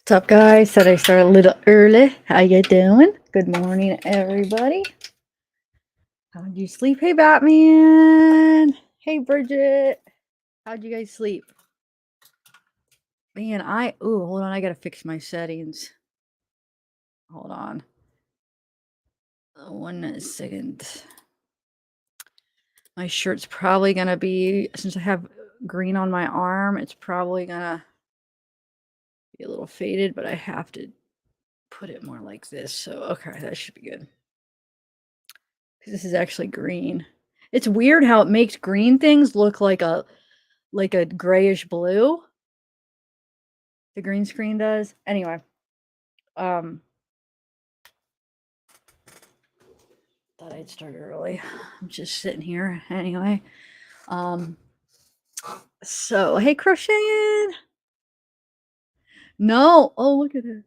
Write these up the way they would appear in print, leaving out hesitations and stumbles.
What's up, guys? Said I start a little early. How you doing? Good morning, everybody. How'd you sleep? Hey, Batman. Hey, Bridget. How'd you guys sleep? Man, hold on. I gotta fix my settings. Hold on. 1 second. My shirt's probably gonna be, since I have green on my arm, it's probably gonna be a little faded, but I have to put it more like this. So, okay, that should be good. This is actually green. It's weird how it makes green things look like a grayish blue. The green screen does. Anyway, thought I'd start early. I'm just sitting here anyway. So hey, crocheting. No, oh look at it.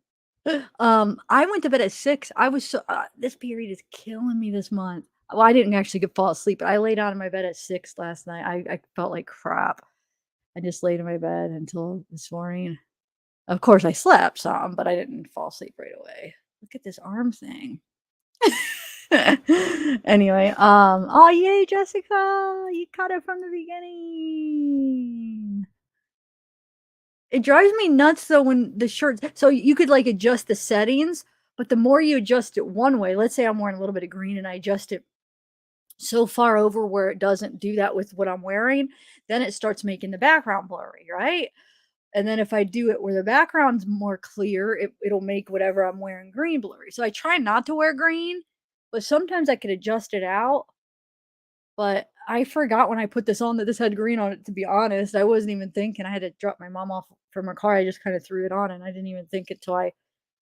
I went to bed at 6. I was so this period is killing me this month. Well, I didn't actually fall asleep, but I laid down in my bed at 6 last night. I felt like crap. I just laid in my bed until this morning. Of course, I slept some, but I didn't fall asleep right away. Look at this arm thing. Anyway, oh yay, Jessica! You caught it from the beginning. It drives me nuts though when the shirts. So you could like adjust the settings, but the more you adjust it one way, let's say I'm wearing a little bit of green and I adjust it so far over where it doesn't do that with what I'm wearing, then it starts making the background blurry, right? And then if I do it where the background's more clear, it'll make whatever I'm wearing green blurry. So I try not to wear green, but sometimes I could adjust it out. But I forgot when I put this on that this had green on it, to be honest. I wasn't even thinking. I had to drop my mom off from her car. I just kind of threw it on and I didn't even think it till I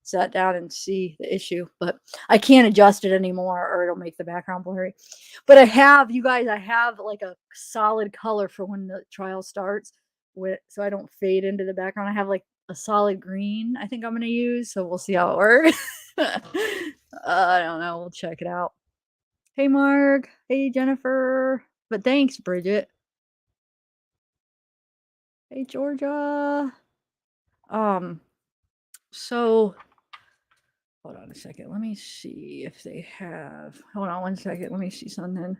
sat down and see the issue. But I can't adjust it anymore or it'll make the background blurry. But I have, you guys, I have like a solid color for when the trial starts so I don't fade into the background. I have like a solid green I think I'm going to use. So we'll see how it works. I don't know. We'll check it out. Hey, Mark. Hey, Jennifer. But thanks, Bridget. Hey, Georgia. So hold on a second. Let me see if they have. Hold on 1 second. Let me see something.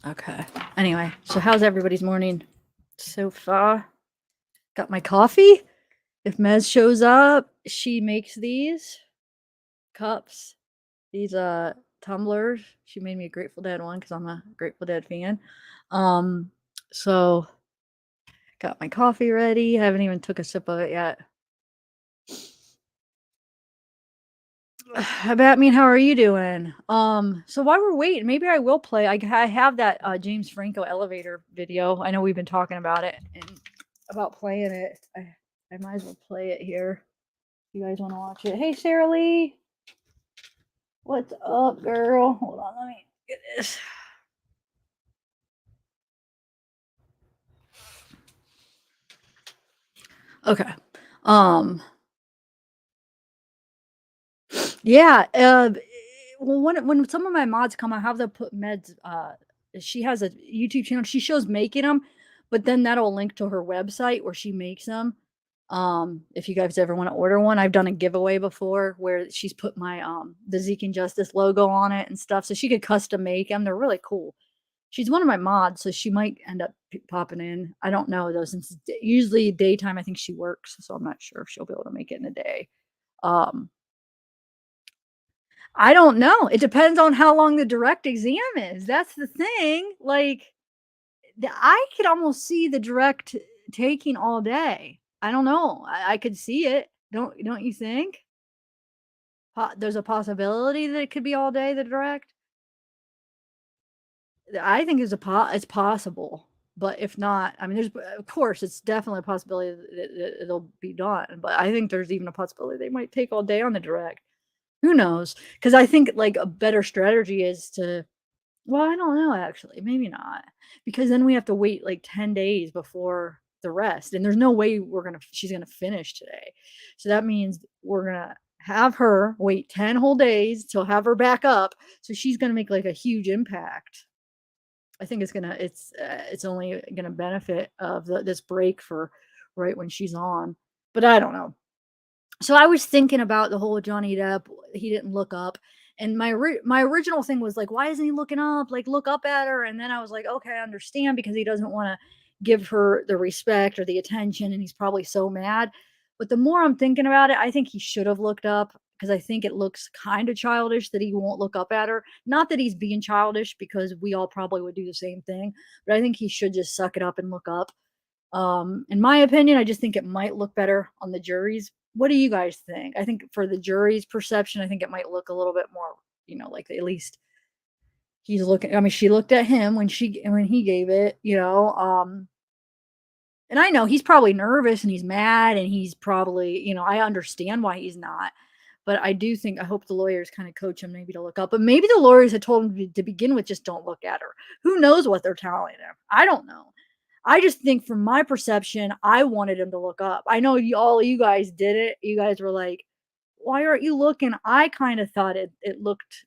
Okay. Anyway, so how's everybody's morning so far? Got my coffee. If Mez shows up, she makes these cups, these tumblers. She made me a Grateful Dead one because I'm a Grateful Dead fan. So got my coffee ready. I haven't even took a sip of it yet. Batman, how are you doing? So while we're waiting, maybe I will play. I have that James Franco elevator video. I know we've been talking about it and about playing it. I might as well play it here. You guys want to watch it? Hey, Sarah Lee. What's up, girl? Hold on, let me get this. Okay. Yeah. Well, when some of my mods come, I have to put Meds. She has a YouTube channel. She shows making them, but then that'll link to her website where she makes them. If you guys ever want to order one, I've done a giveaway before where she's put my the Zeke and Justice logo on it and stuff, so she could custom make them. They're really cool. She's one of my mods, so she might end up popping in. I don't know though, since usually daytime I think she works, so I'm not sure if she'll be able to make it in a day. I don't know. It depends on how long the direct exam is. That's the thing. Like, I could almost see the direct taking all day. I don't know. I could see it. Don't you think? There's a possibility that it could be all day, the direct. I think it's possible. But if not, I mean, there's of course it's definitely a possibility that it'll be done. But I think there's even a possibility they might take all day on the direct. Who knows? Because I think like a better strategy is to. Well, I don't know actually, maybe not, because then we have to wait like 10 days before the rest, and there's no way she's gonna finish today. So that means we're gonna have her wait 10 whole days to have her back up, so she's gonna make like a huge impact. I think it's only gonna benefit of this break for right when she's on. But I don't know. So I was thinking about the whole Johnny Depp, he didn't look up, and my original thing was like, "Why isn't he looking up? Like, look up at her." And then I was like, "Okay, I understand because he doesn't wanna give her the respect or the attention, and he's probably so mad." But the more I'm thinking about it, I think he should have looked up because I think it looks kinda childish that he won't look up at her. Not that he's being childish because we all probably would do the same thing, but I think he should just suck it up and look up. In my opinion, I just think it might look better on the juries. What do you guys think? I think for the jury's perception, I think it might look a little bit more, like at least he's looking. I mean, she looked at him when he gave it, and I know he's probably nervous and he's mad and he's probably, I understand why he's not. But I hope the lawyers kind of coach him maybe to look up. But maybe the lawyers had told him to begin with, just don't look at her. Who knows what they're telling him? I don't know. I just think from my perception, I wanted him to look up. I know all you guys did it. You guys were like, "Why aren't you looking?" I kind of thought it looked.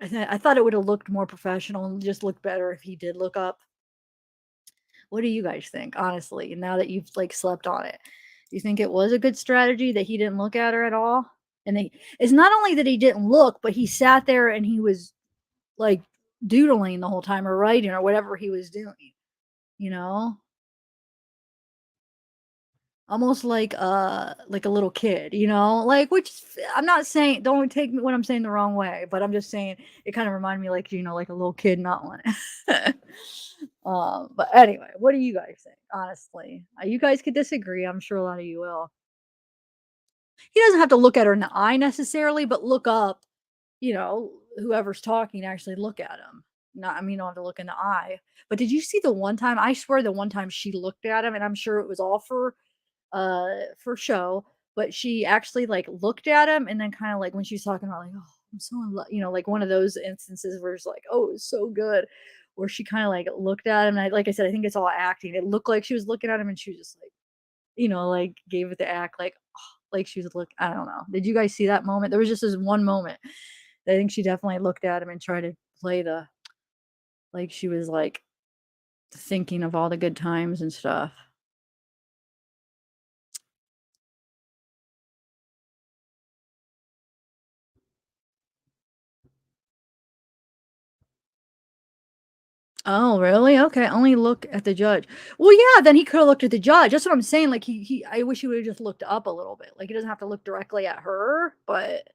I thought it would have looked more professional and just looked better if he did look up. What do you guys think, honestly? Now that you've like slept on it, you think it was a good strategy that he didn't look at her at all? And it's not only that he didn't look, but he sat there and he was like doodling the whole time or writing or whatever he was doing. You know, almost like a little kid, like, which I'm not saying, don't take me what I'm saying the wrong way, but I'm just saying it kind of reminded me like, like a little kid not one. But anyway, what do you guys think? Honestly, you guys could disagree. I'm sure a lot of you will. He doesn't have to look at her in the eye necessarily, but look up, whoever's talking, actually look at him. Not, I mean, you don't have to look in the eye. But did you see the one time? I swear the one time she looked at him, and I'm sure it was all for show, but she actually like looked at him and then kind of like when she's talking about like, oh, I'm so in love, like one of those instances where it's like, oh, it's so good, where she kind of like looked at him. And like I said, I think it's all acting. It looked like she was looking at him and she was just like, like gave it the act like, oh, like she was look. I don't know. Did you guys see that moment? There was just this one moment. I think she definitely looked at him and tried to play the like she was like thinking of all the good times and stuff. Oh, really? Okay, only look at the judge. Well, yeah, then he coulda looked at the judge. That's what I'm saying, like, he I wish he would've just looked up a little bit. Like, he doesn't have to look directly at her, but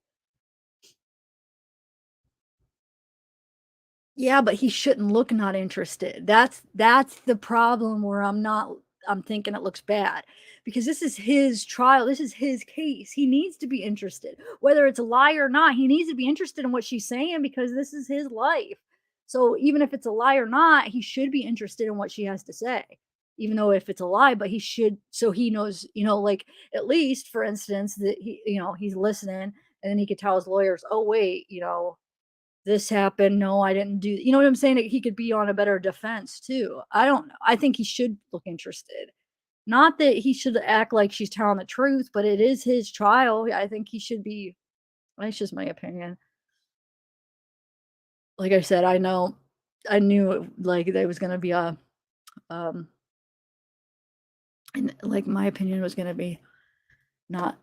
yeah, but he shouldn't look not interested. That's the problem where I'm thinking it looks bad because this is his trial. This is his case. He needs to be interested. Whether it's a lie or not, he needs to be interested in what she's saying because this is his life. So even if it's a lie or not, he should be interested in what she has to say. Even though if it's a lie, but he should so he knows, like at least for instance that he's listening and then he could tell his lawyers, "Oh wait, this happened. No, I didn't do," you know what I'm saying? That he could be on a better defense too. I don't know. I think he should look interested. Not that he should act like she's telling the truth, but it is his trial. I think he should be. That's just my opinion. Like I said, I knew like there was gonna be um, and like my opinion was gonna be not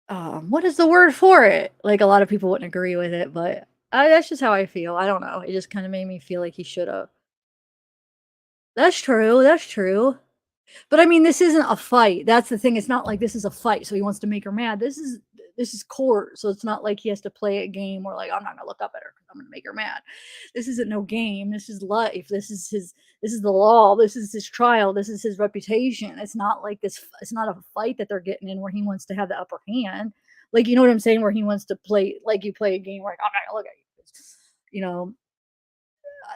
what is the word for it? Like a lot of people wouldn't agree with it, but that's just how I feel. I don't know. It just kind of made me feel like he should have. That's true. That's true. But I mean, this isn't a fight. That's the thing. It's not like this is a fight, so he wants to make her mad. This is court, so it's not like he has to play a game where like I'm not gonna look up at her because I'm gonna make her mad. This isn't no game. This is life. This is the law. This is his trial. This is his reputation. It's not like this. It's not a fight that they're getting in where he wants to have the upper hand. Like you know what I'm saying? Where he wants to play like you play a game where like, I'm not gonna look at you.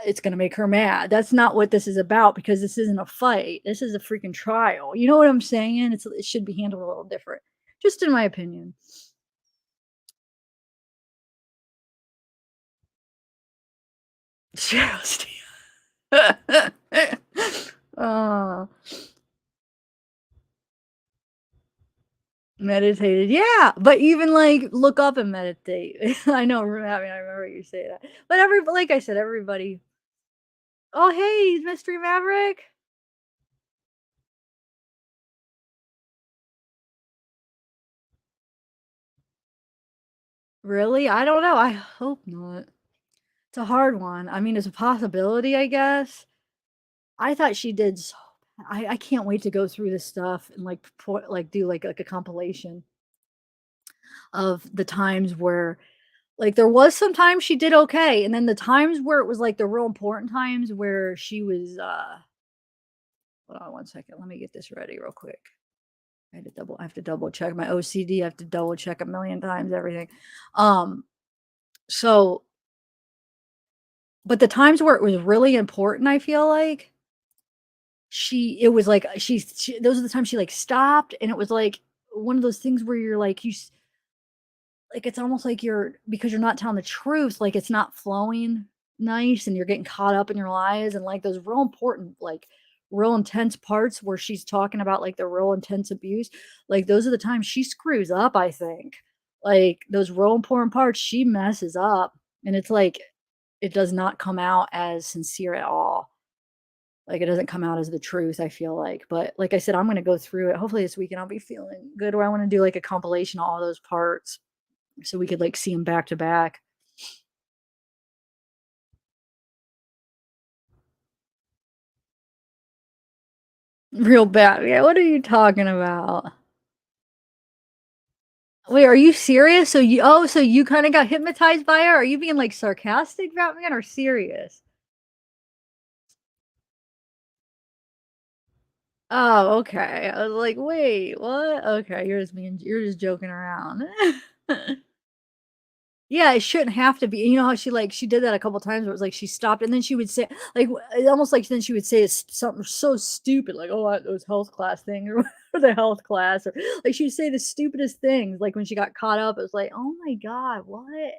It's gonna make her mad. That's not what this is about because this isn't a fight. This is a freaking trial. You know what I'm saying? It should be handled a little different, just in my opinion. Just oh, meditated. Yeah, but even like look up and meditate. I know. I mean, I remember you say that, but like I said, everybody. Oh, hey, Mystery Maverick. Really? I don't know. I hope not. It's a hard one. I mean, it's a possibility, I guess. I thought she did so I can't wait to go through this stuff and, like, do, like, a compilation of the times where like, there was some times she did okay, and then the times where it was, like, the real important times where she was, hold on one second, let me get this ready real quick. I have to double check my OCD, I have to double check a million times everything. Um, so but the times where it was really important, I feel like, it was like, she those are the times she, like, stopped, and it was, like, one of those things where you're like, like, it's almost like you're because you're not telling the truth, like, it's not flowing nice, and you're getting caught up in your lies, and, like, those real important, like, real intense parts where she's talking about, like, the real intense abuse, like, those are the times she screws up, I think. Like, those real important parts, she messes up, and it's like, it does not come out as sincere at all. Like, it doesn't come out as the truth, I feel like, but, like I said, I'm gonna go through it. Hopefully this weekend I'll be feeling good, where I wanna do, like, a compilation of all those parts so we could, like, see them back to back. Real bad. Yeah, what are you talking about? Wait, are you serious? So you kinda got hypnotized by her? Are you being, like, sarcastic, Batman, or serious? Oh, okay. I was like, "Wait, what?" Okay, you're just joking around. Yeah, it shouldn't have to be. You know how she did that a couple times where it was like she stopped and then she would say like, almost like then she would say something so stupid like, "Oh, those health class thing," or or the health class, or like she'd say the stupidest things, like when she got caught up, it was like, "Oh my god, what?"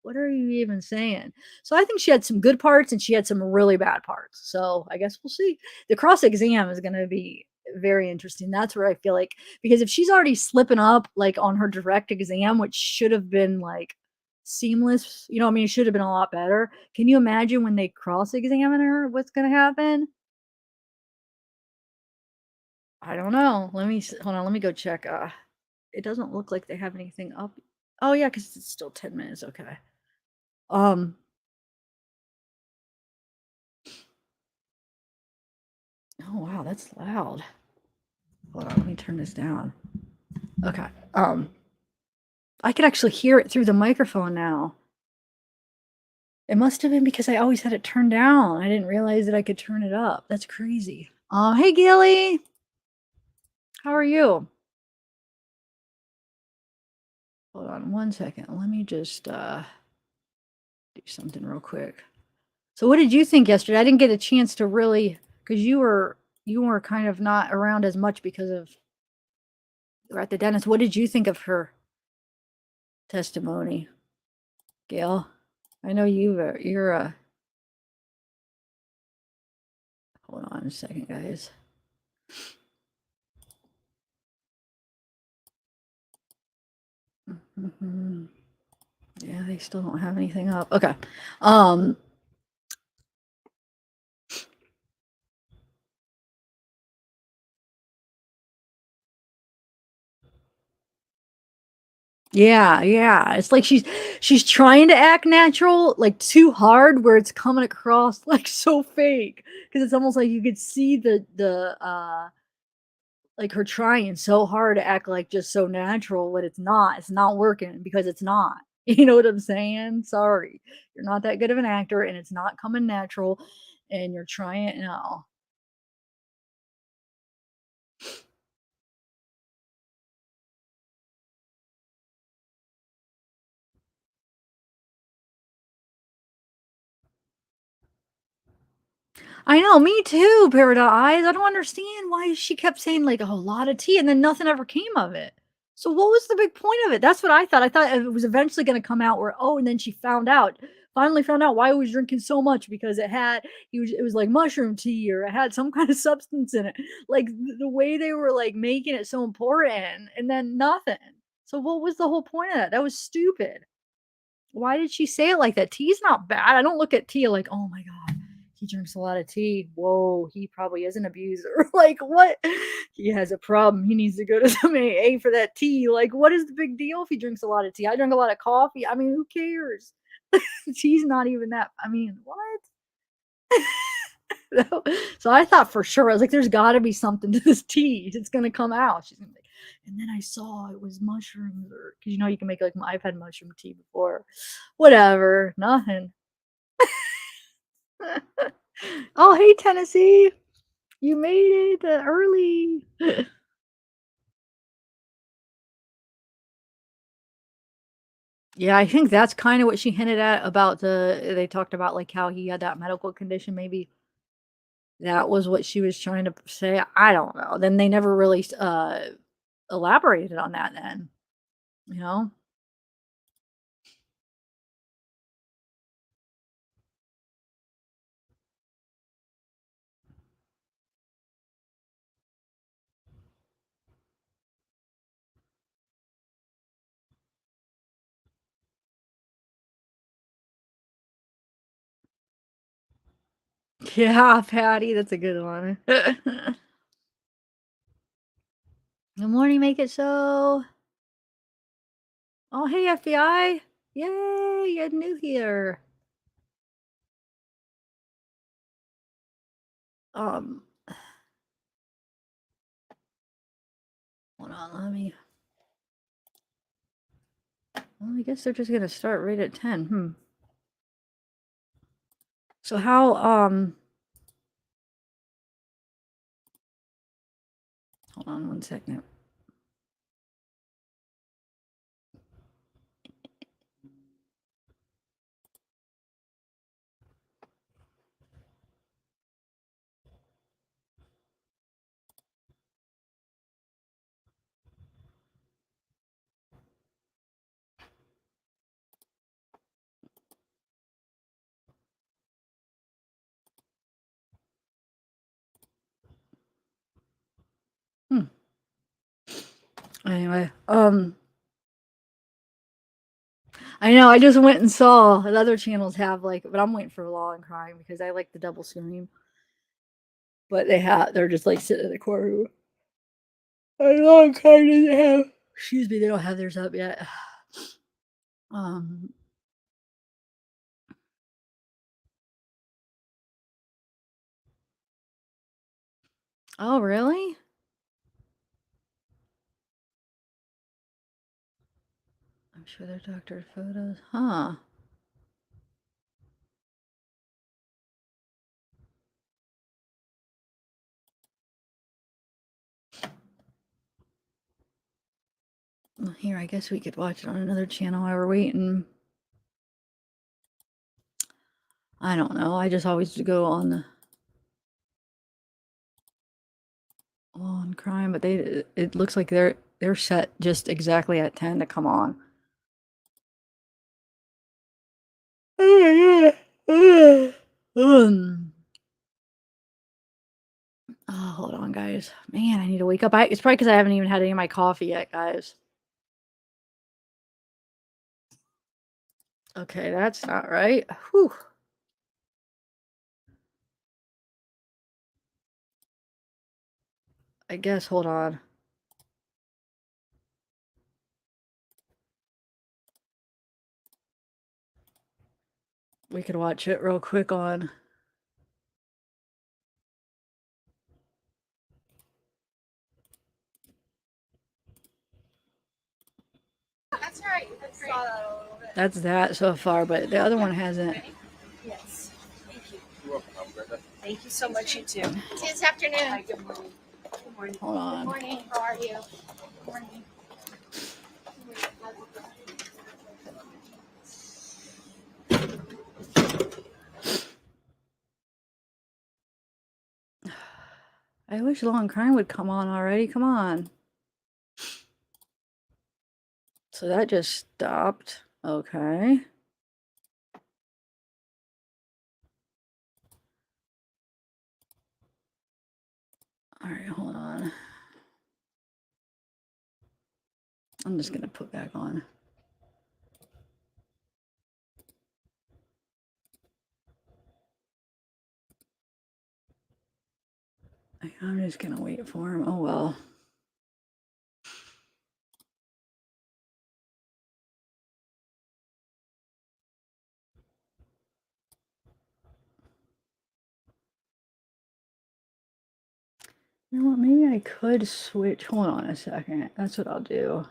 What are you even saying? So I think she had some good parts and she had some really bad parts. So I guess we'll see. The cross exam is going to be very interesting. That's where I feel like because if she's already slipping up like on her direct exam, which should have been like seamless, you know, I mean, it should have been a lot better. Can you imagine when they cross examine her? What's going to happen? I don't know. Hold on. Let me go check. It doesn't look like they have anything up. Oh yeah, because it's still 10 minutes. Okay. Um. Oh wow, that's loud. Hold on, let me turn this down. Okay. I could actually hear it through the microphone now. It must have been because I always had it turned down. I didn't realize that I could turn it up. That's crazy. Hey Gilly, how are you? Hold on one second. Let me just do something real quick. So what did you think yesterday? I didn't get a chance to really because you were kind of not around as much because of you were at the dentist. What did you think of her testimony, Gail? I know you're hold on a second, guys. Mhm. Yeah, they still don't have anything up. Okay. Um, yeah, yeah. It's like she's trying to act natural, like too hard, where it's coming across like so fake. Because it's almost like you could see the like her trying so hard to act like just so natural, but it's not. It's not working because it's not. You know what I'm saying? Sorry, you're not that good of an actor, and it's not coming natural, and you're trying. No. I know, me too, Paradise. I don't understand why she kept saying like a whole lot of tea and then nothing ever came of it. So what was the big point of it? That's what I thought. I thought it was eventually going to come out where oh, and then she finally found out why he was drinking so much because it was like mushroom tea or it had some kind of substance in it. Like the way they were like making it so important and then nothing. So what was the whole point of that? That was stupid. Why did she say it like that? Tea's not bad. I don't look at tea like, "Oh my god. He drinks a lot of tea. Whoa, he probably is an abuser. Like, what? He has a problem. He needs to go to some AA for that tea. Like, what is the big deal if he drinks a lot of tea? I drink a lot of coffee. I mean, who cares? Tea's not even that. I mean, what? So I thought for sure, I was like, there's got to be something to this tea. It's going to come out. She's going to be like, and then I saw it was mushrooms, or because you know, you can make like, I've had mushroom tea before. Whatever, nothing. Oh, hey, Tennessee. You made it early. Yeah, I think that's kind of what she hinted at about they talked about like how he had that medical condition. Maybe that was what she was trying to say. I don't know. Then they never really elaborated on that then, you know? Yeah, Patty, that's a good one. Good morning, make it so. Oh, hey, FBI. Yay, you're new here. Um, hold on, well, I guess they're just gonna start right at 10. So how, hold on one second. Hmm. Anyway, I know I just went and saw the other channels have like, but I'm waiting for Law and Crime because I like the double screen. But they're just like sitting in the courtroom. And Law and Crime doesn't have. Excuse me, they don't have theirs up yet. Um. Oh, really? I'm sure they're doctored photos. Huh. Well, here, I guess we could watch it on another channel while we're waiting. I don't know. I just always go on the Law and Crime, but it looks like they're set just exactly at 10 to come on. Oh my god. Oh, hold on, guys. Man, I need to wake up. It's probably because I haven't even had any of my coffee yet, guys. Okay, that's not right. Whew. I guess, hold on. We could watch it real quick on. That's right. That's great. That's that so far, but the other one hasn't. Yes. Thank you. You're welcome. Thank you so much, you too. See you this afternoon. Hi, good morning. Good morning. Hold on. Good morning. How are you? Good morning. I wish Law and Crime would come on already. Come on. So that just stopped. Okay. All right, hold on. I'm just gonna put back on. I'm just gonna wait for him. Oh well. You know what? Maybe I could switch. Hold on a second. That's what I'll do.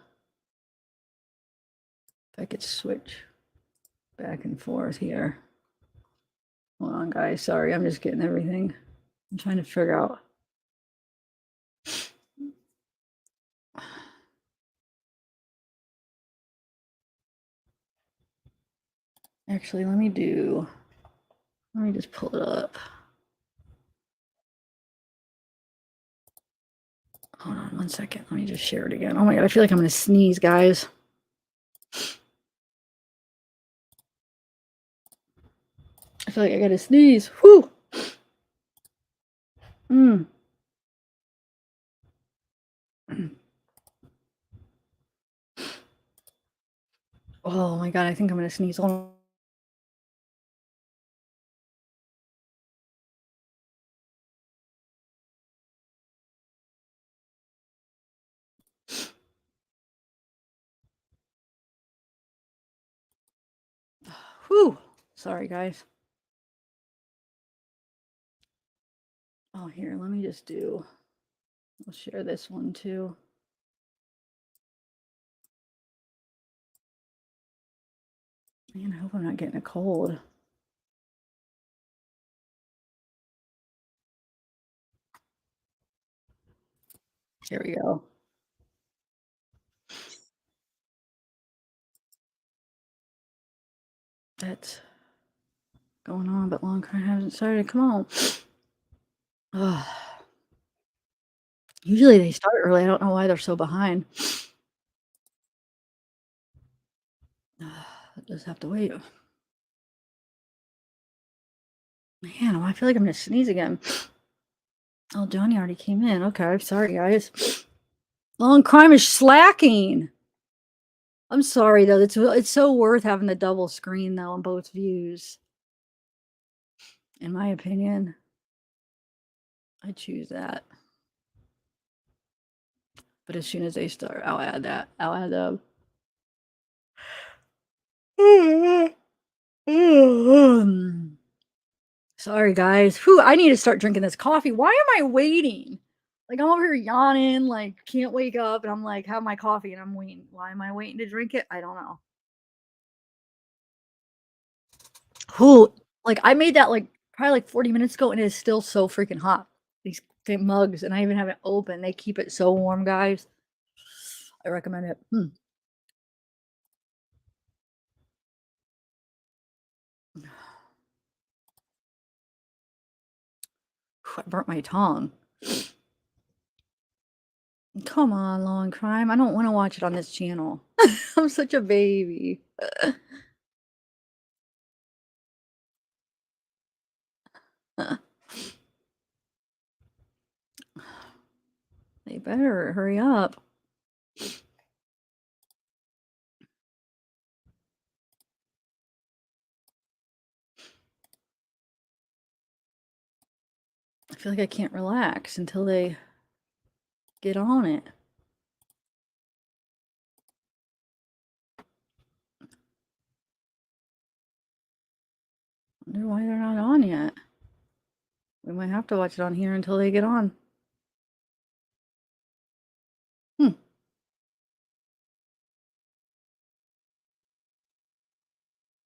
If I could switch back and forth here. Hold on, guys. Sorry, I'm just getting everything. I'm trying to figure out. Actually, let me just pull it up. Hold on one second. Let me just share it again. Oh my God, I feel like I'm going to sneeze, guys. I feel like I got to sneeze. Whew. Oh my God, I think I'm going to sneeze. Hold on. Whew. Sorry, guys. Oh, here, let me just I'll share this one too. Man, I hope I'm not getting a cold. Here we go. That's going on, but Law&Crime hasn't started. Come on. Ugh. Usually they start early. I don't know why they're so behind. I just have to wait. Man, I feel like I'm gonna sneeze again. Oh, Johnny already came in. Okay, sorry guys. Law&Crime is slacking. I'm sorry though. It's so worth having the double screen though on both views. In my opinion, I choose that. But as soon as they start, I'll add that. I'll add them. Sorry, guys. Whew, I need to start drinking this coffee. Why am I waiting? Like, I'm over here yawning, like, can't wake up, and I'm like, have my coffee, and I'm waiting. Why am I waiting to drink it? I don't know. Whew, like, I made that, like, probably, like, 40 minutes ago, and it is still so freaking hot. These mugs, and I even have it open. They keep it so warm, guys. I recommend it. I burnt my tongue. Come on, Law&Crime. I don't want to watch it on this channel. I'm such a baby. They better hurry up. I feel like I can't relax until they get on it. I wonder why they're not on yet. We might have to watch it on here until they get on.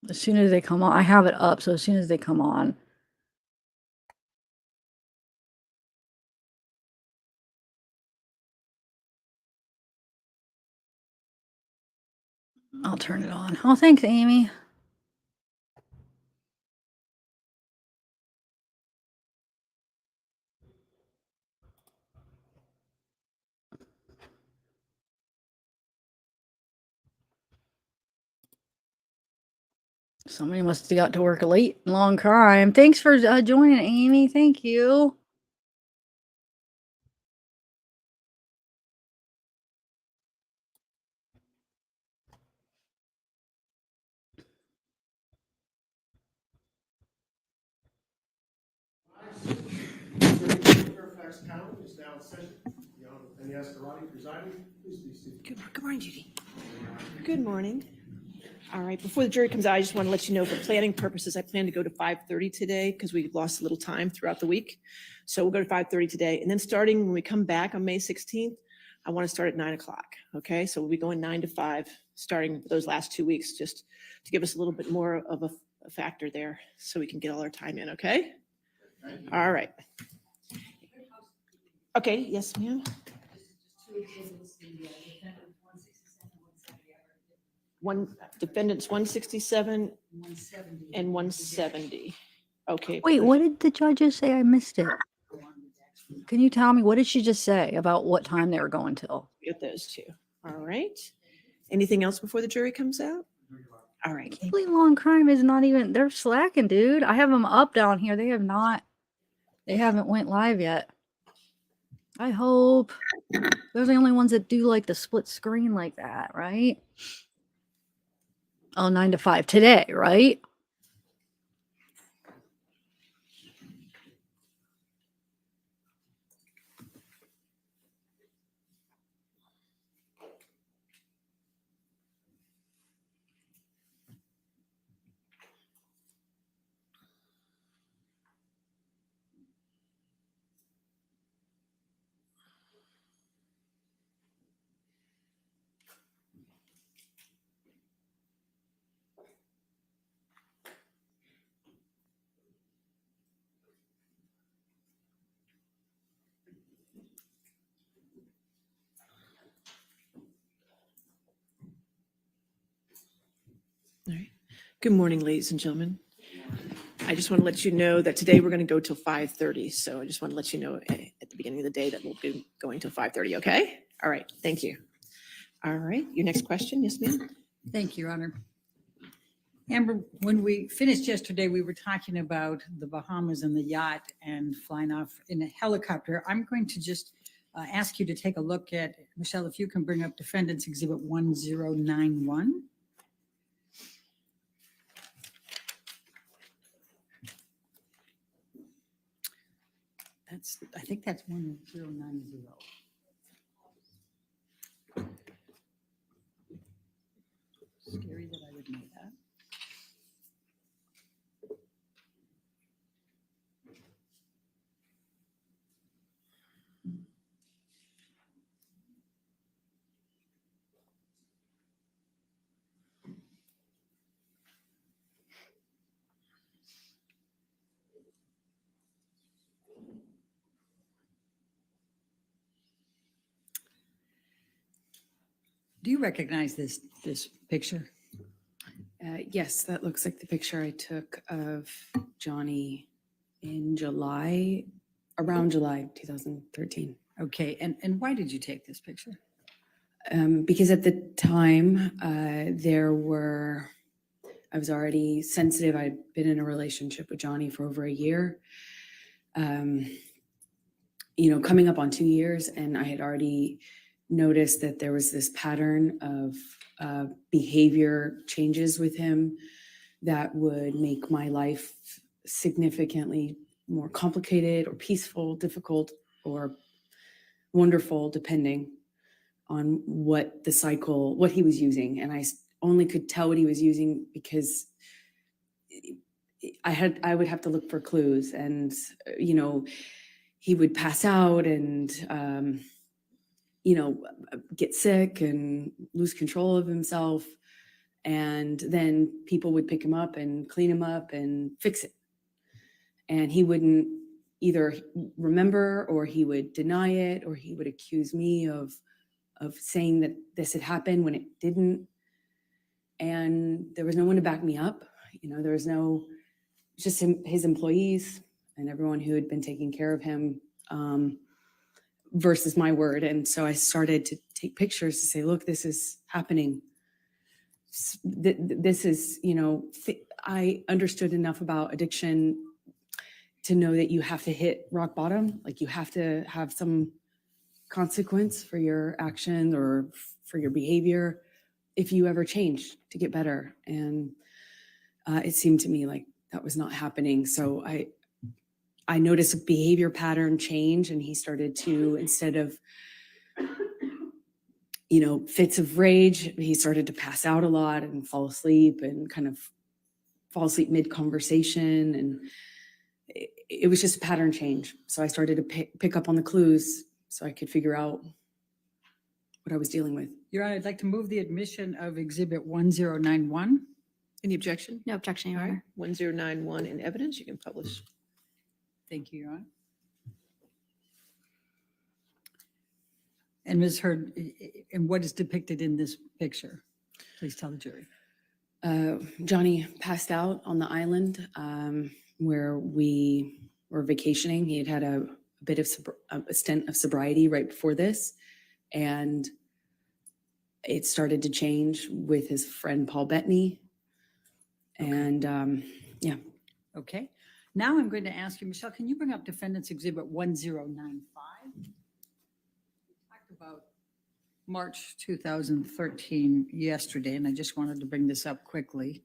As soon as they come on, I have it up, so as soon as they come on. I'll turn it on. Oh, thanks, Amy. Somebody must have got to work late. Law&Crime. Thanks for joining, Amy. Thank you. Halifax County is now in session. The Honorable Penny Ascarati presiding. Please be seated. Good morning, Judy. Good morning. All right, before the jury comes out, I just want to let you know for planning purposes, I plan to go to 5:30 today because we lost a little time throughout the week. So we'll go to 5:30 today. And then starting when we come back on May 16th, I want to start at 9 o'clock. Okay, so we'll be going 9 to 5, starting those last 2 weeks, just to give us a little bit more of a factor there so we can get all our time in, okay? All right. Okay, yes, ma'am. One Defendants 167 and 170. Okay. Wait, what did the judges say? I missed it. Can you tell me, what did she just say about what time they were going till? Get those two. All right. Anything else before the jury comes out? All right. Complete Law&Crime is not even, they're slacking, dude. I have them up down here. They haven't went live yet. I hope. They're the only ones that do like the split screen like that, right? Oh, 9 to 5 today, right? All right. Good morning, ladies and gentlemen. I just want to let you know that today we're going to go till 5:30. So I just want to let you know at the beginning of the day that we'll be going till 5:30. Okay. All right. Thank you. All right. Your next question. Yes, ma'am. Thank you, Your Honor. Amber, when we finished yesterday, we were talking about the Bahamas and the yacht and flying off in a helicopter. I'm going to just ask you to take a look at, Michelle, if you can bring up Defendants Exhibit 1091. I think that's 1090. Scary that I would know that. Do you recognize this picture? Yes, that looks like the picture I took of Johnny in July, around July 2013. Okay, and why did you take this picture? Because at the time, I was already sensitive. I'd been in a relationship with Johnny for over a year, coming up on 2 years, and I had already noticed that there was this pattern of behavior changes with him that would make my life significantly more complicated or peaceful, difficult, or wonderful, depending on what he was using. And I only could tell what he was using because I would have to look for clues, and, he would pass out and, get sick and lose control of himself. And then people would pick him up and clean him up and fix it. And he wouldn't either remember, or he would deny it, or he would accuse me of saying that this had happened when it didn't. And there was no one to back me up. There was just his employees and everyone who had been taking care of him, versus my word. And so I started to take pictures to say, look, this is happening. This is, I understood enough about addiction to know that you have to hit rock bottom. Like, you have to have some consequence for your action or for your behavior if you ever change to get better. And it seemed to me like that was not happening. So I I noticed a behavior pattern change, and he started to, instead of, fits of rage, he started to pass out a lot and fall asleep and kind of fall asleep mid-conversation. And it was just a pattern change. So I started to pick up on the clues so I could figure out what I was dealing with. Your Honor, I'd like to move the admission of Exhibit 1091. Any objection? No objection, Your All right, Honor. 1091 in evidence, you can publish. Thank you, Your Honor. And Ms. Heard, and what is depicted in this picture? Please tell the jury. Johnny passed out on the island where we were vacationing. He had had a bit of a stint of sobriety right before this, and it started to change with his friend Paul Bettany. And yeah. Okay. Now I'm going to ask you, Michelle, can you bring up Defendants Exhibit 1095? We talked about March 2013 yesterday, and I just wanted to bring this up quickly.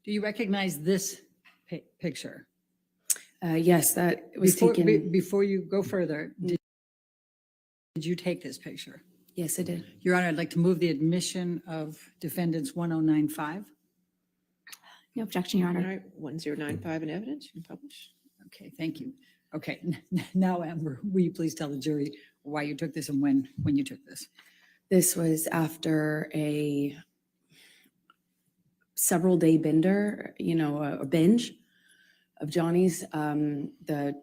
Do you recognize this picture? Yes, that was taken. Before you go further, did you take this picture? Yes, I did. Your Honor, I'd like to move the admission of Defendants 1095. No objection, Your All Honor. right, 1095 in evidence, you can publish. Okay, thank you. Okay, now Amber, will you please tell the jury why you took this and when you took this? This was after a several day bender, a binge of Johnny's, the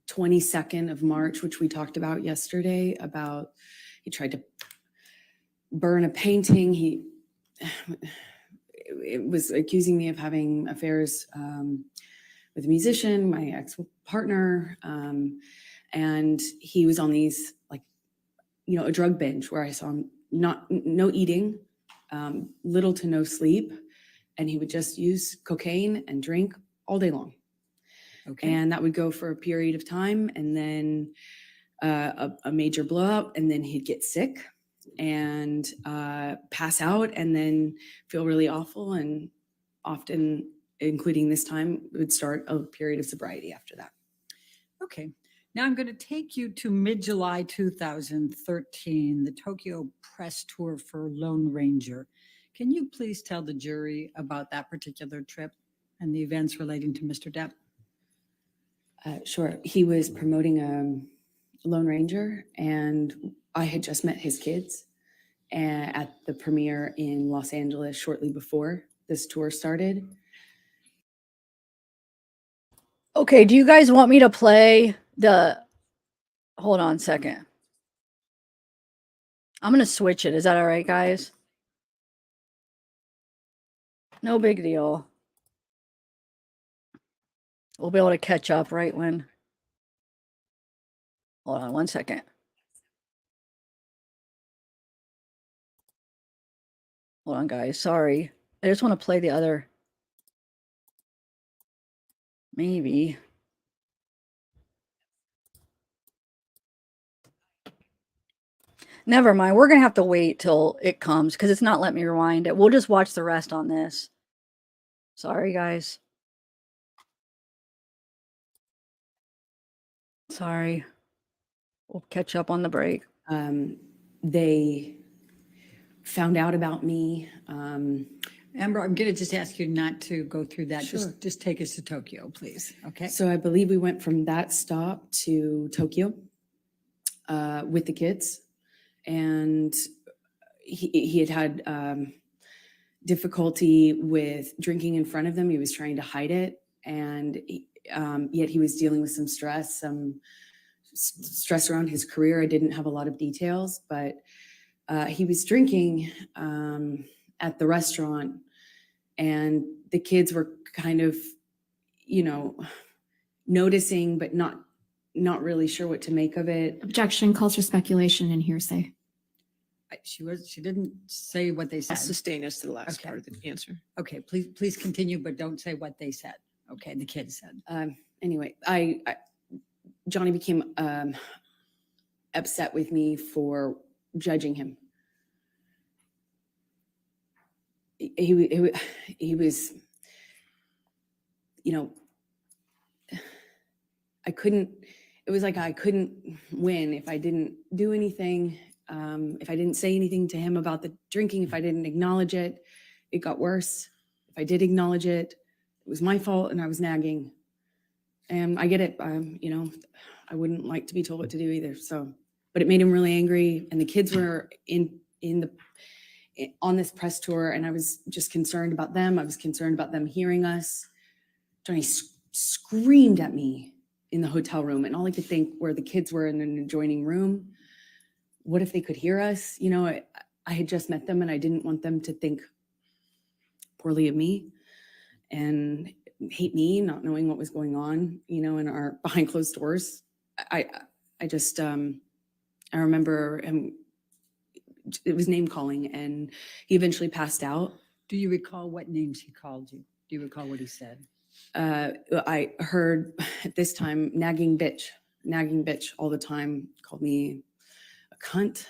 22nd of March, which we talked about yesterday, about he tried to burn a painting. It was accusing me of having affairs with a musician, my ex-partner, and he was on these, a drug binge where I saw him no eating, little to no sleep, and he would just use cocaine and drink all day long. Okay. And that would go for a period of time, and then a major blowout, and then he'd get sick and pass out, and then feel really awful, and often, including this time, would start a period of sobriety after that. Okay. Now I'm going to take you to mid-July 2013, the Tokyo press tour for Lone Ranger. Can you please tell the jury about that particular trip and the events relating to Mr. Depp? Sure. He was promoting Lone Ranger, and I had just met his kids at the premiere in Los Angeles shortly before this tour started. Okay, do you guys want me to play hold on a second. I'm going to switch it. Is that all right, guys? No big deal. We'll be able to catch up right when. Hold on one second. Hold on, guys. Sorry. I just want to play the other. Maybe. Never mind. We're going to have to wait till it comes because it's not letting me rewind it. We'll just watch the rest on this. Sorry, guys. Sorry. We'll catch up on the break. They found out about me. Amber, I'm going to just ask you not to go through that. Sure. Just take us to Tokyo, please. Okay. So I believe we went from that stop to Tokyo with the kids. And he had difficulty with drinking in front of them. He was trying to hide it. And yet he was dealing with some stress around his career. I didn't have a lot of details, but he was drinking at the restaurant, and the kids were kind of, noticing, but not really sure what to make of it. Objection calls for speculation and hearsay. She didn't say what they said. I'll sustain us to the last Okay. part of the answer. Okay, please continue, but don't say what they said. Okay, the kids said. Anyway, Johnny became upset with me for judging him. He was, you know, it was like I couldn't win if I didn't do anything, if I didn't say anything to him about the drinking, if I didn't acknowledge it, it got worse. If I did acknowledge it, it was my fault and I was nagging. And I get it, you know, I wouldn't like to be told what to do either. So, but it made him really angry. And the kids were on this press tour, and I was just concerned about them. I was concerned about them hearing us. Johnny screamed at me in the hotel room, and all I could think where the kids were in an adjoining room. What if they could hear us? You know, I had just met them and I didn't want them to think poorly of me and hate me, not knowing what was going on, you know, in our behind closed doors. I just, I remember him, it was name calling, and he eventually passed out. Do you recall what names he called you? Do you recall what he said? I heard at this time, nagging bitch all the time, called me a cunt.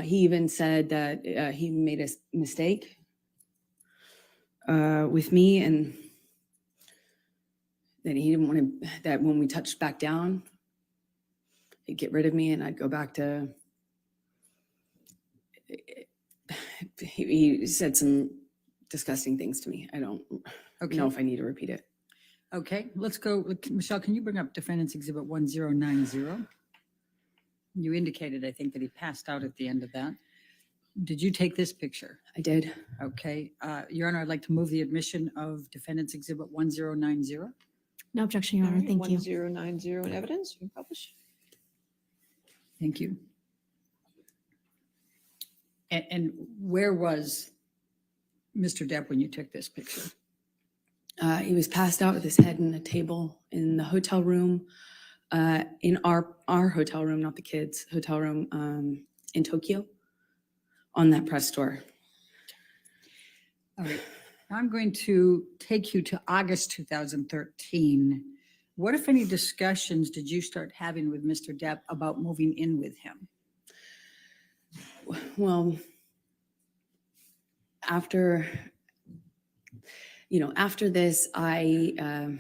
He even said that he made a mistake with me, and that he didn't want to, that when we touched back down, he'd get rid of me and I'd go back to, he said some disgusting things to me. I don't know if I need to repeat it. Okay, let's go. Michelle, can you bring up Defendants Exhibit 1090? You indicated, I think, that he passed out at the end of that. Did you take this picture? I did. Okay. Your Honor, I'd like to move the admission of Defendants Exhibit 1090. No objection, Your Honor. Thank you. 1090 in evidence, you can publish. Thank you. And where was Mr. Depp when you took this picture? He was passed out with his head in a table in the hotel room, in our hotel room, not the kids' hotel room, in Tokyo, on that press tour. All right. I'm going to take you to August 2013. What, if any, discussions did you start having with Mr. Depp about moving in with him? Well, after this, I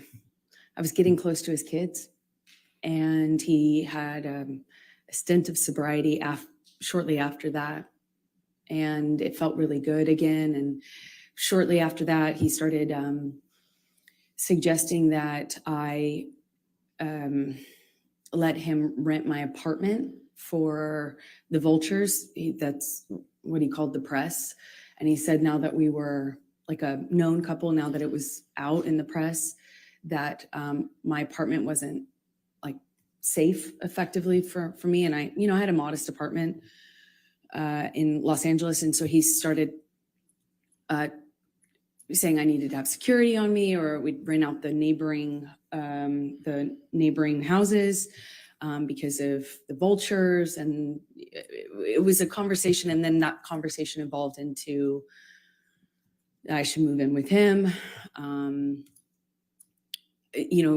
was getting close to his kids, and he had a stint of sobriety shortly after that, and it felt really good again. And shortly after that, he started suggesting that I let him rent my apartment for the vultures. That's what he called the press. And he said now that we were like a known couple, now that it was out in the press, that my apartment wasn't like safe effectively for me. And I had a modest apartment in Los Angeles. And so he started saying I needed to have security on me, or we'd rent out the neighboring houses because of the vultures. And it was a conversation. And then that conversation evolved into I should move in with him.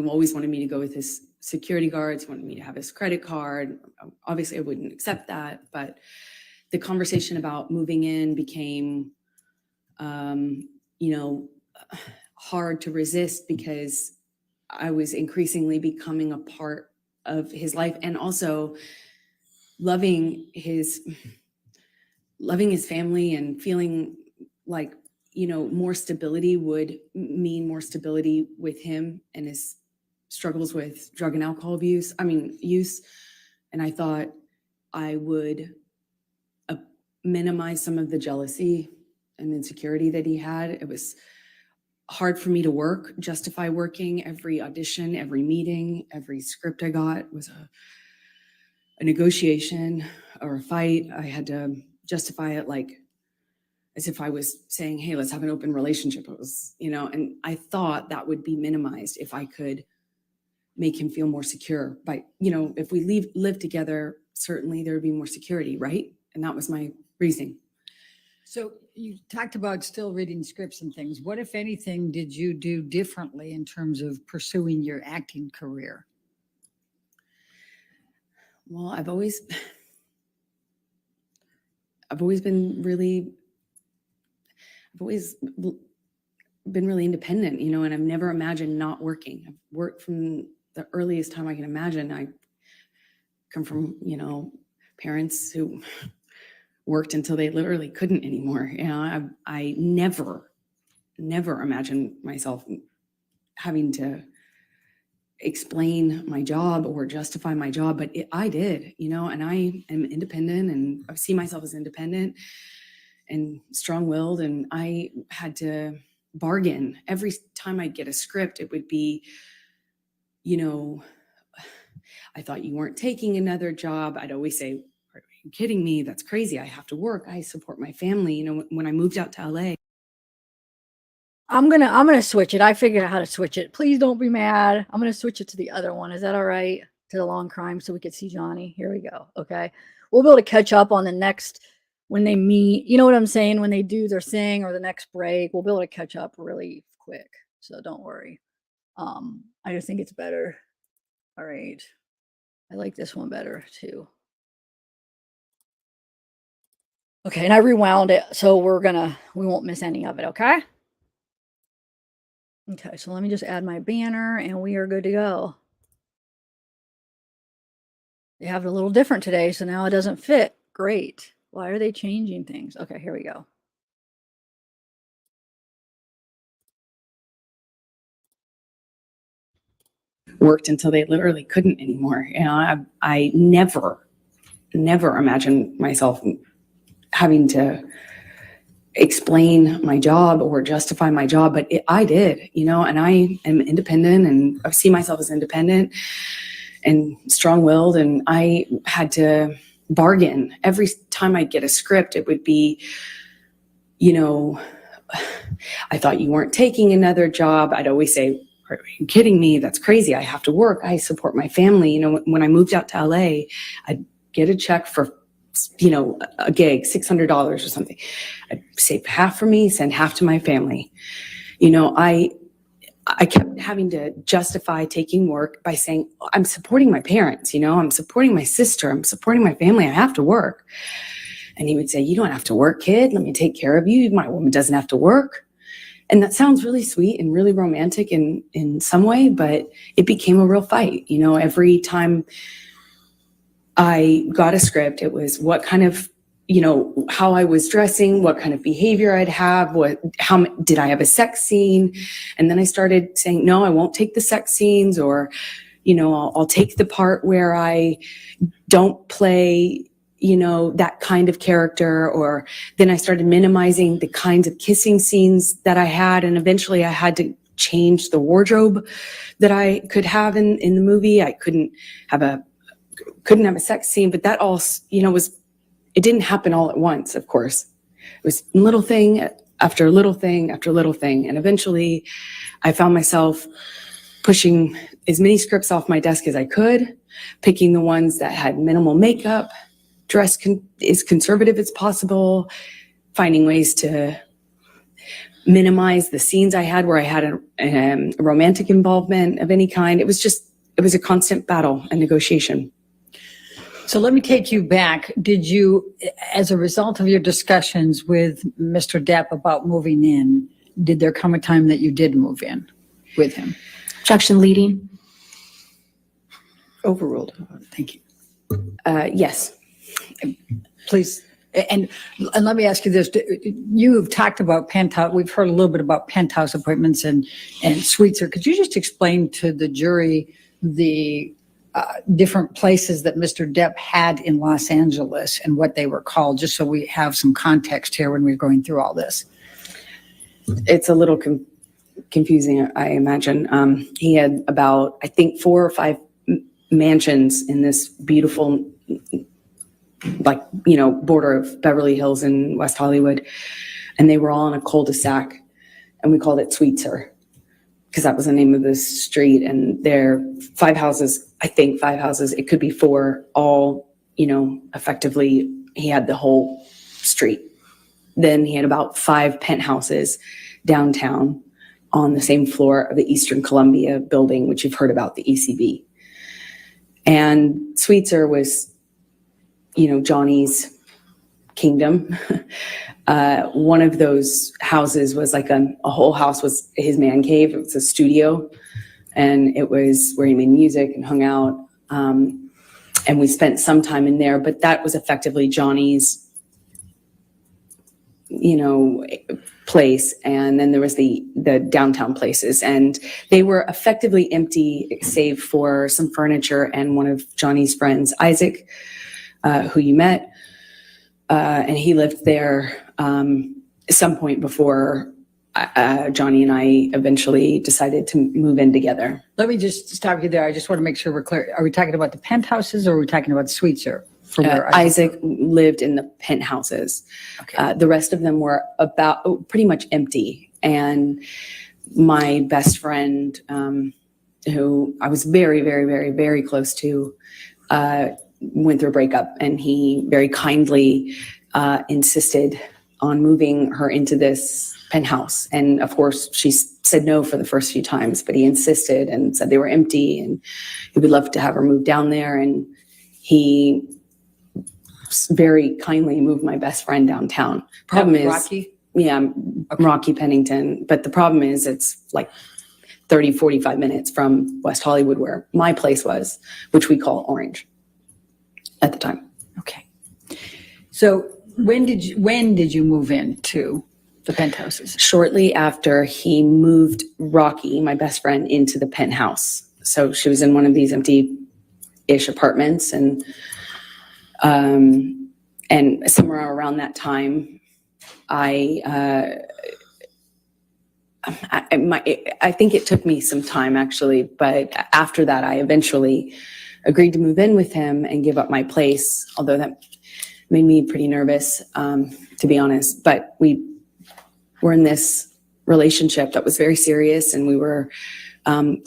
Always wanted me to go with his security guards, wanted me to have his credit card. Obviously, I wouldn't accept that. But the conversation about moving in became, hard to resist, because I was increasingly becoming a part of his life, and also loving his family, and feeling like, more stability would mean more stability with him and his struggles with drug and alcohol use. And I thought I would minimize some of the jealousy and insecurity that he had. It was hard for me to justify working. Every audition, every meeting, every script I got was a negotiation or a fight. I had to justify it like as if I was saying, hey, let's have an open relationship. It was, and I thought that would be minimized if I could make him feel more secure. But, if we live together, certainly there would be more security, right? And that was my reasoning. So you talked about still reading scripts and things. What, if anything, did you do differently in terms of pursuing your acting career? Well, I've always been really independent, you know, and I've never imagined not working. I've worked from the earliest time I can imagine. I come from, you know, parents who worked until they literally couldn't anymore. You know, I never imagined myself having to explain my job or justify my job, but I did, you know, and I am independent, and I see myself as independent and strong-willed, and I had to bargain. Every time I'd get a script, it would be, you know, I thought you weren't taking another job. I'd always say, are you kidding me? That's crazy. I have to work. I support my family. You know, when I moved out to LA. I'm gonna switch it. I figured out how to switch it. Please don't be mad. I'm gonna switch it to the other one. Is that all right? To the Law&Crime, so we could see Johnny. Here we go. Okay. We'll be able to catch up on the next when they meet. You know what I'm saying? When they do their thing or the next break, we'll be able to catch up really quick. So don't worry. I just think it's better. All right. I like this one better too. Okay, and I rewound it, so we won't miss any of it, okay? Okay, so let me just add my banner and we are good to go. They have it a little different today, so now it doesn't fit. Great. Why are they changing things? Okay, here we go. Worked until they literally couldn't anymore. You know, I never imagined myself having to explain my job or justify my job, but I did, you know, and I am independent, and I see myself as independent and strong-willed, and I had to bargain. Every time I'd get a script, it would be, you know, I thought you weren't taking another job. I'd always say, are you kidding me? That's crazy. I have to work. I support my family. You know, when I moved out to LA, I'd get a check for, you know, a gig, $600 or something. I'd save half for me, send half to my family. You know, I kept having to justify taking work by saying, I'm supporting my parents, you know, I'm supporting my sister, I'm supporting my family, I have to work. And he would say, you don't have to work, kid. Let me take care of you. My woman doesn't have to work. And that sounds really sweet and really romantic in some way, but it became a real fight. You know, every time I got a script, it was what kind of, you know, how I was dressing, what kind of behavior I'd have, how did I have a sex scene? And then I started saying, no, I won't take the sex scenes, or, you know, I'll take the part where I don't play, you know, that kind of character. Or then I started minimizing the kinds of kissing scenes that I had. And eventually I had to change the wardrobe that I could have in the movie. I couldn't have a sex scene, but that all, you know, it didn't happen all at once, of course. It was little thing after little thing after little thing. And eventually I found myself pushing as many scripts off my desk as I could, picking the ones that had minimal makeup, dress as conservative as possible, finding ways to minimize the scenes I had where I had a romantic involvement of any kind. It was a constant battle and negotiation. So let me take you back. Did you, as a result of your discussions with Mr. Depp about moving in, did there come a time that you did move in with him? Objection leading. Overruled. Thank you. Yes. Please. And let me ask you this. You've talked about penthouse. We've heard a little bit about penthouse appointments and suites. Could you just explain to the jury the different places that Mr. Depp had in Los Angeles and what they were called, just so we have some context here when we're going through all this? It's a little confusing, I imagine. He had about, I think, 4 or 5 mansions in this beautiful, like, you know, border of Beverly Hills and West Hollywood. And they were all in a cul-de-sac, and we called it Sweetser, because that was the name of the street. And there 5 houses, I think 5 houses, it could be 4, all, you know, effectively, he had the whole street. Then he had about 5 penthouses downtown on the same floor of the Eastern Columbia building, which you've heard about, the ECB. And Sweetser was, you know, Johnny's kingdom. One of those houses was like a whole house was his man cave. It was a studio, and it was where he made music and hung out. And we spent some time in there, but that was effectively Johnny's, place. And then there was the downtown places, and they were effectively empty save for some furniture and one of Johnny's friends, Isaac, who you met. And he lived there some point before Johnny and I eventually decided to move in together. Let me just stop you there. I just want to make sure we're clear. Are we talking about the penthouses or are we talking about the suites here? Isaac lived in the penthouses. Okay. The rest of them were pretty much empty. And my best friend, who I was very, very, very, very close to, went through a breakup, and he very kindly insisted on moving her into this penthouse. And of course, she said no for the first few times, but he insisted and said they were empty and he would love to have her move down there. And he very kindly moved my best friend downtown. Problem is, Rocky? yeah, Okay. Rocky Pennington. But the problem is it's like 30, 45 minutes from West Hollywood, where my place was, which we call Orange at the time. Okay. So when did you move into the penthouses? Shortly after he moved Rocky, my best friend, into the penthouse. So she was in one of these empty-ish apartments, and somewhere around that time, I think it took me some time actually, but after that, I eventually agreed to move in with him and give up my place, although that made me pretty nervous, to be honest. But we were in this relationship that was very serious, and we were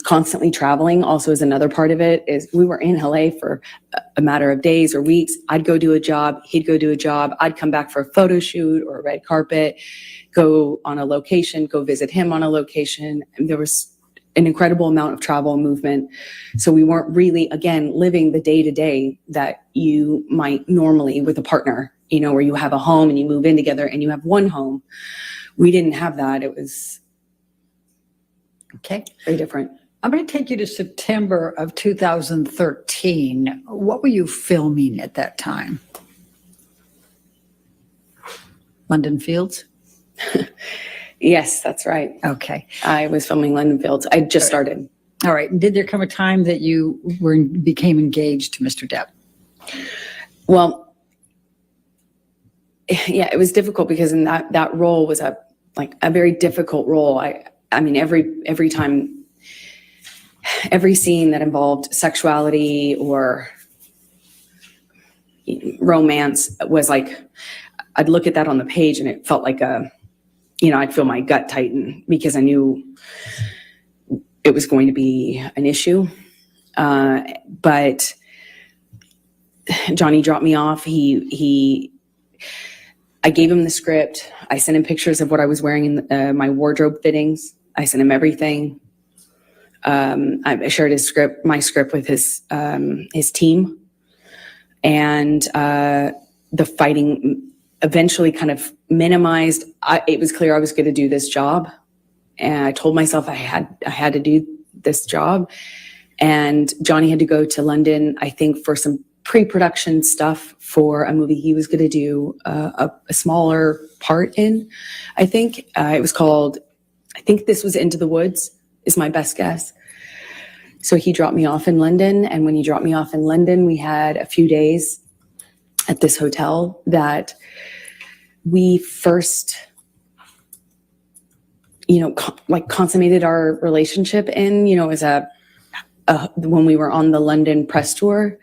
constantly traveling. Also, as another part of it is we were in LA for a matter of days or weeks. I'd go do a job, he'd go do a job. I'd come back for a photo shoot or a red carpet, go on a location, go visit him on a location. And there was an incredible amount of travel and movement. So we weren't really, again, living the day-to-day that you might normally with a partner, where you have a home and you move in together and you have one home. We didn't have that. It was Okay. very different. I'm going to take you to September of 2013. What were you filming at that time? London Fields? Yes, that's right. Okay. I was filming London Fields. I just started. All right. Did there come a time that you became engaged to Mr. Depp? Well, yeah, it was difficult because in that role was a very difficult role. I mean, every time, every scene that involved sexuality or romance was like, I'd look at that on the page and it felt like I'd feel my gut tighten because I knew it was going to be an issue. But Johnny dropped me off. I gave him the script. I sent him pictures of what I was wearing in my wardrobe fittings. I sent him everything. I shared my script with his team, and the fighting eventually kind of minimized. It was clear I was going to do this job, and I told myself I had to do this job. And Johnny had to go to London, I think, for some pre-production stuff for a movie he was going to do a smaller part in. I think it was called. I think this was Into the Woods, is my best guess. So he dropped me off in London. And when he dropped me off in London, we had a few days at this hotel that we first, consummated our relationship in, as when we were on the London press tour,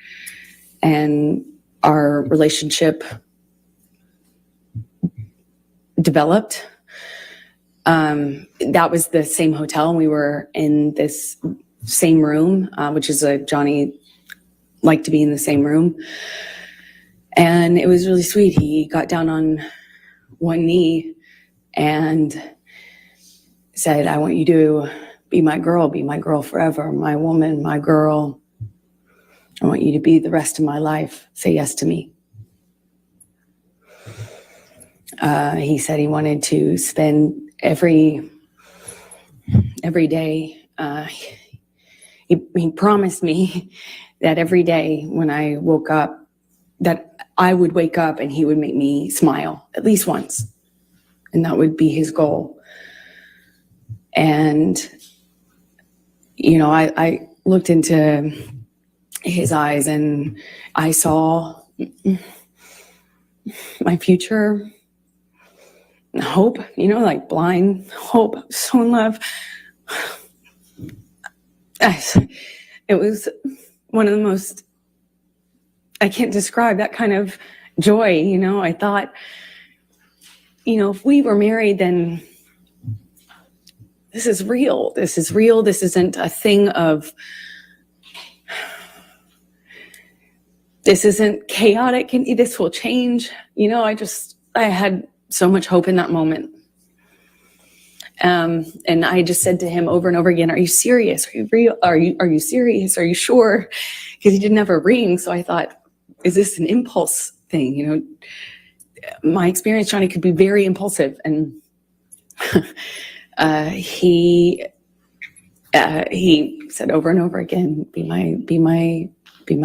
and our relationship developed. That was the same hotel, and we were in this same room, which is Johnny liked to be in the same room. And it was really sweet. He got down on one knee and said, "I want you to be my girl forever, my woman, my girl. I want you to be the rest of my life. Say yes to me." He said he wanted to spend every day. He promised me that every day when I woke up, that I would wake up and he would make me smile at least once. And that would be his goal. And, you know, I looked into his eyes and I saw my future, hope, you know, like blind hope, so in love. It was one of the most, I can't describe that kind of joy, you know. I thought, you know, if we were married, then this is real. This is real. This isn't a thing of, this isn't chaotic and this will change. You know, I had so much hope in that moment. And I just said to him over and over again, are you serious? Are you real? Are you serious? Are you sure? Because he didn't have a ring. So I thought, is this an impulse thing? You know, my experience, Johnny, could be very impulsive. And he said over and over again, be my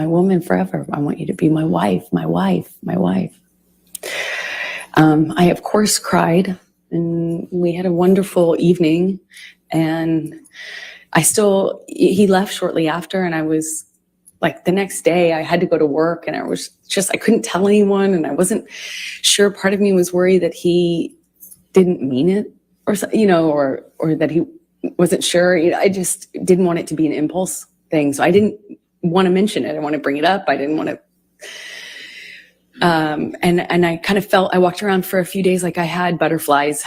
woman forever. I want you to be my wife, my wife, my wife. I, of course, cried, and we had a wonderful evening. And he left shortly after, and I was like, the next day I had to go to work, and I couldn't tell anyone, and I wasn't sure. Part of me was worried that he didn't mean it, or, you know, or that he wasn't sure. You know, I just didn't want it to be an impulse thing. So I didn't want to mention it. I want to bring it up. I didn't want to. And I kind of I walked around for a few days like I had butterflies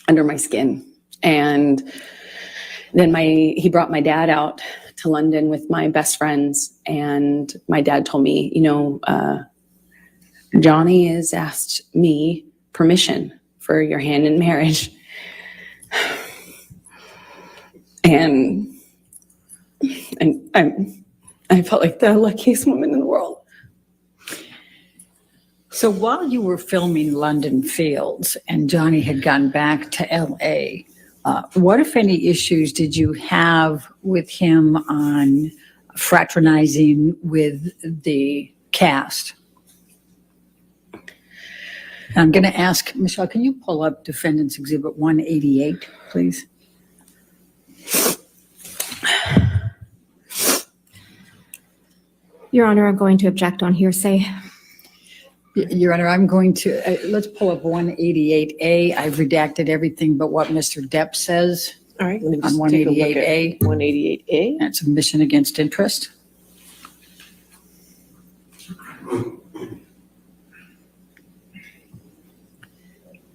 under my skin. And then he brought my dad out to London with my best friends. And my dad told me, you know, Johnny has asked me permission for your hand in marriage. And I felt like the luckiest woman in the world. So while you were filming London Fields and Johnny had gone back to LA, what, if any, issues did you have with him on fraternizing with the cast? I'm going to ask, Michelle, can you pull up Defendants Exhibit 188, please? Your Honor, I'm going to object on hearsay. Your Honor, I'm going to, let's pull up 188A. I've redacted everything but what Mr. Depp says All right, let me on just take a look at 188A. 188A. That's a mission against interest.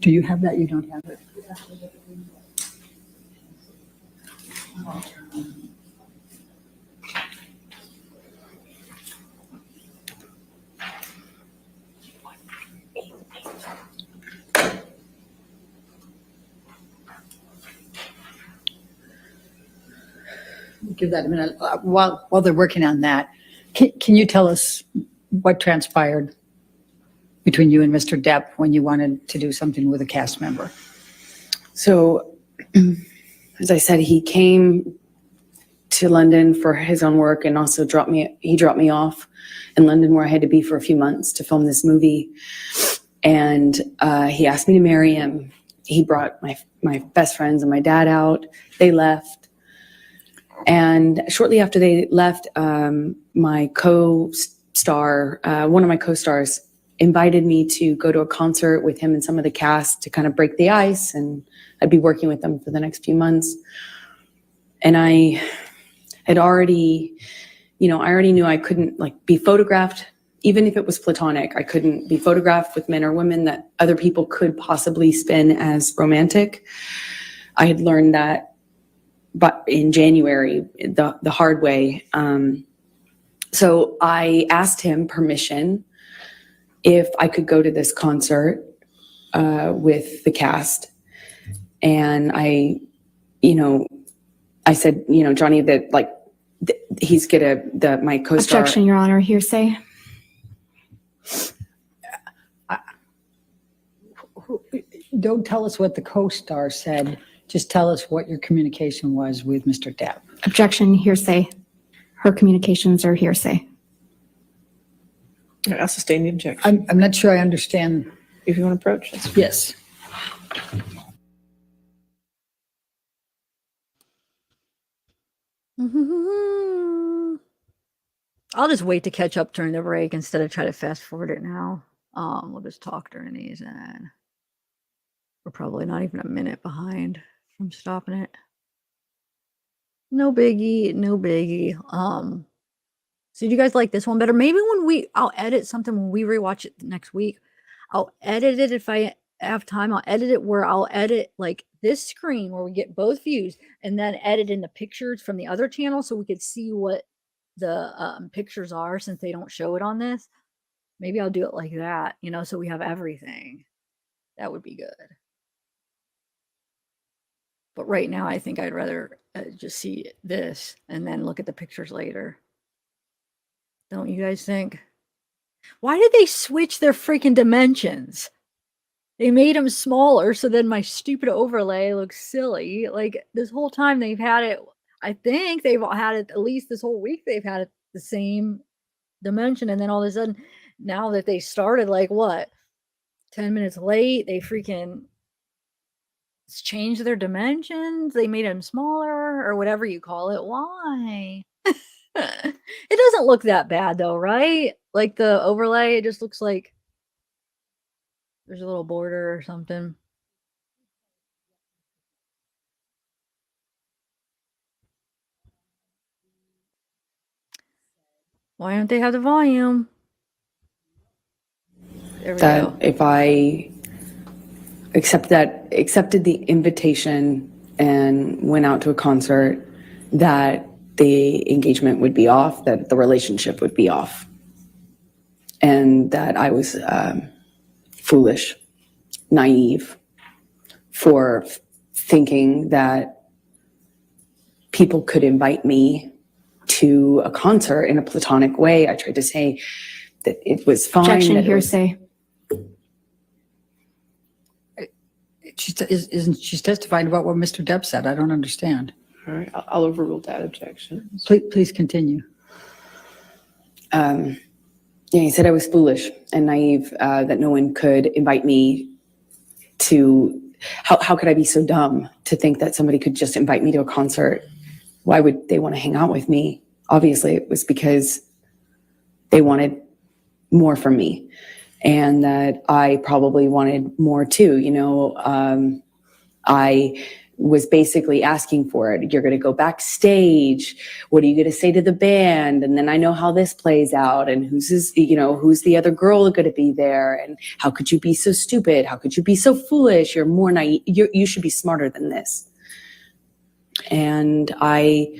Do you have that? You don't have it? Give that a minute. While they're working on that, can you tell us what transpired between you and Mr. Depp when you wanted to do something with a cast member? So, as I said, he came to London for his own work and also dropped me off in London, where I had to be for a few months to film this movie. And he asked me to marry him. He brought my best friends and my dad out. They left. And shortly after they left, my co-star, one of my co-stars, invited me to go to a concert with him and some of the cast to kind of break the ice, and I'd be working with them for the next few months. And I had already, I already knew I couldn't be photographed, even if it was platonic. I couldn't be photographed with men or women that other people could possibly spin as romantic. I had learned that but in January, the hard way. So I asked him permission if I could go to this concert with the cast. And I said, Johnny, that he's my co-star. Objection, Your Honor, hearsay. Don't tell us what the co-star said. Just tell us what your communication was with Mr. Depp. Objection, hearsay. Her communications are hearsay. I'll sustain the objection. I'm not sure I understand. If you want to approach, that's Yes. I'll just wait to catch up during the break instead of try to fast forward it now. We'll just talk during these, and we're probably not even a minute behind from stopping it. No biggie, no biggie. So do you guys like this one better? Maybe I'll edit something when we rewatch it next week. I'll edit it if I have time. I'll edit it where I'll edit like this screen where we get both views, and then edit in the pictures from the other channel so we could see what the pictures are, since they don't show it on this. Maybe I'll do it like that, so we have everything. That would be good. But right now, I think I'd rather just see this and then look at the pictures later. Don't you guys think? Why did they switch their freaking dimensions? They made them smaller, so then my stupid overlay looks silly. Like, this whole time they've had it, I think they've had it, at least this whole week, they've had it the same dimension. And then all of a sudden, now that they started, like, what, 10 minutes late, they freaking changed their dimensions. They made them smaller, or whatever you call it. Why? It doesn't look that bad, though, right? Like, the overlay, it just looks like there's a little border or something. Why don't they have the volume? There we That go. if I accepted the invitation and went out to a concert, that the engagement would be off, that the relationship would be off, and that I was foolish, naive for thinking that people could invite me to a concert in a platonic way. I tried to say that it was fine. Objection, that it was- hearsay. She's testifying about what Mr. Depp said. I don't understand. all right. I'll overrule that objection. Please continue. Yeah, he said I was foolish and naive, that no one could invite me to, how could I be so dumb to think that somebody could just invite me to a concert? Why would they want to hang out with me? Obviously, it was because they wanted more from me, and that I probably wanted more too. I was basically asking for it. You're going to go backstage. What are you going to say to the band? And then I know how this plays out, and who's the other girl going to be there? And how could you be so stupid? How could you be so foolish? You're more naive. You should be smarter than this. And I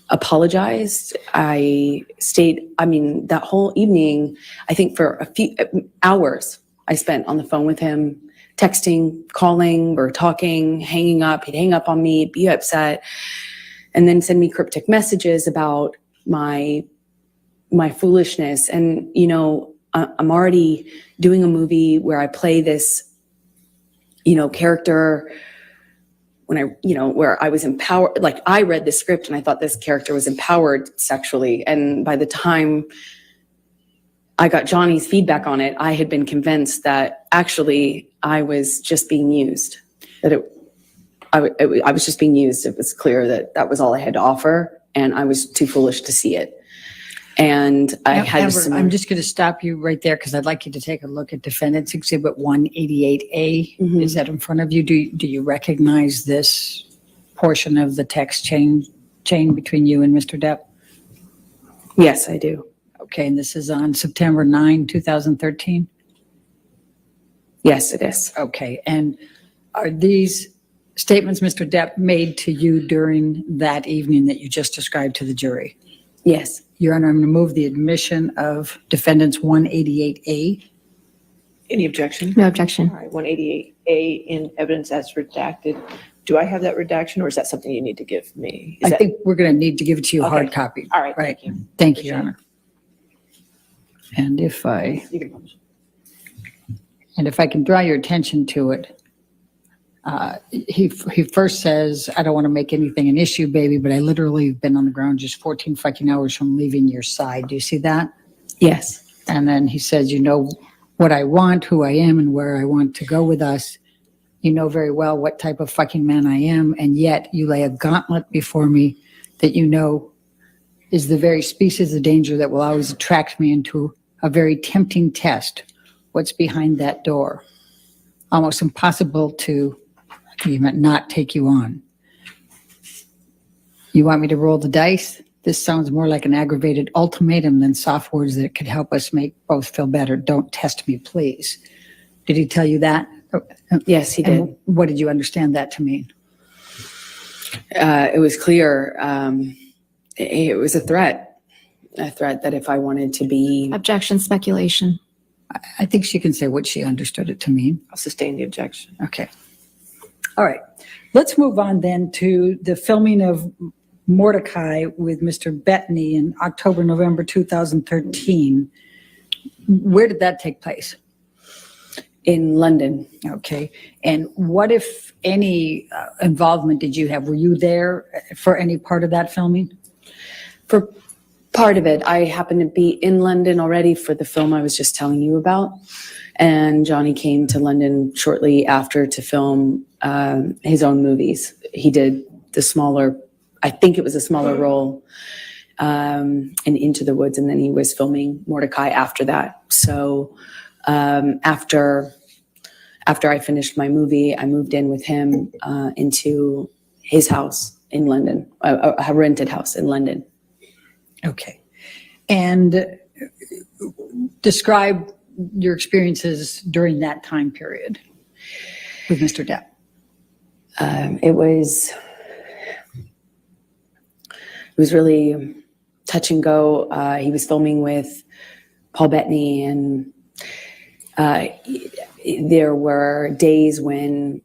apologized. That whole evening, I think for a few hours, I spent on the phone with him, texting, calling, or talking, hanging up. He'd hang up on me, be upset, and then send me cryptic messages about my foolishness. And, I'm already doing a movie where I play this, character where I was empowered. Like, I read the script and I thought this character was empowered sexually. And by the time I got Johnny's feedback on it, I had been convinced that actually I was just being used, that I was just being used. It was clear that that was all I had to offer, and I was too foolish to see it. And I had Amber, I'm just going to stop you right there because I'd like you to take a look at Defendants Exhibit 188A. Mhm. Is that in front of you? Do you recognize this portion of the text chain between you and Mr. Depp? Yes, I do. Okay, and this is on September 9, 2013? Yes, it is. Okay, and are these statements Mr. Depp made to you during that evening that you just described to the jury? Yes. Your Honor, I'm going to move the admission of Defendants 188A. Any objection? No objection. All right, 188A in evidence as redacted. Do I have that redaction, or is that something you need to give me? I think we're going to need to give it to you Okay. hard copy. All right, Right. thank you. Thank you, Your Honor. And if I You can publish. And if I can draw your attention to it, he first says, I don't want to make anything an issue, baby, but I literally have been on the ground just 14 fucking hours from leaving your side. Do you see that? Yes. And then he says, you know what I want, who I am, and where I want to go with us. You know very well what type of fucking man I am, and yet you lay a gauntlet before me that you know is the very species of danger that will always attract me into a very tempting test. What's behind that door? Almost impossible to even not take you on. You want me to roll the dice? This sounds more like an aggravated ultimatum than soft words that could help us make both feel better. Don't test me, please. Did he tell you that? Yes, he did. And what did you understand that to mean? It was clear. It was a threat that if I wanted to be, Objection, speculation. I think she can say what she understood it to mean. I'll sustain the objection. Okay. All right. Let's move on then to the filming of Mordecai with Mr. Bettany in October, November 2013. Where did that take place? in London. Okay. And what, if any, involvement did you have? Were you there for any part of that filming? For part of it, I happened to be in London already for the film I was just telling you about. And Johnny came to London shortly after to film his own movies. He did the smaller, I think it was a smaller role in Into the Woods, and then he was filming Mordecai after that. So after I finished my movie, I moved in with him into his house in London, a rented house in London. Okay. And describe your experiences during that time period with Mr. Depp. It was really touch and go. He was filming with Paul Bettany, and there were days when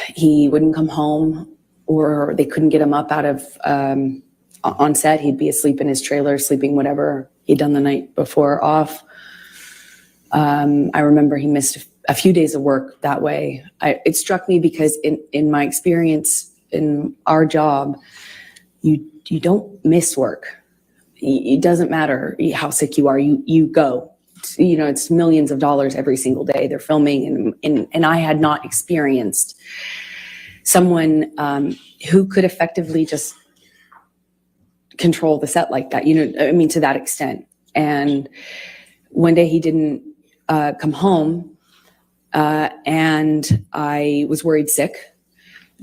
he wouldn't come home, or they couldn't get him up out of on set. He'd be asleep in his trailer, sleeping whatever he'd done the night before off. I remember he missed a few days of work that way. It struck me because in my experience in our job, you don't miss work. It doesn't matter how sick you are. You go. It's millions of dollars every single day they're filming, and I had not experienced someone who could effectively just control the set like that, to that extent. And one day he didn't come home, and I was worried sick.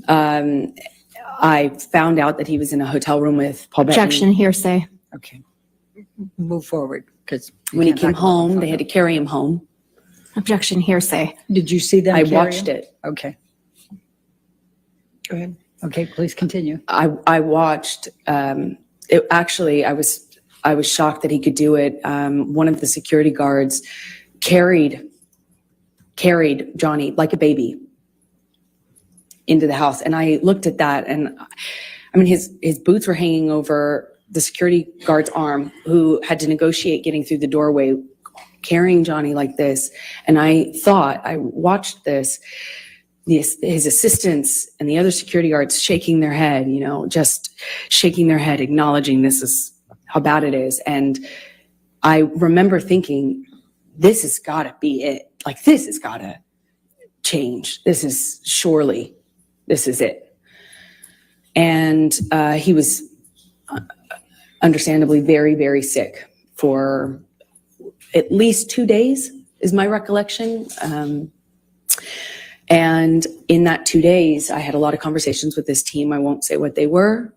I found out that he was in a hotel room with Paul Bettany. Objection, hearsay. Okay. Move forward, because When he came home, they had to carry him home. Objection, hearsay. Did you see them? I carry watched him? it. Okay. Go ahead. Okay, please continue. I watched. I was shocked that he could do it. One of the security guards carried Johnny like a baby into the house, and I looked at that, and his boots were hanging over the security guard's arm, who had to negotiate getting through the doorway, carrying Johnny like this. And I watched this. His assistants and the other security guards shaking their head, just shaking their head, acknowledging this is how bad it is. And I remember thinking, this has got to be it. Like, this has got to change. This is it. And he was understandably very, very sick for at least 2 days, is my recollection. And in that 2 days, I had a lot of conversations with this team. I won't say what they were,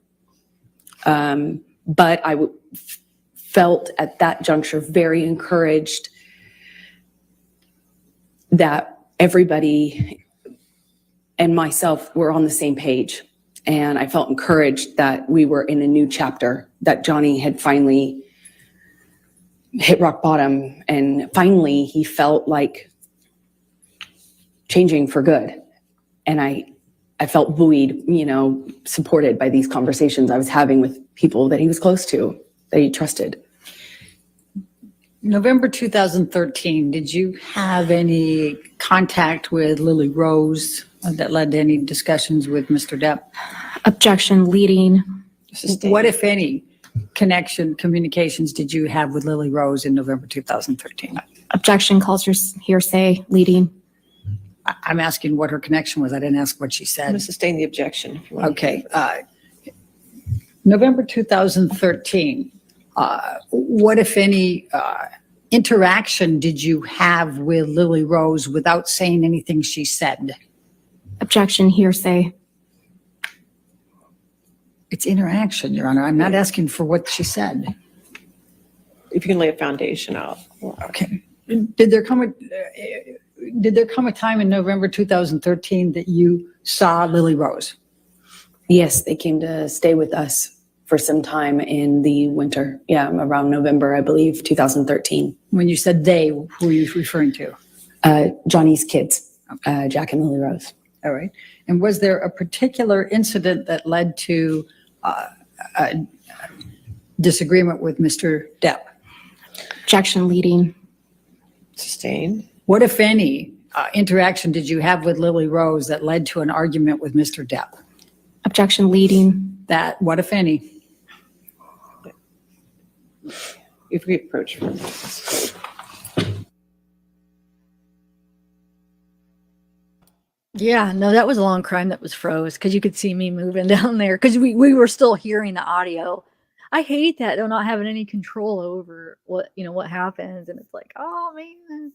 but I felt at that juncture very encouraged that everybody and myself were on the same page. And I felt encouraged that we were in a new chapter, that Johnny had finally hit rock bottom, and finally he felt like changing for good. And I felt buoyed, supported by these conversations I was having with people that he was close to, that he trusted. November 2013, did you have any contact with Lily Rose that led to any discussions with Mr. Depp? Objection leading. What, if any, communications did you have with Lily Rose in November 2013? Objection calls for hearsay leading. I'm asking what her connection was. I didn't ask what she I'm going to said. sustain the objection. If you want. Okay. November 2013, what, if any, interaction did you have with Lily Rose without saying anything she said? Objection hearsay. It's interaction, Your Honor. I'm not asking for what she said. If you can lay a foundation out. Okay. Did there come a time in November 2013 that you saw Lily Rose? Yes, they came to stay with us for some time in the winter. Yeah, around November, I believe, 2013. When you said they, who are you referring to? Johnny's kids, Jack and Lily Rose. All right. And was there a particular incident that led to a disagreement with Mr. Depp? Objection leading. Sustain. What, if any, interaction did you have with Lily Rose that led to an argument with Mr. Depp? Objection leading. That, what, if any? If we approach. Yeah, no, that was a long crime that was froze because you could see me moving down there because we were still hearing the audio. I hate that though, not having any control over what happens, and it's like, oh man,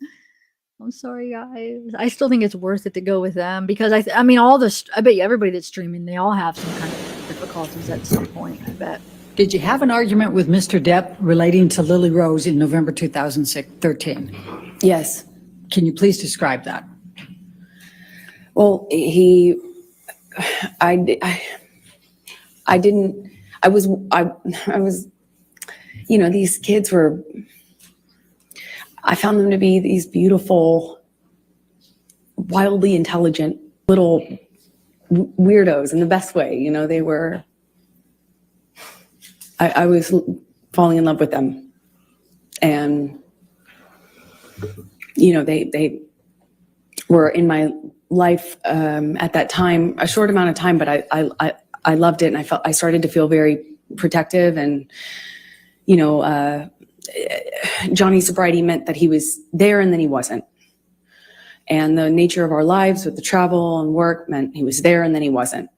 I'm sorry guys. I still think it's worth it to go with them because I mean I bet you everybody that's streaming, they all have some kind of difficulties at some point. I bet. Did you have an argument with Mr. Depp relating to Lily Rose in November 2013? Yes. Can you please describe that? Well, I was, these kids were, I found them to be these beautiful, wildly intelligent little weirdos in the best way. They were, I was falling in love with them. And, they were in my life at that time, a short amount of time, but I loved it. And I started to feel very protective. And, Johnny's sobriety meant that he was there and then he wasn't. And the nature of our lives with the travel and work meant he was there and then he wasn't.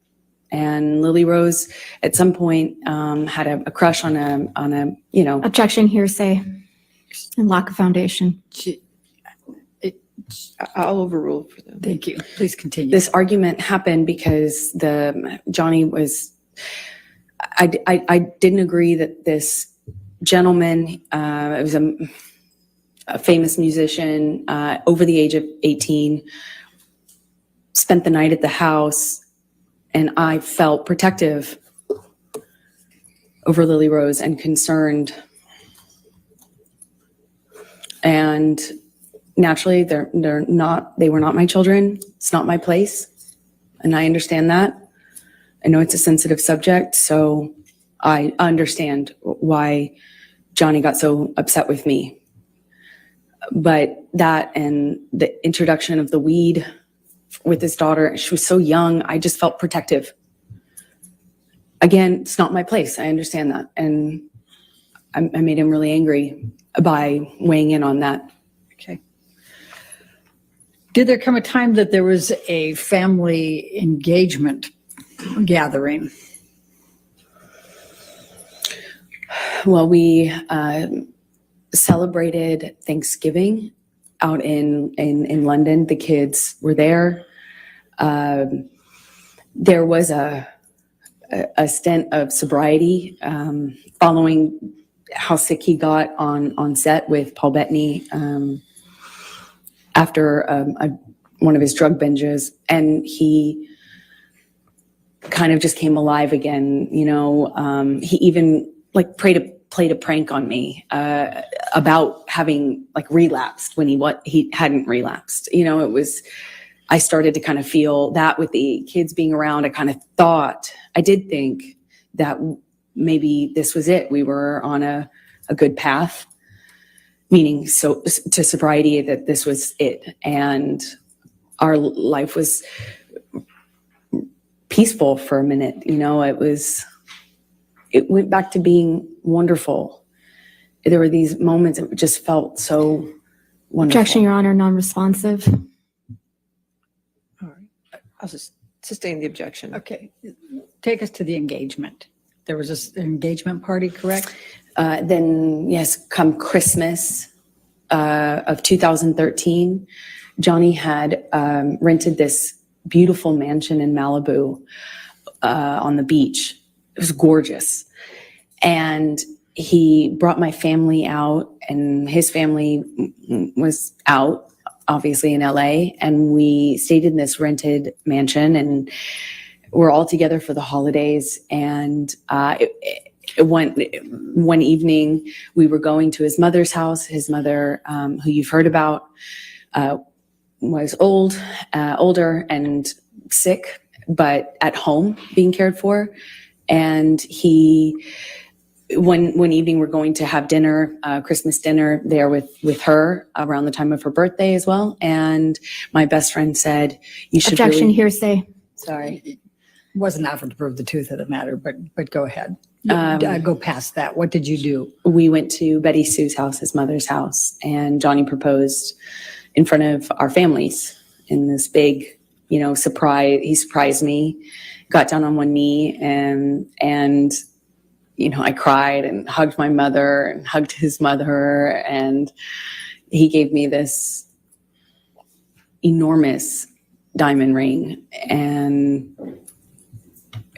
And Lily Rose at some point had a crush on a. Objection hearsay and lack of foundation. I'll overrule for them. Thank you. Please continue. This argument happened because Johnny was, I didn't agree that this gentleman, it was a famous musician over the age of 18, spent the night at the house, and I felt protective over Lily Rose and concerned. And naturally, they were not my children. It's not my place. And I understand that. I know it's a sensitive subject, so I understand why Johnny got so upset with me. But that and the introduction of the weed with his daughter, she was so young, I just felt protective. Again, it's not my place. I understand that. And I made him really angry by weighing in on that. Okay. Did there come a time that there was a family engagement gathering? Well, we celebrated Thanksgiving out in London. The kids were there. There was a stint of sobriety following how sick he got on set with Paul Bettany after one of his drug binges, and he kind of just came alive again. He even played a prank on me about having relapsed when he hadn't relapsed. It was, I started to kind of feel that with the kids being around. I did think that maybe this was it. We were on a good path. meaning so to sobriety, that this was it. And our life was peaceful for a minute. You know, it went back to being wonderful. There were these moments that just felt so wonderful. Objection, Your Honor, non-responsive. All right. I'll just sustain the objection. Okay, take us to the engagement. There was this engagement party, correct? Then, yes, come Christmas of 2013, Johnny had rented this beautiful mansion in Malibu on the beach. It was gorgeous. And he brought my family out, and his family was out, obviously, in LA. And we stayed in this rented mansion, and we're all together for the holidays. And one evening, we were going to his mother's house. His mother, who you've heard about, was older and sick, but at home being cared for. And one evening we're going to have dinner, Christmas dinner there with her around the time of her birthday as well. And my best friend said, "You should." Objection, hearsay. Sorry. Wasn't offered to prove the truth of the matter, but go ahead. Go past that. What did you do? We went to Betty Sue's house, his mother's house, and Johnny proposed in front of our families in this big, surprise. He surprised me, got down on one knee, and I cried and hugged my mother and hugged his mother, and he gave me this enormous diamond ring, and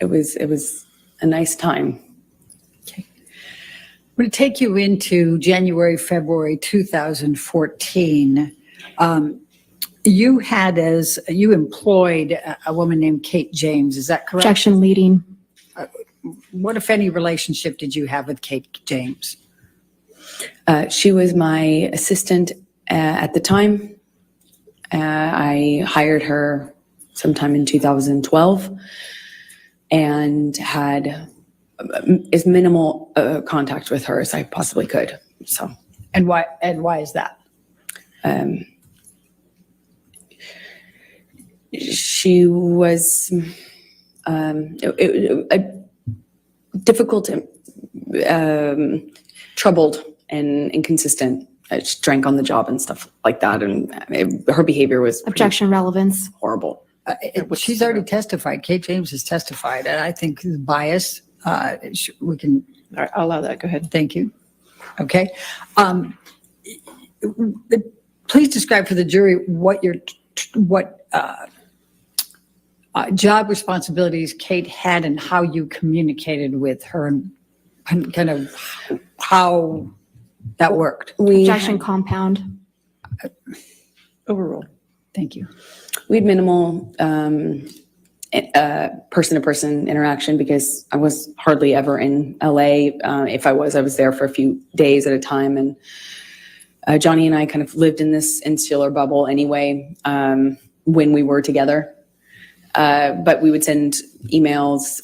it was a nice time. I'm going to take you into January, February 2014. You employed a woman named Kate James. Is that correct? Objection, leading. What, if any, relationship did you have with Kate James? She was my assistant at the time. I hired her sometime in 2012 and had as minimal contact with her as I possibly could. So, and why is that? She was difficult, troubled, and inconsistent. She drank on the job and stuff like that, and her behavior was Objection, relevance. horrible. She's already testified. Kate James has testified, and I think the bias. We can. All right, I'll allow that. Go ahead. Thank you. Okay. Please describe for the jury what job responsibilities Kate had and how you communicated with her and kind of how that worked. Objection, compound. Overruled. Thank you. We had minimal person-to-person interaction because I was hardly ever in LA. If I was there for a few days at a time. And Johnny and I kind of lived in this insular bubble anyway when we were together. But we would send emails,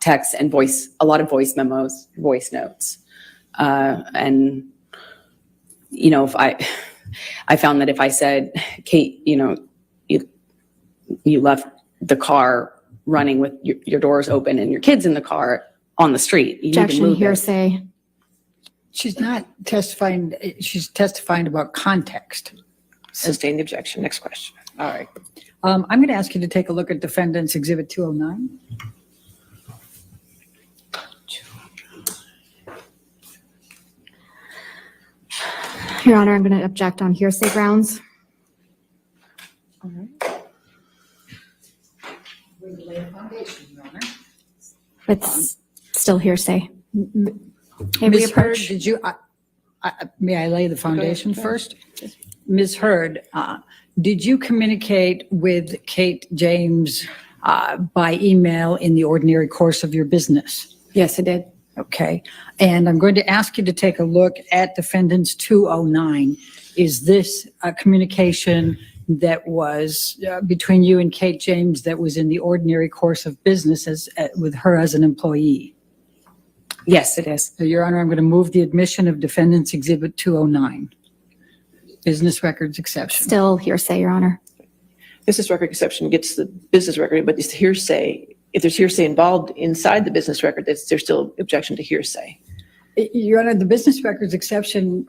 texts, and a lot of voice memos, voice notes. And, if I found that if I said, "Kate, you left the car running with your doors open and your kids in the car on the street. You Objection, need to move hearsay. She's not testifying. She's testifying about context. Sustain the objection. Next question. All right. I'm going to ask you to take a look at Defendants Exhibit 209. Your Honor, I'm going to object on hearsay grounds. All right. We lay a foundation, Your Honor. It's still hearsay. May we Ms. Hurd, approach? did you, may I lay the foundation first? Ms. Hurd, did you communicate with Kate James by email in the ordinary course of your business? Yes, I did. Okay. And I'm going to ask you to take a look at Defendants 209. Is this a communication that was between you and Kate James that was in the ordinary course of business with her as an employee? Yes, it is. So, Your Honor, I'm going to move the admission of Defendants Exhibit 209. business records exception. Still hearsay, Your Honor. Business record exception gets the business record, but it's hearsay. If there's hearsay involved inside the business record, there's still objection to hearsay. Your Honor, the business records exception,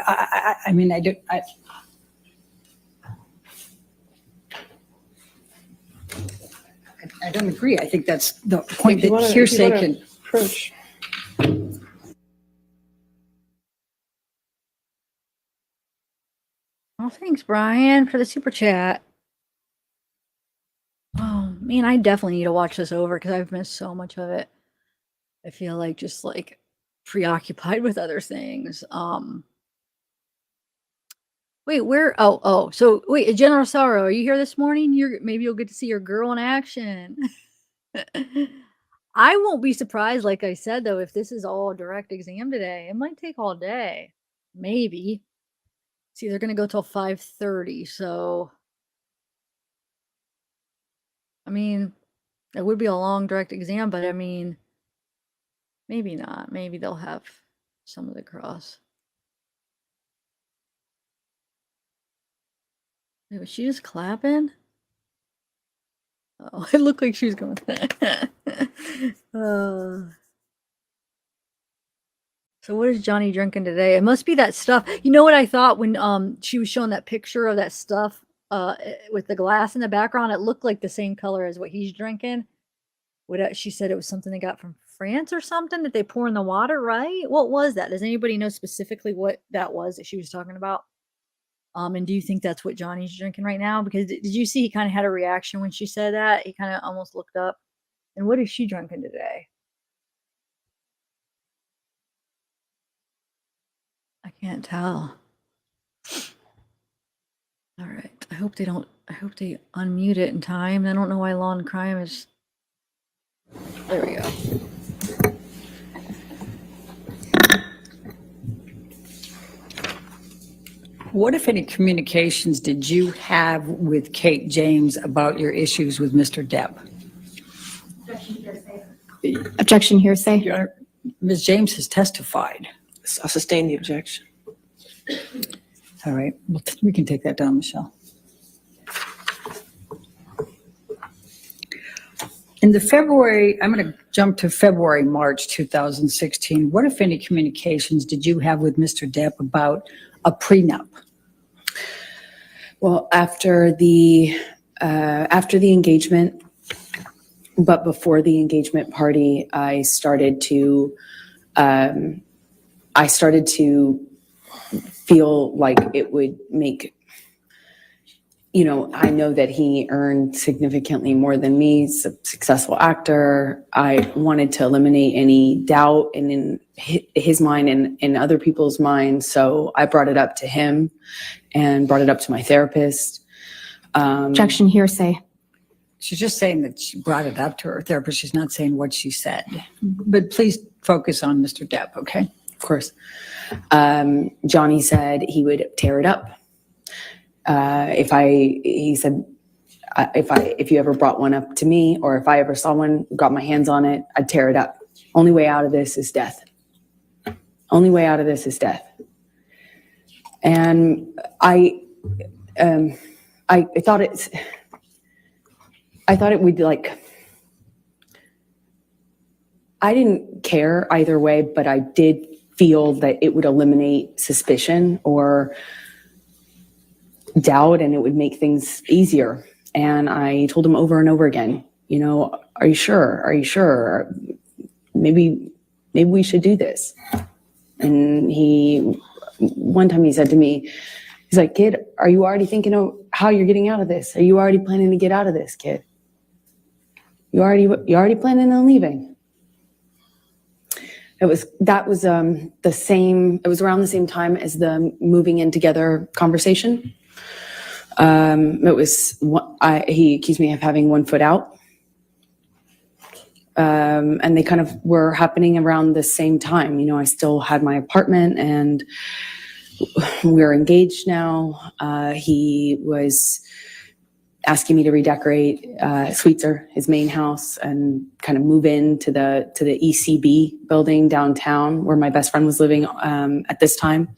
I mean, I don't agree. I think that's the point If you that wanna- hearsay if you wanna can. approach. Oh, thanks, Brian, for the super chat. Oh, man, I definitely need to watch this over because I've missed so much of it. I feel like just like preoccupied with other things. Wait, where? So wait, General Sorrow, are you here this morning? Maybe you'll get to see your girl in action. I won't be surprised, like I said, though, if this is all direct exam today. It might take all day. Maybe. See, they're gonna go till 5:30, so I mean, it would be a long direct exam, but I mean, maybe not. Maybe they'll have some of the cross. Wait, was she just clapping? Oh, it looked like she was going. So what is Johnny drinking today? It must be that stuff. You know what I thought when she was showing that picture of that stuff with the glass in the background? It looked like the same color as what he's drinking. She said it was something they got from France or something that they pour in the water, right? What was that? Does anybody know specifically what that was that she was talking about? And do you think that's what Johnny's drinking right now? Because did you see he kind of had a reaction when she said that? He kind of almost looked up. And what is she drinking today? I can't tell. All right. I hope they unmute it in time. I don't know why Law&Crime is. There we go. What, if any, communications did you have with Kate James about your issues with Mr. Depp? Objection hearsay. Your Honor, Ms. James has testified. I'll sustain the objection. All right, well, we can take that down, Michelle. In the February, I'm going to jump to February, March 2016. What, if any, communications did you have with Mr. Depp about a prenup? Well, after the engagement, but before the engagement party, I started to feel like it would make, I know that he earned significantly more than me. He's a successful actor. I wanted to eliminate any doubt in his mind and in other people's minds. So I brought it up to him and brought it up to my therapist. Objection hearsay. She's just saying that she brought it up to her therapist. She's not saying what she said. But please focus on Mr. Depp, okay? Of course. Johnny said he would tear it up. He said, if you ever brought one up to me, or if I ever saw one, got my hands on it, I'd tear it up. Only way out of this is death. Only way out of this is death. And I thought it would I didn't care either way, but I did feel that it would eliminate suspicion or doubt, and it would make things easier. And I told him over and over again, are you sure? Are you sure? Maybe we should do this. And one time he said to me, he's like, kid, are you already thinking of how you're getting out of this? Are you already planning to get out of this, kid? You already planning on leaving? It was around the same time as the moving in together conversation. He accused me of having 1 foot out. And they kind of were happening around the same time. I still had my apartment and we're engaged now. He was asking me to redecorate Sweetser, his main house, and kind of move into the ECB building downtown where my best friend was living at this time.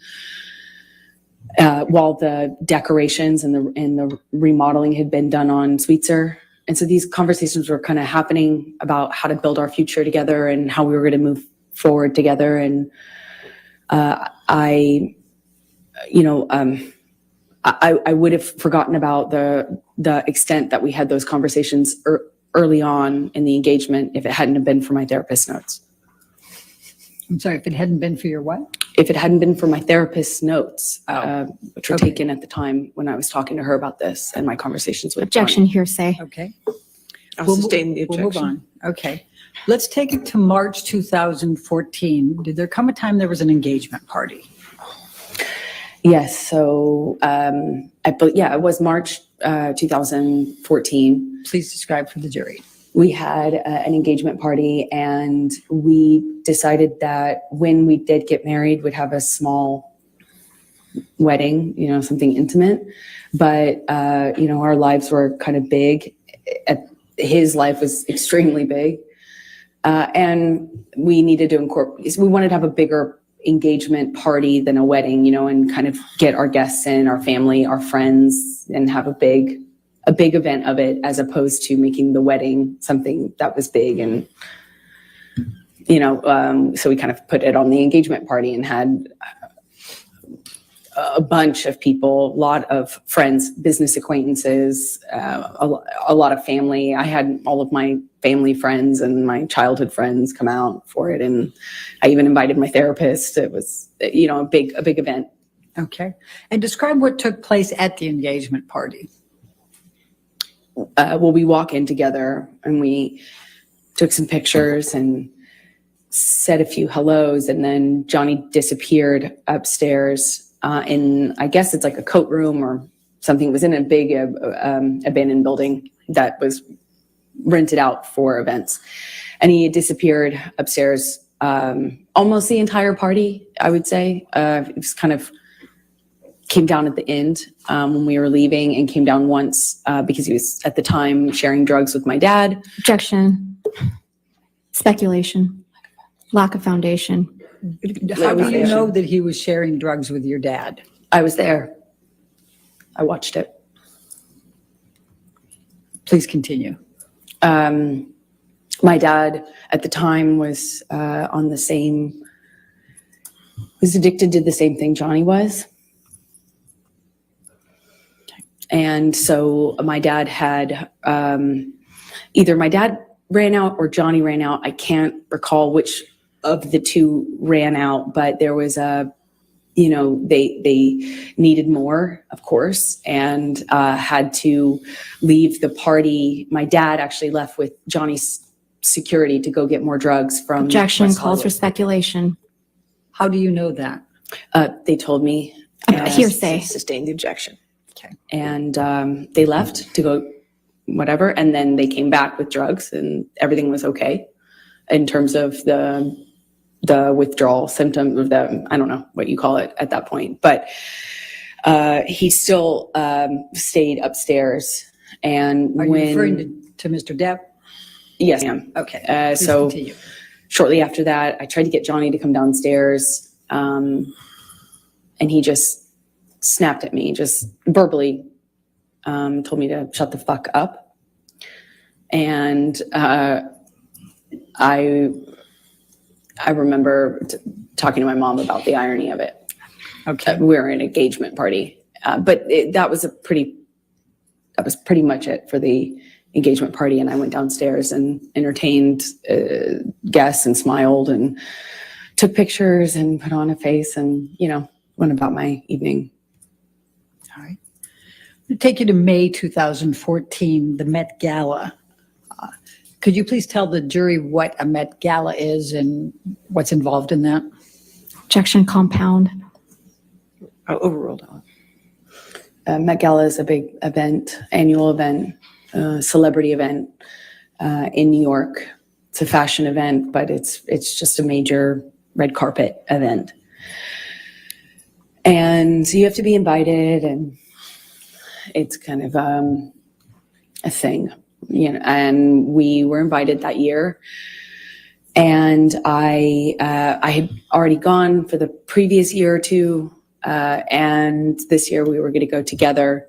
while the decorations and the remodeling had been done on Sweetser. And so these conversations were kind of happening about how to build our future together and how we were going to move forward together. And I would have forgotten about the extent that we had those conversations early on in the engagement if it hadn't have been for my therapist's notes. I'm sorry, if it hadn't been for your what? If it hadn't been for my therapist's notes, which were Okay. taken at the time when I was talking to her about this and my conversations with Objection, hearsay. Okay. I'll We'll sustain the We'll move objection. on. Okay. Let's take it to March 2014. Did there come a time there was an engagement party? Yes. So, it was March 2014. Please describe for the jury. We had an engagement party, and we decided that when we did get married, we'd have a small wedding, something intimate. But, our lives were kind of big. His life was extremely big. And we needed to we wanted to have a bigger engagement party than a wedding, and kind of get our guests in, our family, our friends, and have a big event of it, as opposed to making the wedding something that was big. And, so we kind of put it on the engagement party and had a bunch of people, a lot of friends, business acquaintances, a lot of family. I had all of my family friends and my childhood friends come out for it. And I even invited my therapist. It was, a big event. Okay. And describe what took place at the engagement party. We walk in together and we took some pictures and said a few hellos. And then Johnny disappeared upstairs in, I guess it's like a coat room or something. It was in a big abandoned building that was rented out for events. And he had disappeared upstairs almost the entire party, I would say. It was kind of came down at the end when we were leaving, and came down once because he was at the time sharing drugs with my dad. Objection. Speculation. Lack of foundation. How do you know that he was sharing drugs with your dad? I was there. I watched it. Please continue. My dad at the time was was addicted to the same thing Johnny was. And so my dad had, either my dad ran out or Johnny ran out. I can't recall which of the two ran out, but there was they needed more, of course, and had to leave the party. My dad actually left with Johnny's security to go get more drugs from Objection. West Calls for Hollywood. speculation. How do you know that? They told me. Hearsay. Sustain the objection. And they left to go whatever, and then they came back with drugs, and everything was okay in terms of the withdrawal symptom of I don't know what you call it at that point, but he still stayed upstairs. And Are you referring to Mr. Depp? Yes, I am. Okay. Please So continue. shortly after that, I tried to get Johnny to come downstairs, and he just snapped at me, just verbally told me to shut the fuck up. And I remember talking to my mom about the irony of it. Okay. We were in an engagement party, but that was pretty much it for the engagement party. And I went downstairs and entertained guests and smiled and took pictures and put on a face and, went about my evening. All right. I'll take you to May 2014, the Met Gala. Could you please tell the jury what a Met Gala is and what's involved in that? Objection. Compound. Overruled. Met Gala is a big event, annual event, celebrity event in New York. It's a fashion event, but it's just a major red carpet event. And you have to be invited, and it's kind of a thing, and we were invited that year. And I had already gone for the previous year or two, And this year we were going to go together.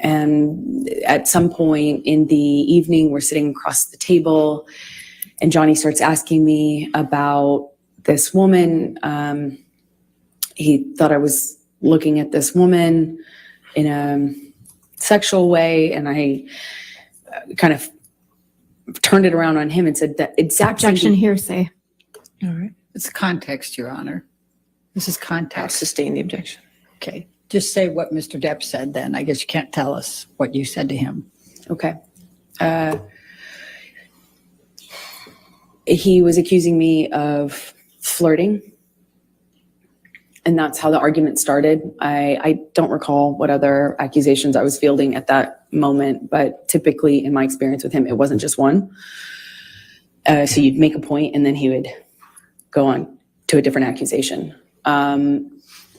And at some point in the evening, we're sitting across the table, and Johnny starts asking me about this woman. He thought I was looking at this woman in a sexual way, and I kind of turned it around on him and said that exact Objection, hearsay. All right. It's context, Your Honor. This is I'll context. sustain the objection. Okay. Just say what Mr. Depp said then. I guess you can't tell us what you said to him. Okay. He was accusing me of flirting, and that's how the argument started. I don't recall what other accusations I was fielding at that moment, but typically in my experience with him, it wasn't just one. So you'd make a point and then he would go on to a different accusation.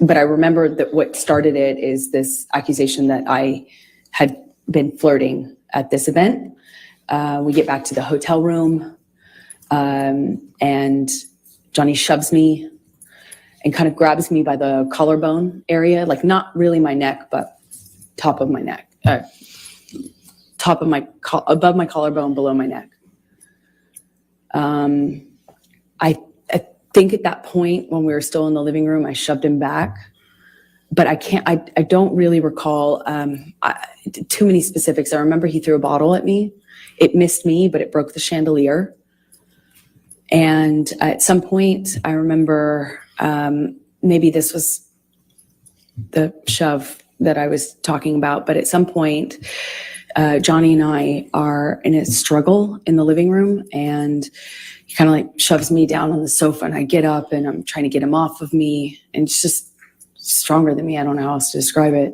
But I remember that what started it is this accusation that I had been flirting at this event. We get back to the hotel room, and Johnny shoves me and kind of grabs me by the collarbone area, like not really my neck, but top of my neck, above my collarbone, below my neck. I think at that point when we were still in the living room, I shoved him back, but I don't really recall too many specifics. I remember he threw a bottle at me. It missed me, but it broke the chandelier. And at some point, I remember maybe this was the shove that I was talking about, but at some point, Johnny and I are in a struggle in the living room, and he kind of like shoves me down on the sofa, and I get up and I'm trying to get him off of me, and it's just stronger than me. I don't know how else to describe it.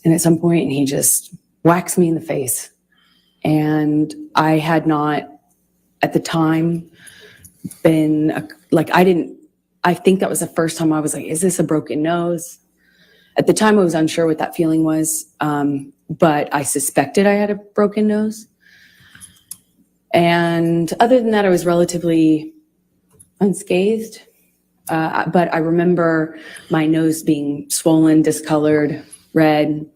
And at some point, he just whacks me in the face. And I had not, at the time, been I think that was the first time I was like, is this a broken nose? At the time, I was unsure what that feeling was, but I suspected I had a broken nose. And other than that, I was relatively unscathed. But I remember my nose being swollen, discolored, red.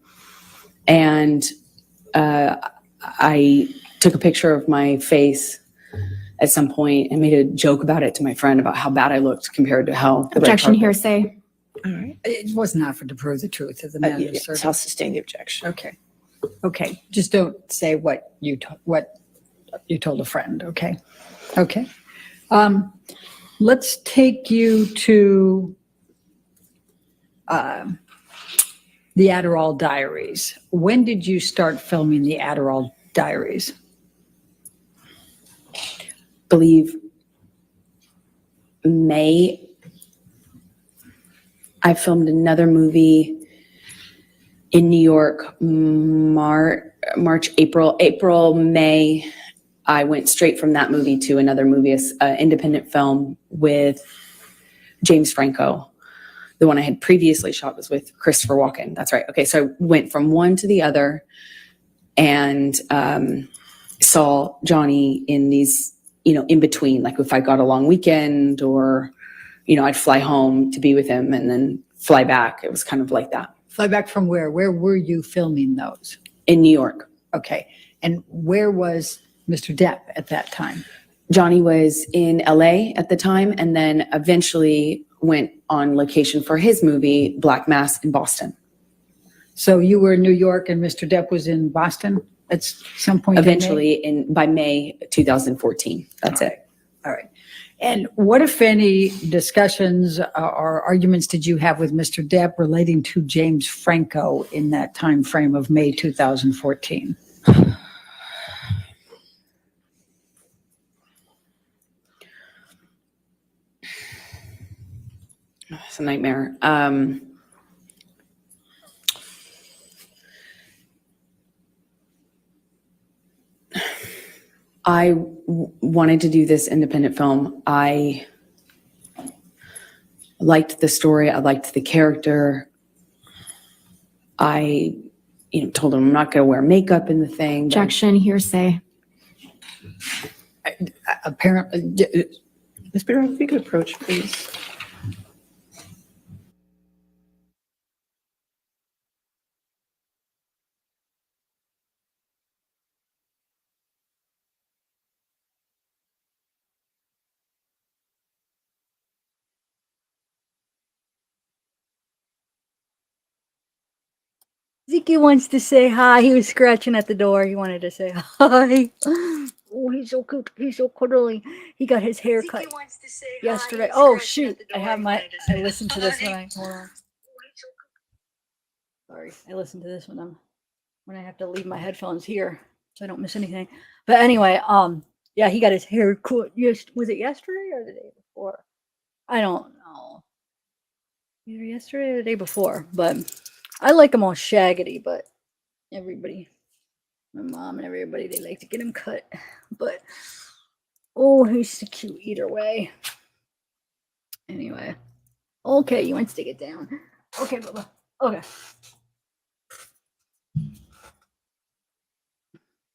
And I took a picture of my face at some point and made a joke about it to my friend about how bad I looked compared to how the red Objection, carpet. hearsay. All right. It wasn't offered to prove the truth of the matter. Yes, sir. I'll sustain the objection. Okay. Okay. Just don't say what you told a friend. Okay. Okay. Let's take you to the Adderall Diaries. When did you start filming the Adderall Diaries? Believe May. I filmed another movie in New York, March, April, May. I went straight from that movie to another movie, an independent film with James Franco. The one I had previously shot was with Christopher Walken. That's right. Okay, so I went from one to the other and saw Johnny in these, in between, like if I got a long weekend or, I'd fly home to be with him and then fly back. It was kind of like that. Fly back from where? Where were you filming those? In New York. Okay. And where was Mr. Depp at that time? Johnny was in LA at the time and then eventually went on location for his movie, Black Mass, in Boston. So you were in New York and Mr. Depp was in Boston at some point? Eventually by May 2014. That's it. All right. And what, if any, discussions or arguments did you have with Mr. Depp relating to James Franco in that time frame of May 2014? It's a nightmare. I wanted to do this independent film. I liked the story. I liked the character. I, told him I'm not going to wear makeup in the thing. Objection, hearsay. Apparently, Ms. Barrow, if you could approach, please. Zeke wants to say hi. He was scratching at the door. He wanted to say hi. Oh, he's so cute. He's so cuddly. He got his hair cut yesterday. Oh, shoot. I listened to this hold on. Sorry. I listened to this when I have to leave my headphones here so I don't miss anything. But anyway, yeah, he got his hair cut. Yes, was it yesterday or the day before? I don't know. Either yesterday or the day before, but I like them all shaggedy, but everybody, my mom and everybody, they like to get him cut. But oh, he's so cute either way. Anyway, okay, you want to stick it down. Okay, Bubba. Okay.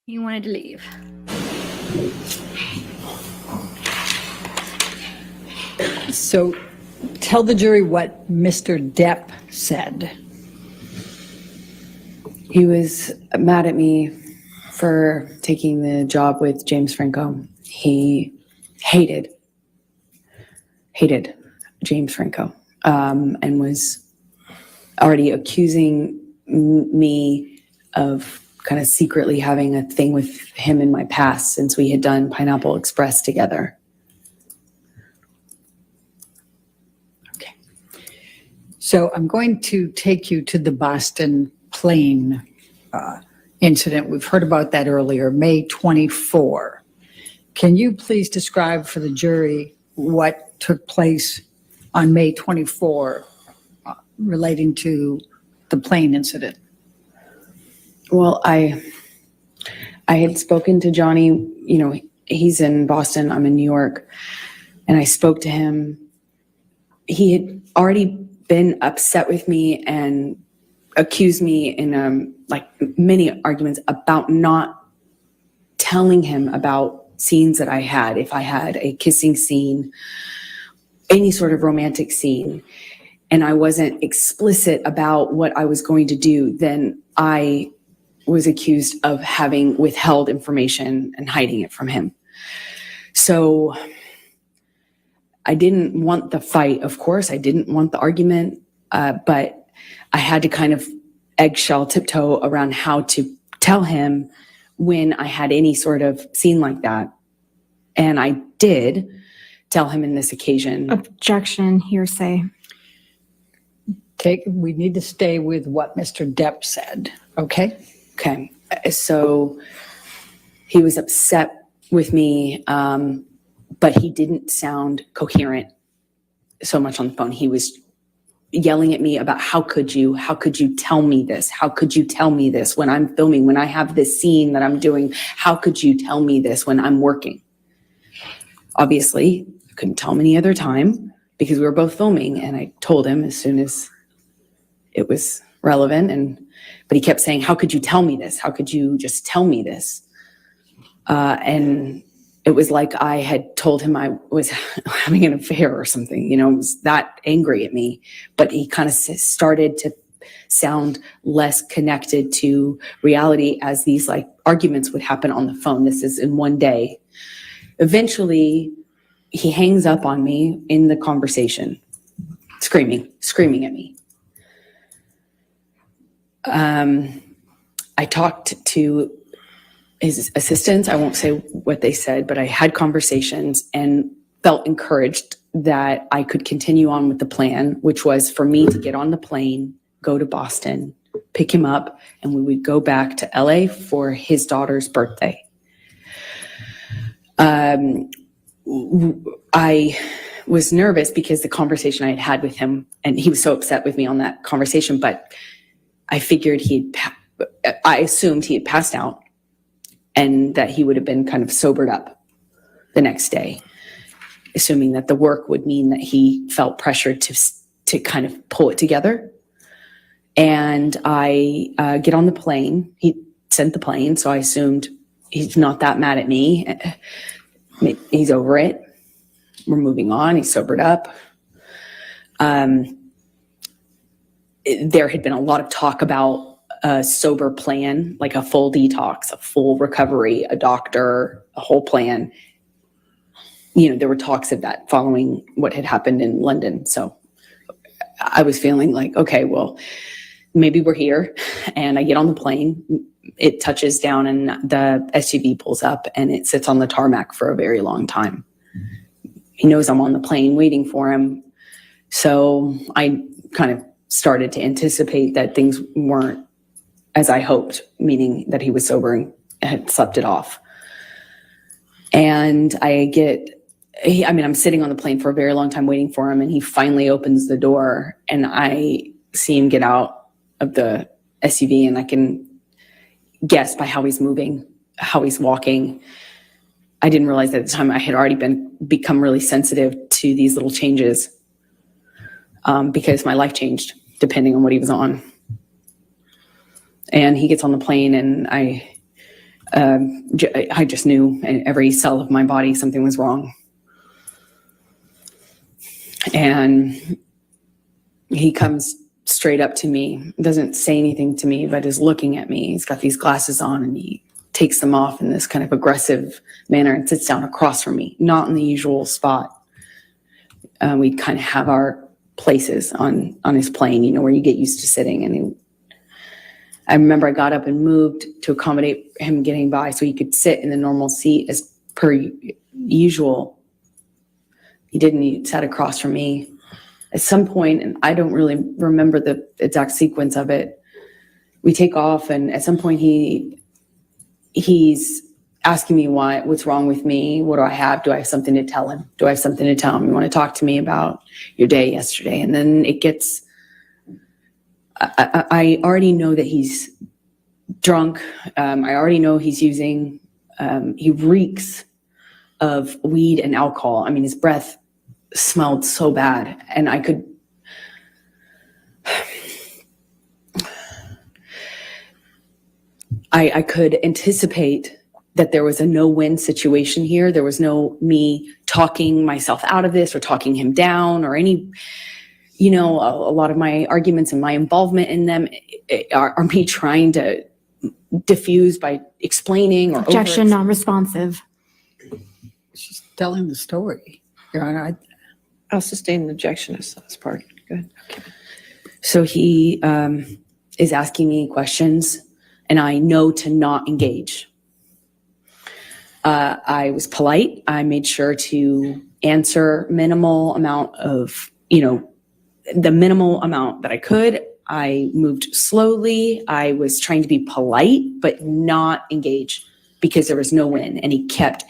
He wanted to leave. So tell the jury what Mr. Depp said. He was mad at me for taking the job with James Franco. He hated James Franco, and was already accusing me of kind of secretly having a thing with him in my past since we had done Pineapple Express together. Okay. So I'm going to take you to the Boston plane incident. We've heard about that earlier, May 24. Can you please describe for the jury what took place on May 24 relating to the plane incident? Well, I had spoken to Johnny, he's in Boston, I'm in New York, and I spoke to him. He had already been upset with me and accused me in many arguments about not telling him about scenes that I had. If I had a kissing scene, any sort of romantic scene, and I wasn't explicit about what I was going to do, then I was accused of having withheld information and hiding it from him. So I didn't want the fight, of course. I didn't want the argument, but I had to kind of eggshell tiptoe around how to tell him when I had any sort of scene like that. And I did tell him in this occasion. Objection, hearsay. We need to stay with what Mr. Depp said, okay? Okay, so he was upset with me, but he didn't sound coherent so much on the phone. He was yelling at me about how could you tell me this? How could you tell me this when I'm filming, when I have this scene that I'm doing? How could you tell me this when I'm working? Obviously, I couldn't tell him any other time because we were both filming, and I told him as soon as it was relevant, but he kept saying, how could you tell me this? How could you just tell me this? And it was like I had told him I was having an affair or something, was that angry at me. But he kind of started to sound less connected to reality as these arguments would happen on the phone. This is in one day. Eventually, he hangs up on me in the conversation, screaming at me. I talked to his assistants. I won't say what they said, but I had conversations and felt encouraged that I could continue on with the plan, which was for me to get on the plane, go to Boston, pick him up, and we would go back to LA for his daughter's birthday. I was nervous because the conversation I had had with him, and he was so upset with me on that conversation, but I figured I assumed he had passed out and that he would have been kind of sobered up the next day, assuming that the work would mean that he felt pressured to kind of pull it together. And I get on the plane. He sent the plane, so I assumed he's not that mad at me. He's over it. We're moving on. He's sobered up. There had been a lot of talk about a sober plan, like a full detox, a full recovery, a doctor, a whole plan. There were talks of that following what had happened in London. So I was feeling like, okay, well, maybe we're here. And I get on the plane, it touches down and the SUV pulls up and it sits on the tarmac for a very long time. He knows I'm on the plane waiting for him. So I kind of started to anticipate that things weren't as I hoped, meaning that he was sober and had slept it off. And I'm sitting on the plane for a very long time waiting for him, and he finally opens the door, and I see him get out of the SUV, and I can guess by how he's moving, how he's walking. I didn't realize at the time I had already become really sensitive to these little changes because my life changed depending on what he was on. And he gets on the plane, and I just knew in every cell of my body something was wrong. And he comes straight up to me, doesn't say anything to me, but is looking at me. He's got these glasses on, and he takes them off in this kind of aggressive manner and sits down across from me, not in the usual spot. We kind of have our places on his plane, where you get used to sitting. And I remember I got up and moved to accommodate him getting by so he could sit in the normal seat as per usual. He didn't. He sat across from me. At some point, and I don't really remember the exact sequence of it, we take off, and at some point he's asking me what's wrong with me. What do I have? Do I have something to tell him? Do I have something to tell him? You want to talk to me about your day yesterday? And then it gets, I already know that he's drunk. I already know he's using, he reeks of weed and alcohol. I mean, his breath smelled so bad, and I could, I could anticipate that there was a no-win situation here. There was no me talking myself out of this or talking him down or any, a lot of my arguments and my involvement in them are me trying to diffuse by explaining or Objection, non-responsive. She's telling the story. Your Honor, I'll sustain an objection as part. Go ahead. Okay. So he is asking me questions, and I know to not engage. I was polite. I made sure to answer minimal amount of, the minimal amount that I could. I moved slowly. I was trying to be polite, but not engage because there was no win. And he kept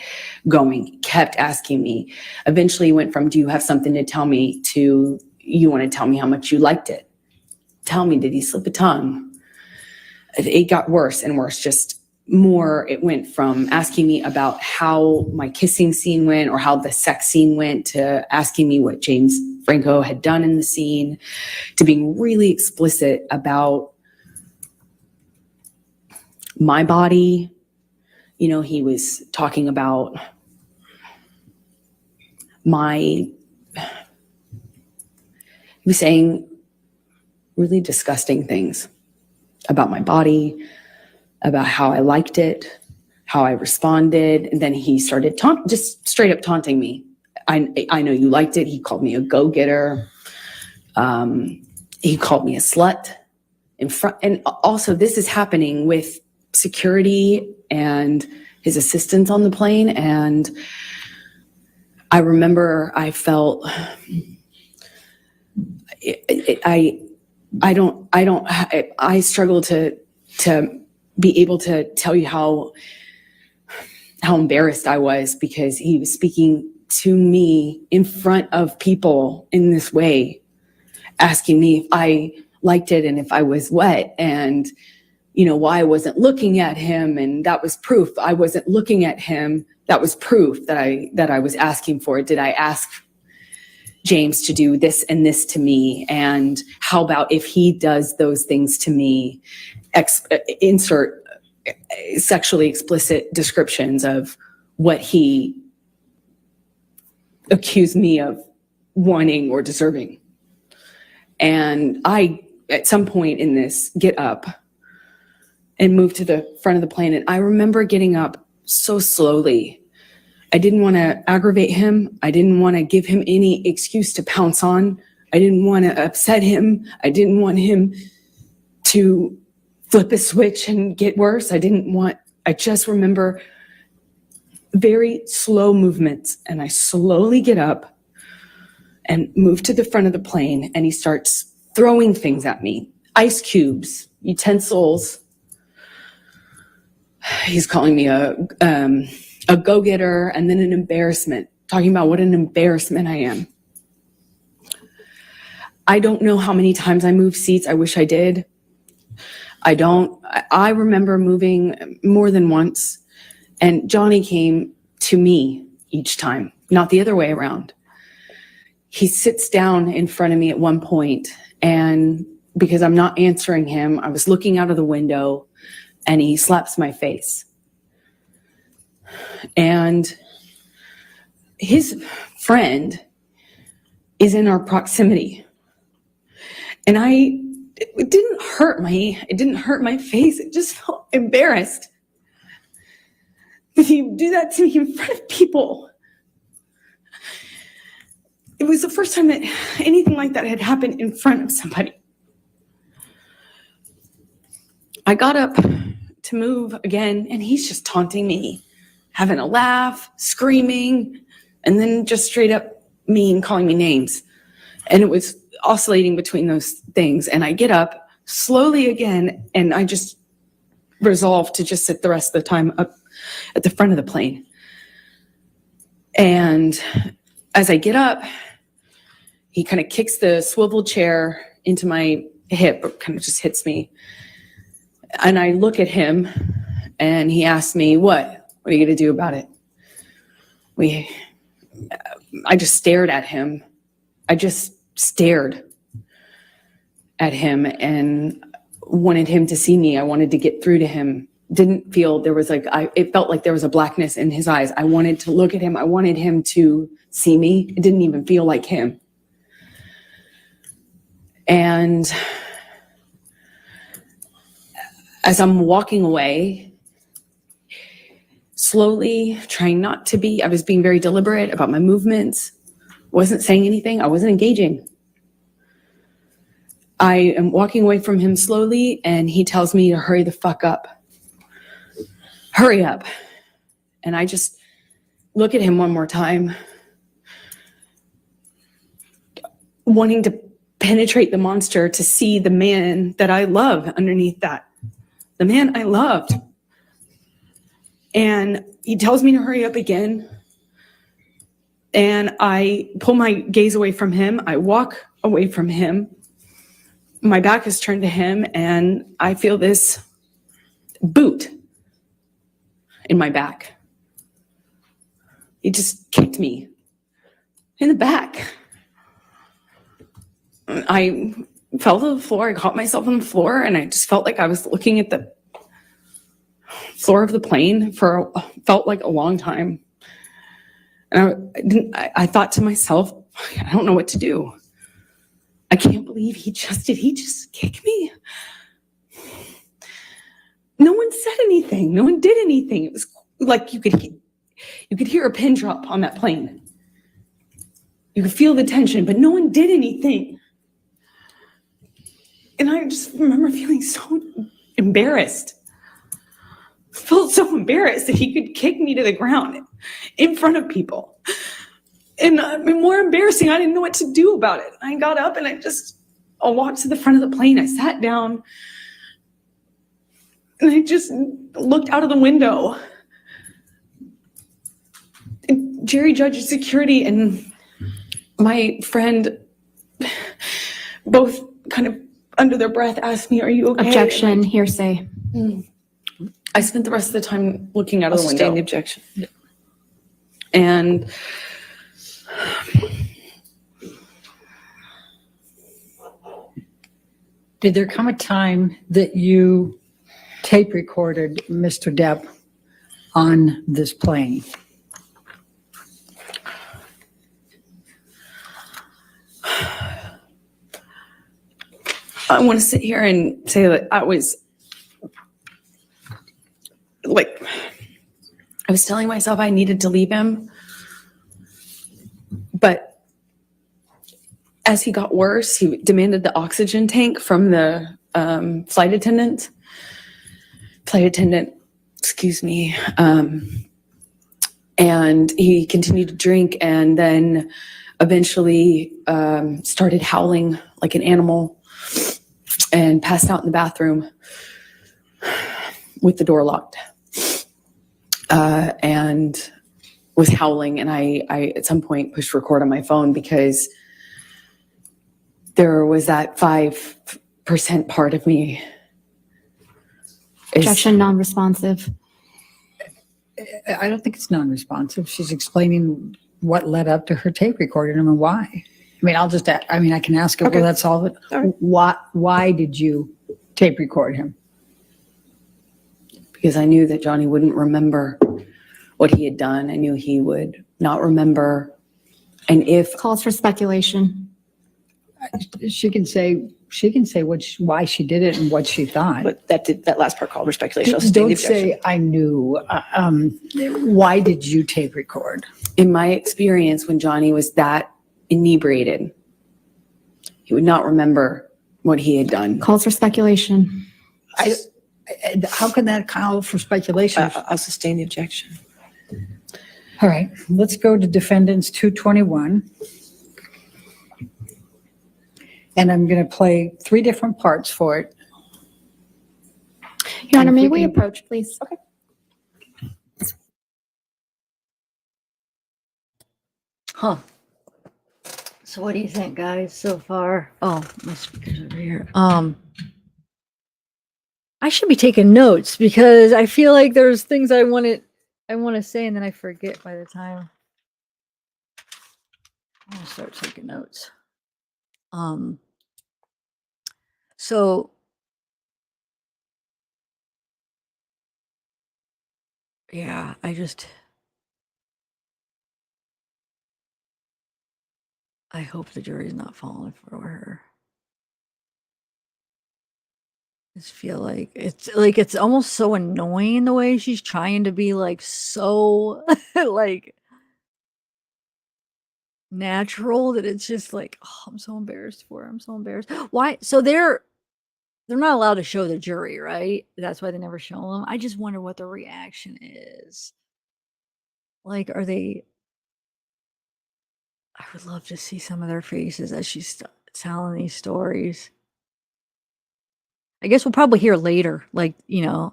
going, kept asking me. Eventually he went from, do you have something to tell me, to, you want to tell me how much you liked it? Tell me, did he slip a tongue? It got worse and worse, just more. It went from asking me about how my kissing scene went or how the sex scene went to asking me what James Franco had done in the scene, to being really explicit about my body. He was talking about he was saying really disgusting things about my body, about how I liked it, how I responded. And then he started just straight up taunting me. I know you liked it. He called me a go-getter. He called me a slut in front. And also this is happening with security and his assistants on the plane. And I remember I felt, I struggle to be able to tell you how embarrassed I was, because he was speaking to me in front of people in this way, asking me if I liked it and if I was wet, and why I wasn't looking at him. And that was proof I wasn't looking at him. That was proof that I was asking for it. Did I ask James to do this and this to me? And how about if he does those things to me? Insert sexually explicit descriptions of what he accused me of wanting or deserving. And I, at some point in this, get up and move to the front of the plane. And I remember getting up so slowly. I didn't want to aggravate him. I didn't want to give him any excuse to pounce on. I didn't want to upset him. I didn't want him to flip a switch and get worse. I just remember very slow movements, and I slowly get up and move to the front of the plane, and he starts throwing things at me. Ice cubes, utensils. He's calling me a go-getter, and then an embarrassment, talking about what an embarrassment I am. I don't know how many times I moved seats. I wish I did. I don't. I remember moving more than once, and Johnny came to me each time, not the other way around. He sits down in front of me at one point, and because I'm not answering him, I was looking out of the window, and he slaps my face. And his friend is in our proximity. And it didn't hurt my face. It just felt embarrassed. If you do that to me in front of people. It was the first time that anything like that had happened in front of somebody. I got up to move again, and he's just taunting me, having a laugh, screaming, and then just straight up mean, calling me names. And it was oscillating between those things. And I get up slowly again, and I just resolve to just sit the rest of the time up at the front of the plane. And as I get up, he kind of kicks the swivel chair into my hip, or kind of just hits me. And I look at him, and he asks me, what are you going to do about it? I just stared at him. I just stared at him and wanted him to see me. I wanted to get through to him. Didn't feel there was it felt like there was a blackness in his eyes. I wanted to look at him. I wanted him to see me. It didn't even feel like him. And as I'm walking away, slowly trying not to be, I was being very deliberate about my movements, wasn't saying anything, I wasn't engaging. I am walking away from him slowly, and he tells me to hurry the fuck up. Hurry up. And I just look at him one more time, wanting to penetrate the monster to see the man that I love underneath that. The man I loved. And he tells me to hurry up again. And I pull my gaze away from him. I walk away from him. My back is turned to him, and I feel this boot in my back. He just kicked me in the back. I fell to the floor. I caught myself on the floor, and I just felt like I was looking at the floor of the plane felt like a long time. And I thought to myself, I don't know what to do. I can't believe he just kicked me. No one said anything. No one did anything. It was like you could hear a pin drop on that plane. You could feel the tension, but no one did anything. And I just remember feeling so embarrassed. I felt so embarrassed that he could kick me to the ground in front of people. And more embarrassing, I didn't know what to do about it. I got up and I walked to the front of the plane. I sat down and I just looked out of the window. And Jerry Judge Security and my friend both kind of under their breath asked me, "Are you okay?" Objection, hearsay. I spent the rest of the time looking out of the window. Sustain the objection. And Did there come a time that you tape recorded Mr. Depp on this plane? I want to sit here and say that I was telling myself I needed to leave him. But as he got worse, he demanded the oxygen tank from the flight attendant, excuse me. And he continued to drink and then eventually started howling like an animal and passed out in the bathroom with the door locked. And was howling. And I at some point pushed record on my phone because there was that 5% part of me. Objection, non-responsive. I don't think it's non-responsive. She's explaining what led up to her tape recording and why. I mean, I can ask her, Okay. will that solve it? All right. Why did you tape record him? Because I knew that Johnny wouldn't remember what he had done. I knew he would not remember. And if Calls for speculation. She can say why she did it and what she thought. But that last part called for speculation. I'll sustain the Don't objection. say I knew. Why did you tape record? in my experience, when Johnny was that inebriated, he would not remember what he had done. Calls for speculation. How can that call for speculation? I'll sustain the objection. All right, let's go to Defendants 221. And I'm going to play 3 different parts for it. Your Honor, And may we we can- approach, please? Okay. Huh. So what do you think, guys, so far? Oh, my speaker's over here. I should be taking notes because I feel like there's things I want to say and then I forget by the time I'll start taking notes. So yeah, I hope the jury's not falling for her. I just feel like it's almost so annoying the way she's trying to be like so like natural that it's just like, oh, I'm so embarrassed for her. I'm so embarrassed. Why? So they're not allowed to show the jury, right? That's why they never show them. I just wonder what the reaction is. Like, are they? I would love to see some of their faces as she's telling these stories. I guess we'll probably hear later, like, in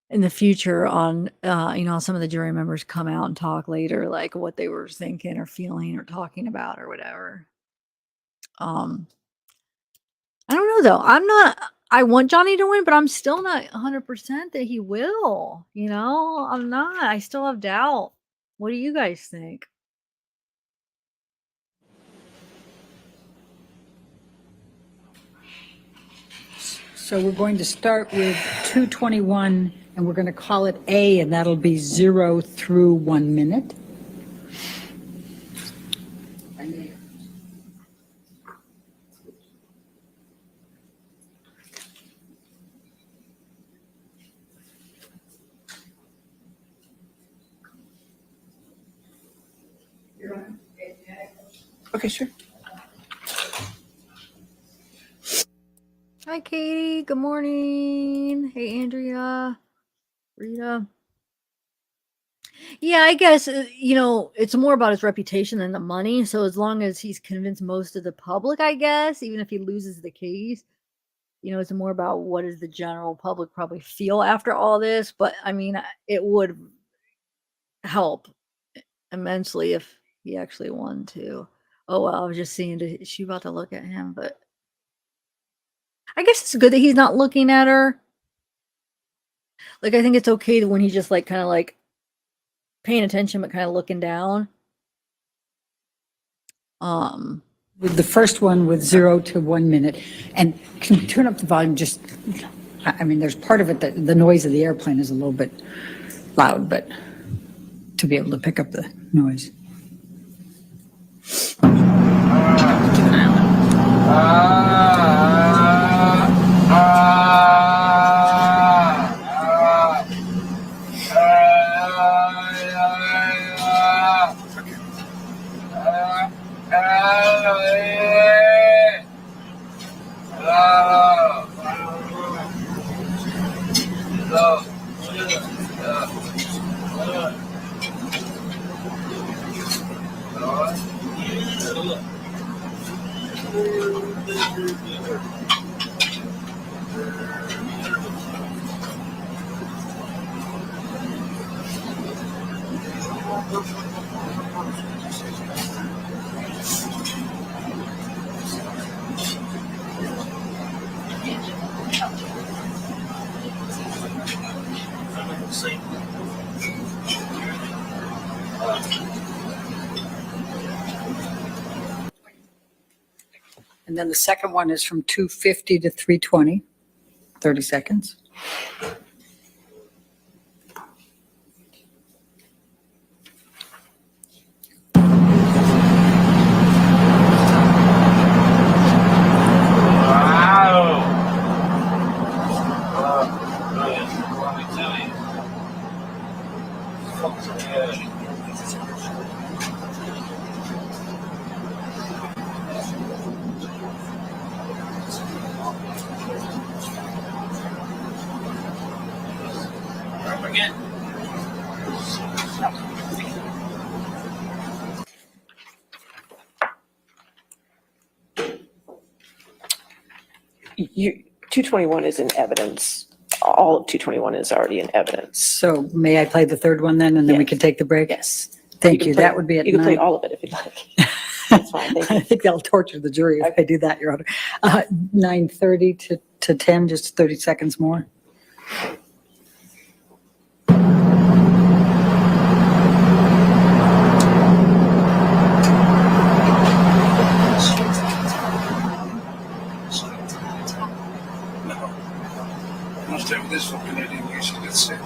the future on, some of the jury members come out and talk later, like what they were thinking or feeling or talking about or whatever. I don't know though. I want Johnny to win, but I'm still not 100% that he will, I'm not. I still have doubt. What do you guys think? So we're going to start with 221 and we're going to call it A, and that'll be 0 through 1 minute. Okay, sure. Hi, Katie. Good morning. Hey, Andrea. Rita. Yeah, I guess, it's more about his reputation than the money. So as long as he's convinced most of the public, I guess, even if he loses the case, it's more about what does the general public probably feel after all this. But I mean, it would help immensely if he actually won too. Oh, well, I was just seeing, is she about to look at him? But I guess it's good that he's not looking at her. Like, I think it's okay when he's just like kind of like paying attention but kind of looking down. With the first one with 0 to 1 minute. And can you turn up the volume just, I mean, there's part of it that the noise of the airplane is a little bit loud, but to be able to pick up the noise. And then the second one is from 2:50 to 3:20, 30 seconds. You, 221 is in evidence. All of 221 is already in evidence. So may I play the third one then, and then we Yes. can take the break? Yes. Thank can you. play- That would be at You can play 9. all of it if you'd like. That's fine, thank you. I think that'll torture the jury if I do that, Your Honor. 9:30 to 10, just 30 seconds more. Most of this fucking idiot usually gets sick.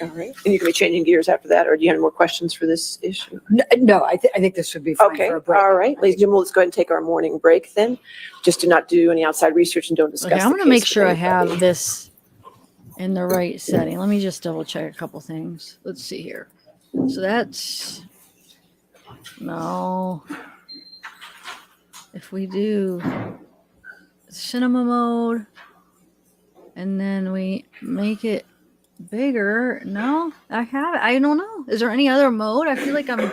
All right. And you can be changing gears after that, or do you have any more questions for this issue? No, I think this would be fine Okay, for a break. all right. Ladies and gentlemen, let's go ahead and take our morning break then. Just do not do any outside research and don't discuss Okay, I'm the gonna make case sure I with have anybody. this in the right setting. Let me just double check a couple things. Let's see here. So that's no. If we do cinema mode and then we make it bigger, no, I have it. I don't know. Is there any other mode? I feel like I'm.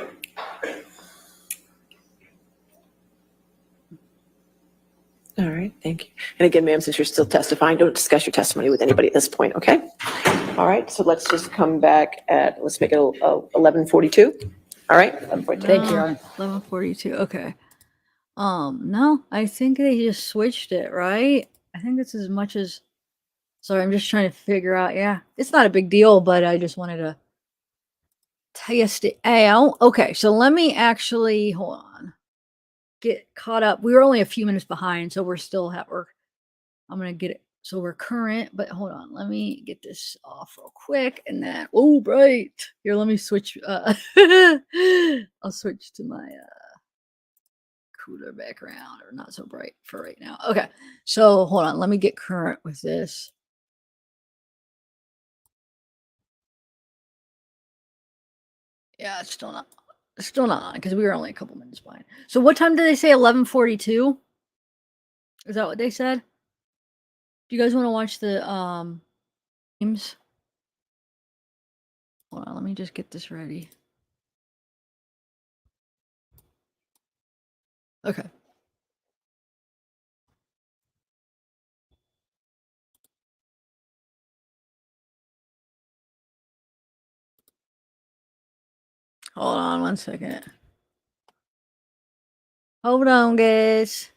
All right, thank you. And again, ma'am, since you're still testifying, don't discuss your testimony with anybody at this point, okay? All right, so let's just come back at, let's make it 11:42. All right, 11:42. Thank you, Your Honor. 11:42. Okay. No, I think they just switched it, right? I think that's as much as. Sorry, I'm just trying to figure out. Yeah, it's not a big deal, but I just wanted to test it out. Okay, so let me actually hold on. Get caught up. We were only a few minutes behind, so we're still I'm gonna get it. So we're current, but hold on. Let me get this off real quick, and then oh, bright. Here, let me switch. I'll switch to my cooler background, or not so bright for right now. Okay, so hold on. Let me get current with this. Yeah, it's still not. It's still not on because we were only a couple minutes behind. So what time did they say? 11:42. Is that what they said? Do you guys want to watch the games? Hold on, let me just get this ready. Okay. Hold on one second. Hold on, guys.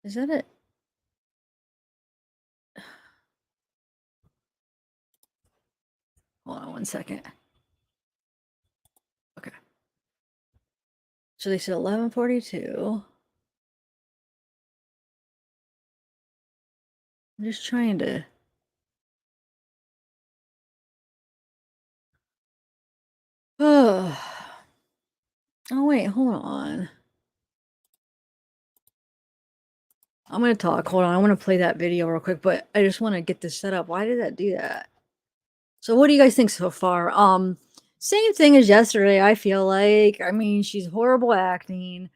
Is that it? Hold on one second. Okay. So they said 11:42. I'm just trying to. Oh. Oh wait, hold on. I'm gonna talk. Hold on. I want to play that video real quick, but I just want to get this set up. Why did that do that? So what do you guys think so far? Same thing as yesterday, I feel like. I mean, she's horrible acting.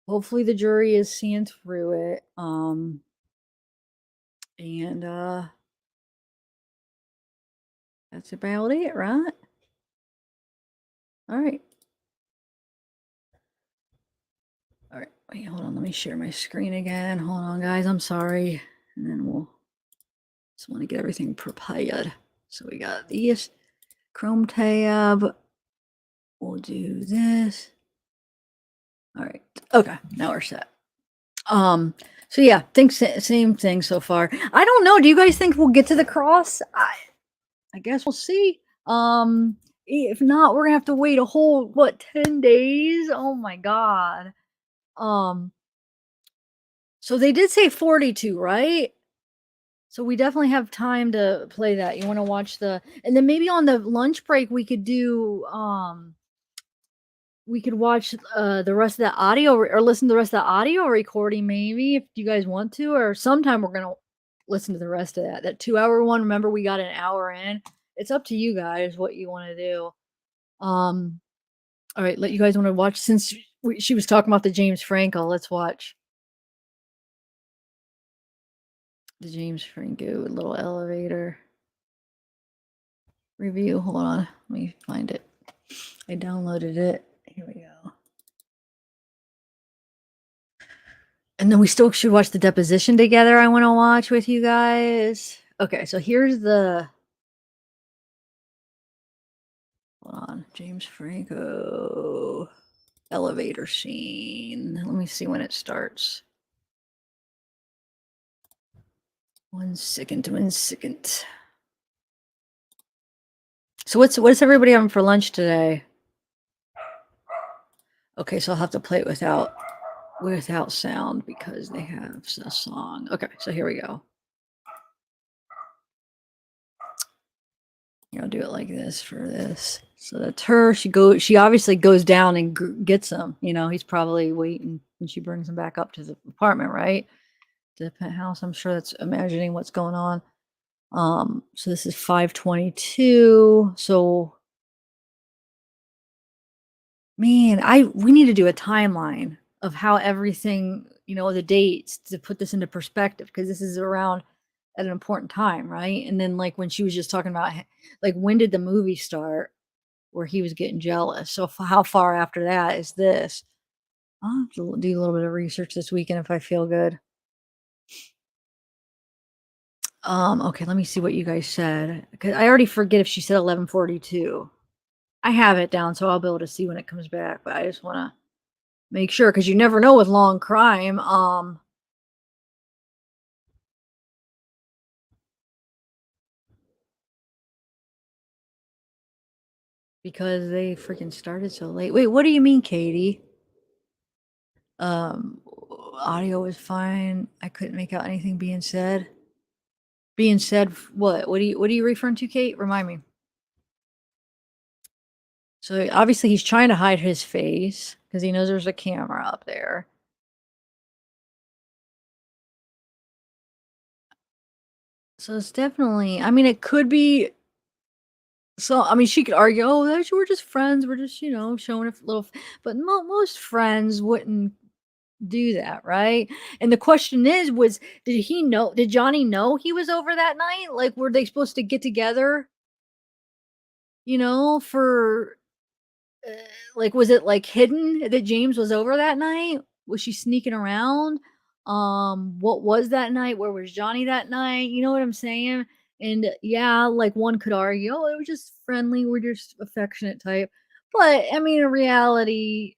Hopefully the jury is seeing through it. And that's about it, right? All right. All right. Wait, hold on. Let me share my screen again. Hold on, guys. I'm sorry. And then we'll just want to get everything prepared. So we got these Chrome tab. We'll do this. All right. Okay. Now we're set. So yeah, think same thing so far. I don't know. Do you guys think we'll get to the cross? I guess we'll see. If not, we're gonna have to wait a whole 10 days? Oh my god. So they did say 42, right? So we definitely have time to play that. You want to watch and then maybe on the lunch break we could do we could watch the rest of the audio or listen to the rest of the audio recording maybe if you guys want to, or sometime we're gonna listen to the rest of that 2-hour one. Remember, we got an hour in. It's up to you guys what you want to do. All right, let you guys want to watch, since she was talking about the James Franco. Let's watch the James Franco little elevator review. Hold on, let me find it. I downloaded it. Here we go. And then we still should watch the deposition together. I want to watch with you guys. Okay, so here's the. Hold on, James Franco elevator scene. Let me see when it starts. 1 second, 1 second. So what's everybody having for lunch today? Okay, so I'll have to play it without sound because they have a song. Okay, so here we go. I'll do it like this for this. So that's her. She obviously goes down and gets him. He's probably waiting, and she brings him back up to the apartment, right? To the penthouse. I'm sure that's imagining what's going on. So this is 5:22. So man, we need to do a timeline of how everything, the dates, to put this into perspective, because this is around at an important time, right? And then like when she was just talking about like when did the movie start where he was getting jealous? So how far after that is this? I'll have to do a little bit of research this weekend if I feel good. Okay, let me see what you guys said, because I already forget if she said 11:42. I have it down, so I'll be able to see when it comes back, but I just want to make sure, because you never know with Law&Crime. Because they freaking started so late. Wait, what do you mean, Katie? Audio was fine. I couldn't make out anything being said. Being said what? What are you referring to, Kate? Remind me. So obviously he's trying to hide his face because he knows there's a camera up there. So it's definitely, I mean, it could be. So, I mean, she could argue, oh, we're just friends. We're just, showing a little, but most friends wouldn't do that, right? And the question is, did Johnny know he was over that night? Like, were they supposed to get together, for, like, was it like hidden that James was over that night? Was she sneaking around? What was that night? Where was Johnny that night? You know what I'm saying? And yeah, like one could argue, oh, it was just friendly, we're just affectionate type. But I mean, in reality,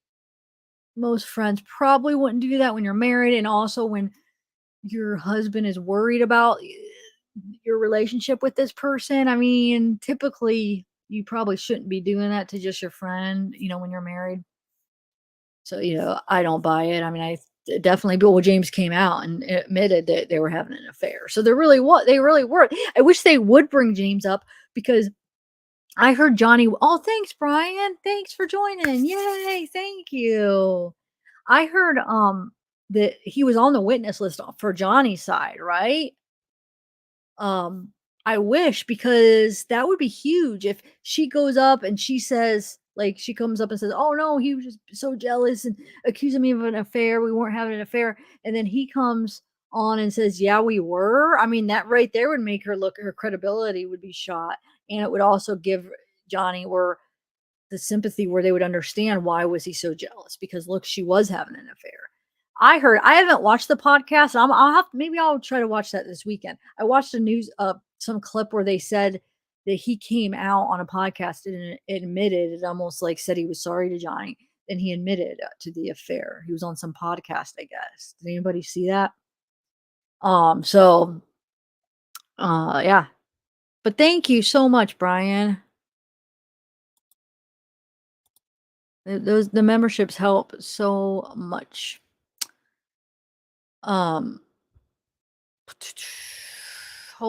most friends probably wouldn't do that when you're married, and also when your husband is worried about your relationship with this person. I mean, typically you probably shouldn't be doing that to just your friend, when you're married. So, I don't buy it. I mean, I definitely, Bill James came out and admitted that they were having an affair. So they really were. I wish they would bring James up, because I heard Johnny. Oh, thanks, Brian. Thanks for joining. Yay. Thank you. I heard that he was on the witness list for Johnny's side, right? I wish, because that would be huge if she goes up and she says, like, she comes up and says, "Oh no, he was just so jealous and accusing me of an affair. We weren't having an affair." And then he comes on and says, "Yeah, we were." I mean, that right there would make her look, her credibility would be shot. And it would also give Johnny or the sympathy where they would understand why was he so jealous, because look, she was having an affair. I haven't watched the podcast. I'll have, maybe I'll try to watch that this weekend. I watched a news some clip where they said that he came out on a podcast and admitted, it almost like said he was sorry to Johnny, and he admitted to the affair. He was on some podcast, I guess. Did anybody see that? So yeah. But thank you so much, Brian. The memberships help so much. Hold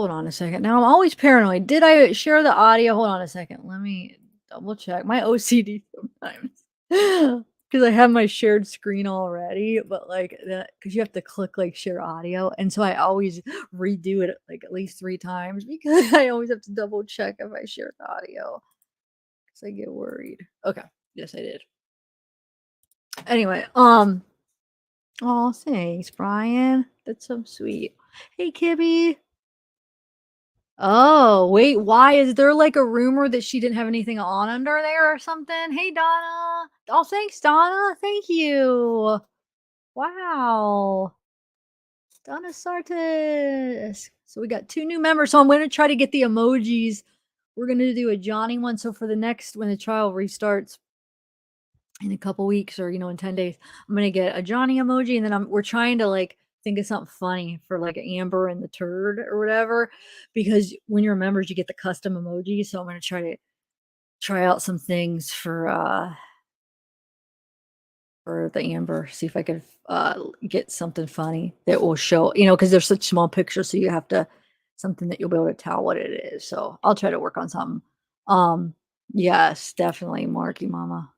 on a second. Now I'm always paranoid. Did I share the audio? Hold on a second. Let me double check. My OCD sometimes. Because I have my shared screen already, but like that, because you have to click like share audio. And so I always redo it like at least 3 times because I always have to double check if I share the audio. Because I get worried. Okay. Yes, I did. Anyway, oh, thanks, Brian. That's so sweet. Hey, Kibby. Oh, wait, why is there like a rumor that she didn't have anything on under there or something? Hey, Donna. Oh, thanks, Donna. Thank you. Wow. Donna Sartis. So we got 2 new members. So I'm going to try to get the emojis. We're going to do a Johnny one. So for the next, when the trial restarts in a couple weeks or, in 10 days, I'm going to get a Johnny emoji. And then we're trying to like think of something funny for like Amber and the turd or whatever, because when you're members, you get the custom emoji. So I'm going to try out some things for the Amber, see if I could get something funny that will show, because they're such small pictures, so you have to something that you'll be able to tell what it is. So I'll try to work on something. Yes, definitely, Marky Mama.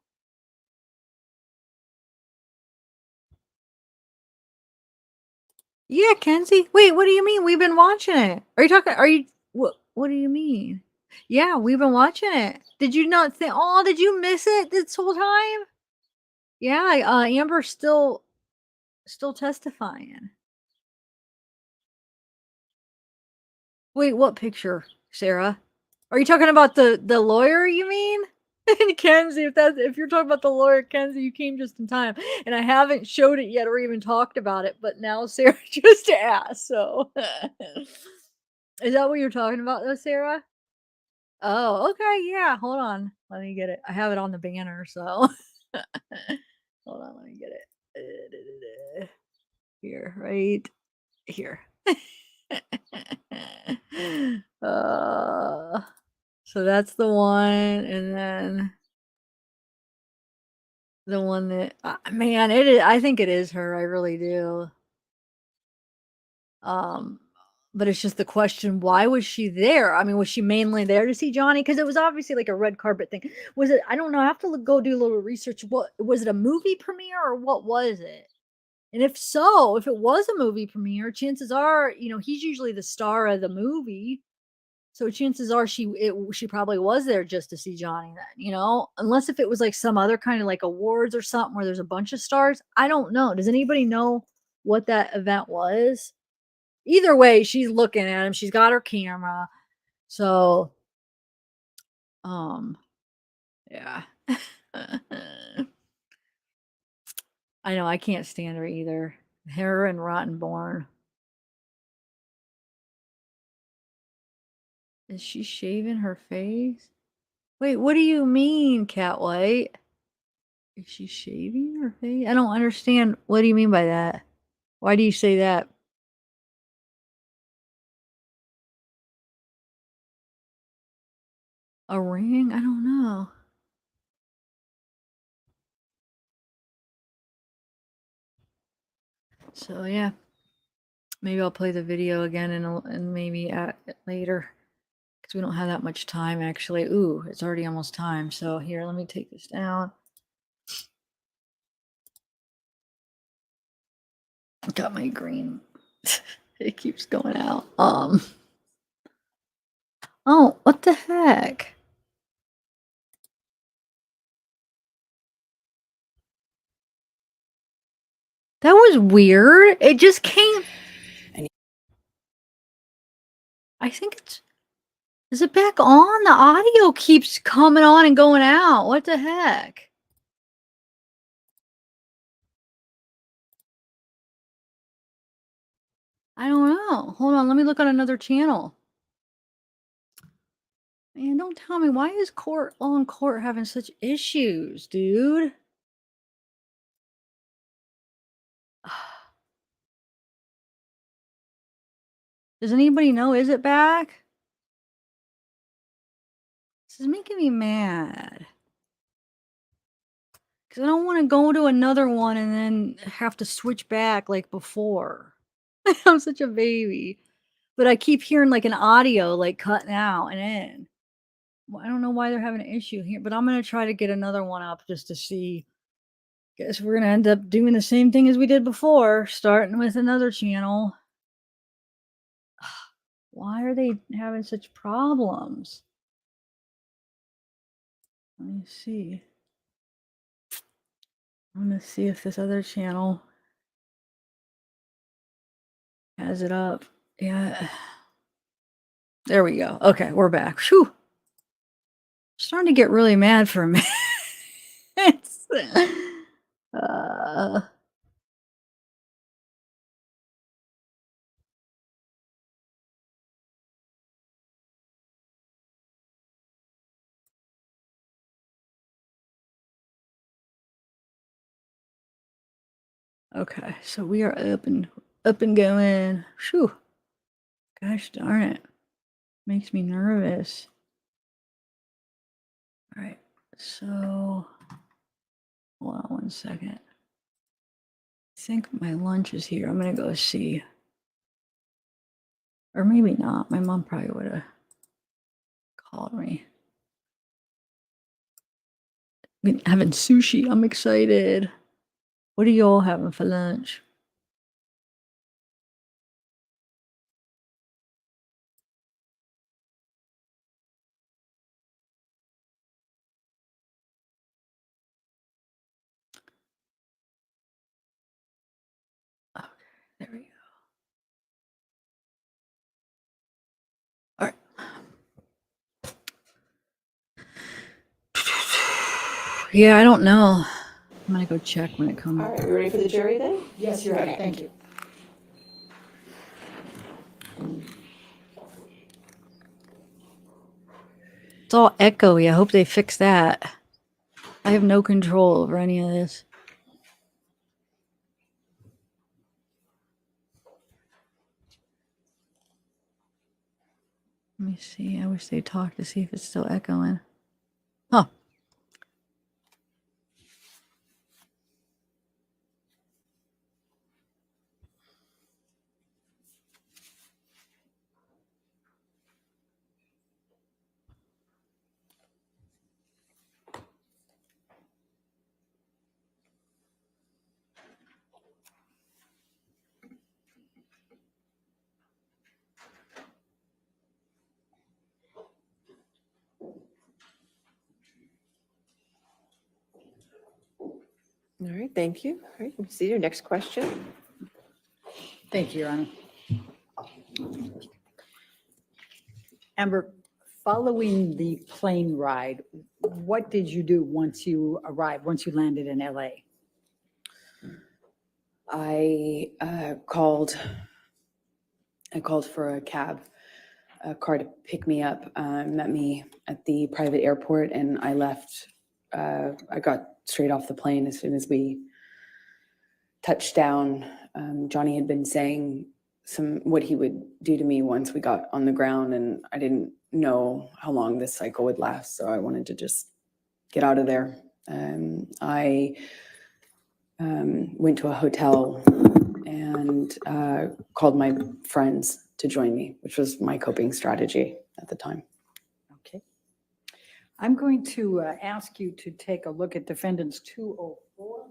Yeah, Kenzie. Wait, what do you mean? We've been watching it. What do you mean? Yeah, we've been watching it. Did you not think, oh, did you miss it this whole time? Yeah, Amber's still testifying. Wait, what picture, Sarah? Are you talking about the lawyer, you mean? And Kenzie, if you're talking about the lawyer, Kenzie, you came just in time. And I haven't showed it yet or even talked about it, but now Sarah just asked. So is that what you're talking about though, Sarah? Oh, okay, yeah. Hold on. Let me get it. I have it on the banner, so hold on, let me get it. Here, right here. So that's the one, and then the one that man, it is, I think it is her, I really do. But it's just the question, why was she there? I mean, was she mainly there to see Johnny? Because it was obviously like a red carpet thing. Was it? I don't know. I have to go do a little research. What was it, a movie premiere or what was it? And if so, if it was a movie premiere, chances are, he's usually the star of the movie. So chances are she probably was there just to see Johnny then, unless if it was like some other kind of like awards or something where there's a bunch of stars. I don't know. Does anybody know what that event was? Either way, she's looking at him. She's got her camera. So, yeah. I know, I can't stand her either. Her and Rottenborn. Is she shaving her face? Wait, what do you mean, Cat White? Is she shaving her face? I don't understand. What do you mean by that? Why do you say that? A ring? I don't know. So yeah, maybe I'll play the video again and maybe later, because we don't have that much time actually. Ooh, it's already almost time. So here, let me take this down. Got my green. It keeps going out. Oh, what the heck? That was weird. It just came. I think it's. Is it back on? The audio keeps coming on and going out. What the heck? I don't know. Hold on. Let me look on another channel. Man, don't tell me. Why is Law and Court having such issues, dude? Does anybody know? Is it back? This is making me mad. Because I don't want to go to another one and then have to switch back like before. I'm such a baby. But I keep hearing like an audio like cutting out and in. Well, I don't know why they're having an issue here, but I'm going to try to get another one up just to see. Guess we're going to end up doing the same thing as we did before, starting with another channel. Why are they having such problems? Let me see. I'm going to see if this other channel has it up. Yeah. There we go. Okay, we're back. Whew. Starting to get really mad for a minute. uh, okay, so we are up and going. Whew. Gosh darn it. Makes me nervous. All right, so hold on one second. I think my lunch is here. I'm gonna go see. Or maybe not. My mom probably would have called me. Been having sushi. I'm excited. What are you all having for lunch? Okay, there we go. All right. Yeah, I don't know. I'm gonna go check when it comes. All right, we ready for the jury then? Yes, you're right. Thank you. It's all echoey. I hope they fix that. I have no control over any of this. Let me see. I wish they'd talk to see if it's still echoing. Huh. All right, thank you. All right, let me see your next question. Thank you, Your Honor. Amber, following the plane ride, what did you do once you arrived, once you landed in LA? I called for a car to pick me up, met me at the private airport, and I left. I got straight off the plane as soon as we touched down. Johnny had been saying what he would do to me once we got on the ground, and I didn't know how long this cycle would last, so I wanted to just get out of there. I went to a hotel and called my friends to join me, which was my coping strategy at the time. Okay. I'm going to ask you to take a look at Defendants 204.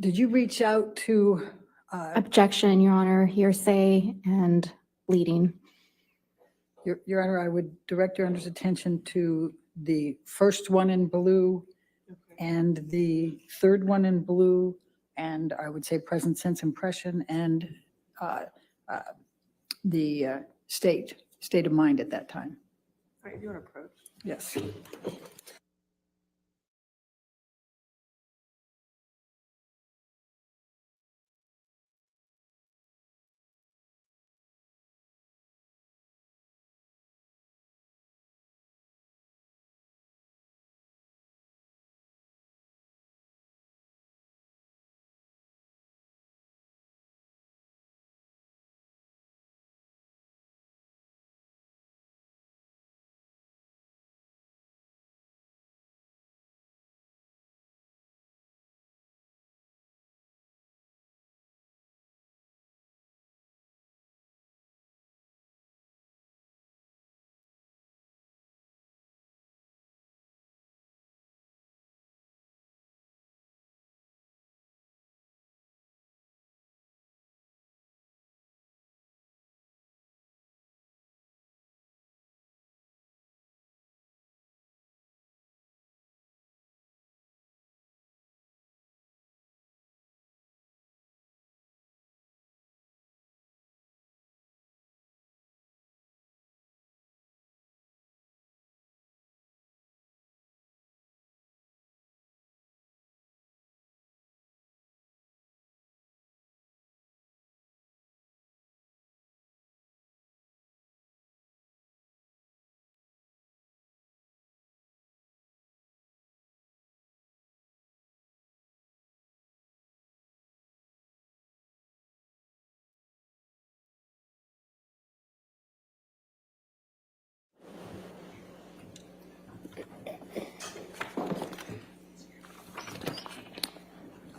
Did you reach out to, Objection, Your Honor, hearsay and leading. Your Honor, I would direct Your Honor's attention to the first one in blue and the third one in blue, and I would say present sense impression and the state of mind at that time. All right, you want to approach? Yes.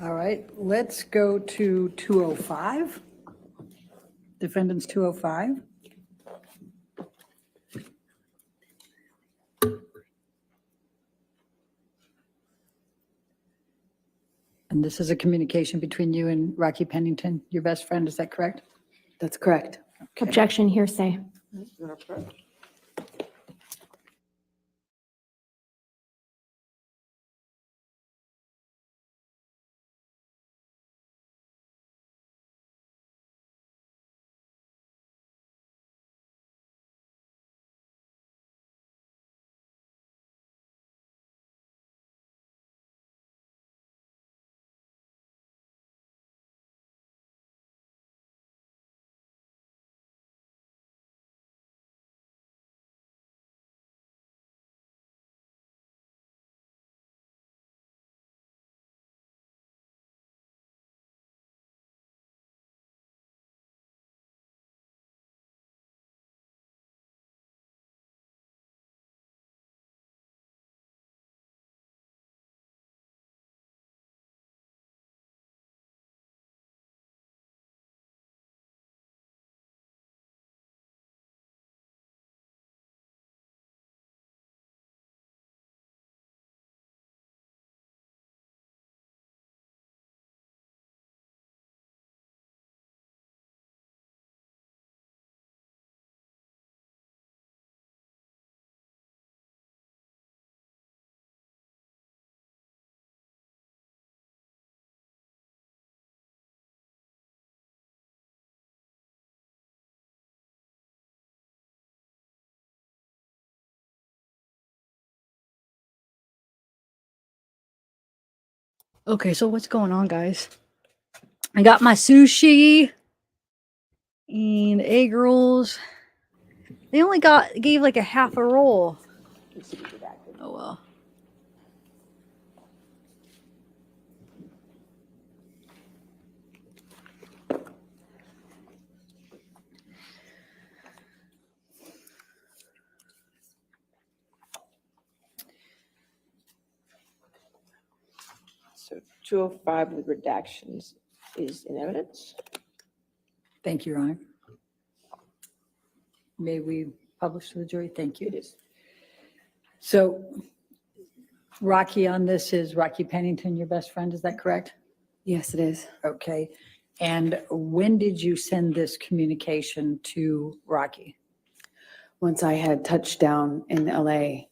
All right, let's go to 205. Defendants 205. And this is a communication between you and Rocky Pennington, your best friend, is that correct? That's correct. Objection, hearsay. You want to approach? Okay, so what's going on, guys? I got my sushi and egg rolls. They only gave like a half a roll. Oh well. So 205 with redactions is in evidence. Thank you, Your Honor. May we publish to the jury? Thank you. It is. So Rocky on this is Rocky Pennington, your best friend, is that correct? Yes, it is. Okay. And when did you send this communication to Rocky? Once I had touched down in LA,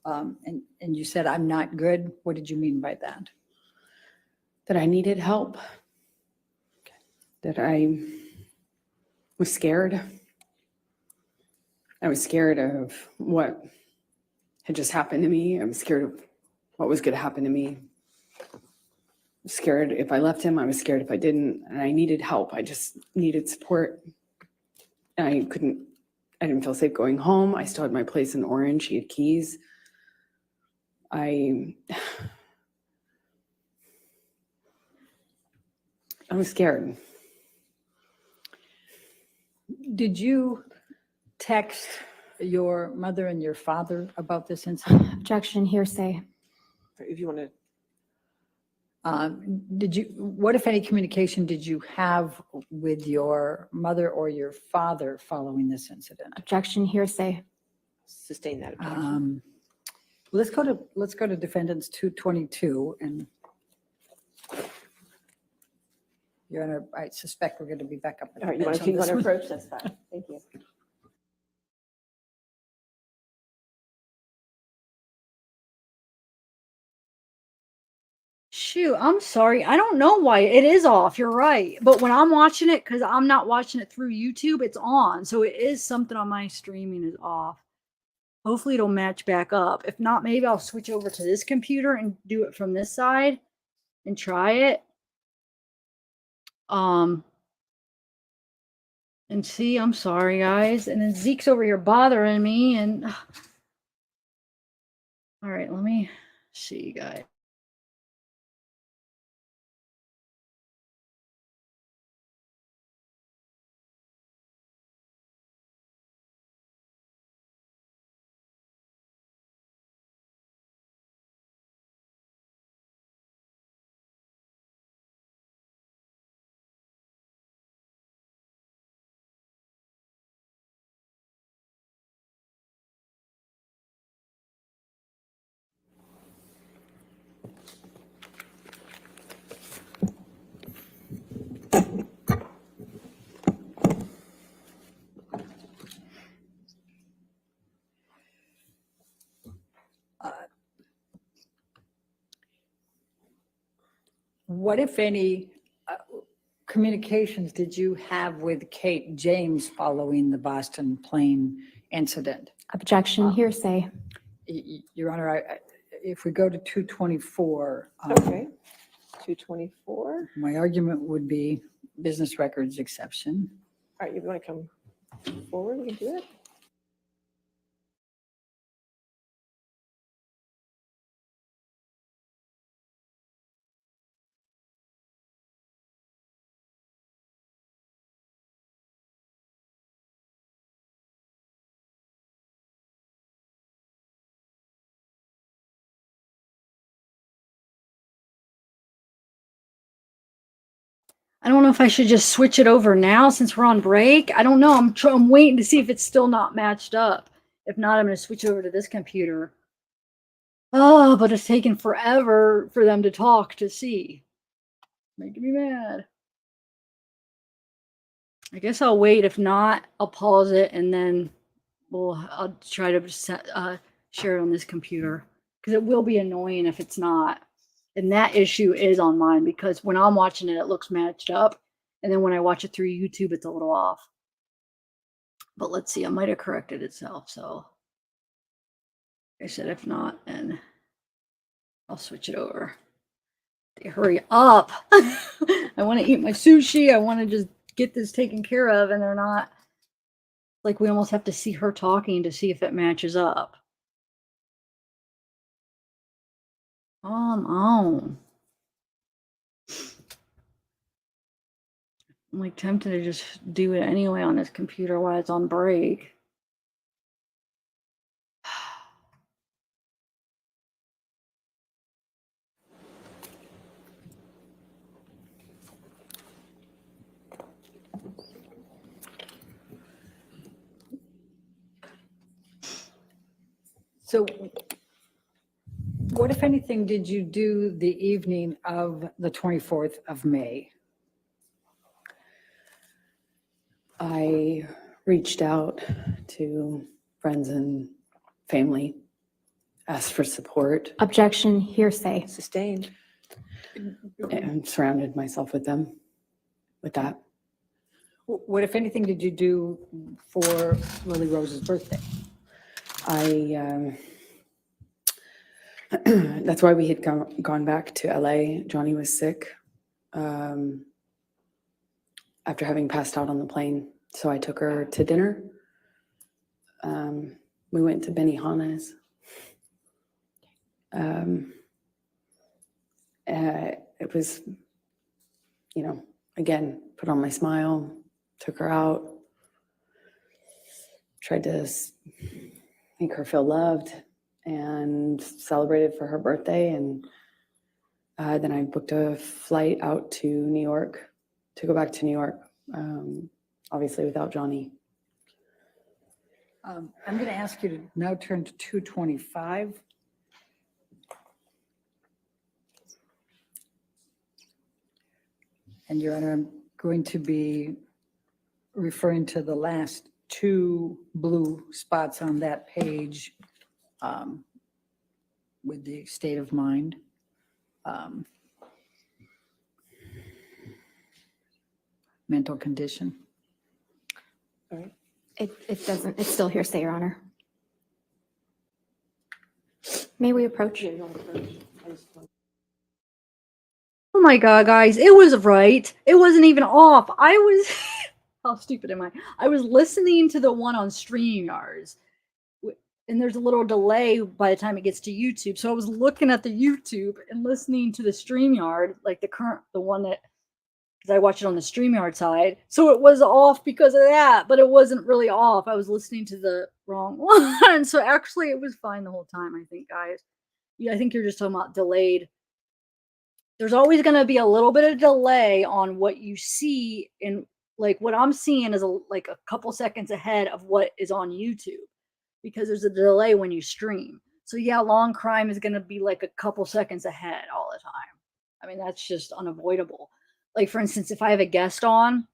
And you said, I'm not good. What did you mean by that? that I needed help, that I was scared. I was scared of what had just happened to me. I was scared of what was going to happen to me. I was scared if I left him. I was scared if I didn't. And I needed help. I just needed support. And I didn't feel safe going home. I still had my place in Orange. He had keys. I was scared. Did you text your mother and your father about this incident? Objection, hearsay. If you want to, What, if any, communication did you have with your mother or your father following this incident? Objection, hearsay. sustain that objection. Let's go to defendants 222 and I suspect we're going to be back up. at All right, the you want bench to on keep this on one. approach? That's fine. Thank you. Shoot, I'm sorry. I don't know why it is off. You're right. But when I'm watching it, because I'm not watching it through YouTube, it's on. So it is something on my streaming is off. Hopefully it'll match back up. If not, maybe I'll switch over to this computer and do it from this side and try it. And see, I'm sorry, guys. And then Zeke's over here bothering me. And all right, let me see, guys. What, if any, communications did you have with Kate James following the Boston plane incident? Objection, hearsay. Your Honor, if we go to 224, Okay. 224. my argument would be business records exception. All right, if you want to come forward, we can do it. I don't know if I should just switch it over now since we're on break. I don't know. I'm waiting to see if it's still not matched up. If not, I'm going to switch over to this computer. Oh, but it's taken forever for them to talk to see. Making me mad. I guess I'll wait. If not, I'll pause it and then I'll try to share it on this computer because it will be annoying if it's not. And that issue is on mine because when I'm watching it, it looks matched up. And then when I watch it through YouTube, it's a little off. But let's see, I might have corrected itself. So like I said, if not, and I'll switch it over. Hurry up. I want to eat my sushi. I want to just get this taken care of. And they're not. Like we almost have to see her talking to see if it matches up. Come on. I'm like tempted to just do it anyway on this computer while it's on break. So What, if anything, did you do the evening of the 24th of May? I reached out to friends and family, asked for support, Objection, hearsay. Sustained. and surrounded myself with them with that. What, if anything, did you do for Lily Rose's birthday? That's why we had gone back to LA. Johnny was sick after having passed out on the plane. So I took her to dinner. We went to Benihana's. It was, again, put on my smile, took her out, tried to make her feel loved, and celebrated for her birthday. And then I booked a flight out to New York to go back to New York, obviously without Johnny. I'm going to ask you to now turn to 225. And Your Honor, I'm going to be referring to the last two blue spots on that page with the state of mind. Mental condition. All right. It doesn't, it's still hearsay, Your Honor. May we approach? Oh my God, guys, it was right. It wasn't even off. I was, how stupid am I? I was listening to the one on StreamYards, and there's a little delay by the time it gets to YouTube. So I was looking at the YouTube and listening to the StreamYard, like the one that, because I watched it on the StreamYard side. So it was off because of that, but it wasn't really off. I was listening to the wrong one. So actually it was fine the whole time, I think, guys. Yeah, I think you're just talking about delayed. There's always going to be a little bit of delay on what you see, and like what I'm seeing is like a couple seconds ahead of what is on YouTube, because there's a delay when you stream. So yeah, Law&Crime is going to be like a couple seconds ahead all the time. I mean, that's just unavoidable. Like, for instance, if I have a guest on,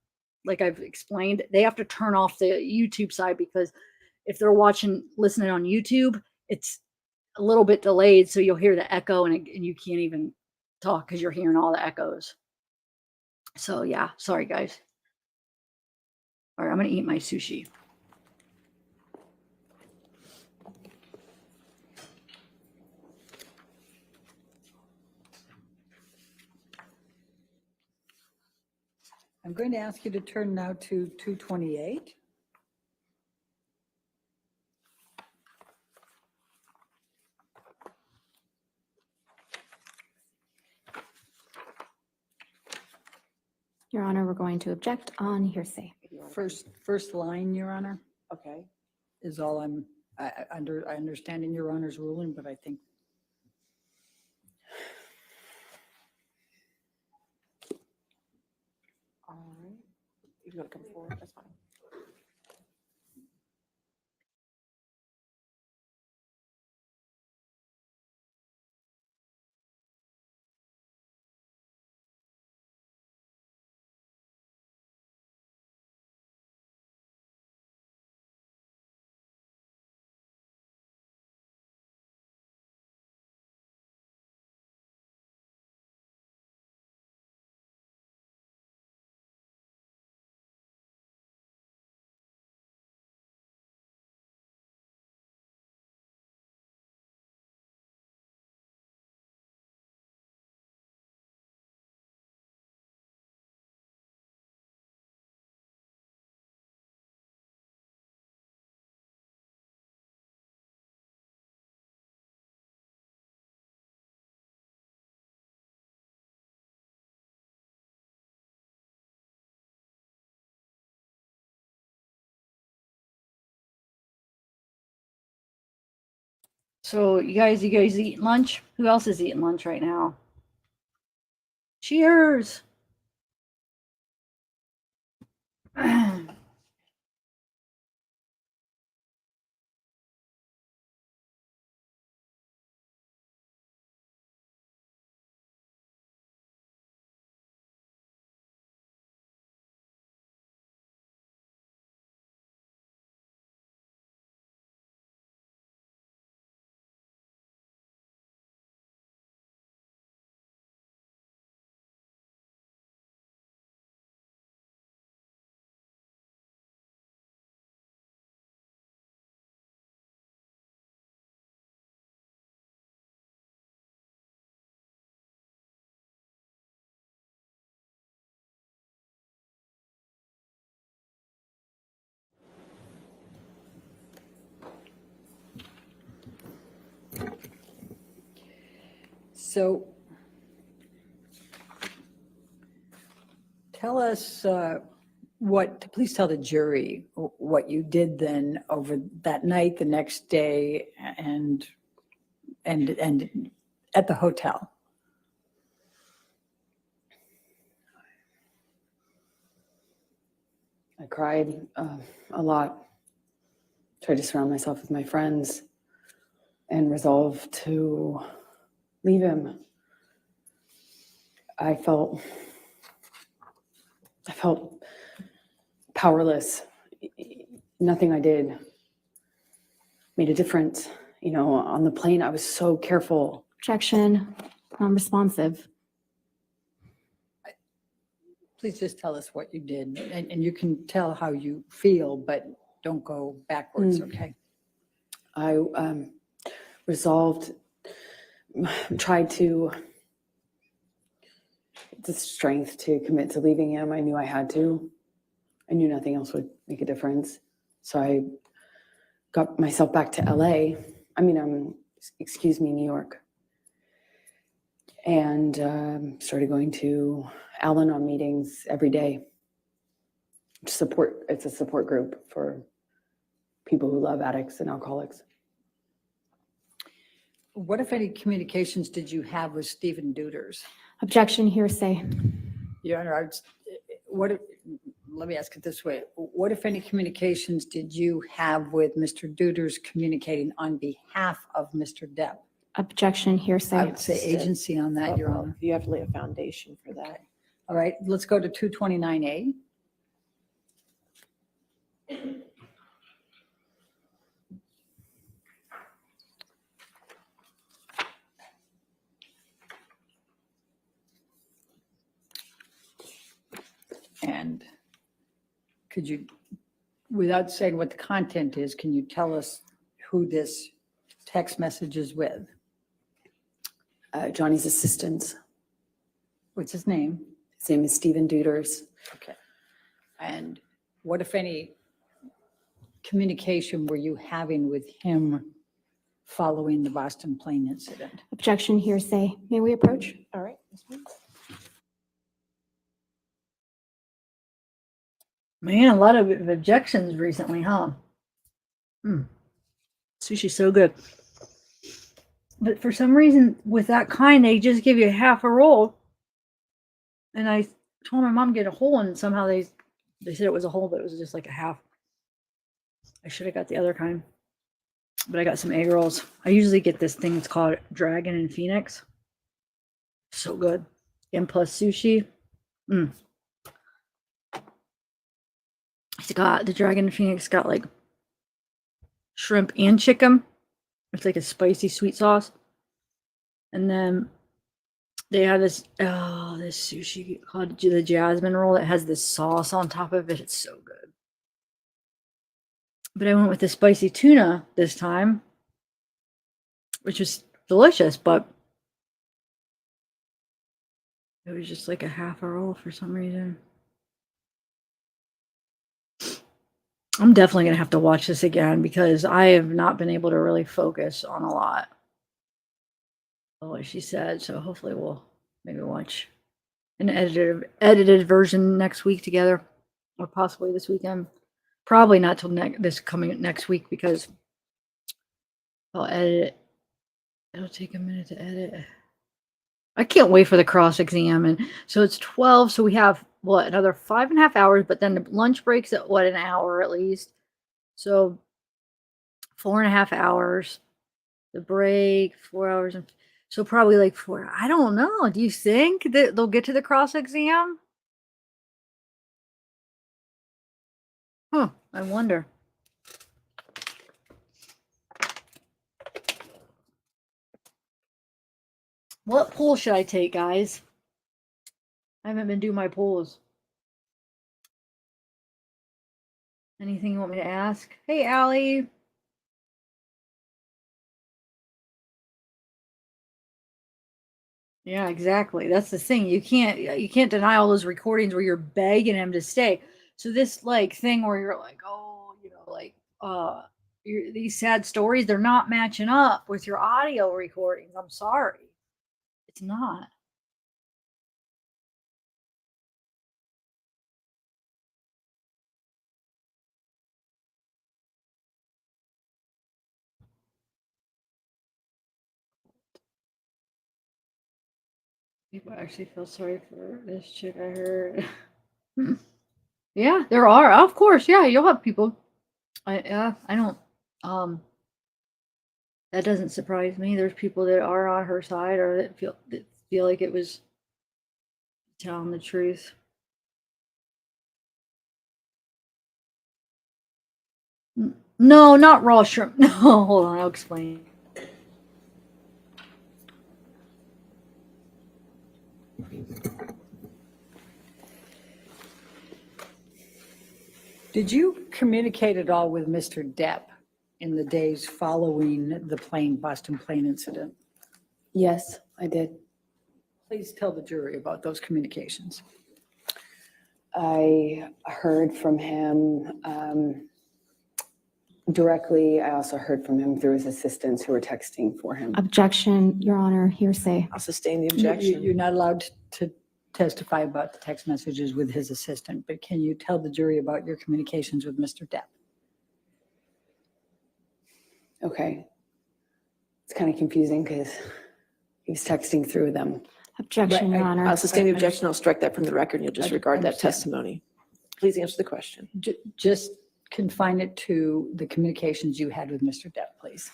like I've explained, they have to turn off the YouTube side, because if they're listening on YouTube, it's a little bit delayed. So you'll hear the echo and you can't even talk because you're hearing all the echoes. So yeah, sorry guys. All right, I'm going to eat my sushi. I'm going to ask you to turn now to 228. Your Honor, we're going to object on hearsay. First line, Your Honor, Okay. is all I understand in Your Honor's ruling, but I think All right. If you want to come forward, that's fine. So you guys eating lunch? Who else is eating lunch right now? Cheers. So tell us please tell the jury what you did then over that night, the next day, and at the hotel. I cried a lot, tried to surround myself with my friends, and resolved to leave him. I felt powerless. Nothing I did made a difference. You know, on the plane, I was so careful. Objection, non-responsive. Please just tell us what you did, and you can tell how you feel, but don't go backwards, okay? I resolved, tried to, the strength to commit to leaving him. I knew I had to. I knew nothing else would make a difference. So I got myself back to LA. New York. And started going to Al-Anon meetings every day. It's a support group for people who love addicts and alcoholics. What, if any, communications did you have with Stephen Deuters? Objection, hearsay. Your Honor, let me ask it this way. What, if any, communications did you have with Mr. Deuters communicating on behalf of Mr. Depp? Objection, hearsay. I would say agency on that, Your Well, Honor. You have to lay a foundation for that. All right, let's go to 229A. And could you, without saying what the content is, can you tell us who this text message is with? Johnny's assistant. What's his name? His name is Stephen Deuters. Okay. And what, if any, communication were you having with him following the Boston plane incident? Objection, hearsay. May we approach? All right. Ms. Wentz? Man, a lot of objections recently, huh? Sushi's so good. But for some reason, with that kind, they just give you half a roll. And I told my mom to get a whole, and somehow they said it was a whole, but it was just like a half. I should have got the other kind. But I got some egg rolls. I usually get this thing, it's called Dragon and Phoenix. So good. And plus sushi. It's got the Dragon and Phoenix got like shrimp and chicken. It's like a spicy sweet sauce. And then they have this sushi called the jasmine roll that has this sauce on top of it. It's so good. But I went with the spicy tuna this time, which was delicious, but it was just like a half a roll for some reason. I'm definitely going to have to watch this again because I have not been able to really focus on a lot of what she said. So hopefully we'll maybe watch an edited version next week together, or possibly this weekend. Probably not till next week because I'll edit it. It'll take a minute to edit. I can't wait for the cross exam. And so it's 12. So we have another 5.5 hours, but then the lunch breaks at an hour at least. So 4.5 hours, the break, 4 hours. So probably like 4. I don't know. Do you think that they'll get to the cross exam? I wonder. What poll should I take, guys? I haven't been doing my polls. Anything you want me to ask? Hey, Allie. Yeah, exactly. That's the thing. You can't deny all those recordings where you're begging him to stay. So this thing where you're like, these sad stories, they're not matching up with your audio recordings. I'm sorry. It's not. People actually feel sorry for this chick, I heard. Yeah, there are. Of course, yeah, you'll have people. I don't that doesn't surprise me. There's people that are on her side or that feel like it was telling the truth. No, not raw shrimp. No, hold on, I'll explain. Did you communicate at all with Mr. Depp in the days following the Boston plane incident? Yes, I did. Please tell the jury about those communications. I heard from him directly. I also heard from him through his assistants who were texting for him. Objection, Your Honor, hearsay. I'll sustain the You- objection. You're not allowed to testify about the text messages with his assistant, but can you tell the jury about your communications with Mr. Depp? Okay. It's kind of confusing because he was texting through them. Objection, Right, Your Honor. I'll sustain the objection. I'll strike that from the record and you'll I disregard that understand. testimony. Please answer the question. Just confine it to the communications you had with Mr. Depp, please.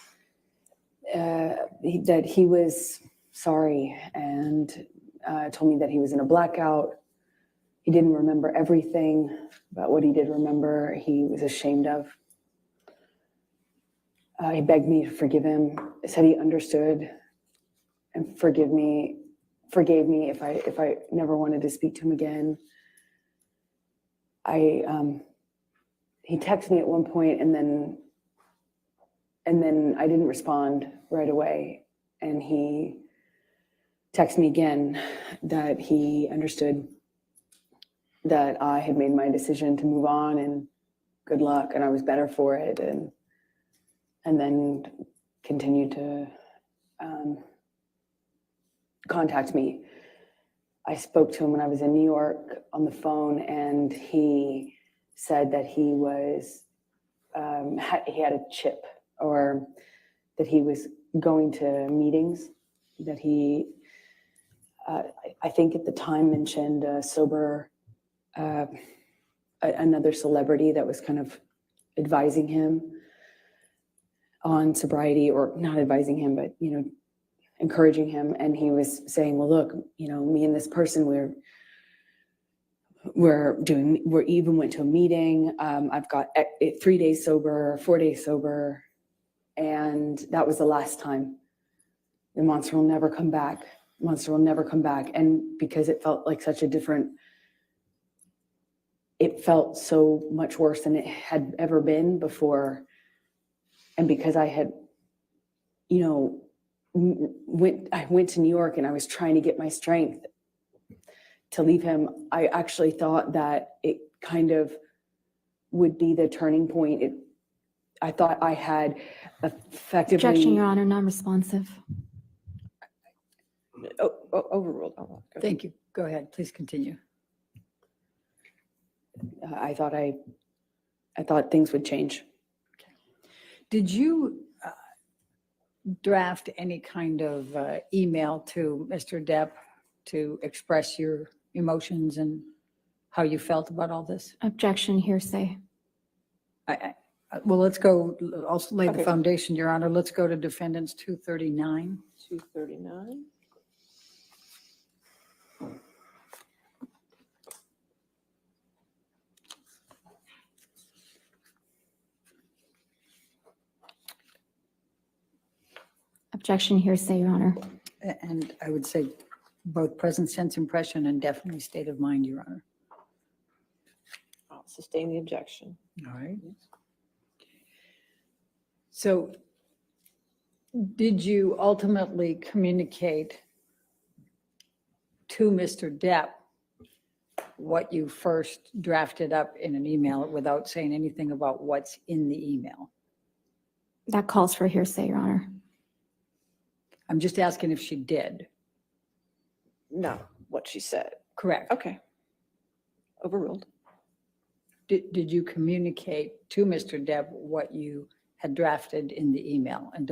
That he was sorry and told me that he was in a blackout. He didn't remember everything, but what he did remember, he was ashamed of. He begged me to forgive him, said he understood and forgave me if I never wanted to speak to him again. He texted me at one point and then I didn't respond right away. And he texted me again that he understood that I had made my decision to move on and good luck and I was better for it. And then continued to contact me. I spoke to him when I was in New York on the phone and he said that he was, he had a chip or that he was going to meetings, that he, I think at the time mentioned another celebrity that was kind of advising him on sobriety, or not advising him, but, encouraging him. And he was saying, well, look, me and this person, we even went to a meeting. I've got 3 days sober, 4 days sober. And that was the last time. The monster will never come back. Monster will never come back. And because it felt like it felt so much worse than it had ever been before. And because I had, I went to New York and I was trying to get my strength to leave him, I actually thought that it kind of would be the turning point. I thought I had effectively. Objection, Your Honor, non-responsive. Overruled. Oh, go ahead. Thank you. Go ahead. Please continue. I thought things would change. Did you draft any kind of email to Mr. Depp to express your emotions and how you felt about all this? Objection, hearsay. Well, let's go, I'll lay the Okay. foundation, Your Honor. Let's go to Defendants 239. 239. Objection, hearsay, Your Honor. And I would say both present sense impression and definitely state of mind, Your Honor. I'll sustain the objection. All right. So did you ultimately communicate to Mr. Depp what you first drafted up in an email without saying anything about what's in the email? That calls for hearsay, Your Honor. I'm just asking if she did. not what she said. Correct. Okay. Overruled. Did you communicate to Mr. Depp what you had drafted in the email? And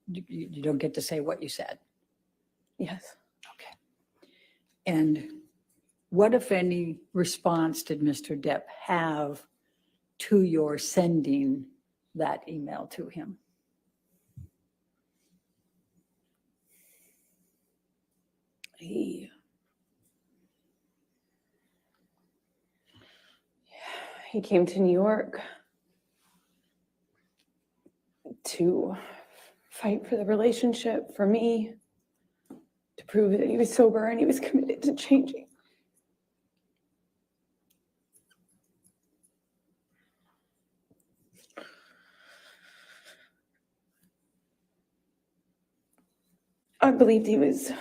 you don't get to say what you said. Yes. Okay. And what, if any, response did Mr. Depp have to your sending that email to him? He came to New York to fight for the relationship, for me, to prove that he was sober and he was committed to changing. I believed he was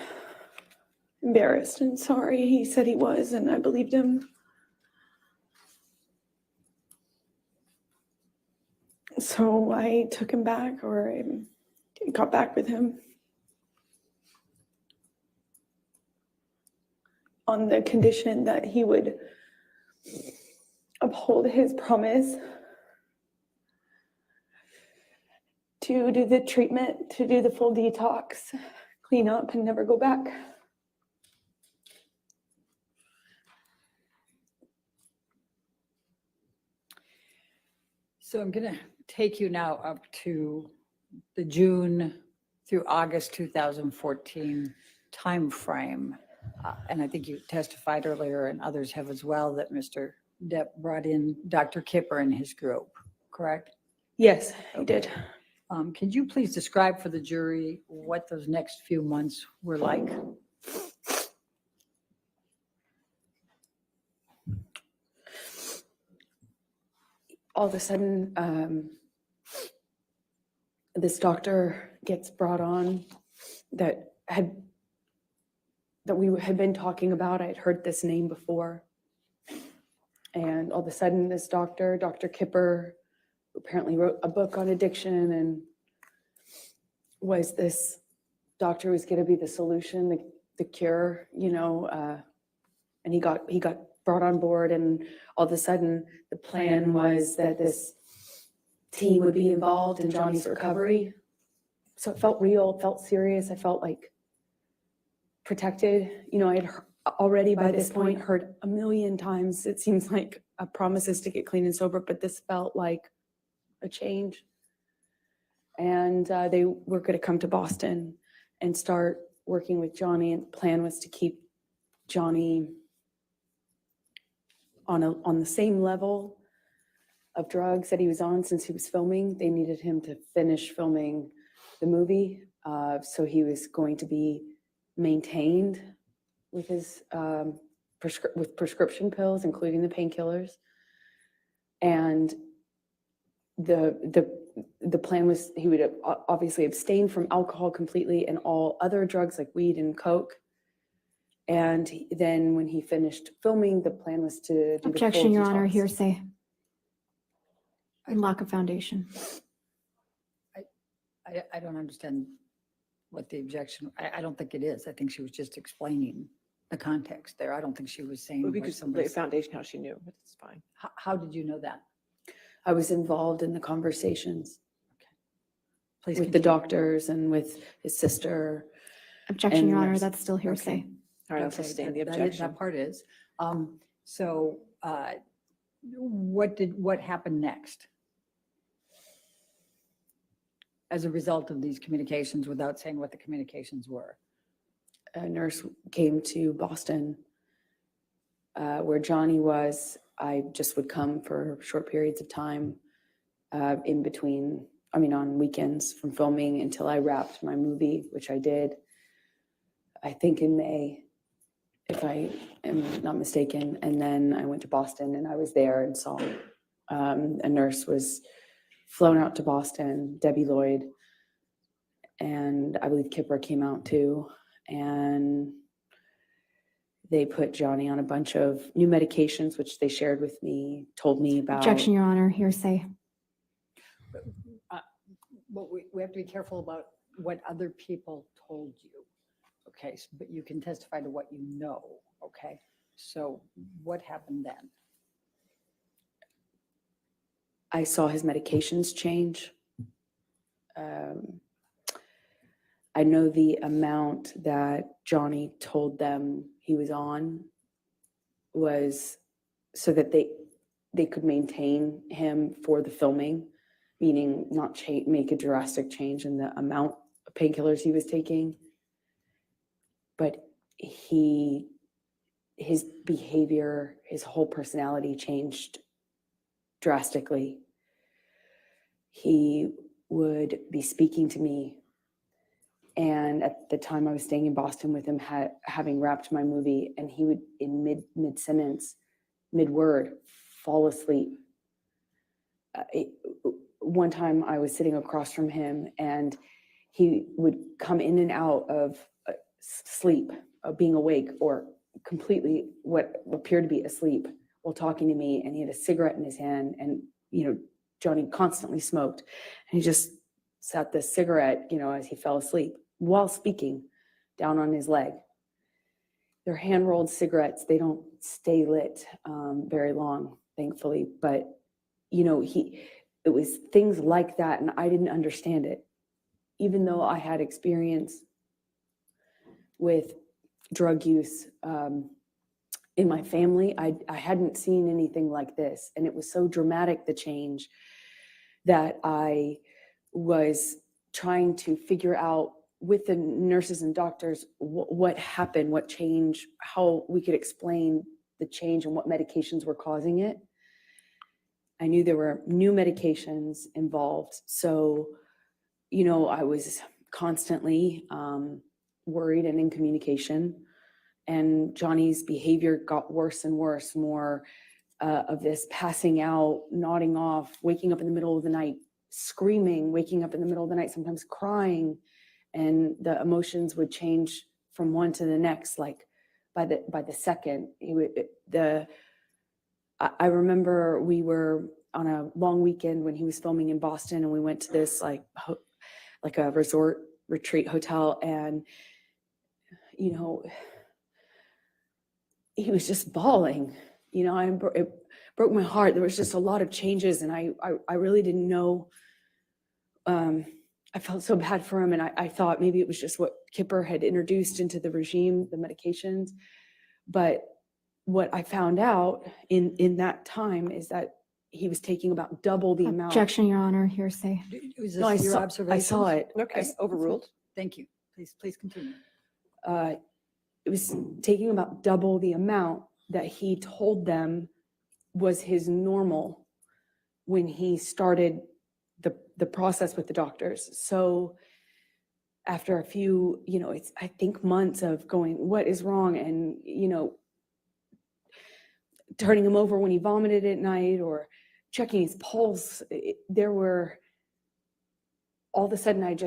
embarrassed and sorry. He said he was, and I believed him. So I took him back, or I got back with him on the condition that he would uphold his promise to do the treatment, to do the full detox, clean up, and never go back. So I'm going to take you now up to the June through August 2014 timeframe. And I think you testified earlier, and others have as well, that Mr. Depp brought in Dr. Kipper and his group, correct? Yes, he did. Could you please describe for the jury what those next few months were like? All of a sudden, this doctor gets brought on that we had been talking about. I had heard this name before. And all of a sudden, this doctor, Dr. Kipper, who apparently wrote a book on addiction and was this doctor was going to be the solution, the cure, and he got brought on board. And all of a sudden, the plan was that this team would be involved in Johnny's recovery. So it felt real, felt serious. I felt like protected. I had already by this point heard a million times, it seems like, promises to get clean and sober, but this felt like a change. And they were going to come to Boston and start working with Johnny. And the plan was to keep Johnny on the same level of drugs that he was on since he was filming. They needed him to finish filming the movie. So he was going to be maintained with his with prescription pills, including the painkillers. And the plan was he would obviously abstain from alcohol completely and all other drugs like weed and coke. And then when he finished filming, the plan was to do Objection, the full Your Honor, detox. hearsay. And lack of foundation. I don't understand what the objection, I don't think it is. I think she was just explaining the context there. I don't think she was saying Maybe what because somebody the foundation, how she knew, but it's fine. How did you know that? I was involved in the conversations Please with the continue. doctors and with his sister. Objection, And Your Honor, nurse. that's still hearsay. All right, I'll Okay, sustain the that objection. That part is. So what happened next? As a result of these communications, without saying what the communications were? A nurse came to Boston where Johnny was. I just would come for short periods of time in between, on weekends from filming until I wrapped my movie, which I did, I think in May, if I am not mistaken. And then I went to Boston and I was there and saw a nurse was flown out to Boston, Debbie Lloyd, and I believe Kipper came out too. And they put Johnny on a bunch of new medications, which they shared with me, told me about. Objection, Your Honor, hearsay. But we have to be careful about what other people told you. Okay, but you can testify to what you know, okay? So what happened then? I saw his medications change. I know the amount that Johnny told them he was on was so that they could maintain him for the filming, meaning not make a drastic change in the amount of painkillers he was taking. But his behavior, his whole personality changed drastically. He would be speaking to me, and at the time I was staying in Boston with him, having wrapped my movie, and he would, in mid-sentence, mid-word, fall asleep. One time I was sitting across from him, and he would come in and out of sleep, of being awake, or completely what appeared to be asleep while talking to me, and he had a cigarette in his hand, and Johnny constantly smoked, and he just sat the cigarette, as he fell asleep while speaking, down on his leg. They're hand-rolled cigarettes. They don't stay lit very long, thankfully, but it was things like that, and I didn't understand it. Even though I had experience with drug use in my family, I hadn't seen anything like this. And it was so dramatic, the change, that I was trying to figure out with the nurses and doctors what happened, what changed, how we could explain the change and what medications were causing it. I knew there were new medications involved. So, I was constantly worried and in communication. And Johnny's behavior got worse and worse, more of this passing out, nodding off, waking up in the middle of the night, screaming, waking up in the middle of the night, sometimes crying. And the emotions would change from one to the next, like by the second. I remember we were on a long weekend when he was filming in Boston, and we went to this like a resort retreat hotel, and he was just bawling. It broke my heart. There was just a lot of changes, and I really didn't know. I felt so bad for him, and I thought maybe it was just what Kipper had introduced into the regime, the medications. But what I found out in that time is that he was taking about double the amount. Objection, Your Honor, hearsay. Was this No, your I observations? saw it. Okay, overruled. Thank you. Please continue. It was taking about double the amount that he told them was his normal when he started the process with the doctors. So after a few, it's, I think, months of going, what is wrong? And, turning him over when he vomited at night or checking his pulse. There were, all of a sudden,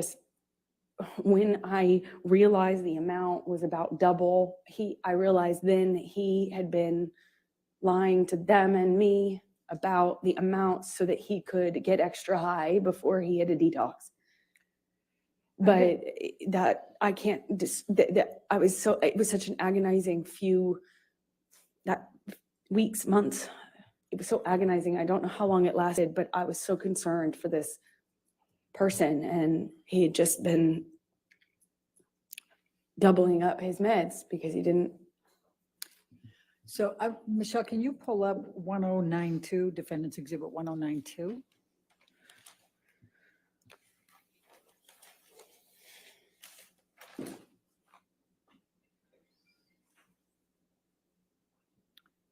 when I realized the amount was about double, I realized then he had been lying to them and me about the amount so that he could get extra high before he had a detox. But that I can't that I was so, it was such an agonizing weeks, months. It was so agonizing. I don't know how long it lasted, but I was so concerned for this person, and he had just been doubling up his meds because he didn't. So, Michelle, can you pull up 1092, Defendants Exhibit 1092?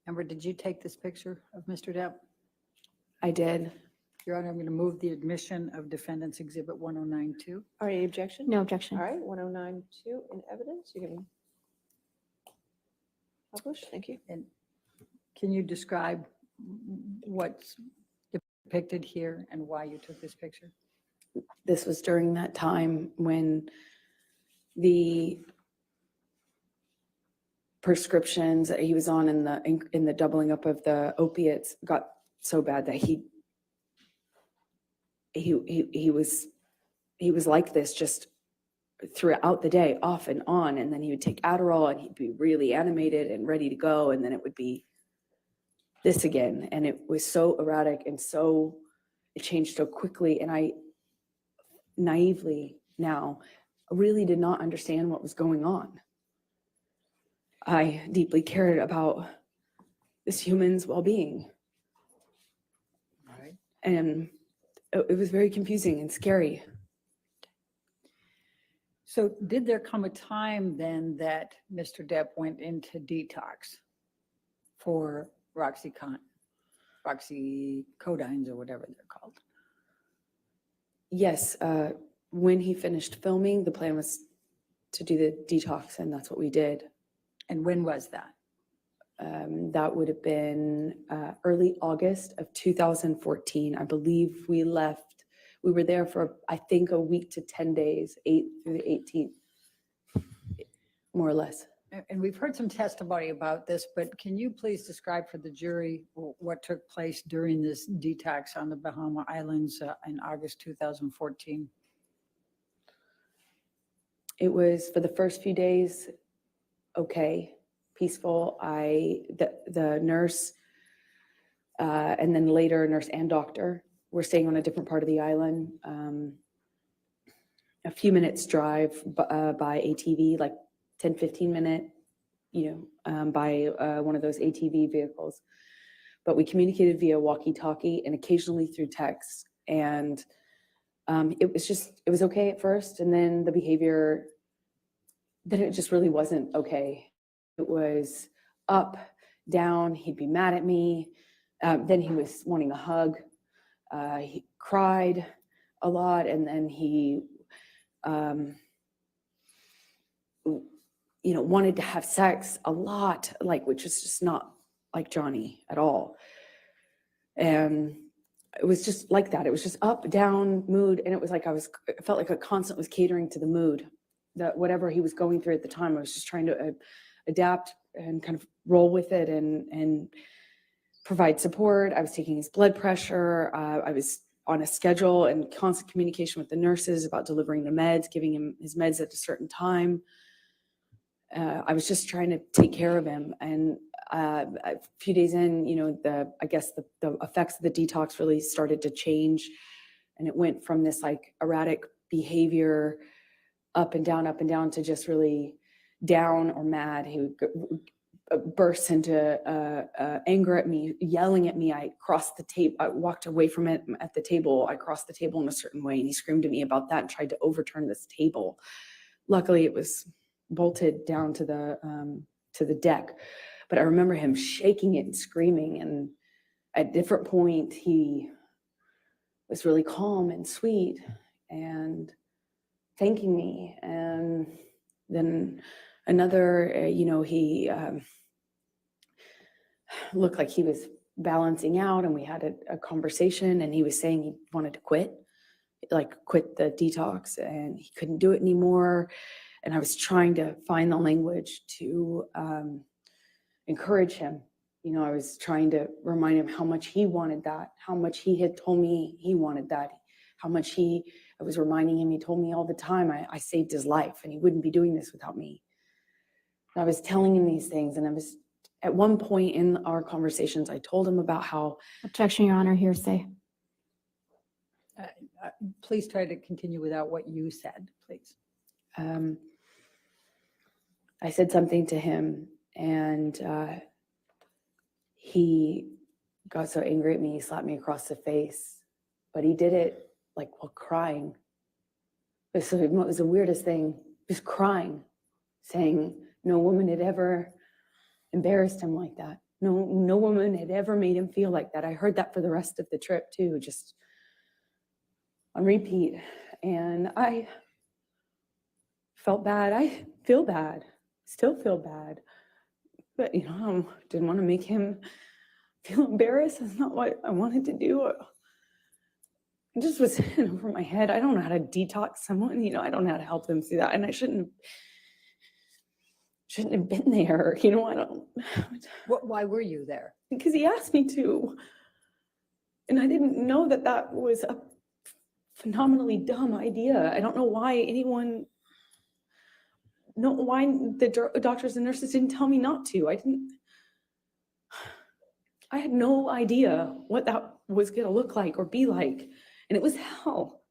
Amber, did you take this picture of Mr. Depp? I did. Your Honor, I'm going to move the admission of Defendants Exhibit 1092. All right, any objection? No objection. All right, 1092 in evidence. You can publish. Thank you. And can you describe what's depicted here and why you took this picture? This was during that time when the prescriptions that he was on in the doubling up of the opiates got so bad that he was like this, just throughout the day, off and on. And then he would take Adderall and he'd be really animated and ready to go. And then it would be this again. And it was so erratic and it changed so quickly. And I naively now really did not understand what was going on. I deeply cared about this human's well-being. Right. And it was very confusing and scary. So did there come a time then that Mr. Depp went into detox for oxycodines or whatever they're called? Yes, when he finished filming, the plan was to do the detox, and that's what we did. And when was that? That would have been early August of 2014. I believe we were there for, I think, a week to 10 days, 8th through the 18th, more or less. And we've heard some testimony about this, but can you please describe for the jury what took place during this detox on the Bahama Islands in August 2014? It was, for the first few days, okay, peaceful. The nurse, and then later nurse and doctor were staying on a different part of the island, a few minutes drive by ATV, like 10, 15 minute, by one of those ATV vehicles. But we communicated via walkie-talkie and occasionally through text. And it was okay at first. And then the behavior, then it just really wasn't okay. It was up, down, he'd be mad at me. Then he was wanting a hug. He cried a lot. And then he, wanted to have sex a lot, which is just not like Johnny at all. And it was just like that. It was just up, down, mood. And it was like I felt like a constant was catering to the mood, that whatever he was going through at the time, I was just trying to adapt and kind of roll with it and provide support. I was taking his blood pressure. I was on a schedule and constant communication with the nurses about delivering the meds, giving him his meds at a certain time. I was just trying to take care of him. And a few days in, the effects of the detox really started to change. And it went from this erratic behavior up and down to just really down or mad. He would burst into anger at me, yelling at me. I crossed the table. I walked away from it at the table. I crossed the table in a certain way, and he screamed at me about that and tried to overturn this table. Luckily, it was bolted down to the deck, but I remember him shaking it and screaming. And at different point, he was really calm and sweet and thanking me. And then another, he looked like he was balancing out, and we had a conversation, and he was saying he wanted to quit the detox, and he couldn't do it anymore. And I was trying to find the language to encourage him. I was trying to remind him how much he wanted that, how much he had told me he wanted that, how much I was reminding him, he told me all the time, I saved his life and he wouldn't be doing this without me. And I was telling him these things, and I was, at one point in our conversations, I told him about how— Objection, Your Honor, hearsay. Please try to continue without what you said, please. I said something to him, and he got so angry at me, he slapped me across the face, but he did it while crying. It was the weirdest thing, just crying, saying no woman had ever embarrassed him like that. No woman had ever made him feel like that. I heard that for the rest of the trip too, just on repeat. And I felt bad. I feel bad, still feel bad. But, I didn't want to make him feel embarrassed. That's not what I wanted to do. It just was in over my head. I don't know how to detox someone. I don't know how to help them through that. And I shouldn't have been there. I don't. Why were you there? Because he asked me to. And I didn't know that was a phenomenally dumb idea. I don't know why anyone know why the doctors and nurses didn't tell me not to. I had no idea what that was going to look like or be like. And it was hell.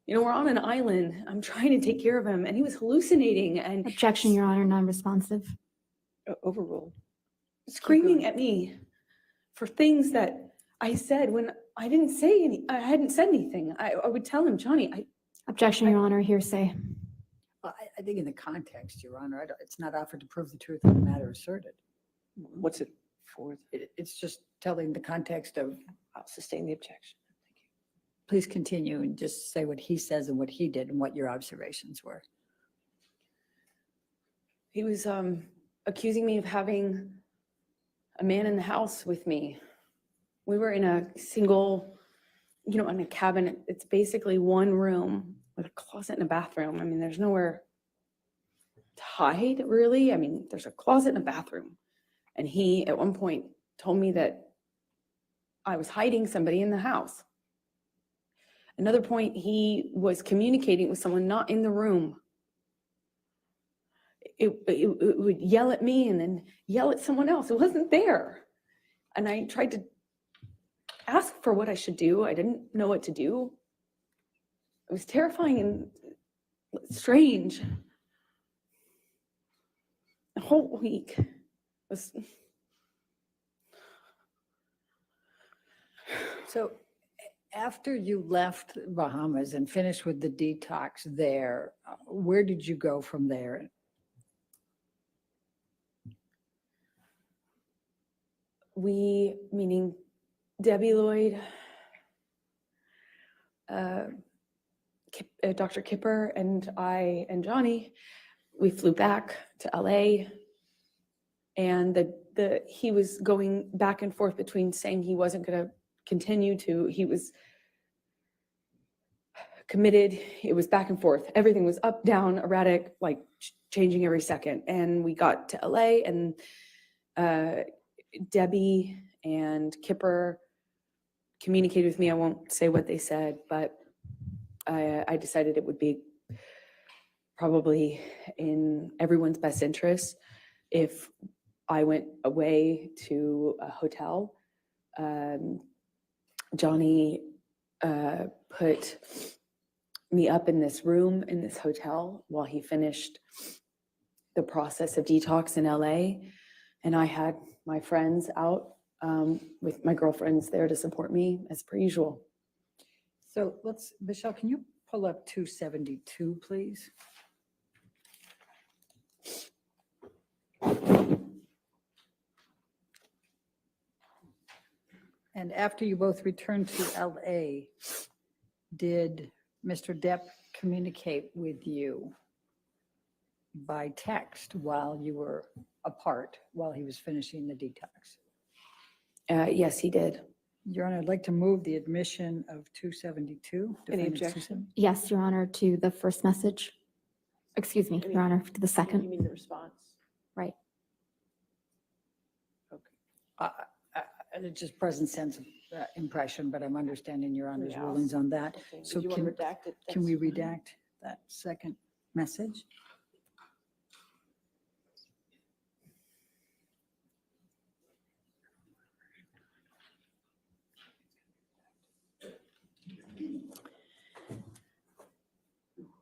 You know, we're on an island. I'm trying to take care of him, and he was hallucinating and Objection, Your Honor, non-responsive. Overruled. screaming at me for things that I said when I didn't say any, I hadn't said anything. I would tell him, Johnny, Objection, Your Honor, hearsay. Well, I think in the context, Your Honor, it's not offered to prove the truth of the matter asserted. What's it for? It's just telling the context of, I'll sustain the objection. Thank you. please continue and just say what he says and what he did and what your observations were. he was accusing me of having a man in the house with me. We were in a single, you know, in a cabin. It's basically one room with a closet and a bathroom. I mean, there's nowhere to hide, really. I mean, there's a closet and a bathroom. And he, at one point, told me that I was hiding somebody in the house. Another point, he was communicating with someone not in the room. It would yell at me and then yell at someone else who wasn't there. And I tried to ask for what I should do. I didn't know what to do. It was terrifying and strange. The whole week was. So after you left Bahamas and finished with the detox there, where did you go from there? We, meaning Debbie Lloyd, Dr. Kipper, and I and Johnny, we flew back to LA. And he was going back and forth between saying he wasn't going to continue to, he was committed. It was back and forth. Everything was up, down, erratic, like changing every second. And we got to LA, and Debbie and Kipper communicated with me. I won't say what they said, but I decided it would be probably in everyone's best interest if I went away to a hotel. Johnny put me up in this room in this hotel while he finished the process of detox in LA. And I had my friends out with my girlfriends there to support me as per usual. So Michelle, can you pull up 272, please? And after you both returned to LA, did Mr. Depp communicate with you by text while you were apart, while he was finishing the detox? Yes, he did. Your Honor, I'd like to move the admission of 272. Any Defendants objection? Yes, Your Honor, to the first message. Excuse me, Your Honor, to the You second. mean the response? Right. It's just present sense of impression, but I'm understanding Your Honor's Yeah. rulings on that. Okay. So Did you want to redact it? Can we That's fine. redact that second message?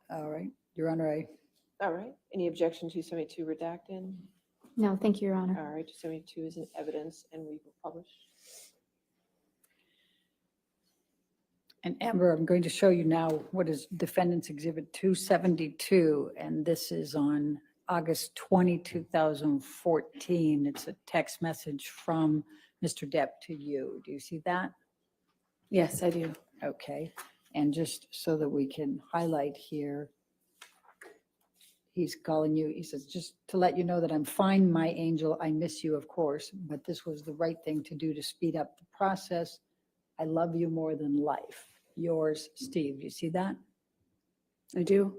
All right, Your Honor, All right. Any objection to 272 redacted? No, thank you, Your Honor. All right, 272 is in evidence and we will publish. and Amber, I'm going to show you now what is Defendants Exhibit 272, and this is on August 20, 2014. It's a text message from Mr. Depp to you. Do you see that? Yes, I do. Okay, and just so that we can highlight here, he's calling you, he says, just to let you know that I'm fine, my angel, I miss you, of course, but this was the right thing to do to speed up the process. I love you more than life. Yours, Steve. Do you see that? I do.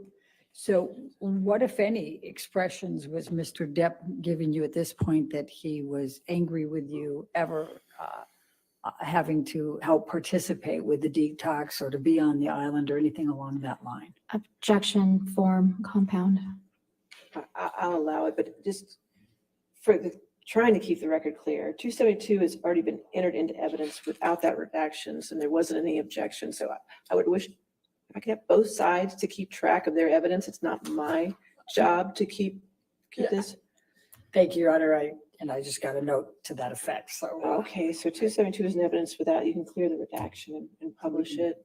So what, if any, expressions was Mr. Depp giving you at this point that he was angry with you ever having to help participate with the detox or to be on the island or anything along that line? Objection, form, compound. I'll allow it, but just for the, trying to keep the record clear, 272 has already been entered into evidence without that redactions, and there wasn't any objection. So I would wish if I could have both sides to keep track of their evidence. It's not my job to keep this. Thank you, Your Honor. I just got a note to that effect, so. Okay, so 272 is an evidence without, you can clear the redaction and publish it.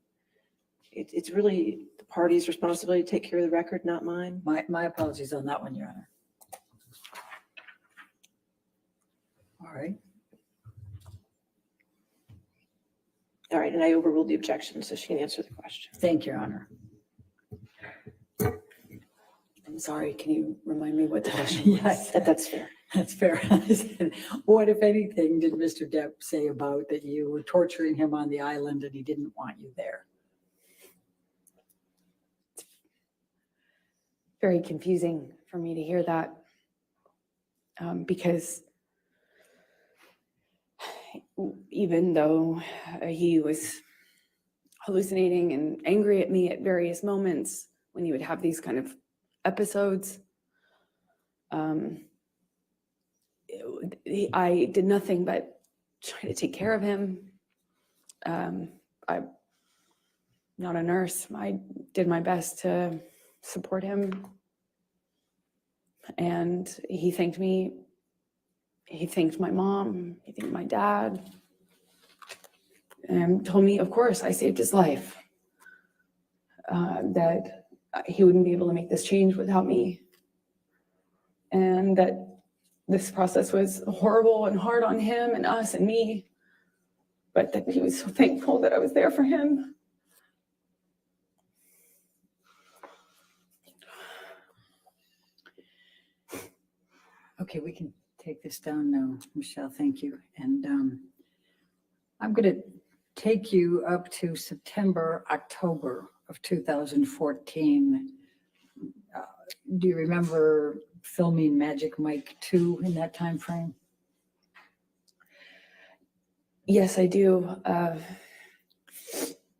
It's really the party's responsibility to take care of the record, not mine. My apologies on that one, Your Honor. All right. All right, and I overruled the objection, so she can answer the question. Thank you, Your Honor. I'm sorry, can you remind me what the question was? Yes, That's fair. that's fair. What, if anything, did Mr. Depp say about that you were torturing him on the island and he didn't want you there? Very confusing for me to hear that, because even though he was hallucinating and angry at me at various moments when he would have these kind of episodes, I did nothing but try to take care of him. I'm not a nurse. I did my best to support him. And he thanked me. He thanked my mom. He thanked my dad. And told me, of course, I saved his life. That he wouldn't be able to make this change without me. And that this process was horrible and hard on him and us and me. But that he was so thankful that I was there for him. Okay, we can take this down now, Michelle, thank you. And I'm going to take you up to September, October of 2014. Do you remember filming Magic Mike 2 in that time frame? Yes, I do.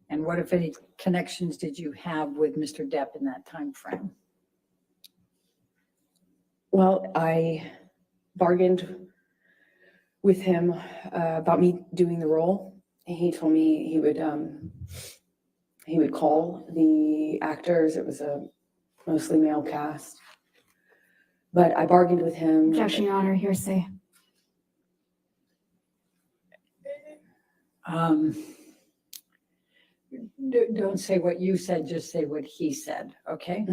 And what, if any, connections did you have with Mr. Depp in that time frame? Well, I bargained with him about me doing the role. He told me he would call the actors. It was a mostly male cast. But I bargained with him. Objection, Your Honor, hearsay. Don't say what you said, just say what he said, okay?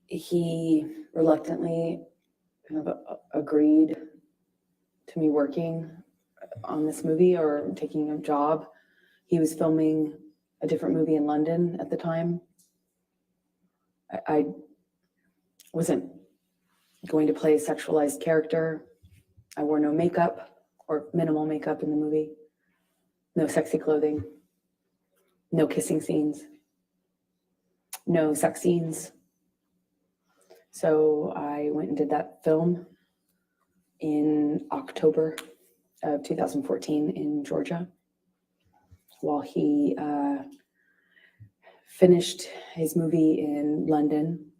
He reluctantly kind of agreed to me working on this movie or taking a job. He was filming a different movie in London at the time. I wasn't going to play a sexualized character. I wore no makeup or minimal makeup in the movie. No sexy clothing. No kissing scenes. No sex scenes. So I went and did that film in October of 2014 in Georgia while he finished his movie in London.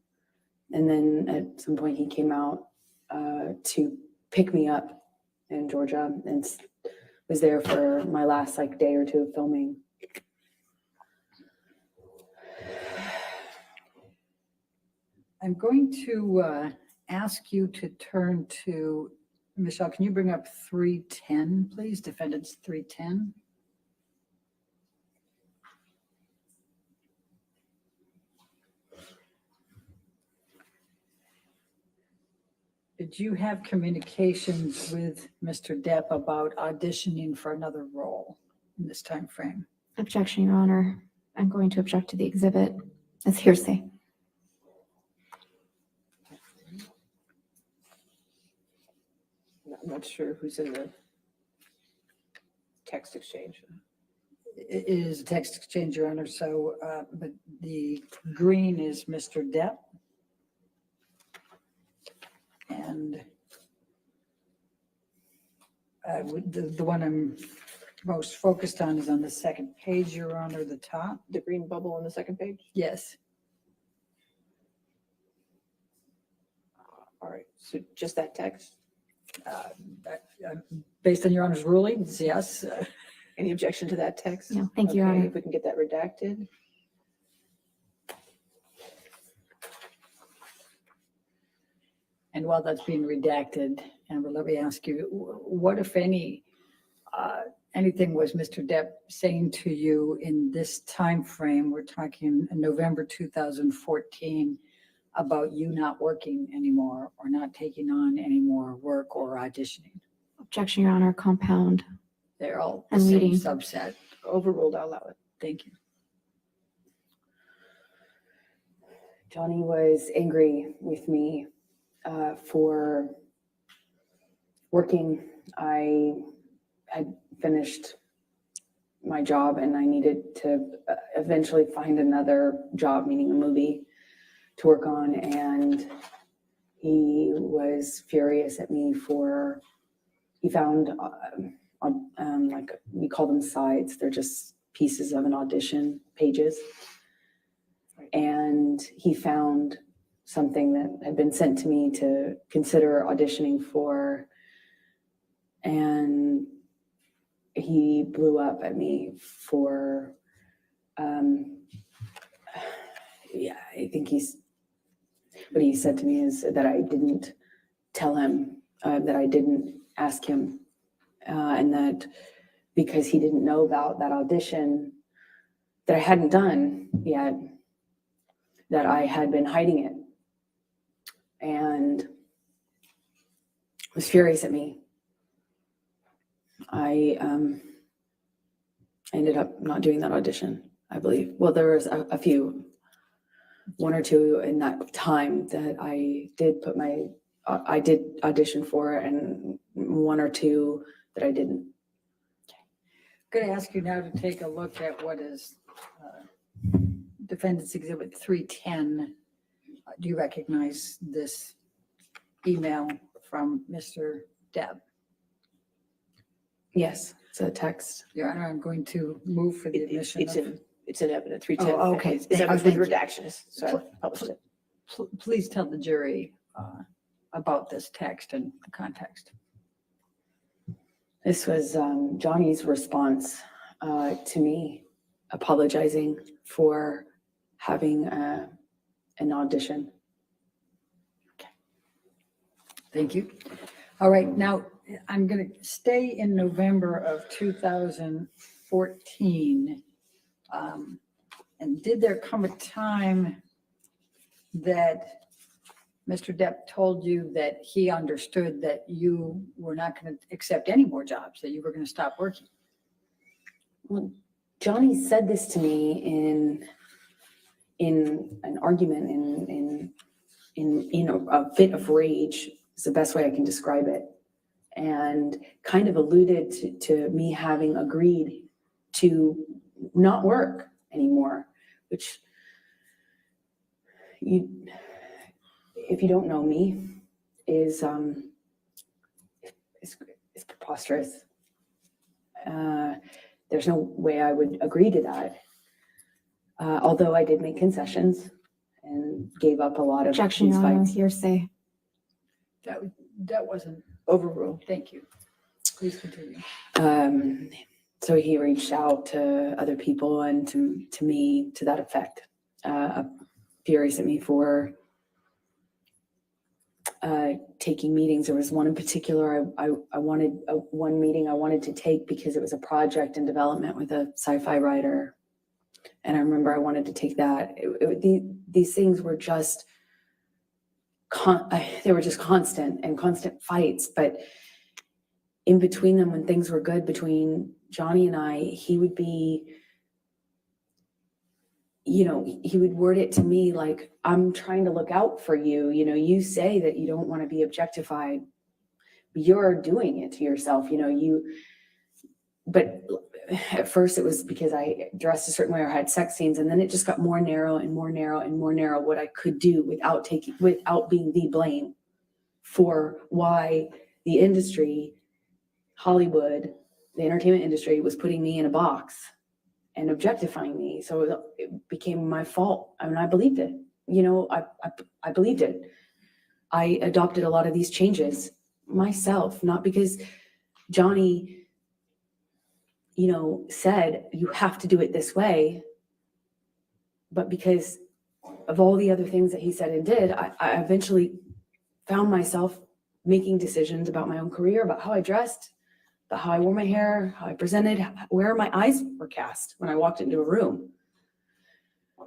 And then at some point he came out to pick me up in Georgia and was there for my last day or two of filming. I'm going to ask you to turn to, Michelle, can you bring up 310, please? Defendants 310. Did you have communications with Mr. Depp about auditioning for another role in this time frame? Objection, Your Honor. I'm going to object to the exhibit as hearsay. I'm not sure who's in the text exchange. It is a text exchange, Your Honor, so, but the green is Mr. Depp. And the one I'm most focused on is on the second page, Your Honor, the top. The green bubble on the second page? Yes. All right, so just that text. Uh, Based on Your Honor's rulings, yes. Any objection to that text? No, thank you, Your Okay, Honor. if we can get that redacted. And while that's being redacted, Amber, let me ask you, what, if any, anything was Mr. Depp saying to you in this time frame? We're talking in November 2014 about you not working anymore or not taking on any more work or auditioning. Objection, Your Honor, compound. They're all the I'm same reading. subset. Overruled, I'll allow it. Thank you. Johnny was angry with me for working. I had finished my job and I needed to eventually find another job, meaning a movie, to work on. And he was furious at me for, he found, like we call them sides. They're just pieces of an audition, pages. And he found something that had been sent to me to consider auditioning for. And he blew up at me for, yeah, I think what he said to me is that I didn't tell him, that I didn't ask him, and that because he didn't know about that audition that I hadn't done yet, that I had been hiding it, and was furious at me. I ended up not doing that audition, I believe. Well, there was a few, one or two in that time that I did I did audition for, and one or two that I didn't. I'm going to ask you now to take a look at what is Defendants Exhibit 310. Do you recognize this email from Mr. Depp? Yes, it's a text. Your Honor, I'm going to move for the admission of... It's in evidence, 310. Oh, okay. It's evidence Thank with you. redactions, so I published it. Please tell the jury about this text and the context. This was Johnny's response to me apologizing for having an audition. Thank you. All right, now I'm going to stay in November of 2014. And did there come a time that Mr. Depp told you that he understood that you were not going to accept any more jobs, that you were going to stop working? Well, Johnny said this to me in an argument, in a fit of rage is the best way I can describe it, and kind of alluded to me having agreed to not work anymore, which if you don't know me, is preposterous. There's no way I would agree to that. Although I did make concessions and gave up a lot of Objection, these Your Honor, fights. hearsay. That wasn't Overruled. Thank you. Please continue. So he reached out to other people and to me to that effect, furious at me for taking meetings. There was one in particular I wanted, one meeting I wanted to take because it was a project in development with a sci-fi writer. And I remember I wanted to take that. These things were just, they were just constant fights. But in between them, when things were good between Johnny and I, he would be, he would word it to me like, I'm trying to look out for you. You say that you don't want to be objectified. You're doing it to yourself, but at first it was because I dressed a certain way or had sex scenes. And then it just got more narrow and more narrow and more narrow what I could do without being the blame for why the industry, Hollywood, the entertainment industry was putting me in a box and objectifying me. So it became my fault. I mean, I believed it. I believed it. I adopted a lot of these changes myself, not because Johnny, said you have to do it this way, but because of all the other things that he said and did, I eventually found myself making decisions about my own career, about how I dressed, about how I wore my hair, how I presented, where my eyes were cast when I walked into a room.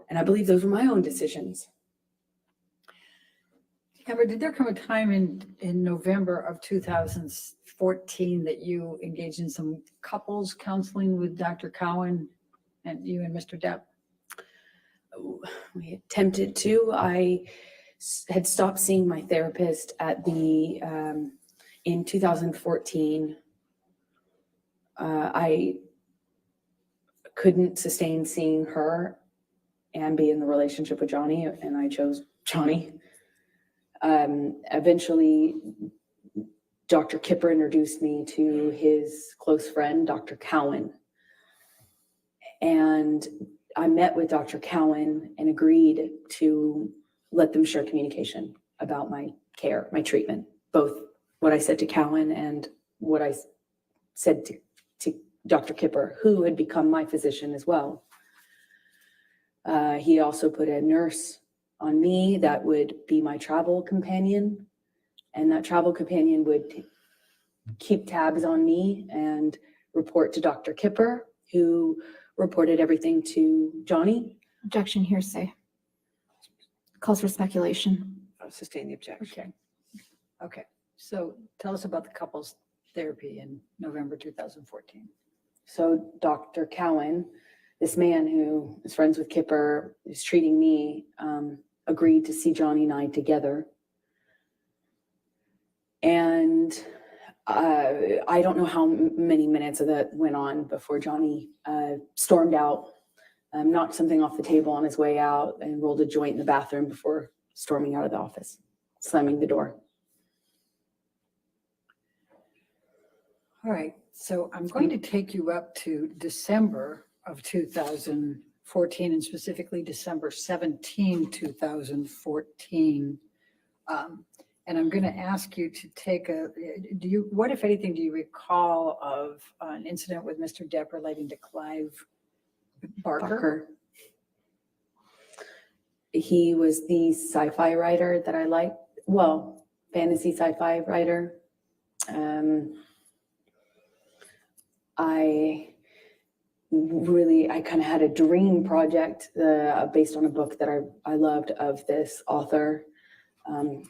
And I believe those were my own decisions. Amber, did there come a time in November of 2014 that you engaged in some couples counseling with Dr. Cowan and you and Mr. Depp? We attempted to. I had stopped seeing my therapist in 2014. I couldn't sustain seeing her and be in the relationship with Johnny, and I chose Johnny. Eventually, Dr. Kipper introduced me to his close friend, Dr. Cowan. And I met with Dr. Cowan and agreed to let them share communication about my care, my treatment, both what I said to Cowan and what I said to Dr. Kipper, who had become my physician as well. He also put a nurse on me that would be my travel companion, and that travel companion would keep tabs on me and report to Dr. Kipper, who reported everything to Johnny. Objection, hearsay. Calls for speculation. I'll sustain the objection. Okay. So tell us about the couples therapy in November 2014. So Dr. Cowan, this man who is friends with Kipper, is treating me, agreed to see Johnny and I together. And I don't know how many minutes of that went on before Johnny stormed out, knocked something off the table on his way out, and rolled a joint in the bathroom before storming out of the office, slamming the door. All right. So I'm going to take you up to December of 2014 and specifically December 17, 2014. And I'm going to ask you to take what, if anything, do you recall of an incident with Mr. Depp relating to Clive Barker? He was the sci-fi writer that I liked. Well, fantasy sci-fi writer. I kind of had a dream project based on a book that I loved of this author.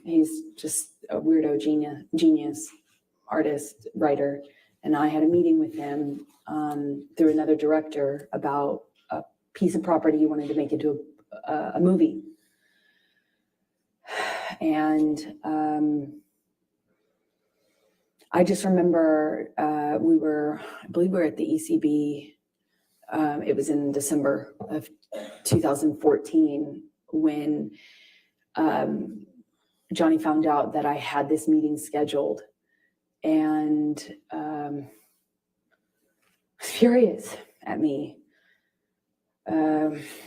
He's just a weirdo genius, artist, writer. And I had a meeting with him through another director about a piece of property he wanted to make into a movie. And I just remember I believe we were at the ECB. It was in December of 2014 when Johnny found out that I had this meeting scheduled, and was furious at me,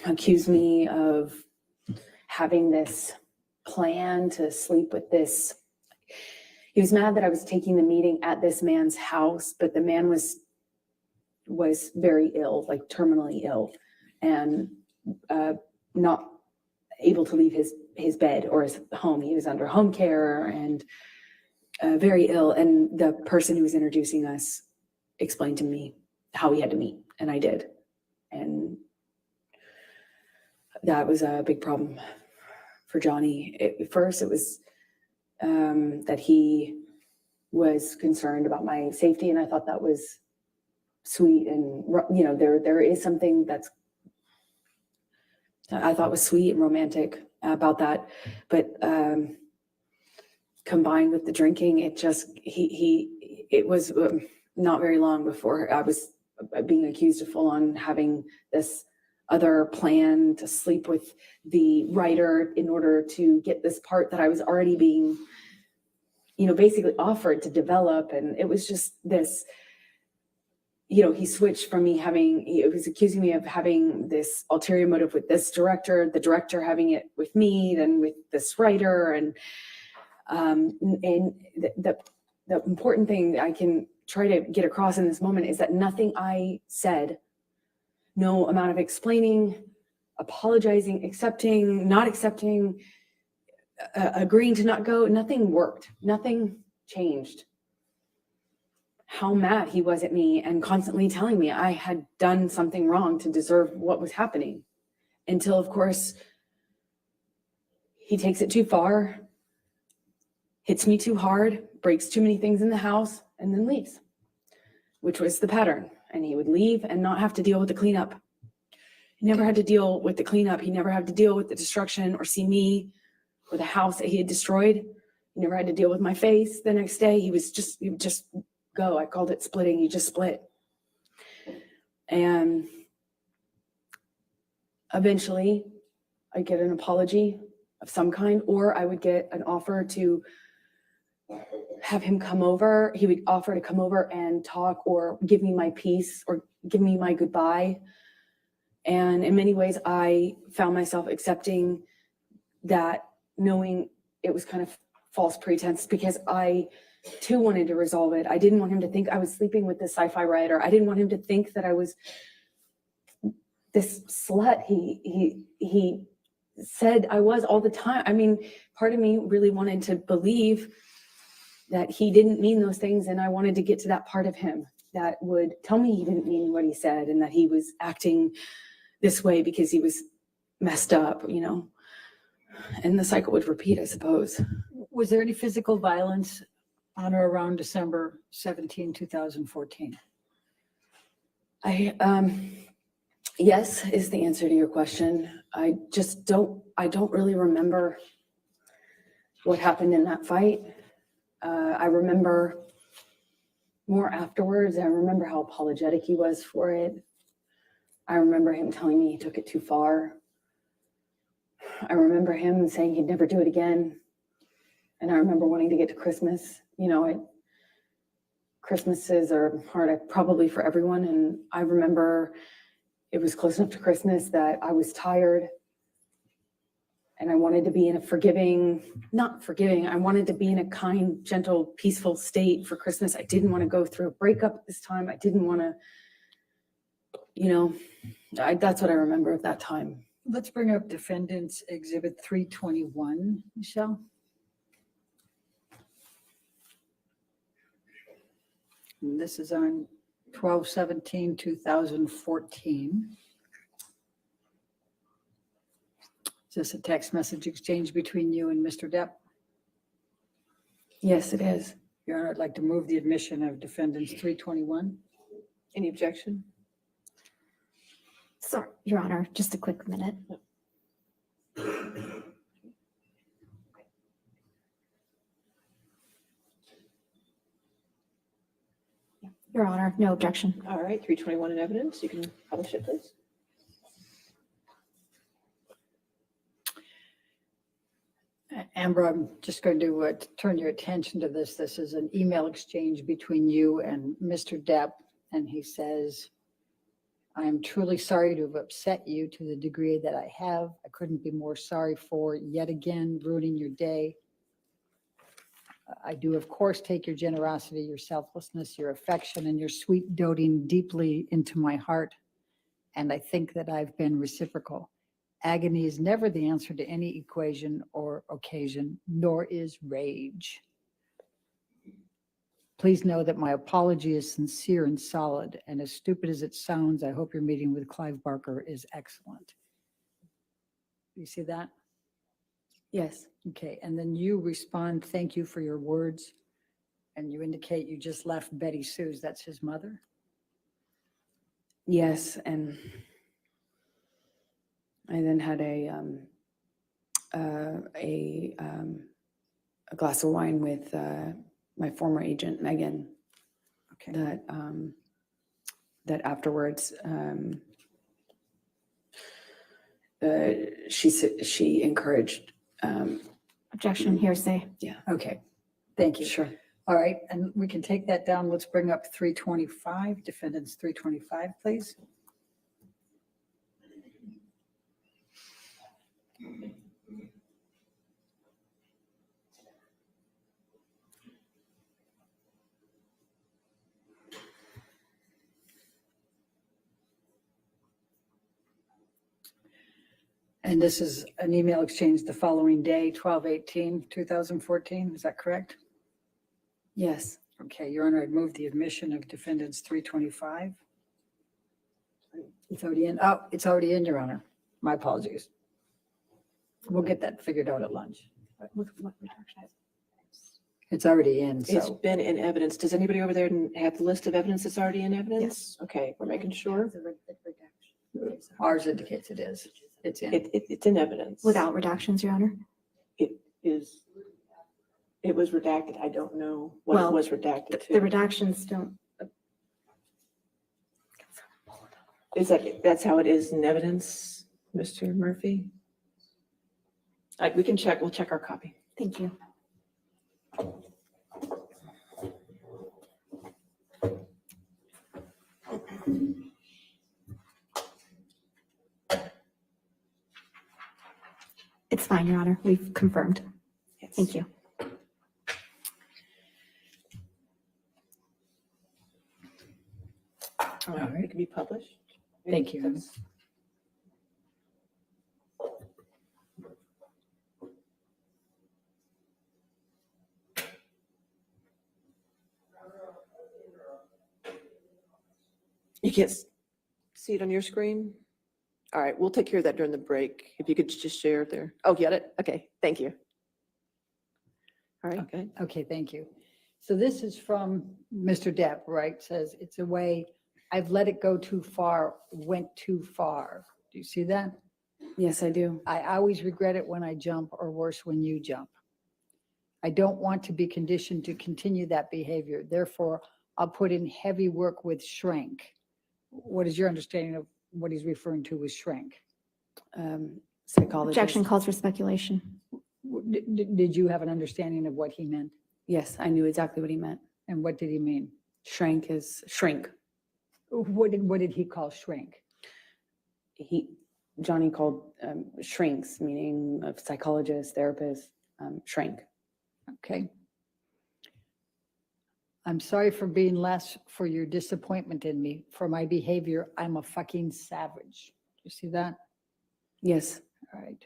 accused me of having this plan to sleep with this. He was mad that I was taking the meeting at this man's house, but the man was very ill, like terminally ill, and not able to leave his bed or his home. He was under home care and very ill. And the person who was introducing us explained to me how we had to meet, and I did. And that was a big problem for Johnny. At first, it was that he was concerned about my safety, and I thought that was sweet. And there is something that's I thought was sweet and romantic about that, but combined with the drinking, it was not very long before I was being accused of full on having this other plan to sleep with the writer in order to get this part that I was already being, basically offered to develop. And it was just this, he switched from he was accusing me of having this ulterior motive with this director, the director having it with me, then with this writer. And And the important thing I can try to get across in this moment is that nothing I said, no amount of explaining, apologizing, accepting, not accepting, agreeing to not go, nothing worked. Nothing changed. How mad he was at me and constantly telling me I had done something wrong to deserve what was happening. Until, of course, he takes it too far, hits me too hard, breaks too many things in the house, and then leaves, which was the pattern. And he would leave and not have to deal with the cleanup. He never had to deal with the cleanup. He never had to deal with the destruction or see me or the house that he had destroyed. He never had to deal with my face the next day. He would just go. I called it splitting. He just split. And eventually I'd get an apology of some kind, or I would get an offer to have him come over. He would offer to come over and talk or give me my peace or give me my goodbye. And in many ways, I found myself accepting that, knowing it was kind of false pretense, because I too wanted to resolve it. I didn't want him to think I was sleeping with this sci-fi writer. I didn't want him to think that I was this slut he said I was all the time. I mean, part of me really wanted to believe that he didn't mean those things, and I wanted to get to that part of him that would tell me he didn't mean what he said and that he was acting this way because he was messed up, you know, and the cycle would repeat, I suppose. Was there any physical violence on or around December 17, 2014? Yes, is the answer to your question. I don't really remember what happened in that fight. I remember more afterwards. I remember how apologetic he was for it. I remember him telling me he took it too far. I remember him saying he'd never do it again. And I remember wanting to get to Christmas. You know, Christmases are hard probably for everyone. And I remember it was close enough to Christmas that I was tired and I wanted to be in a I wanted to be in a kind, gentle, peaceful state for Christmas. I didn't want to go through a breakup at this time. I didn't want to, you know, that's what I remember of that time. Let's bring up Defendants Exhibit 321, Michelle. And this is on 12/17/2014. Is this a text message exchange between you and Mr. Depp? Yes, it is. Your Honor, I'd like to move the admission of Defendants 321. Any objection? Sorry, Your Honor, just a quick minute. Your Honor, no objection. All right, 321 in evidence. You can publish it, please. Amber, I'm just going to turn your attention to this. This is an email exchange between you and Mr. Depp, and he says, I am truly sorry to have upset you to the degree that I have. I couldn't be more sorry for yet again ruining your day. I do, of course, take your generosity, your selflessness, your affection, and your sweet doting deeply into my heart, and I think that I've been reciprocal. Agony is never the answer to any equation or occasion, nor is rage. Please know that my apology is sincere and solid, and as stupid as it sounds, I hope your meeting with Clive Barker is excellent. You see that? Yes. Okay, and then you respond, thank you for your words, and you indicate you just left Betty Sue's, that's his mother? Yes, and I then had a glass of wine with my former agent, Megan. Okay. That afterwards, she encouraged. Objection, hearsay. Yeah. Okay, thank you. Sure. All right, and we can take that down. Let's bring up 325, Defendants 325, please. And this is an email exchange the following day, 12/18/2014. Is that correct? Yes. Okay, Your Honor, I'd move the admission of defendants 325. It's already in. Oh, it's already in, Your Honor. My apologies. We'll get that figured out at lunch. It's already in, It's so. been in evidence. Does anybody over there have the list of evidence that's already in evidence? Yes. Okay, we're making sure. Ours indicates it is. It's in. It's in evidence. Without redactions, Your Honor. It was redacted. I don't know what Well, it was redacted The to. redactions don't, That's how it is in evidence, Mr. Murphy? We can check, we'll check our copy. thank you. It's fine, Your Honor. We've confirmed. Yes. Thank you. All right, it can be published. Thank you. That's- You can't see it on your screen? All right, we'll take care of that during the break. If you could just share it there. Oh, get it? Okay, thank you. All right, good. Okay, thank you. So this is from Mr. Depp, right? Says it's a way, I've let it go too far, went too far. Do you see that? Yes, I do. I always regret it when I jump, or worse, when you jump. I don't want to be conditioned to continue that behavior. Therefore, I'll put in heavy work with shrink. What is your understanding of what he's referring to with shrink? Psychologist. Objection calls for speculation. Did you have an understanding of what he meant? Yes, I knew exactly what he meant. And what did he mean? Shrank is shrink. What did he call shrink? Johnny called shrinks, meaning of psychologist, therapist, shrank. Okay. I'm sorry for being less, for your disappointment in me, for my behavior. I'm a fucking savage. You see that? Yes, All right.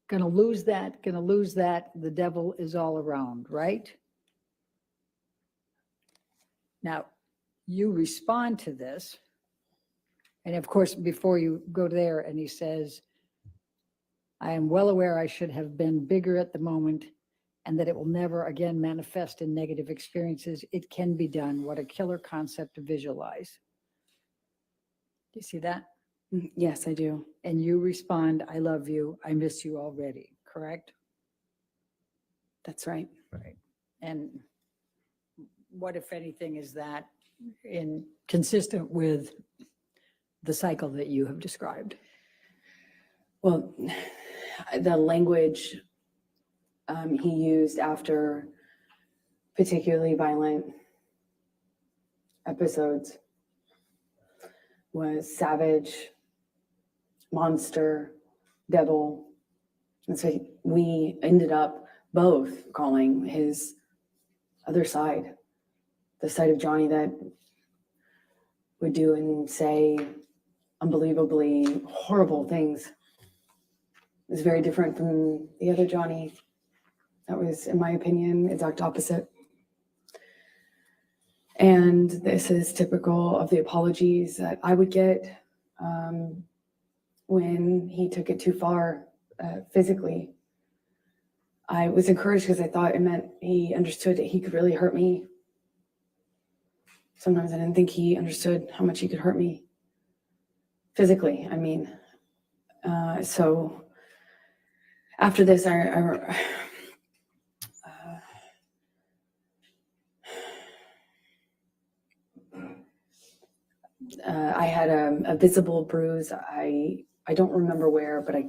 Gonna lose that, gonna lose that. The devil is all around, right? Now, you respond to this. And of course, before you go there, and he says, I am well aware I should have been bigger at the moment and that it will never again manifest in negative experiences. It can be done. What a killer concept to visualize. Do you see that? yes, I do. And you respond, I love you. I miss you already, correct? That's right. Right. And what, if anything, is that consistent with the cycle that you have described? Well, the language he used after particularly violent episodes was savage, monster, devil. And so we ended up both calling his other side, the side of Johnny that would do and say unbelievably horrible things. It's very different from the other Johnny. That was, in my opinion, exact opposite. And this is typical of the apologies that I would get when he took it too far physically. I was encouraged because I thought it meant he understood that he could really hurt me. Sometimes I didn't think he understood how much he could hurt me physically. I mean, so after this, I had a visible bruise. I don't remember where, but I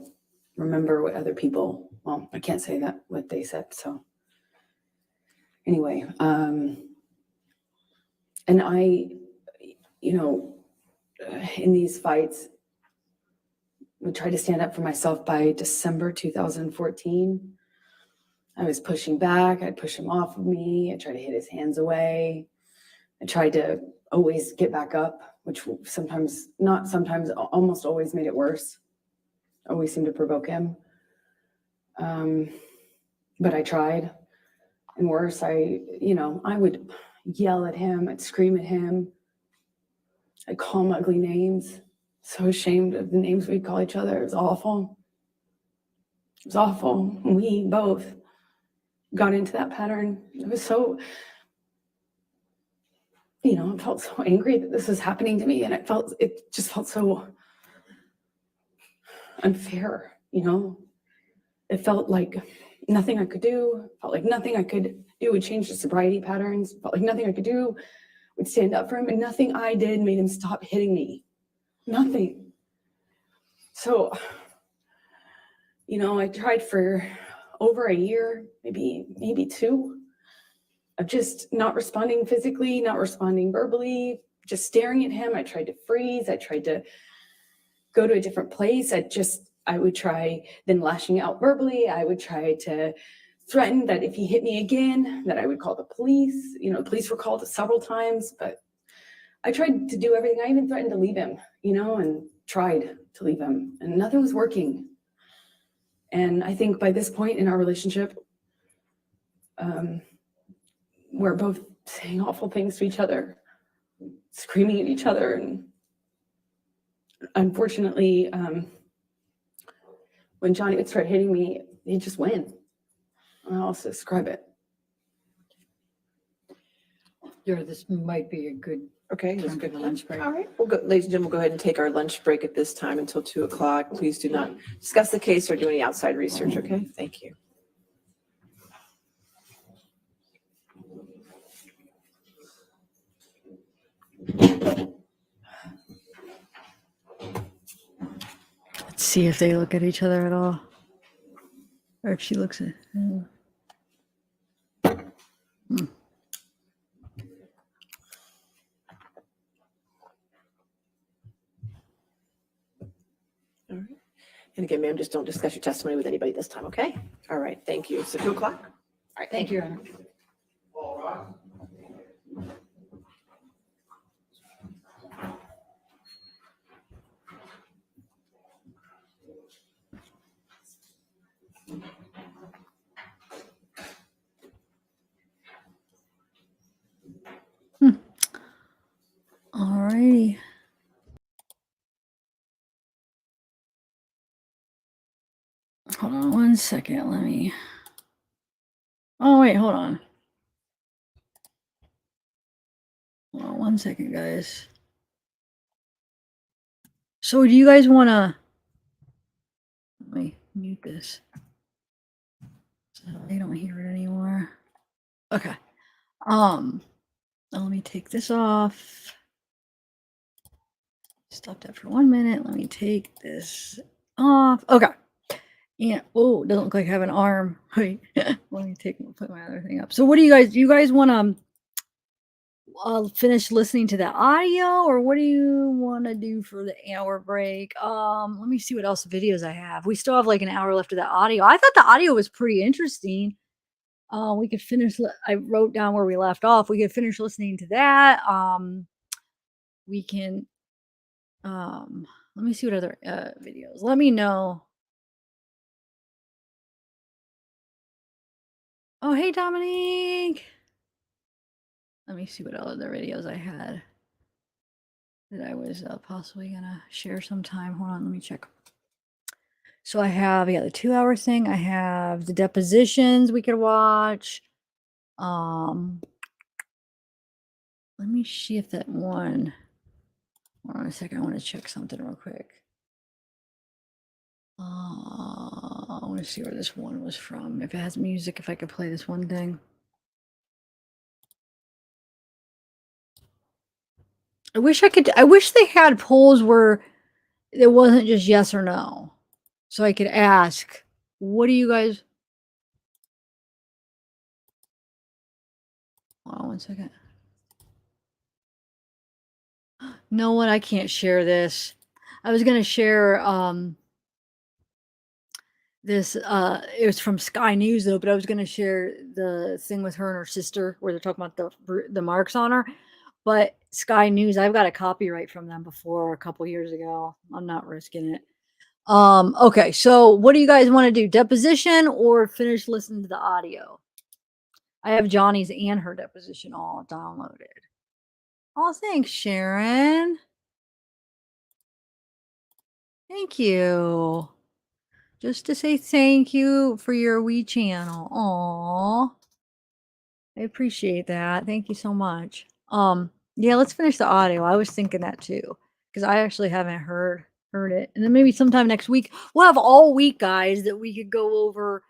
remember what other people, well, I can't say that, what they said. So anyway, and I, in these fights, would try to stand up for myself. By December 2014, I was pushing back. I'd push him off of me. I tried to hit his hands away. I tried to always get back up, which sometimes, not sometimes, almost always made it worse. always seemed to provoke him. But I tried. And worse, I would yell at him, I'd scream at him, I'd call him ugly names. So ashamed of the names we'd call each other. It was awful. It was awful. We both got into that pattern. It was so, I felt so angry that this was happening to me, and it just felt so unfair, It felt like nothing I could do, felt like nothing I could do would change the sobriety patterns, felt like nothing I could do would stand up for him, and nothing I did made him stop hitting me. Nothing. So, I tried for over a year, maybe 2, of just not responding physically, not responding verbally, just staring at him. I tried to freeze. I tried to go to a different place. I would try then lashing out verbally. I would try to threaten that if he hit me again, that I would call the police. Police were called several times, but I tried to do everything. I even threatened to leave him, and tried to leave him, and nothing was working. And I think by this point in our relationship, we're both saying awful things to each other, screaming at each other. And unfortunately, when Johnny would start hitting me, he'd just win. I'll also describe it. This might be a good Okay, that's time for good. the lunch break. All right, ladies and gentlemen, we'll go ahead and take our lunch break at this time until 2:00. Please do not discuss the case or do any outside research, okay? Thank you. Let's see if they look at each other at all. Or if she looks at him. All right. And again, ma'am, just don't discuss your testimony with anybody this time, okay? All right, thank you. So 2:00? All right, Thank you, Anna. All rise. All righty. Hold on 1 second. Let me. Oh, wait, hold on. Hold on 1 second, guys. So, do you guys want to. Let me mute this so they don't hear it anymore. Okay. Let me take this off. Stop that for 1 minute. Let me take this off. Okay. Yeah. Oh, it doesn't look like I have an arm. Wait. Let me put my other thing up. So what do you guys want to finish listening to the audio, or what do you want to do for the hour break? Let me see what else videos I have. We still have like an hour left of the audio. I thought the audio was pretty interesting. We could finish. I wrote down where we left off. We could finish listening to that. We can. Let me see what other videos. Let me know. Oh, hey, Dominique. Let me see what other videos I had that I was possibly gonna share sometime. Hold on, let me check. So I have, the 2-hour thing. I have the depositions we could watch. Let me see if that one. Hold on a second. I want to check something real quick. I want to see where this one was from. If it has music, if I could play this one thing. I wish they had polls where it wasn't just yes or no. So I could ask, what do you guys. Hold on 1 second. No, what? I can't share this. I was going to share this. It was from Sky News, though, but I was going to share the thing with her and her sister where they're talking about the marks on her. But Sky News, I've got a copyright from them before a couple years ago. I'm not risking it. Okay, so what do you guys want to do? Deposition or finish listening to the audio? I have Johnny's and her deposition all downloaded. Oh, thanks, Sharon. Thank you. Just to say thank you for your Wii channel. Aw. I appreciate that. Thank you so much. Yeah, let's finish the audio. I was thinking that too, because I actually haven't heard it. And then maybe sometime next week, we'll have all week, guys, that we could go over.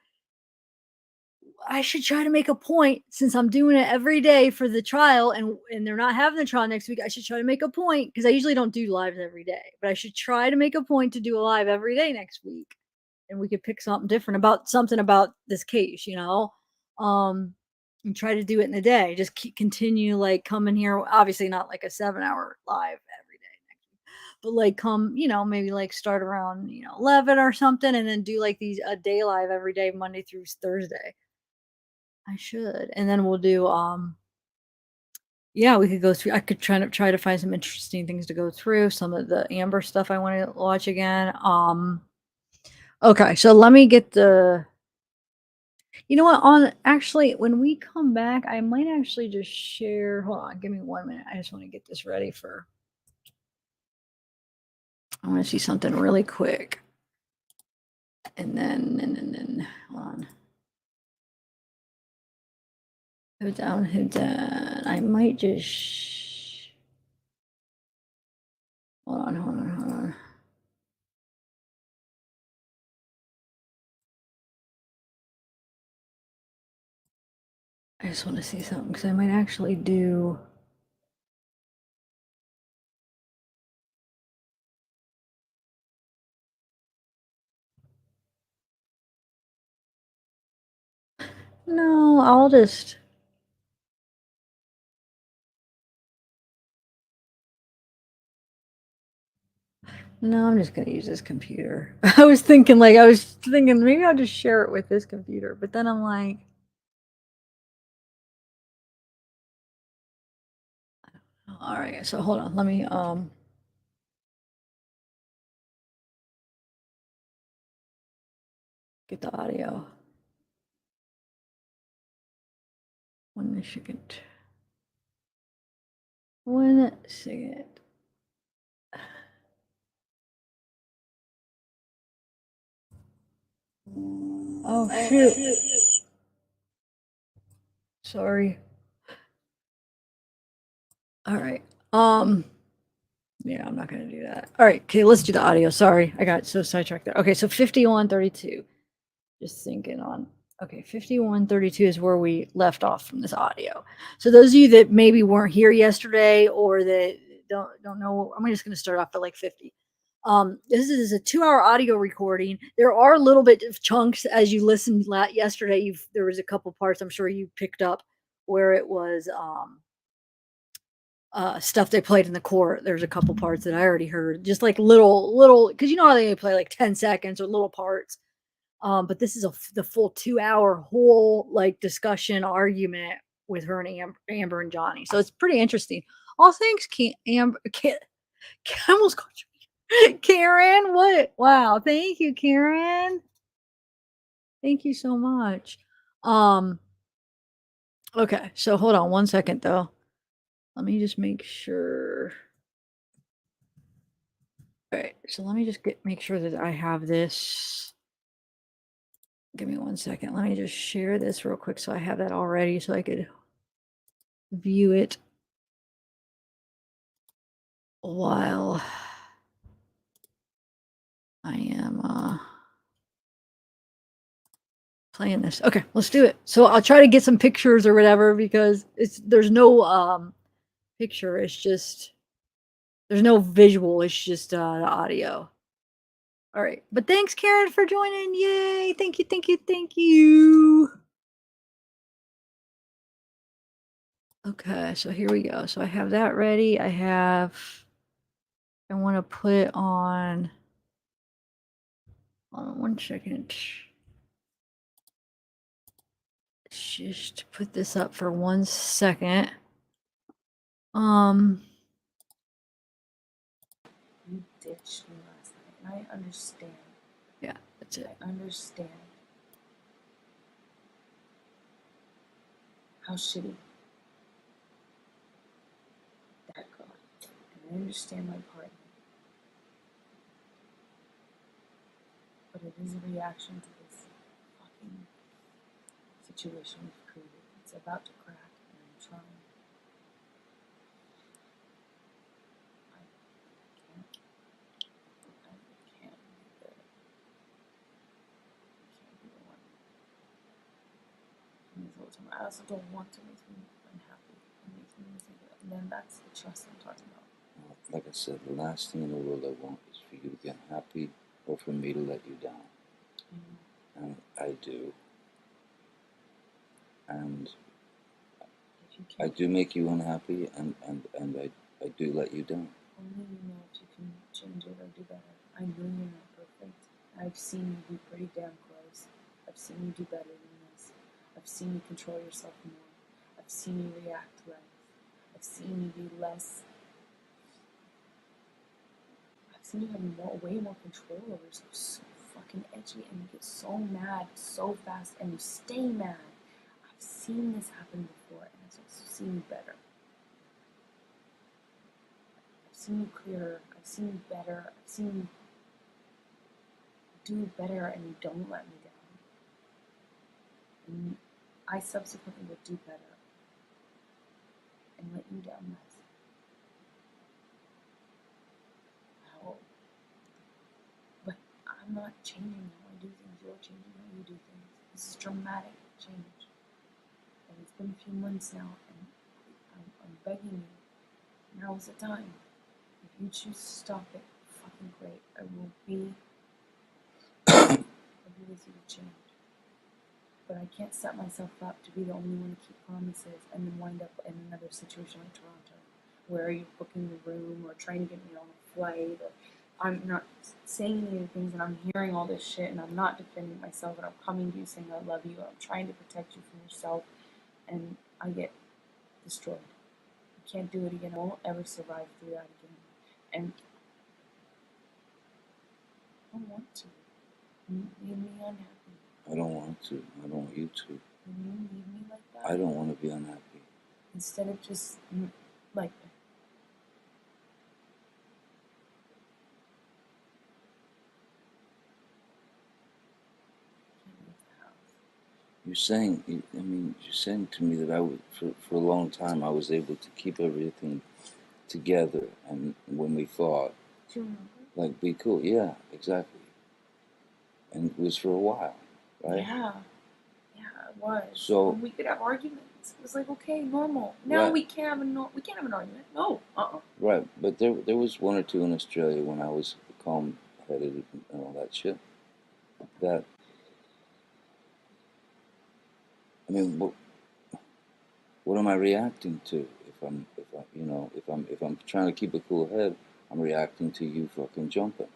I should try to make a point, since I'm doing it every day for the trial, and they're not having the trial next week. I should try to make a point, because I usually don't do lives every day, but I should try to make a point to do a live every day next week, and we could pick something different about this case, and try to do it in a day. Just continue like coming here. Obviously, not like a 7-hour live every day next week, but like come, maybe like start around 11 or something, and then do like a day live every day, Monday through Thursday. I should. And then we'll do yeah, we could go through. I could try to find some interesting things to go through, some of the Amber stuff I want to watch again. Okay, so let me get the actually, when we come back, I might actually just share. Hold on, give me 1 minute. I just want to get this ready for I want to see something really quick. And then hold on. Hold down. I might just hold on. I just want to see something, because I might actually do. No, I'll just. No, I'm just going to use this computer. I was thinking maybe I'll just share it with this computer, but then I'm like, all right, so hold on. Let me get the audio. 1 second. 1 second. Oh shoot. Sorry. All right. Yeah, I'm not gonna do that. All right, okay, let's do the audio. Sorry, I got so sidetracked there. Okay, so 5132. Just thinking on. Okay, 5132 is where we left off from this audio. So those of you that maybe weren't here yesterday, or that don't know, I'm just gonna start off at like 50. This is a 2-hour audio recording. There are a little bit of chunks as you listened yesterday. There was a couple parts I'm sure you picked up where it was stuff they played in the court. There's a couple parts that I already heard, just like little, because you know how they play like 10 seconds or little parts. But this is the full 2-hour whole like discussion argument with her and Amber and Johnny. So it's pretty interesting. Oh, thanks, Amber. I almost called you Karen. What? Wow. Thank you, Karen. Thank you so much. Okay. So hold on 1 second though. Let me just make sure. All right. So let me just make sure that I have this. Give me 1 second. Let me just share this real quick so I have that already so I could view it while I am playing this. Okay, let's do it. So I'll try to get some pictures or whatever, because there's no picture. It's just there's no visual. It's just the audio. All right. But thanks, Karen, for joining. Yay. Thank you. Okay, so here we go. So I have that ready. I want to put it on. Hold on 1 second. Let's just put this up for 1 second. You ditched me last night, and I understand. That's it. I understand how shitty that got. And I understand my part in it. But it is a reaction to this fucking situation we've created. It's about to crack, and I'm trying. I can't. I can't be the. I can't be the one. And this whole time, I also don't want to make me unhappy. It makes me miserable. And then that's the trust I'm talking about. Like I said, the last thing in the world I want is for you to be unhappy or for me to let you down. And I do. And If you I can't, do make you unhappy, and I do let you down. only you know if you can change it or do better. I know you're not perfect. I've seen you be pretty damn close. I've seen you do better than this. I've seen you control yourself more. I've seen you react less. I've seen you be less. I've seen you have way more control over yourself. So fucking edgy, and you get so mad so fast, and you stay mad. I've seen this happen before, and I've also seen you better. I've seen you clearer. I've seen you better. I've seen you do better, and you don't let me down. And I subsequently will do better and let you down less. I hope. But I'm not changing how I do things. You're changing how you do things. This is dramatic change. And it's been a few months now, and I'm begging you. Now is the time. If you choose to stop it, fucking great. I will be with you to change. But I can't set myself up to be the only one to keep promises and then wind up in another situation like Toronto, where you're booking the room or trying to get me on a flight, or I'm not saying any of the things, and I'm hearing all this shit, and I'm not defending myself, and I'm coming to you saying I love you, and I'm trying to protect you from yourself, and I get destroyed. I can't do it again. I won't ever survive through that again. And I don't want to. You leave me unhappy. I don't want to. I don't want you to. Can you leave me like that? I don't want to be unhappy. Instead of just like. You're saying, you're saying to me that I would, for a long time, I was able to keep everything together, and when we fought, Do you remember? like, be cool. Yeah, exactly. And it was for a while, right? Yeah, it was. So and we could have arguments. It was like, okay, normal. Now right. we can't have we can't have an argument. No, Right, but there was one or two in Australia when I was calm-headed and all that shit. That, I mean, what am I reacting to? If I'm trying to keep a cool head, I'm reacting to you fucking jumping.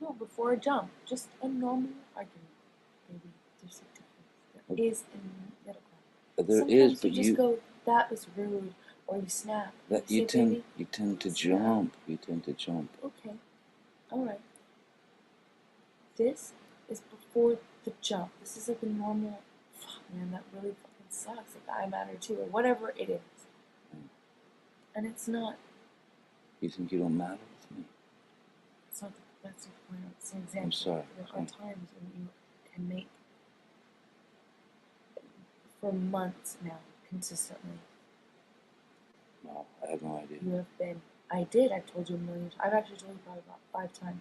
No, before a jump, just a normal argument. Maybe there's a difference. There is in the middle ground. There Sometimes is, but you just go, that was rude, or you snap. that you say, baby, you tend to snap. jump. You tend to jump. Okay, all right. This is before the jump. This is like a normal. Fuck, man, that really fucking sucks. Like I matter too, or whatever it is. And it's not. You think you don't matter with me? It's not. That's the point. It's an example. I'm sorry. There are times when you can make for months now consistently. No, I have no idea. You have been. I did. I've told you a million times. I've actually told you probably about 5 times.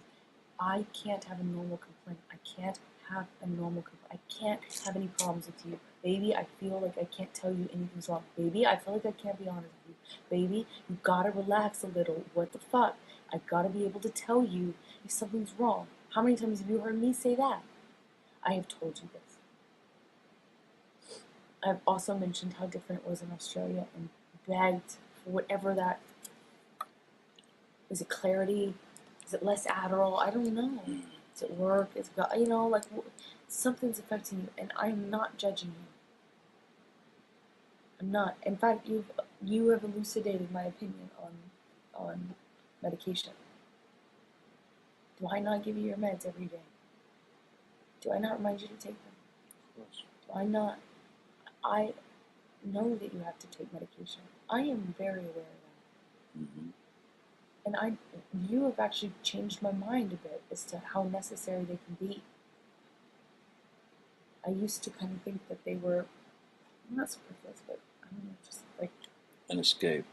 I can't have a normal complaint. I can't have a normal complaint. I can't have any problems with you. Baby, I feel like I can't tell you anything's wrong. Baby, I feel like I can't be honest with you. Baby, you gotta relax a little. What the fuck? I gotta be able to tell you if something's wrong. How many times have you heard me say that? I have told you this. I've also mentioned how different it was in Australia and begged for whatever that. Is it clarity? Is it less Adderall? I don't know. Is it work? Is it, like something's affecting you, and I'm not judging you. I'm not. In fact, you have elucidated my opinion on medication. Do I not give you your meds every day? Do I not remind you to take them? Of course. Do I not? I know that you have to take medication. I am very aware of that. Mm-hmm. And you have actually changed my mind a bit as to how necessary they can be. I used to kind of think that they were not superfluous, but I don't know, just like An escape.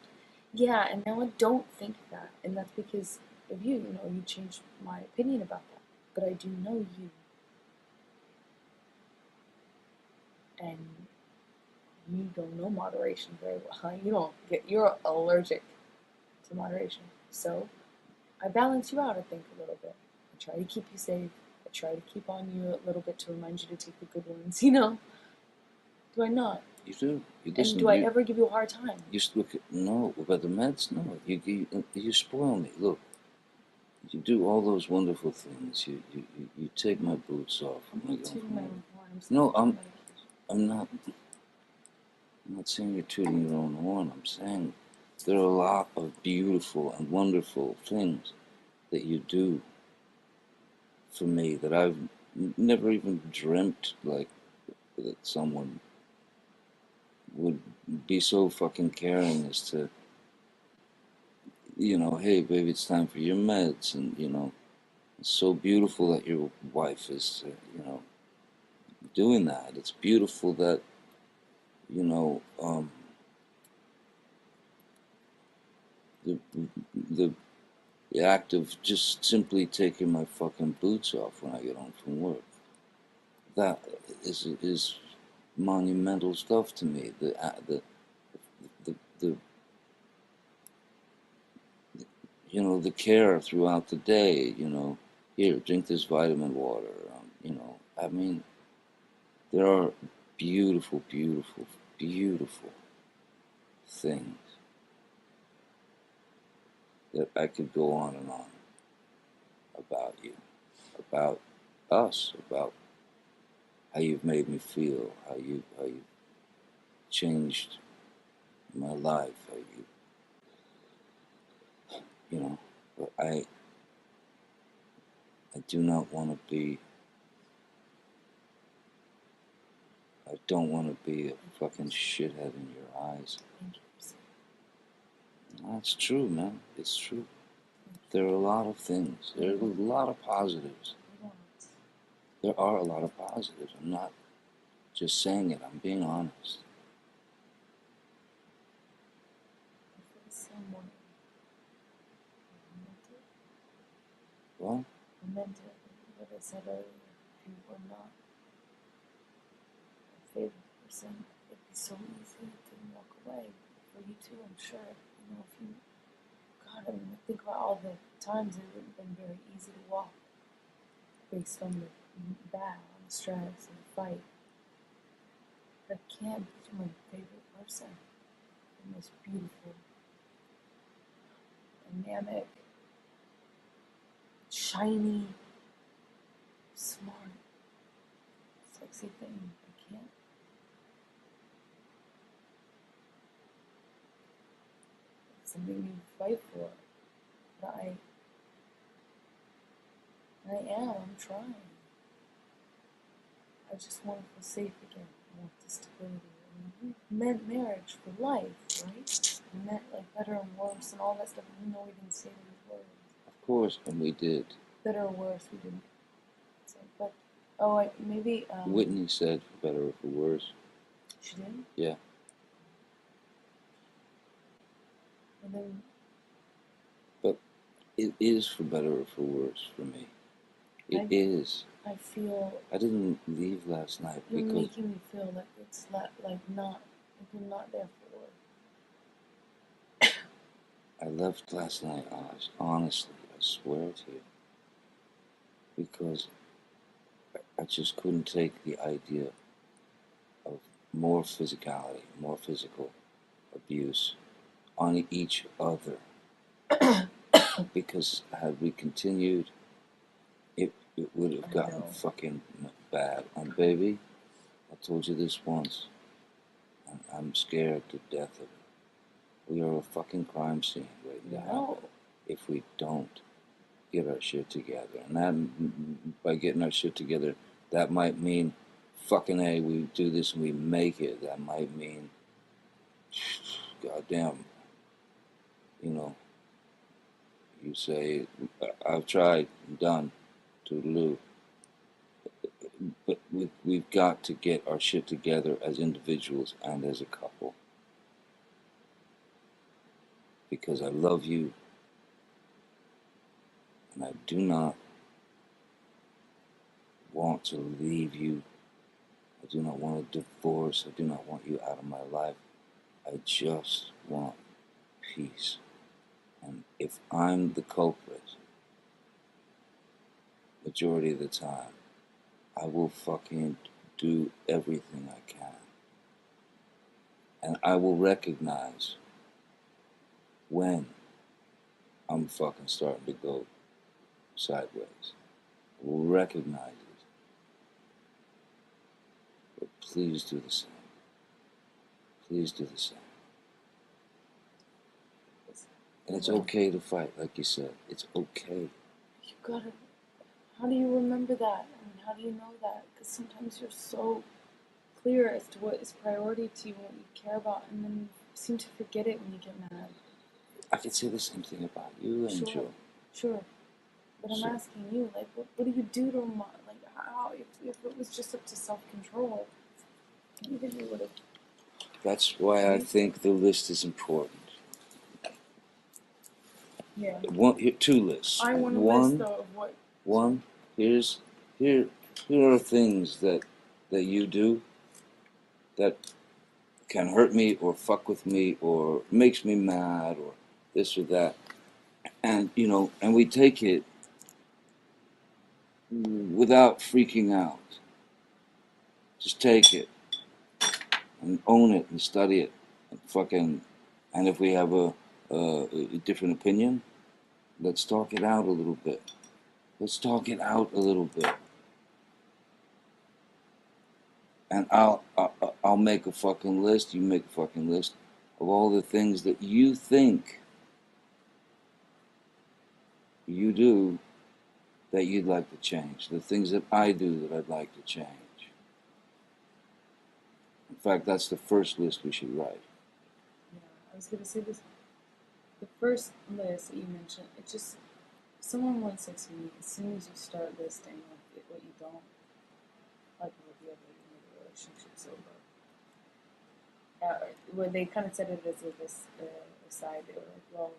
yeah. And now I don't think that, and that's because of you. You know, you changed my opinion about that. But I do know you, and you don't know moderation very well. You're allergic to moderation. So I balance you out, I think, a little bit. I try to keep you safe. I try to keep on you a little bit to remind you to take the good ones, you know? Do I not? You do. You And listen. do I ever give you a hard time? You look at, no about the meds. No, you spoil me. Look, you do all those wonderful things. You take my boots off I'm when I not go tooting from my work. own horn. I'm No, still taking medication. I'm not. I'm not saying you're tooting your own horn. I'm saying there are a lot of beautiful and wonderful things that you do for me that I've never even dreamt like that someone would be so fucking caring as to, hey baby, it's time for your meds, and it's so beautiful that your wife is, doing that. It's beautiful that, you know, the the the act of just simply taking my fucking boots off when I get home from work. That is monumental stuff to me. The the care throughout the day. Here, drink this vitamin water. I mean, there are beautiful, beautiful, beautiful things that I could go on and on about you, about us, about how you've made me feel, how you changed my life, how but I do not want to be, I don't want to be a fucking shithead in your eyes. Thank you. That's true, man. It's true. There are a lot of things. There are a lot of positives. There are a lot of positives. I'm not just saying it. I'm being honest. What? I meant it. What I said earlier. If you were not a favorite person, it'd be so easy to walk away. For you too, I'm sure. If you, God, I mean, think about all the times it wouldn't have been very easy to walk based on the battle and the stress and the fight. But I can't be my favorite person. The most beautiful, dynamic, shiny, smart, sexy thing. I can't. It's something you fight for. But I'm trying. I just want to feel safe again. I want the stability. We meant marriage for life, right? We meant like better and worse and all that stuff. We didn't say those words. Of course, and we did. Better or worse, we didn't say. But maybe. Whitney said for better or for worse. She did. Yeah. And then. But it is for better or for worse for me. It is. I feel. I didn't leave last night You're because making me feel like it's not you're not there for. I left last night, honestly, I swear to you, because I just couldn't take the idea of more physicality, more physical abuse on each other. Because had we continued, it would have gotten fucking bad. And baby, I told you this once, and I'm scared to death of it. We are a fucking crime scene waiting to happen if we don't get our shit together. And that, by getting our shit together, That might mean fucking A, we do this and we make it. That might mean, goddamn, you know, you say, I've tried, I'm done, toodaloo. But we've got to get our shit together as individuals and as a couple. Because I love you, and I do not want to leave you. I do not want a divorce. I do not want you out of my life. I just want peace. And if I'm the culprit, majority of the time, I will fucking do everything I can. And I will recognize when I'm fucking starting to go sideways. I will recognize it. But please do the same. Please do the same. And it's okay to fight, like you said. It's okay. You gotta, how do you remember that? I mean, how do you know that? Because sometimes you're so clear as to what is priority to you, what you care about, and then you seem to forget it when you get mad. I could say the same thing about you, Angel. Sure. But I'm asking you, like, what do you do to remind, like, how, if it was just up to self-control, maybe you would have. That's why I think the list is important. Yeah. Two lists. I want a list though of what. One. Here are things that you do that can hurt me or fuck with me or makes me mad or this or that, and and we take it without freaking out. Just take it and own it and study it and fucking. And if we have a different opinion, let's talk it out a little bit. Let's talk it out a little bit. And I'll make a fucking list. You make a fucking list of all the things that you think you do that you'd like to change. The things that I do that I'd like to change. In fact, that's the first list we should write. Yeah, I was gonna say this. The first list that you mentioned, it just, someone once said to me, as soon as you start listing what you don't like with the other, the relationship's over. When they kind of said it as a aside, they were like, well,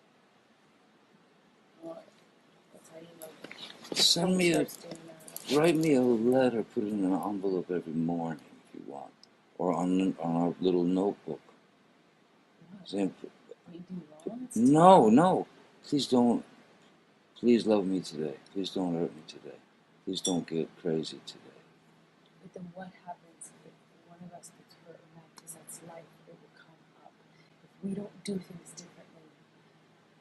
that's how you know. Write me a letter, put it in an envelope every morning if you want, or on our little notebook. Saying, no, please don't. Please love me today. Please don't hurt me today. Please don't get crazy today. But then what happens if one of us gets hurt or not? Because that's life. It will come up. If we don't do things differently,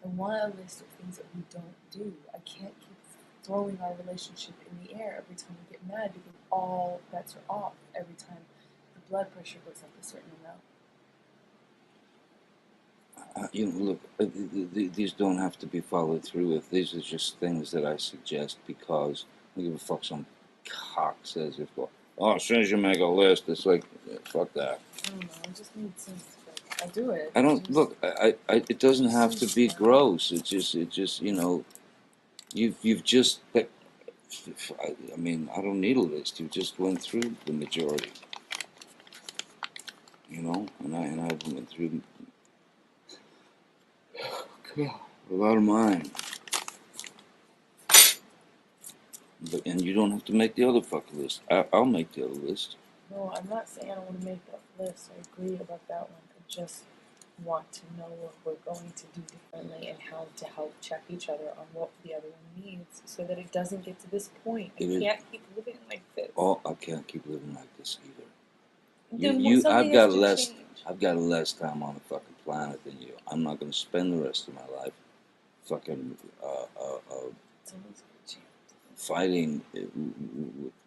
I want a list of things that we don't do. I can't keep throwing our relationship in the air every time we get mad because all bets are off every time the blood pressure goes up a certain amount. Look, these don't have to be followed through with. These are just things that I suggest because I don't give a fuck some cock says if, as soon as you make a list, it's like, yeah, fuck that. I don't know, I just need sense. I do it. I don't, look, it doesn't have to be gross. It just, you've just, I mean, I don't need a list. You just went through the majority. And I went through a lot of mine. And you don't have to make the other fucking list. I'll make the other list. No, I'm not saying I don't want to make that list. I agree about that one. I just want to know what we're going to do differently and how to help check each other on what the other one needs so that it doesn't get to this point. I can't keep living like this. Oh, I can't keep living like this either. I've got less time on the fucking planet than you. I'm not going to spend the rest of my life fucking fighting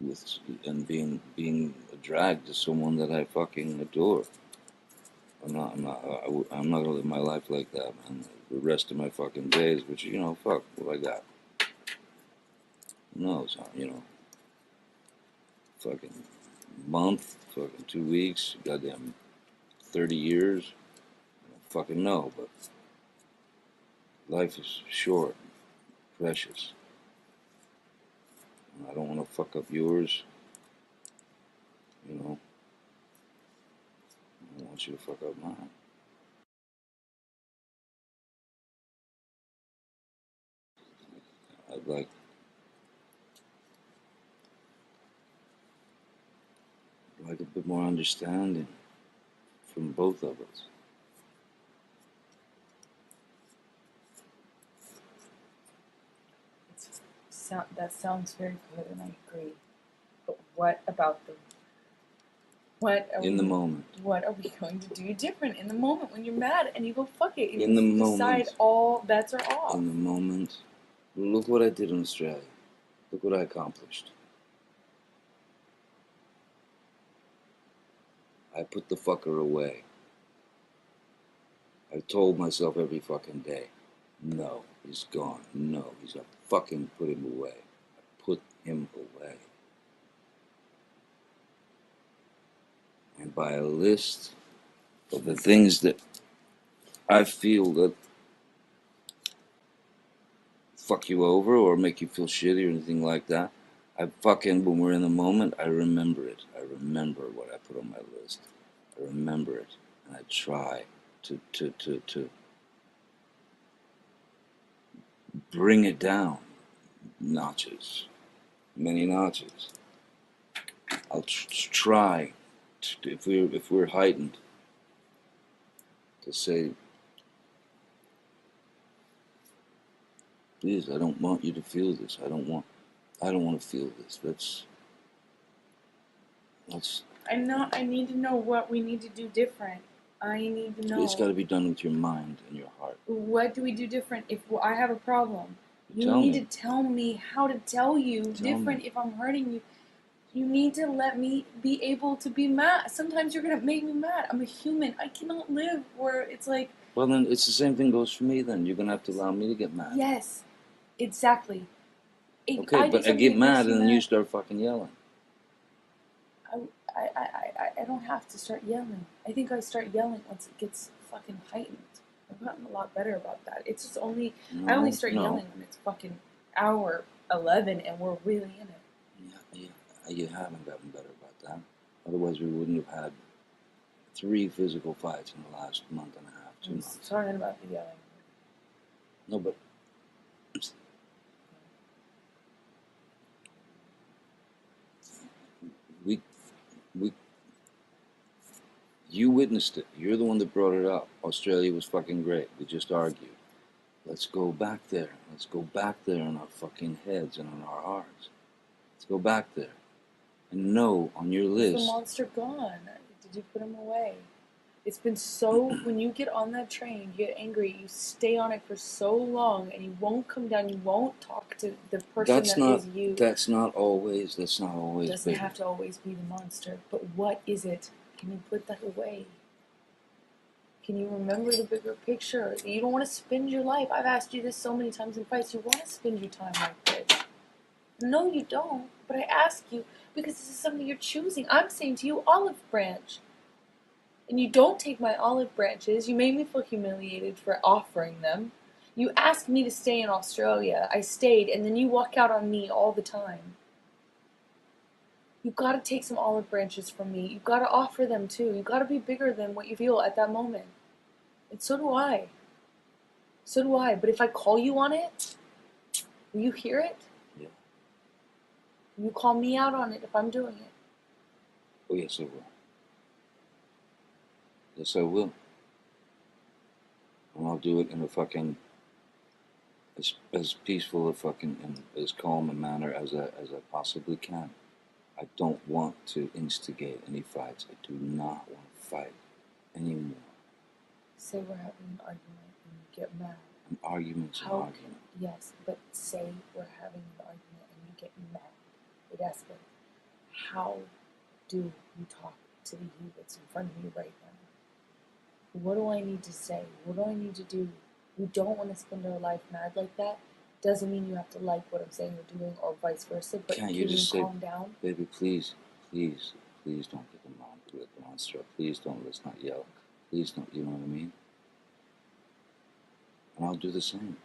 with and being a drag to someone that I fucking adore. I'm not gonna live my life like that, man. The rest of my fucking days, which fuck what I got. Who knows, fucking month, fucking 2 weeks, goddamn 30 years. I don't fucking know, but life is short, precious. And I don't want to fuck up yours. You know, I don't want you to fuck up mine. I'd like a bit more understanding from both of us. That sounds very good, and I agree. But what about the what are In the we, moment. What are we going to do different in the moment when you're mad and you go fuck it and In the you decide moment. all bets are off? In the moment. Look what I did in Australia. Look what I accomplished. I put the fucker away. I told myself every fucking day, no, he's gone. No, he's a fucking put him away. I put him away. And by a list of the things that I feel that fuck you over or make you feel shitty or anything like that, I fucking, when we're in the moment, I remember it. I remember what I put on my list. I remember it. And I try to bring it down notches, many notches. I'll try to, if we're heightened, to say, please, I don't want you to feel this. I don't want to feel this. That's. I need to know what we need to do different. I need to know. It's got to be done with your mind and your heart. What do we do different if I have a problem? You Tell need me. to tell me how to tell you different if I'm hurting you. You need to let me be able to be mad. Sometimes you're gonna make me mad. I'm a human. I cannot live where it's like. Well, then it's the same thing goes for me. Then you're gonna have to allow me to get mad. Yes, exactly. Okay, but I get mad and then you start fucking yelling. I don't have to start yelling. I think I start yelling once it gets fucking heightened. I've gotten a lot better about that. It's just only I only start yelling when it's fucking hour 11 and we're really in it. Yeah, you haven't gotten better about that. Otherwise, we wouldn't have had 3 physical fights in the last month and a half, 2 months. I'm talking about the yelling. No, but you witnessed it. You're the one that brought it up. Australia was fucking great. We just argued. Let's go back there. Let's go back there in our fucking heads and in our hearts. Let's go back there. And no, on your list. Is the monster gone? Did you put him away? It's been so, when you get on that train, you get angry, you stay on it for so long and you won't come down, you won't talk to the person is you. That's not always, It doesn't baby. have to always be the monster. But what is it? Can you put that away? Can you remember the bigger picture? You don't want to spend your life. I've asked you this so many times in fights. You want to spend your time like this. No, you don't. But I ask you because this is something you're choosing. I'm saying to you, olive branch. And you don't take my olive branches. You made me feel humiliated for offering them. You asked me to stay in Australia. I stayed, and then you walk out on me all the time. You've got to take some olive branches from me. You've got to offer them too. You've got to be bigger than what you feel at that moment. And so do I. So do I. But if I call you on it, will you hear it? Yeah. Will you call me out on it if I'm doing it? Oh, yes, I will. Yes, I will. And I'll do it in a fucking, as peaceful a fucking, and as calm a manner as I possibly can. I don't want to instigate any fights. I do not want to fight anymore. Say we're having an argument and you get mad. An argument's an argument. Yes, but say we're having an argument and you get mad. It escalates. How do you talk to the you that's in front of you right now? What do I need to say? What do I need to do? You don't want to spend your life mad like that. Doesn't mean you have to like what I'm saying or doing or vice versa. But Can't can you just say, calm down? baby, please, Please, please don't get the monster up. Please don't, let's not yell. Please don't, you know what I mean? And I'll do the same.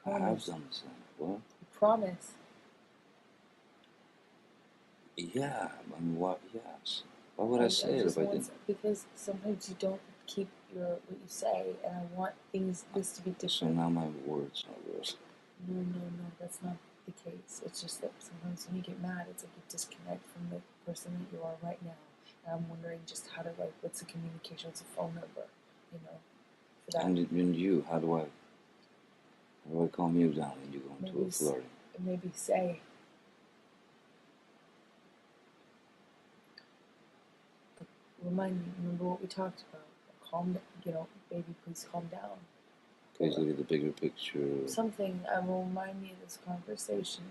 I have Promise. done the same. What? Promise. Yeah, I mean, what? Yes. Why would I say it just if I want didn't? because sometimes you don't keep what you say, and I want this to be So different. now my words are worse. No, that's not the case. It's just that sometimes when you get mad, it's like you disconnect from the person that you are right now. And I'm wondering just how to what's the communication? What's the phone number? You know, for that. And you, how do I calm you down when you go into Maybe a flirting? Maybe say, remind me. Remember what we talked about? Calm, baby, please calm down. Please look at the bigger picture. Something will remind me of this conversation,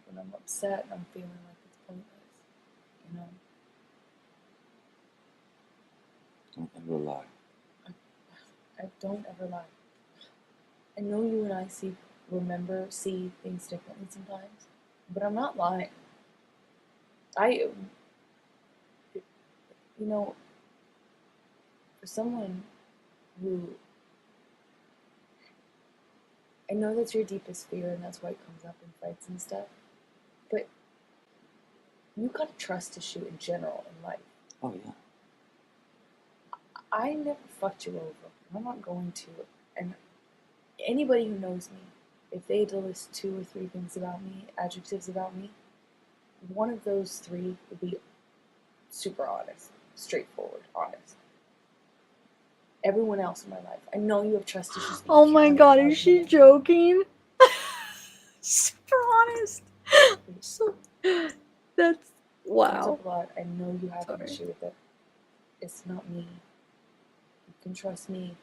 when I'm upset and I'm feeling like it's pointless, Don't ever lie. I don't ever lie. I know you and I see things differently sometimes, but I'm not lying. For someone who, I know that's your deepest fear and that's why it comes up in fights and stuff, but you gotta trust issue in general in life. Oh, yeah. I never fucked you over. I'm not going to. And anybody who knows me, if they had to list 2 or 3 things about me, adjectives about me, one of those 3 would be super honest, straightforward, honest. Everyone else in my life, I know you have trust issues. Oh my god, is she joking? Super honest. So that's Comes wow. up a lot. I know you have an Sorry. issue with it. It's not me. You can trust me.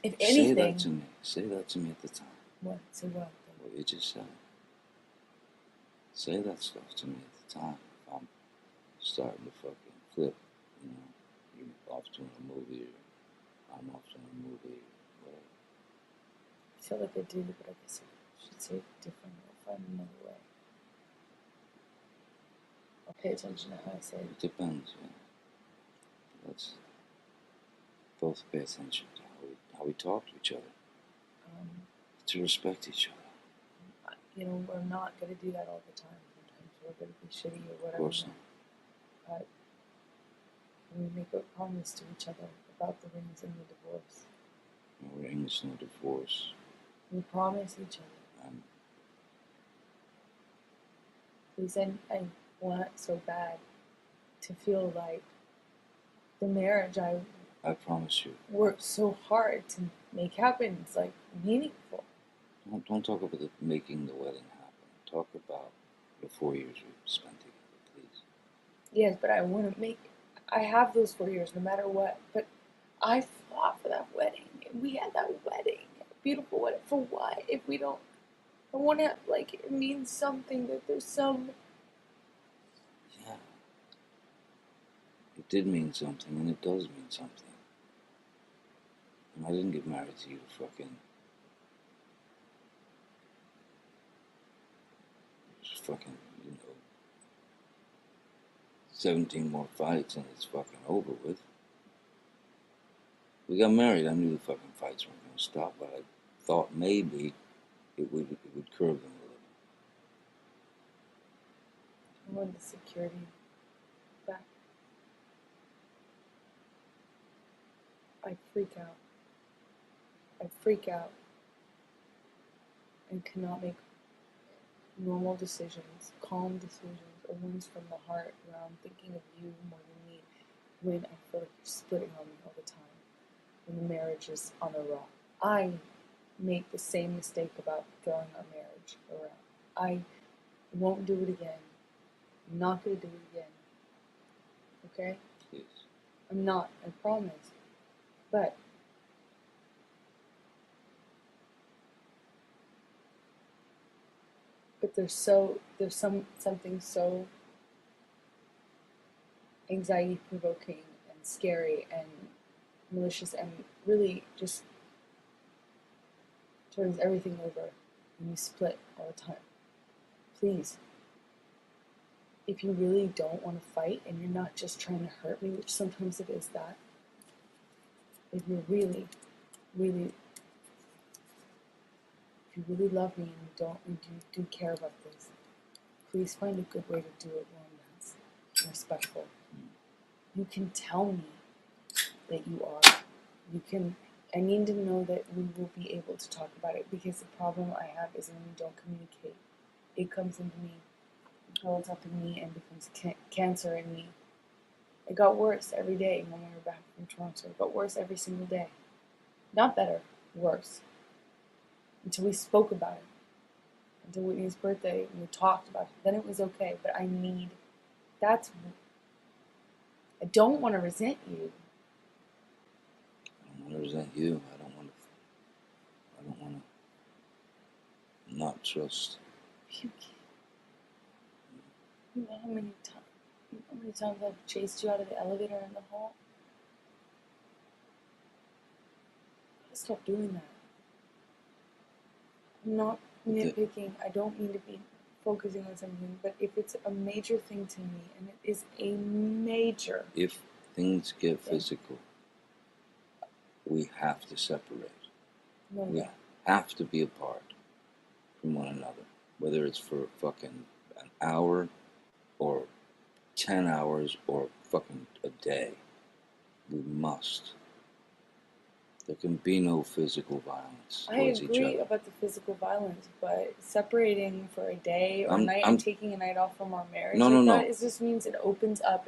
If anything, say that to me. Say that to me at the time. What? Say what? What you just said. Say that stuff to me at the time. If I'm starting to fucking flip, you're off doing a movie, or I'm off doing a movie, whatever. I feel like I do, but I guess I should say it differently. I'll find another way. I'll pay attention to how I say it. It depends, yeah. Let's both pay attention to how we talk to each other. To respect each other. We're not going to do that all the time. Sometimes we're going to be shitty or whatever. Of course not. But we make a promise to each other about the rings and the divorce. No rings, no divorce. We promise each other. Because I want so bad to feel like the marriage I promise you. Worked so hard to make happen. It's like meaningful. Don't talk about making the wedding happen. Talk about the 4 years we spent together, please. Yes, but I have those 4 years no matter what. But I fought for that wedding. We had that wedding. Beautiful wedding. For what? If we don't, I want to, it means something that there's some. Yeah. It did mean something, and it does mean something. And I didn't get married to you to fucking. Just fucking, 17 more fights and it's fucking over with. We got married. I knew the fucking fights weren't going to stop, but I thought maybe it would curb them a little. I want the security back. I freak out and cannot make normal decisions, calm decisions, or ones from the heart where I'm thinking of you more than me, when I feel like you're splitting on me all the time, when the marriage is on a rock. I make the same mistake about throwing our marriage around. I won't do it again. I'm not going to do it again. Okay? Please. I'm not, I promise. But there's something so anxiety provoking and scary and malicious and really just turns everything over when you split all the time. Please. if you really don't want to fight and you're not just trying to hurt me, which sometimes it is that, if you're really, really, if you really love me and you do care about this, please find a good way to do it, one that's respectful. You can tell me that you are. I need to know that we will be able to talk about it, because the problem I have is when we don't communicate. It comes into me, it builds up in me, and becomes cancer in me. It got worse every day when we were back from Toronto. It got worse every single day. Not better, worse. Until we spoke about it. Until Whitney's birthday, and we talked about it. Then it was okay, but I don't want to resent you. I don't want to resent you. I don't want to not trust. You know how many times I've chased you out of the elevator in the hall? Gotta stop doing that. I'm not nitpicking. I don't mean to be focusing on something, but if it's a major thing to me, and it is a major. If things get physical, we have to separate. No, We have to be apart from one another, whether it's for fucking an hour or 10 hours or fucking a day. We must. There can be no physical violence I towards each agree other. about the physical violence, but separating for a day or a night and taking a night off from our marriage, it just means it opens up.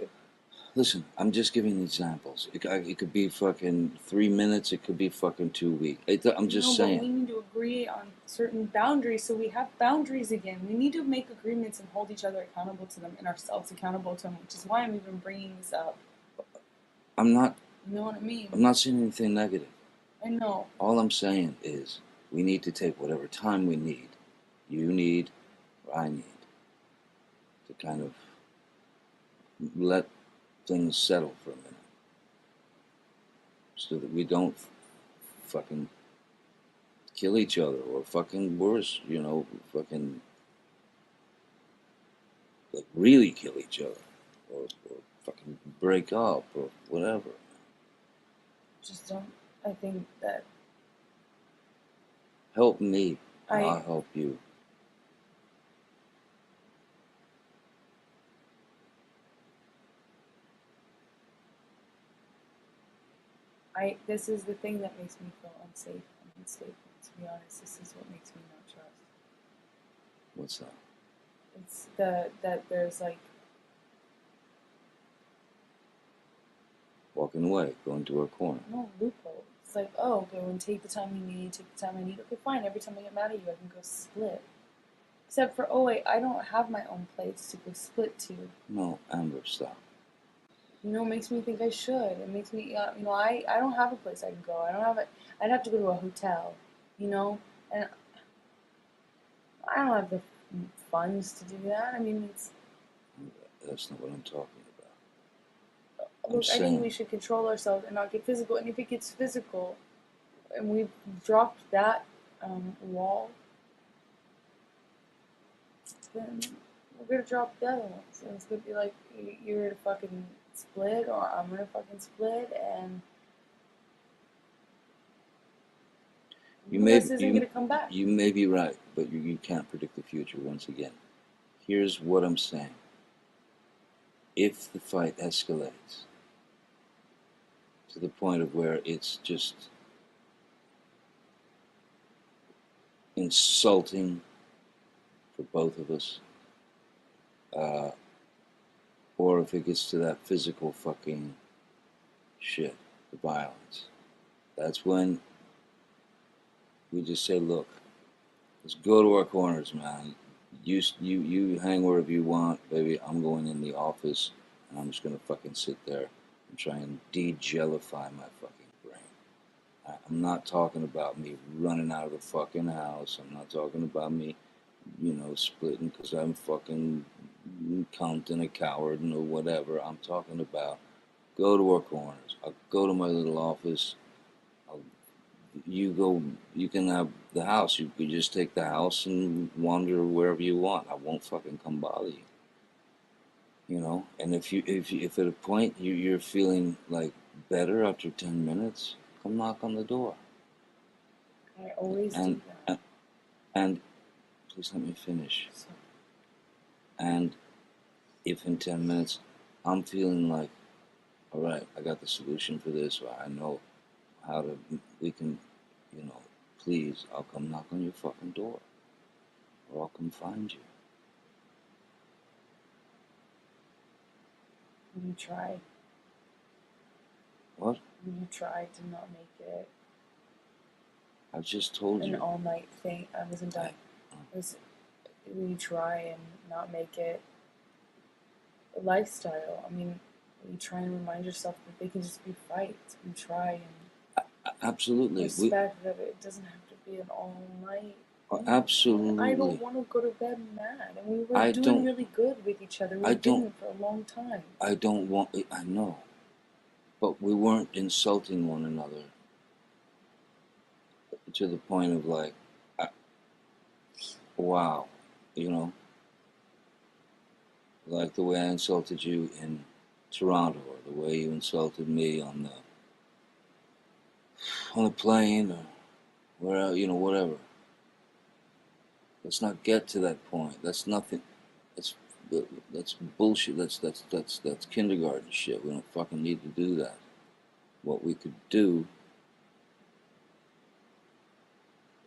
Listen, I'm just giving examples. It could be fucking 3 minutes. It could be fucking 2 weeks. I'm just saying. But we need to agree on certain boundaries, so we have boundaries again. We need to make agreements and hold each other accountable to them and ourselves accountable to them, which is why I'm even bringing this up. I'm not. You know what I mean? I'm not saying anything negative. I know. All I'm saying is we need to take whatever time we need. You need, or I need, to kind of let things settle for a minute, so that we don't fucking kill each other, or fucking worse, fucking like really kill each other, or fucking break up, or whatever. Just don't. I think that. Help me, and I'll help you. This is the thing that makes me feel unsafe and unstable. To be honest, this is what makes me not trust. What's that? It's that there's like walking away, going to a corner. No loophole. It's like, oh, go and take the time you need, take the time I need. Okay, fine. Every time I get mad at you, I can go split. Except for, oh wait, I don't have my own place to go split to. No, Amber, stop. You know, it makes me think I should. It makes me, I don't have a place I can go. I don't have it. I'd have to go to a hotel, and I don't have the funds to do that. I mean, That's not what I'm talking about. Look, I think we should control ourselves and not get physical. And if it gets physical, and we've dropped that wall, then we're gonna drop the other ones. And it's gonna be like, you're gonna fucking split, or I'm gonna fucking split, and this isn't gonna come back. You may be right, but you can't predict the future once again. Here's what I'm saying. If the fight escalates to the point of where it's just insulting for both of us, or if it gets to that physical fucking shit, the violence, that's when we just say, look, let's go to our corners, man. You hang wherever you want, baby. I'm going in the office, and I'm just gonna fucking sit there and try and de-jellify my fucking brain. I'm not talking about me running out of the fucking house. I'm not talking about me, splitting because I'm fucking cunt and a coward and or whatever. I'm talking about go to our corners. I'll go to my little office. You can have the house. You could just take the house and wander wherever you want. I won't fucking come bother you. you know. And if at a point you're feeling like better after 10 minutes, come knock on the door. I always do And that. and please let me finish. So, And if in 10 minutes I'm feeling like, all right, I got the solution for this, or I know how to, we can, you know, please, I'll come knock on your fucking door, or I'll come find you. you try. What? You try to not make it I've just told an you. all-night thing. I wasn't done. It was, we try and not make it a lifestyle. I mean, you try and remind yourself that they can just be fights. We try and Absolutely. respect that it doesn't have to be an all-night. Absolutely. I don't want to go to bed mad, and we were I doing don't- really good with each other. We I were doing don't- it for a long time. I don't want, I know, but we weren't insulting one another to the point of like, wow, you know, like the way I insulted you in Toronto, or the way you insulted me on the plane, or where, you know, whatever. Let's not get to that point. That's nothing. That's bullshit. That's kindergarten shit. We don't fucking need to do that. What we could do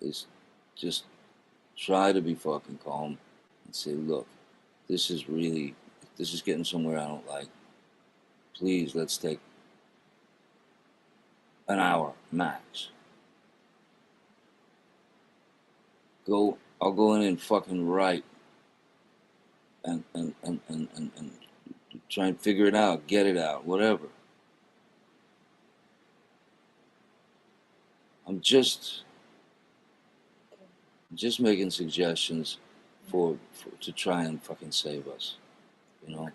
is just try to be fucking calm and say, look, this is getting somewhere I don't like. Please, let's take an hour max. I'll go in and fucking write and try and figure it out, get it out, whatever. I'm just making suggestions for to try and fucking save us, you know.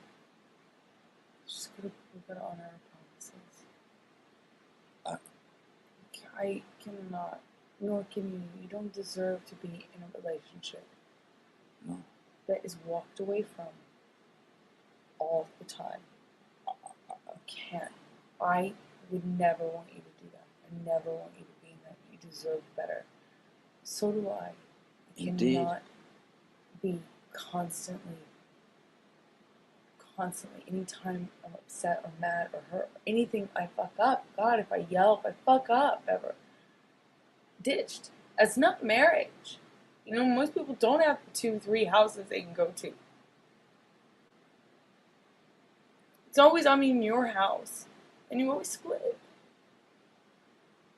We gotta honor our promises. I- I cannot, nor can you. You don't deserve to be in a relationship No. that is walked away from all the time. I can't. I would never want you to do that. I never want you to be in that. You deserve better. So do I. I Indeed. cannot be constantly, anytime I'm upset or mad or hurt, or anything I fuck up. God, if I yell, if I fuck up ever, ditched. That's not marriage. You know, most people don't have 2-3 houses they can go to. It's always, I'm in your house, and you always split.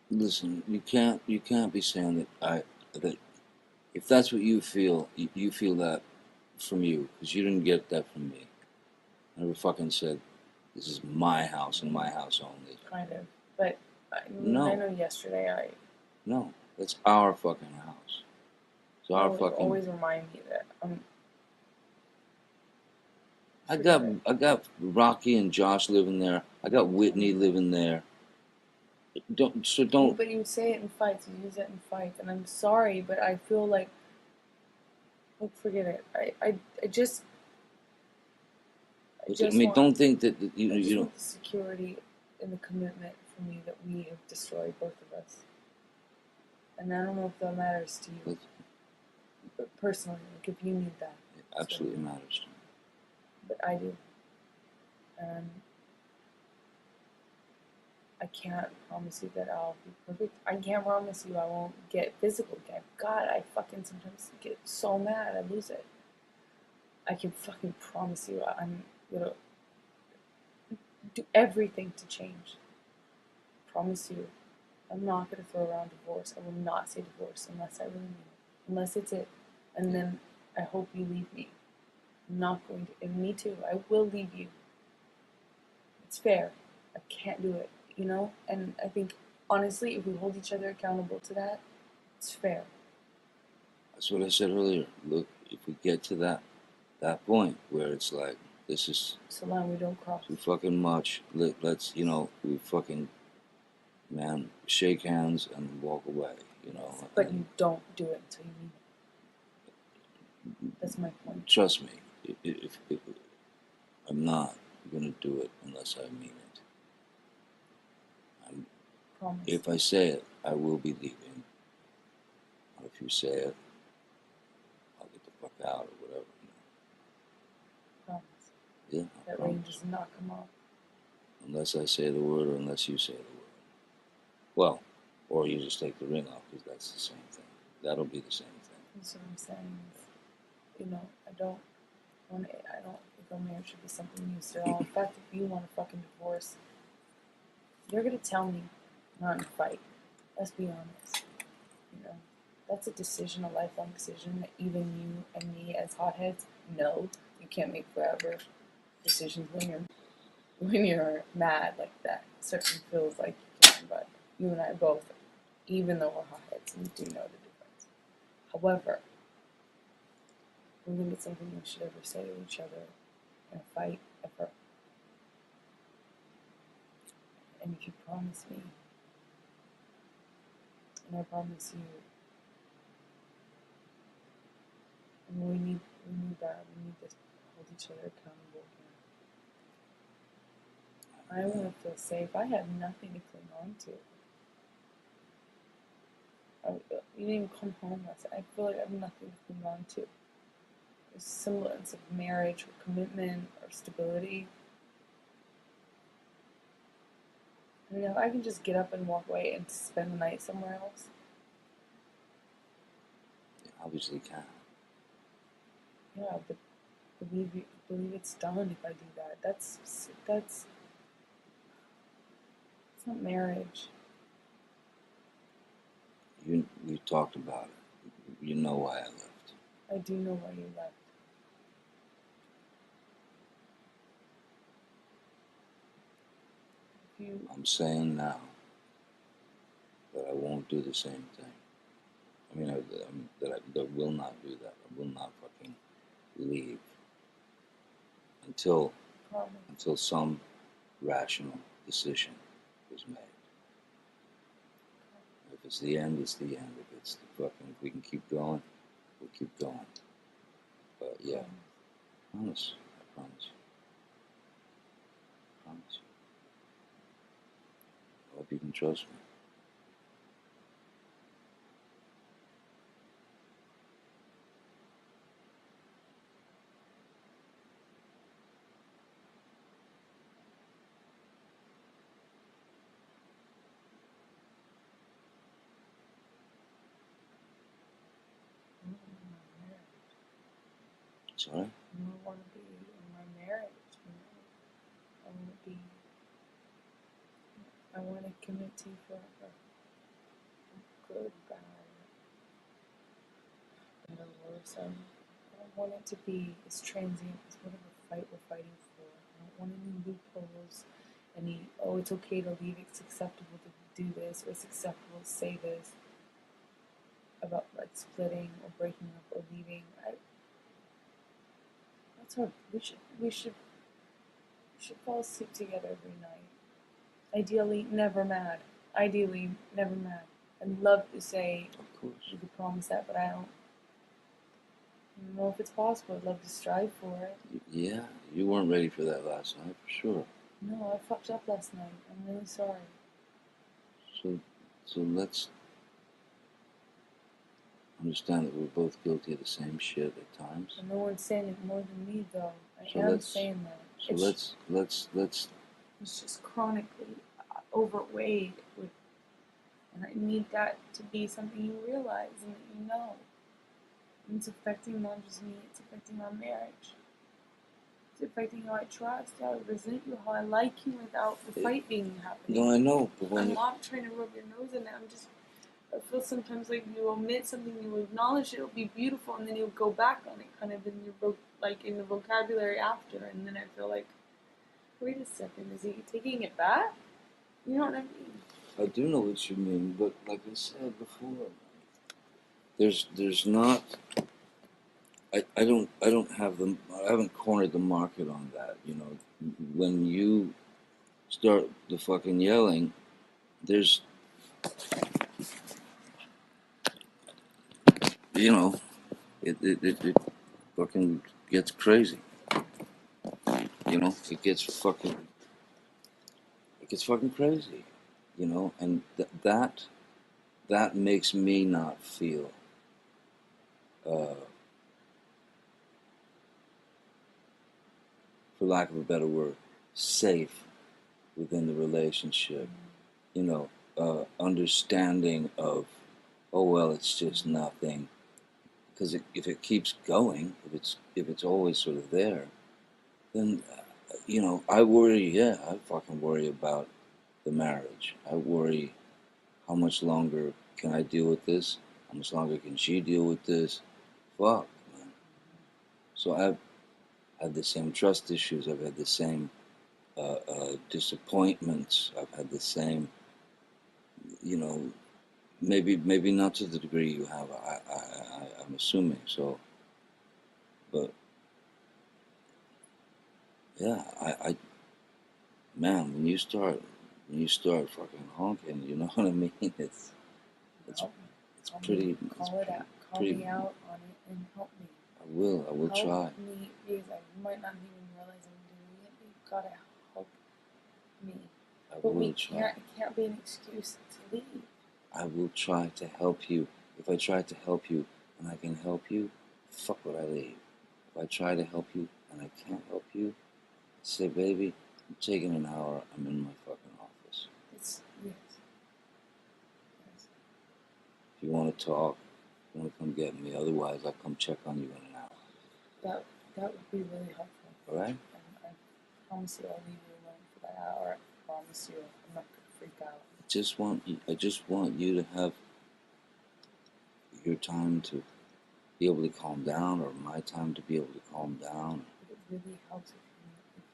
Listen, you can't be saying that if that's what you feel, you feel that from you, because you didn't get that from me. I never fucking said this is my house and my house only. Kind of. But No. I know yesterday No, that's our fucking house. It's our fucking. always remind me that I got Rocky and Josh living there. I got Whitney living there. Don't. But you say it in fights. You use it in fights, and I'm sorry, but I feel like, look, forget it. I just I mean, want, don't think that you I just know. want the security and the commitment from you that we have destroyed, both of us. And I don't know if that matters to you, but personally, like if you need that. It absolutely matters to me. But I do. And I can't promise you that I'll be perfect. I can't promise you I won't get physical again. God, I fucking sometimes get so mad I lose it. I can fucking promise you I'm gonna do everything to change. Promise you. I'm not gonna throw around divorce. I will not say divorce unless I really mean it. Unless it's it. And then I hope you leave me. I'm not going to. And me too. I will leave you. It's fair. I can't do it, you know? And I think, honestly, if we hold each other accountable to that, it's fair. That's what I said earlier. Look, if we get to that point where it's like, this is It's a line we don't cross. too fucking much. Let's, you know, we fucking, man, shake hands and walk away, you know. But and you don't do it until you mean it. That's my point. trust me, if I'm not gonna do it unless I mean it. Promise. If I say it, I will be leaving. If you say it, I'll get the fuck out or whatever. Promise. Yeah, I That ring promise. does not come off. Unless I say the word or unless you say the word. Well, or you just take the ring off because that's the same thing. That'll be the same thing. That's what I'm saying. I don't think a marriage should be something you sit on. In fact, if you want a fucking divorce, you're gonna tell me, not in a fight. Let's be honest. That's a decision, a lifelong decision that even you and me as hotheads know you can't make forever decisions when you're mad like that. It certainly feels like you can, but you and I both, even though we're hotheads, we do know the difference. However, I don't think it's something we should ever say to each other in a fight, ever. And if you promise me, and I promise you, and we need that. We need to hold each other accountable here. I want to feel safe. I have nothing to cling on to. You didn't even come home last night. I feel like I have nothing to cling on to. A semblance of marriage or commitment or stability. I mean, if I can just get up and walk away and spend the night somewhere else. You obviously can. Yeah, but believe it's done if I do that. That's it's not marriage. We talked about it. You know why I left. I do know why you left. I'm saying now that I won't do the same thing. I mean, that will not do that. I will not fucking leave until some rational decision is made. If it's the end, it's the end. If it's the fucking, if we can keep going, we'll keep going. But yeah, promise. I promise you. I promise you. I hope you can trust me. Sorry? I want to be in my marriage. I want to commit to you forever. Good, bad, better, worse. I don't want it to be as transient as whatever fight we're fighting for. I don't want any loopholes, it's okay to leave, it's acceptable to do this, or it's acceptable to say this about like splitting or breaking up or leaving. We should fall asleep together every night. Ideally, never mad. I'd love to say we could promise that, but I don't know if it's possible. I'd love to strive for it. Yeah, you weren't ready for that last night, for sure. No, I fucked up last night. I'm really sorry. So let's understand that we're both guilty of the same shit at times. And no one's saying it more than me, though. I So am let's- saying that. So let's It's just chronically overweight with, and I need that to be something you realize and that you know. And it's affecting not just me, it's affecting our marriage. It's affecting how I trust, how I resent you, how I like you without the fight being happening. No, I know, but when I'm not trying to rub your nose in it. I feel sometimes like you omit something, you acknowledge it'll be beautiful, and then you'll go back on it, kind of in your in the vocabulary after, and then I feel like, wait a second, is he taking it back? You know what I mean? I do know what you mean, but like I said before, there's not. I haven't cornered the market on that. You know, when you start the fucking yelling, there's, you know, it fucking gets crazy. You know, it gets fucking crazy. You know, and that makes me not feel for lack of a better word, safe within the relationship. You know, understanding of, oh well, it's just nothing. Because if it keeps going, if it's always sort of there, then you know, I worry. Yeah, I fucking worry about the marriage. I worry, how much longer can I deal with this? How much longer can she deal with this? Fuck, man. So I've had the same trust issues. I've had the same disappointments. I've had the same, you know, maybe not to the degree you have. I'm assuming so, but yeah, I man, when you start fucking honking, you know what I mean? It's Call pretty. me, call it out, call me out on it and help me. I will try. Help me, because I might not even realize I'm doing it, but you've got to help me. I But we will try. can't, it can't be an excuse to leave. I will try to help you. If I try to help you and I can help you, fuck would I leave? If I try to help you and I can't help you, say, baby, I'm taking an hour. I'm in my fucking office. It's, yes. Yes. If you want to talk, you want to come get me. Otherwise, I'll come check on you in an hour. That would be really helpful. All right? And I promise you I'll leave you alone for that hour. I promise you I'm not going to freak out. I just want you to have your time to be able to calm down, or my time to be able to calm down. It really helps if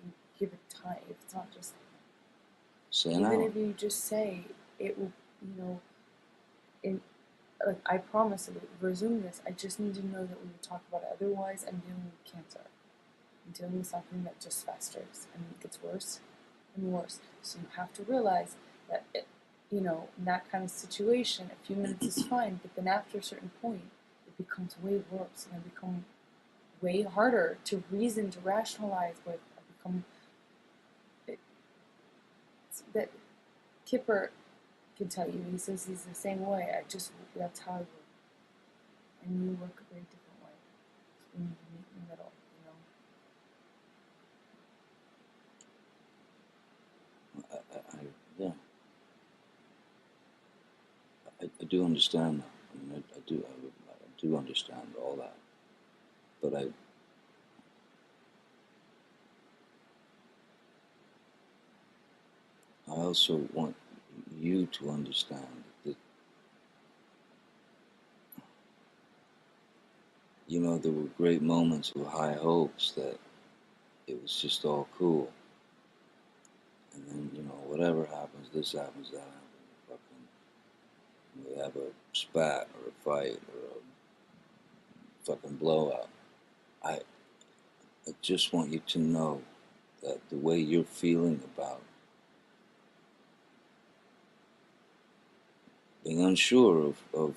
you give it time. If it's not just, Say an even hour. if you just say, it will, like, I promise if we resume this, I just need to know that we will talk about it. Otherwise, I'm dealing with cancer. I'm dealing with something that just festers and gets worse and worse. So you have to realize that, in that kind of situation, a few minutes is fine, but then after a certain point, it becomes way worse, and it becomes way harder to reason, to rationalize with. That Kipper can tell you. He says he's the same way. That's how I work. And you work a very different way. So we need to meet in the middle, Yeah. I do understand that. I mean, I do understand all that. But I also want you to understand that, you know, there were great moments of high hopes that it was just all cool. And then, you know, whatever happens, this happens, that happens, fucking, we have a spat or a fight or a fucking blowout. I just want you to know that the way you're feeling about being unsure of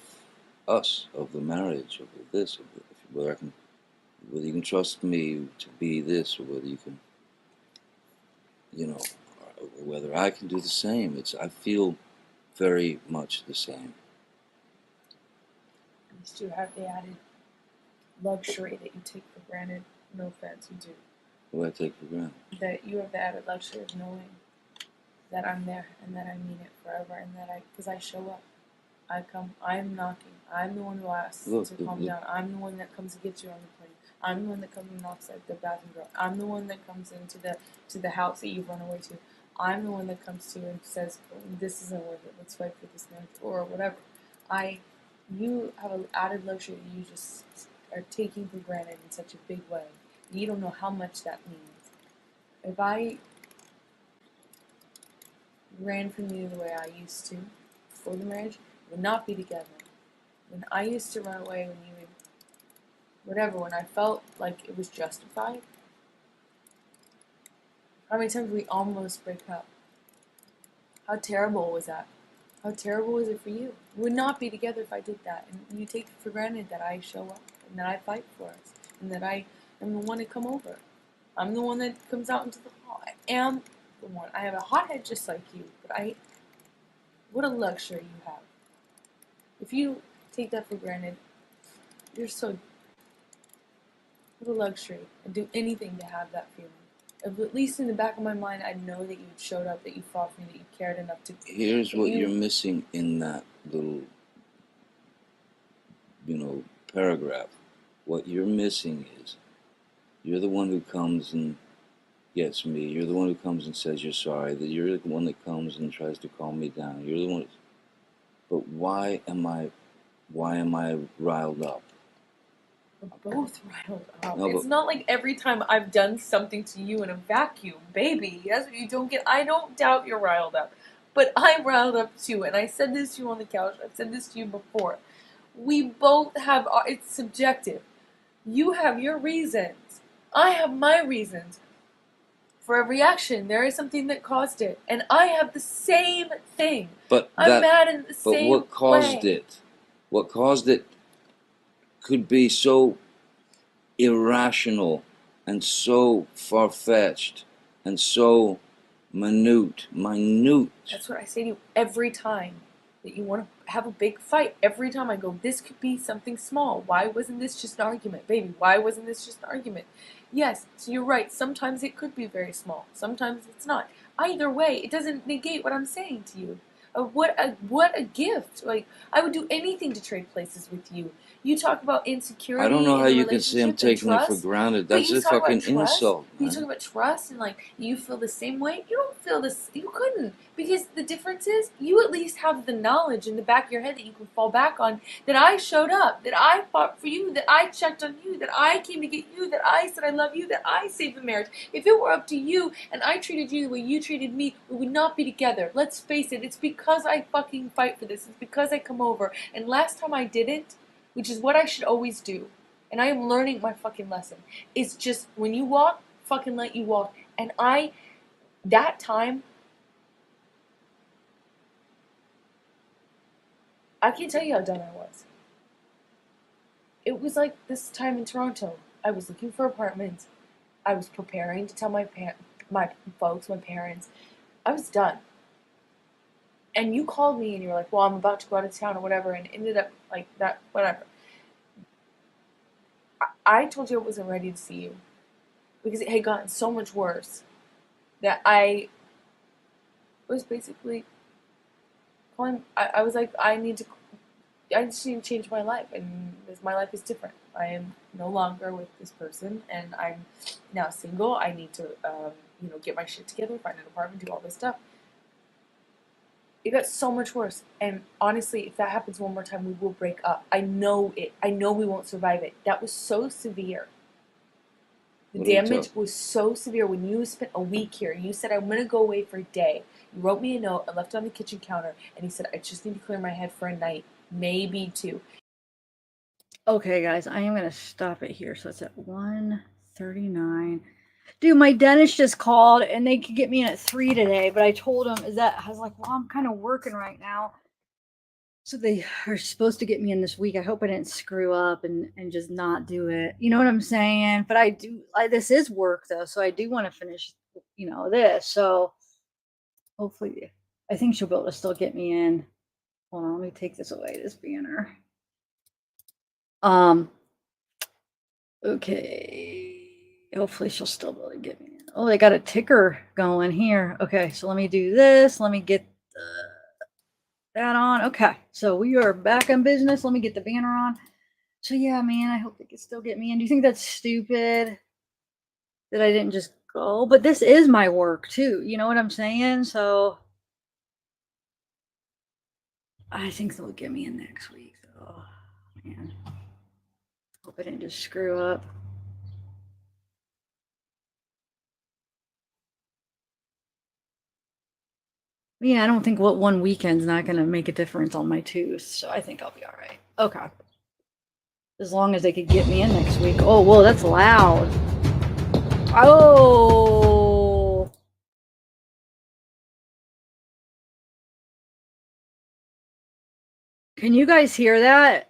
us, of the marriage, of this, whether you can trust me to be this, or whether you can, you know, whether I can do the same. I feel very much the same. At least you have the added luxury that you take for granted. No offense, you do. What do I take for granted? That you have the added luxury of knowing that I'm there and that I mean it forever, and because I show up. I come, I'm knocking. I'm the one who asks to calm down. I'm the one that comes and gets you on the plane. I'm the one that comes and knocks at the bathroom door. I'm the one that comes into the house that you've run away to. I'm the one that comes to you and says, this isn't worth it. Let's fight for this marriage, or whatever. You have an added luxury that you just are taking for granted in such a big way. You don't know how much that means. If I ran from you the way I used to before the marriage, we would not be together. When I used to run away, when I felt like it was justified, how many times we almost break up? How terrible was that? How terrible was it for you? We would not be together if I did that. And you take for granted that I show up and that I fight for us and that I am the one to come over. I'm the one that comes out into the hall. I am the one. I have a hothead just like you, but what a luxury you have. If you take that for granted, you're so, what a luxury. I'd do anything to have that feeling. At least in the back of my mind, I know that you showed up, that you fought for me, that you cared enough to. Here's what you're missing in that little, paragraph. What you're missing is you're the one who comes and gets me. You're the one who comes and says you're sorry. That you're the one that comes and tries to calm me down. You're the one. But why am I riled up? We're both riled up. No, It's but- not like every time I've done something to you in a vacuum, baby. That's what you don't get. I don't doubt you're riled up, but I'm riled up too. And I said this to you on the couch. I've said this to you before. We both have. It's subjective. You have your reasons. I have my reasons. For every action, there is something that caused it, and I have the same thing. But I'm mad in the same way. But what caused it? What caused it could be so irrational and so far-fetched and so minute. That's what I say to you every time that you want to have a big fight. Every time I go, this could be something small. Why wasn't this just an argument? Baby, why wasn't this just an argument? Yes, so you're right. Sometimes it could be very small. Sometimes it's not. Either way, it doesn't negate what I'm saying to you. What a gift. Like, I would do anything to trade places with you. You talk about insecurity. I don't know in how a you can say I'm relationship and taking it for trust. granted. But That's you a talk about fucking trust. insult, You man. talk about trust and like you feel the same way. You don't feel this. You couldn't, because the difference is you at least have the knowledge in the back of your head that you can fall back on. That I showed up. That I fought for you. That I checked on you. That I came to get you. That I said I love you. That I saved the marriage. If it were up to you and I treated you the way you treated me, we would not be together. Let's face it. It's because I fucking fight for this. It's because I come over. And last time I didn't, which is what I should always do. And I am learning my fucking lesson. It's just when you walk, fucking let you walk. And that time, I can't tell you how done I was. It was like this time in Toronto. I was looking for apartments. I was preparing to tell my folks, my parents. I was done. And you called me and you were like, well, I'm about to go out of town or whatever, and ended up like that, whatever. I told you I wasn't ready to see you because it had gotten so much worse that I was basically calling. I was like, I just need to change my life, and my life is different. I am no longer with this person, and I'm now single. I need to, get my shit together, find an apartment, do all this stuff. It got so much worse, and honestly, if that happens one more time, we will break up. I know it. I know we won't survive it. That was so severe. The damage was so severe. When you spent a week here, you said, I'm going to go away for a day. You wrote me a note, I left it on the kitchen counter, and he said, I just need to clear my head for a night, maybe two. Okay, guys, I am going to stop it here. So it's at 1:39. Dude, my dentist just called, and they could get me in at 3 today, but I told him, I was like, well, I'm kind of working right now. So they are supposed to get me in this week. I hope I didn't screw up and just not do it. You know what I'm saying? But this is work, though, so I do want to finish, this. So hopefully, I think she'll be able to still get me in. Hold on, let me take this away, this banner. Okay. Hopefully she'll still be able to get me in. Oh, they got a ticker going here. Okay, so let me do this. Let me get that on. Okay, so we are back on business. Let me get the banner on. So yeah, man, I hope they can still get me in. Do you think that's stupid that I didn't just go? But this is my work too. You know what I'm saying? So I think they'll get me in next week. Oh man, hope I didn't just screw up. Yeah, I don't think one weekend's not going to make a difference on my tooth, so I think I'll be all right. Okay. As long as they could get me in next week. Oh, whoa, that's loud. Oh. Can you guys hear that?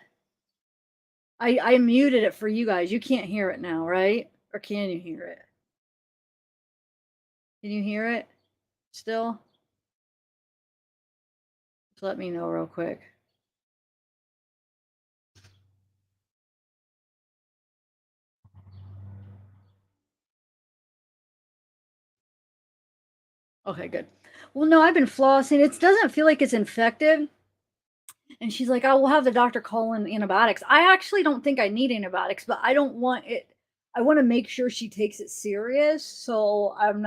I muted it for you guys. You can't hear it now, right? Or can you hear it? Can you hear it still? Just let me know real quick. Okay, good. Well, no, I've been flossing. It doesn't feel like it's infected. And she's like, "I will have the doctor call in antibiotics." I actually don't think I need antibiotics, but I don't want it. I want to make sure she takes it serious. So I'm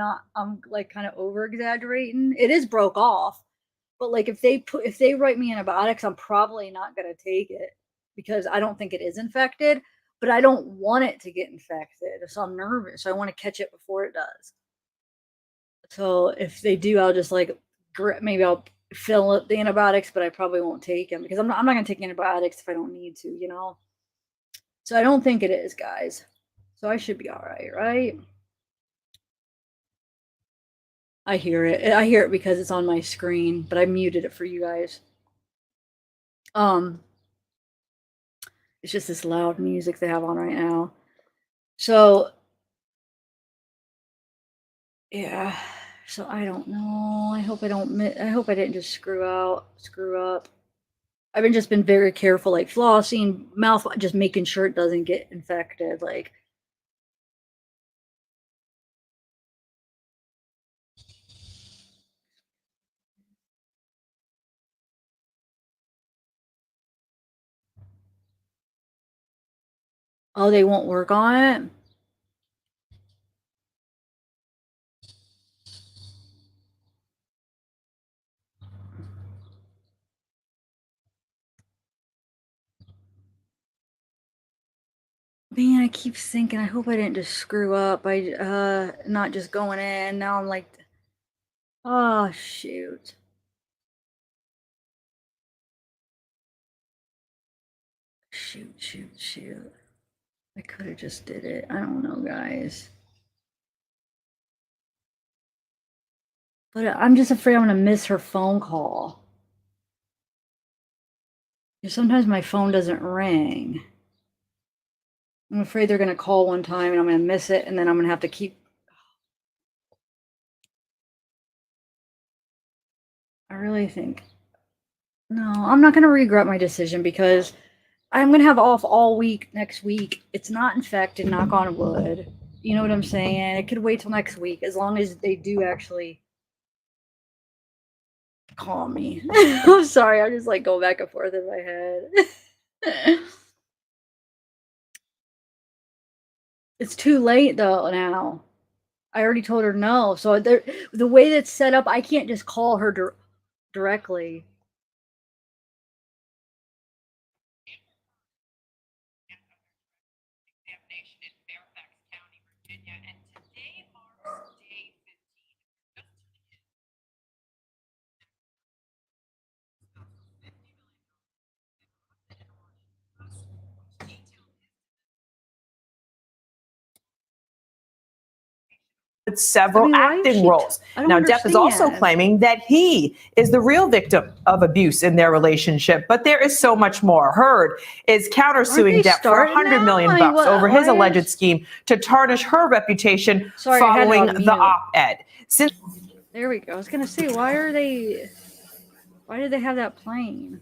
like kind of over exaggerating. It is broke off, but like if they write me antibiotics, I'm probably not going to take it because I don't think it is infected, but I don't want it to get infected. So I'm nervous. I want to catch it before it does. So if they do, I'll just like maybe I'll fill up the antibiotics, but I probably won't take them because I'm not going to take antibiotics if I don't need to, you know? So I don't think it is, guys. So I should be all right, right? I hear it. I hear it because it's on my screen, but I muted it for you guys. It's just this loud music they have on right now. So yeah. So I don't know. I hope I didn't just screw up. I've just been very careful, like flossing, mouth, just making sure it doesn't get infected. Like, oh, they won't work on it? Man, I keep thinking, I hope I didn't just screw up by not just going in. Now I'm like, oh, shoot. Shoot. I could have just did it. I don't know, guys. But I'm just afraid I'm going to miss her phone call. Sometimes my phone doesn't ring. I'm afraid they're going to call one time and I'm going to miss it, and then I'm going to have to keep. I really think. No, I'm not going to regret my decision because I'm going to have off all week next week. It's not infected, knock on wood. You know what I'm saying? It could wait till next week as long as they do actually call me. I'm sorry. I'm just like going back and forth in my head. It's too late though now. I already told her no. So the way that's set up, I can't just call her directly. With several why is acting she roles. I don't Now, Depp is also understand. claiming that he is the real victim of abuse in their relationship, but there is so much more. Heard is countersuing Depp for $100 million over his alleged scheme to tarnish her reputation following the op-ed. There we go. I was gonna say, why did they have that playing?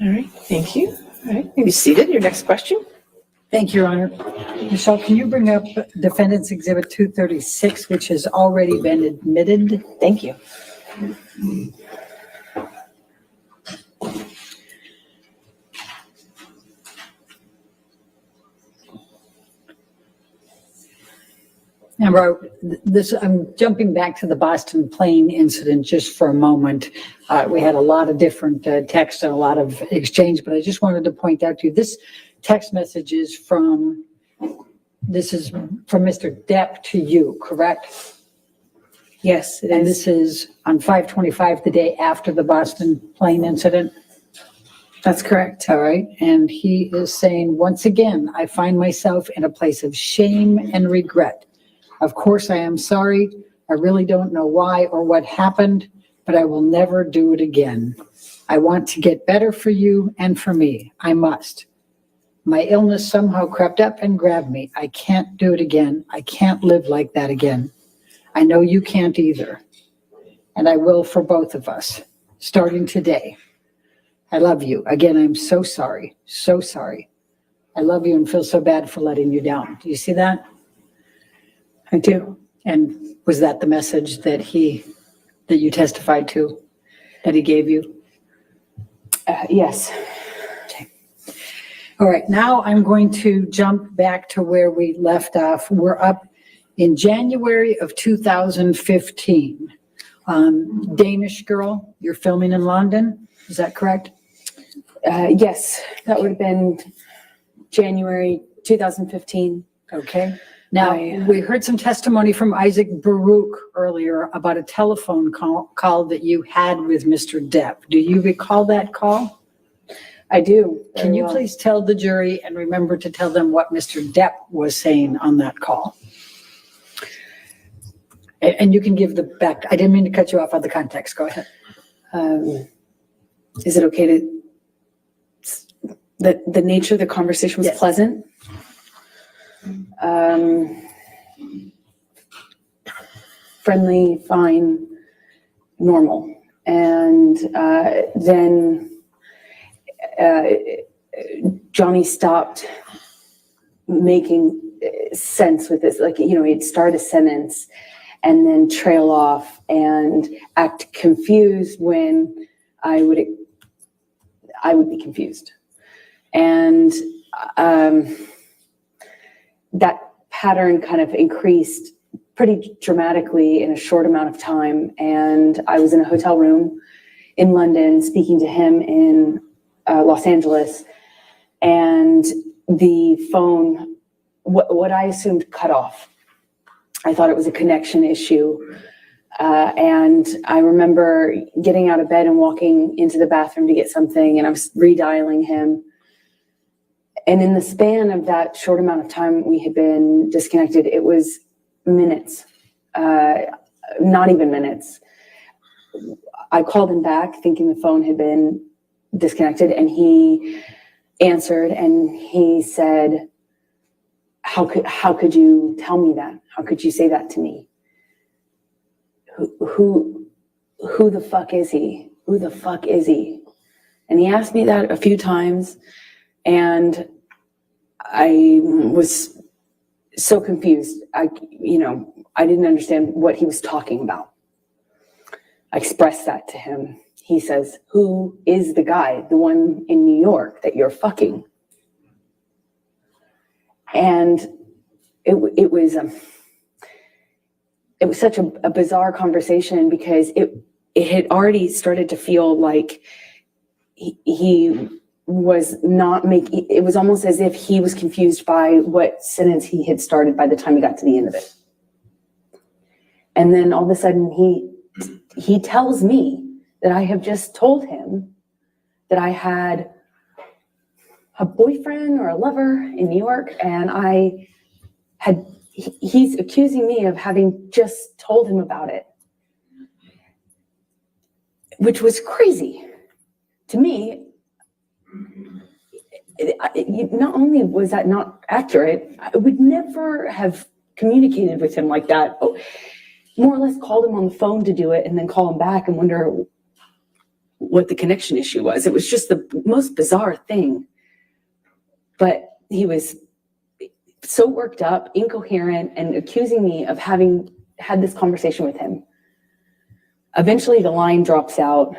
All right, thank you. All right, you be seated. Your next question. Thank you, Your Honor. Michelle, can you bring up Defendants Exhibit 236, which has already been admitted? Thank you. Amber, I'm jumping back to the Boston plane incident just for a moment. We had a lot of different texts and a lot of exchange, but I just wanted to point out to you, this text message is from Mr. Depp to you, correct? Yes, it And is. this is on 5/25, the day after the Boston plane incident? That's correct. All right. And he is saying, once again, I find myself in a place of shame and regret. Of course, I am sorry. I really don't know why or what happened, but I will never do it again. I want to get better for you and for me. I must. My illness somehow crept up and grabbed me. I can't do it again. I can't live like that again. I know you can't either. And I will for both of us, starting today. I love you. Again, I'm so sorry. So sorry. I love you and feel so bad for letting you down. Do you see that? I do. And was that the message that you testified to, that he gave you? Yes. Okay. All right, now I'm going to jump back to where we left off. We're up in January of 2015. Danish Girl, you're filming in London, is that correct? Yes, that would have been January 2015. Okay. Now, we heard some testimony from Isaac Baruch earlier about a telephone call that you had with Mr. Depp. Do you recall that call? I do. Can you please tell the jury and remember to tell them what Mr. Depp was saying on that call? And you can give the back. I didn't mean to cut you off on the context. Go ahead. Is it okay to, the nature of the conversation was pleasant? Friendly, fine, normal. And then Johnny stopped making sense with this. Like, he'd start a sentence and then trail off and act confused when I would be confused. And that pattern kind of increased pretty dramatically in a short amount of time. And I was in a hotel room in London speaking to him in Los Angeles, and the phone, what I assumed, cut off. I thought it was a connection issue. And I remember getting out of bed and walking into the bathroom to get something, and I was redialing him. And in the span of that short amount of time we had been disconnected, it was minutes, not even minutes. I called him back thinking the phone had been disconnected, and he answered and he said, how could you tell me that? How could you say that to me? Who the fuck is he? Who the fuck is he? And he asked me that a few times, and I was so confused. I didn't understand what he was talking about. I expressed that to him. He says, who is the guy, the one in New York that you're fucking? And it was such a bizarre conversation, because it had already started to feel like he was not making, it was almost as if he was confused by what sentence he had started by the time he got to the end of it. And then all of a sudden he tells me that I have just told him that I had a boyfriend or a lover in New York, and he's accusing me of having just told him about it, which was crazy to me. Not only was that not accurate, I would never have communicated with him like that. More or less called him on the phone to do it and then call him back and wonder what the connection issue was. It was just the most bizarre thing. But he was so worked up, incoherent, and accusing me of having had this conversation with him. Eventually the line drops out,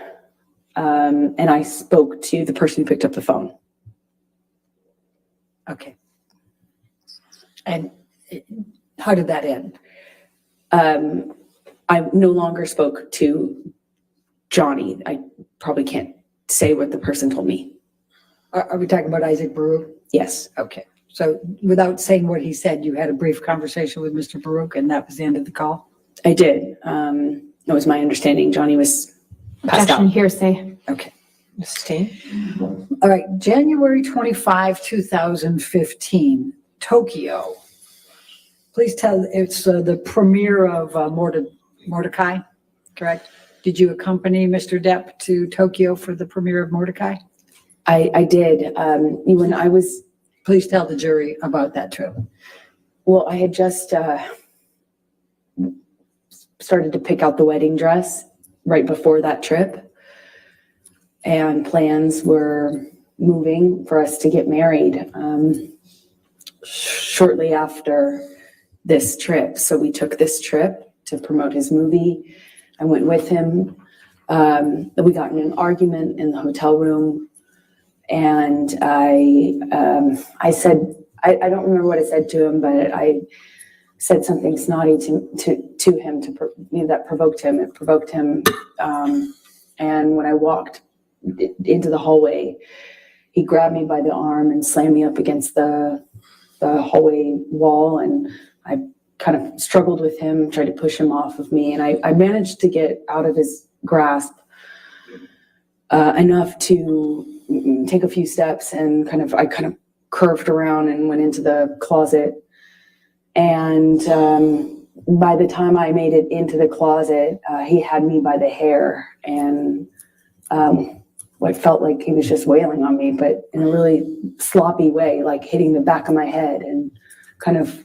and I spoke to the person who picked up the phone. Okay. And how did that end? I no longer spoke to Johnny. I probably can't say what the person told me. Are we talking about Isaac Baruch? Yes. Okay. So without saying what he said, you had a brief conversation with Mr. Baruch and that was the end of the call? I did. That was my understanding. Johnny was passed Objection, out. hearsay. Okay. Mrs. Steen? All right. January 25, 2015, Tokyo. Please tell, it's the premiere of Mordecai, correct? Did you accompany Mr. Depp to Tokyo for the premiere of Mordecai? I did. When I was, Please tell the jury about that trip. well, I had just started to pick out the wedding dress right before that trip. And plans were moving for us to get married shortly after this trip. So we took this trip to promote his movie. I went with him. We got in an argument in the hotel room. And I said, I don't remember what I said to him, but I said something snotty to him that provoked him. It provoked him. And when I walked into the hallway, he grabbed me by the arm and slammed me up against the hallway wall. And I kind of struggled with him, tried to push him off of me. And I managed to get out of his grasp enough to take a few steps, and I kind of curved around and went into the closet. And by the time I made it into the closet, he had me by the hair, and what felt like he was just wailing on me, but in a really sloppy way, like hitting the back of my head, and kind of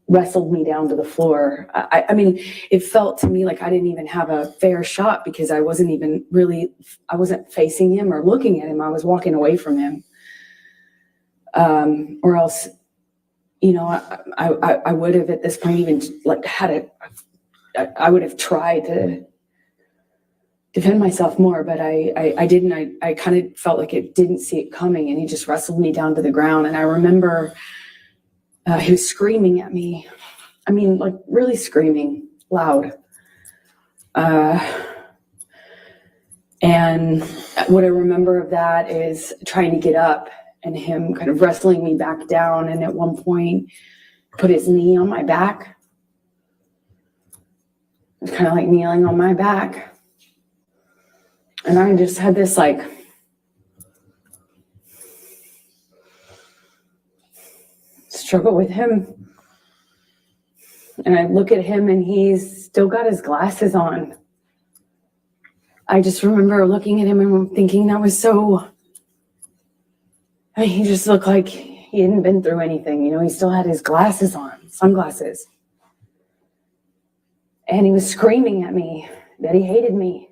wrestled me down to the floor. I mean, it felt to me like I didn't even have a fair shot, because I wasn't facing him or looking at him. I was walking away from him. Or else, I would have at this point even I would have tried to defend myself more, but I didn't. I kind of felt like it didn't see it coming, and he just wrestled me down to the ground. And I remember he was screaming at me. I mean, like really screaming loud. And what I remember of that is trying to get up and him kind of wrestling me back down. And at one point put his knee on my back. It was kind of like kneeling on my back. And I just had this struggle with him. And I look at him and he's still got his glasses on. I just remember looking at him and thinking that was so, he just looked like he hadn't been through anything. He still had his glasses on, sunglasses. And he was screaming at me that he hated me,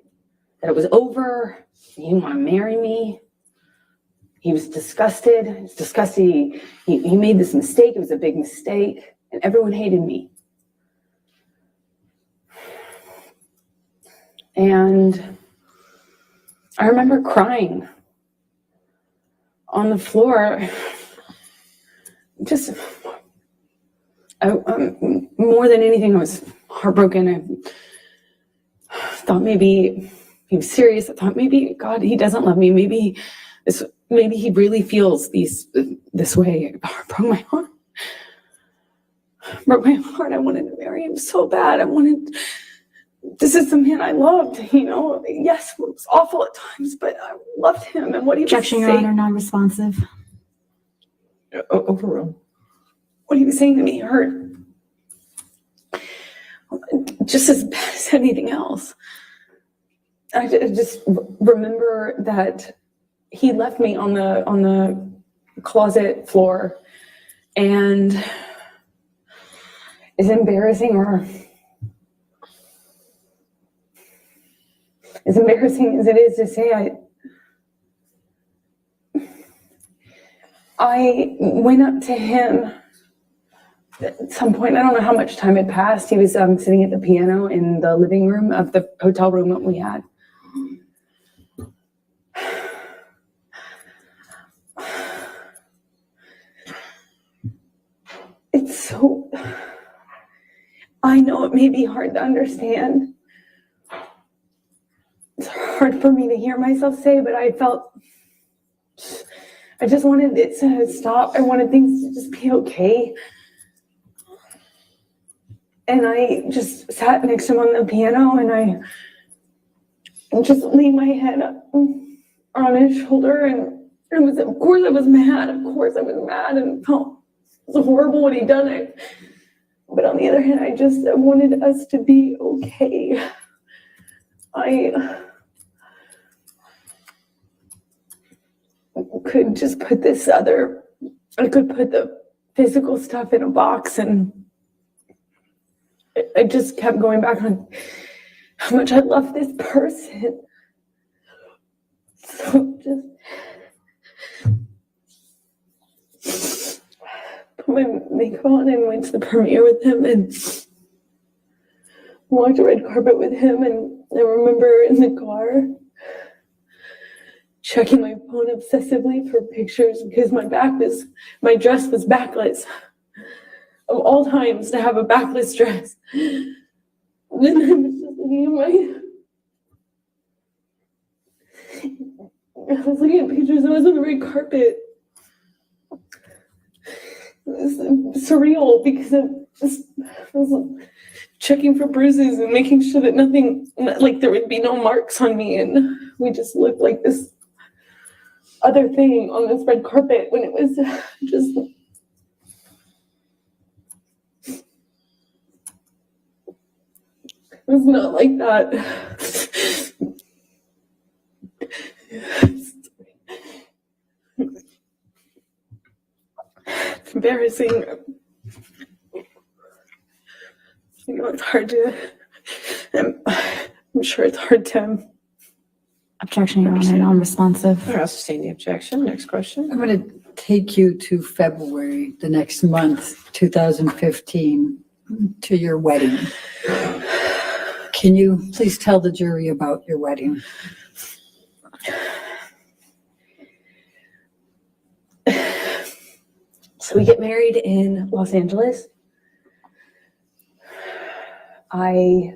that it was over, he didn't want to marry me. He was disgusted. He was disgusted. He made this mistake. It was a big mistake. And everyone hated me. And I remember crying on the floor. Just more than anything, I was heartbroken. I thought maybe he was serious. I thought maybe, God, he doesn't love me. Maybe he really feels this way. It broke my heart. Broke my heart. I wanted to marry him so bad. This is the man I loved, Yes, it was awful at times, but I loved him and what he was saying. Objection, Your Honor, non-responsive. Overruled. What he was saying to me hurt just as bad as anything else. I just remember that he left me on the closet floor, and as embarrassing as it is to say, I went up to him at some point. I don't know how much time had passed. He was sitting at the piano in the living room of the hotel room that we had. I know it may be hard to understand. It's hard for me to hear myself say, but I just wanted it to stop. I wanted things to just be okay. And I just sat next to him on the piano and I just leaned my head up on his shoulder, and of course I was mad. Of course I was mad and felt it was horrible what he'd done. But on the other hand, I wanted us to be okay. I could just put I could put the physical stuff in a box, and I just kept going back on how much I love this person. So just put my makeup on and went to the premiere with him and walked the red carpet with him. And I remember in the car checking my phone obsessively for pictures because my dress was backless. Of all times to have a backless dress. And then I was just looking at pictures. I was on the red carpet. It was surreal because I was checking for bruises and making sure that nothing, like there would be no marks on me, and we just looked like this other thing on this red carpet when it was just. It was not like that. It's embarrassing. You know, it's hard to. I'm sure it's hard to. Objection, Your Honor, non-responsive. I'll sustain the objection. Next question. I'm going to take you to February, the next month, 2015, to your wedding. Can you please tell the jury about your wedding? So we get married in Los Angeles. I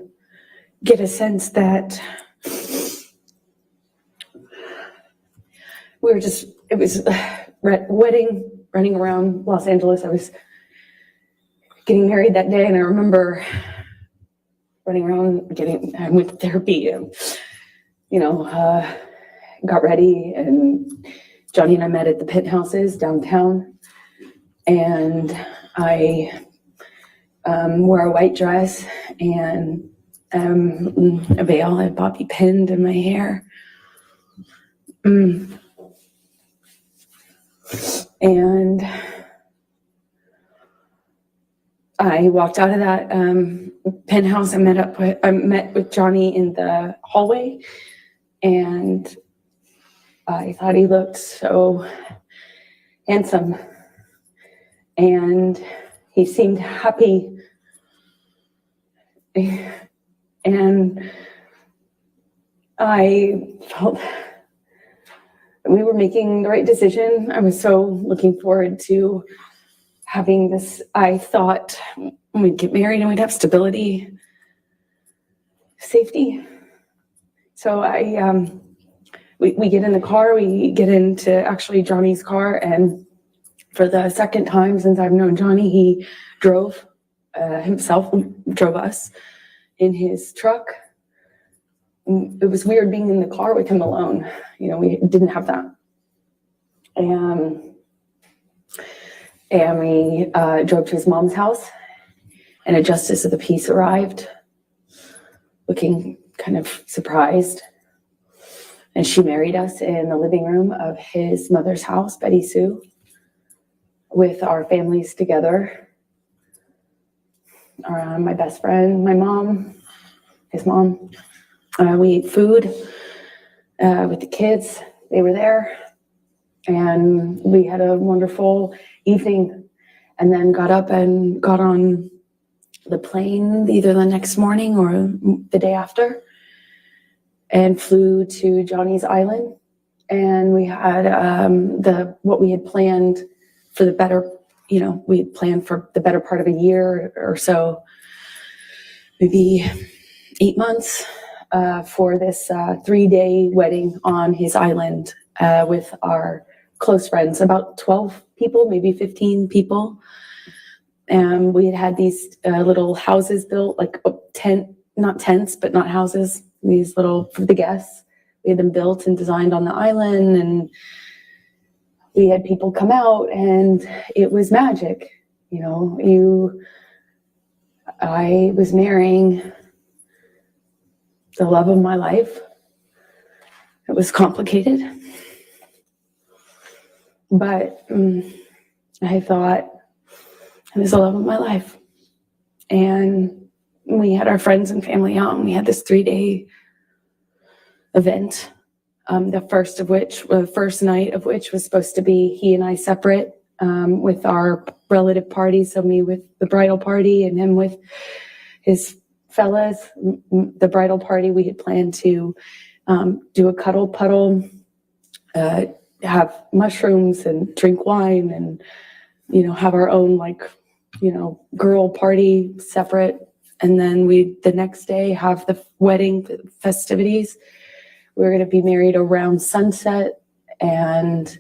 get a sense that it was wedding, running around Los Angeles. I was getting married that day, and I remember running around, I went to therapy and, got ready, and Johnny and I met at the Penthouses downtown, and I wore a white dress and a veil had bobby pinned in my hair. And I walked out of that penthouse. I met with Johnny in the hallway, and I thought he looked so handsome, and he seemed happy, and I felt we were making the right decision. I was so looking forward to having this. I thought we'd get married and we'd have stability, safety. So we get in the car, we get into actually Johnny's car, and for the second time since I've known Johnny, he drove drove us in his truck. It was weird being in the car with him alone. We didn't have that. And we drove to his mom's house, and a justice of the peace arrived, looking kind of surprised. And she married us in the living room of his mother's house, Betty Sue, with our families together. My best friend, my mom, his mom. We ate food with the kids. They were there. And we had a wonderful evening, and then got up and got on the plane either the next morning or the day after, and flew to Johnny's Island. And we had what we had planned for the better, we had planned for the better part of a year or so maybe 8 months for this 3-day wedding on his island with our close friends, about 12 people, maybe 15 people. And we had these little houses built, like not tents, but not houses, these little, for the guests. We had them built and designed on the island, and we had people come out, and it was magic. You know, I was marrying the love of my life. It was complicated, but I thought it was the love of my life. And we had our friends and family out, and we had this 3-day event. The first night of which was supposed to be he and I separate with our relative party. So me with the bridal party and him with his fellas. The bridal party, we had planned to do a cuddle puddle, have mushrooms and drink wine, and, you know, have our own, like, you know, girl party separate. And then the next day have the wedding festivities. We're going to be married around sunset and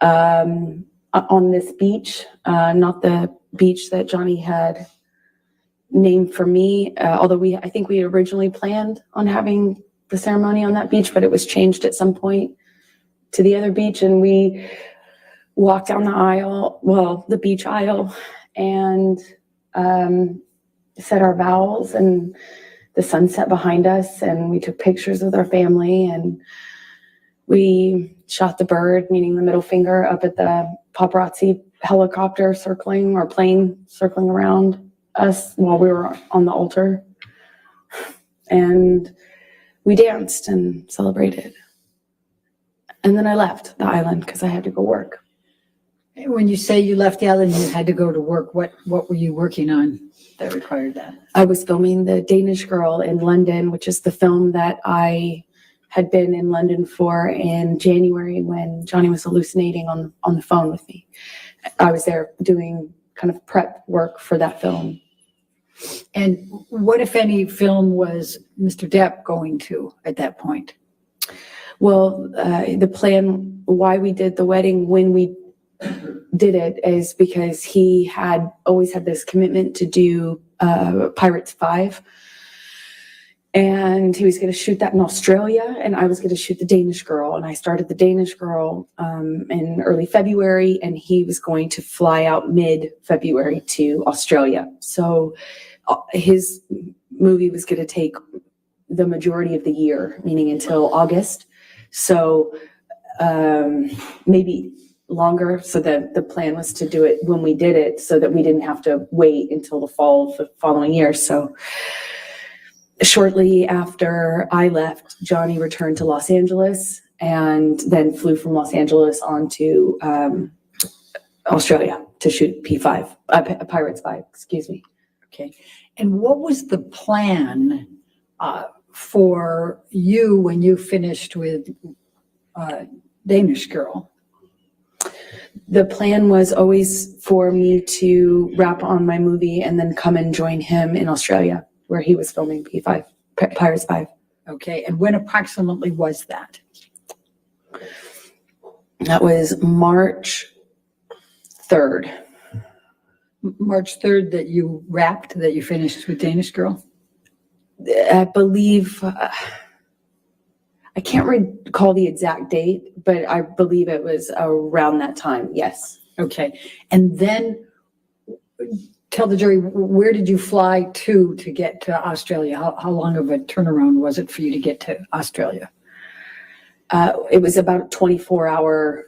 on this beach, not the beach that Johnny had named for me, although I think we originally planned on having the ceremony on that beach, but it was changed at some point to the other beach. And we walked down the aisle, the beach aisle, and said our vows, and the sunset behind us, and we took pictures with our family, and we shot the bird, meaning the middle finger, up at the paparazzi helicopter circling, or plane circling around us while we were on the altar. And we danced and celebrated. And then I left the island because I had to go work. When you say you left the island and you had to go to work, what were you working on that required that? I was filming The Danish Girl in London, which is the film that I had been in London for in January when Johnny was hallucinating on the phone with me. I was there doing kind of prep work for that film. And what, if any, film was Mr. Depp going to at that point? Well, the plan, why we did the wedding when we did it, is because he had always had this commitment to do Pirates 5. And he was going to shoot that in Australia, and I was going to shoot The Danish Girl. And I started The Danish Girl in early February, and he was going to fly out mid-February to Australia. So his movie was going to take the majority of the year, meaning until August. So maybe longer. So the plan was to do it when we did it so that we didn't have to wait until the fall of the following year. So shortly after I left, Johnny returned to Los Angeles and then flew from Los Angeles on to Australia to shoot Pirates 5, excuse me. Okay. And what was the plan for you when you finished with Danish Girl? The plan was always for me to wrap on my movie and then come and join him in Australia, where he was filming Pirates 5. Okay, and when approximately was that? That was March 3rd. March 3rd that you wrapped, that you finished with Danish Girl? I believe, I can't recall the exact date, but I believe it was around that time, yes. Okay, and then tell the jury, where did you fly to get to Australia? How long of a turnaround was it for you to get to Australia? It was about 24-hour,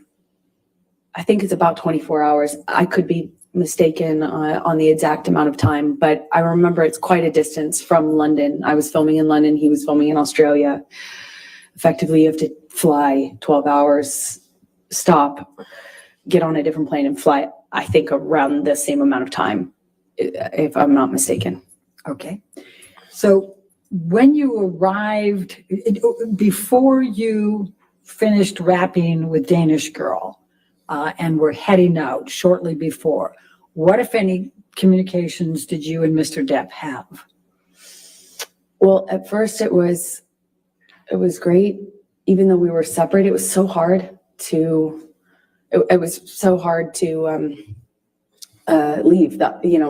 I think it's about 24 hours. I could be mistaken on the exact amount of time, but I remember it's quite a distance from London. I was filming in London, he was filming in Australia. Effectively, you have to fly 12 hours, stop, get on a different plane and fly, I think, around the same amount of time, if I'm not mistaken. Okay. So when you arrived, before you finished wrapping with Danish Girl and were heading out shortly before, what, if any, communications did you and Mr. Depp have? Well, at first it was great. Even though we were separate, it was so hard to, leave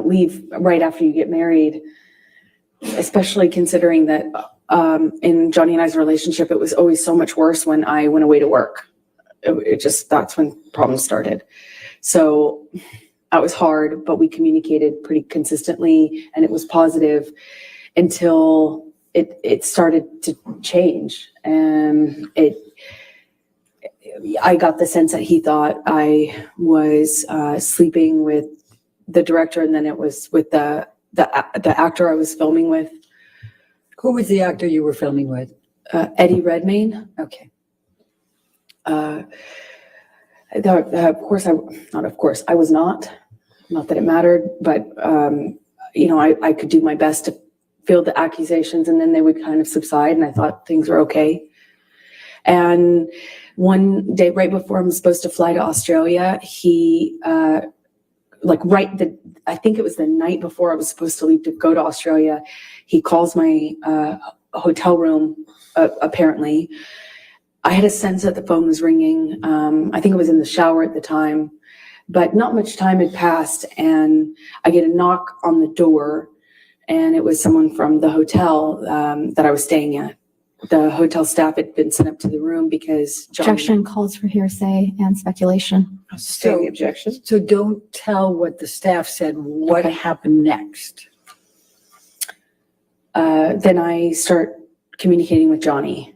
leave right after you get married, especially considering that in Johnny and I's relationship, it was always so much worse when I went away to work. That's when problems started. So that was hard, but we communicated pretty consistently and it was positive until it started to change. And I got the sense that he thought I was sleeping with the director, and then it was with the actor I was filming with. Who was the actor you were filming with? Eddie Redmayne. Okay. I was not that it mattered, but I could do my best to field the accusations, and then they would kind of subside, and I thought things were okay. And one day, right before I'm supposed to fly to Australia, he I think it was the night before I was supposed to leave to go to Australia, he calls my hotel room, apparently. I had a sense that the phone was ringing. I think it was in the shower at the time, but not much time had passed, and I get a knock on the door, and it was someone from the hotel that I was staying at. The hotel staff had been sent up to the room because Johnny... Objection calls for hearsay and speculation. Sustain the objection. So don't tell what the staff said. What happened next? Then I start communicating with Johnny.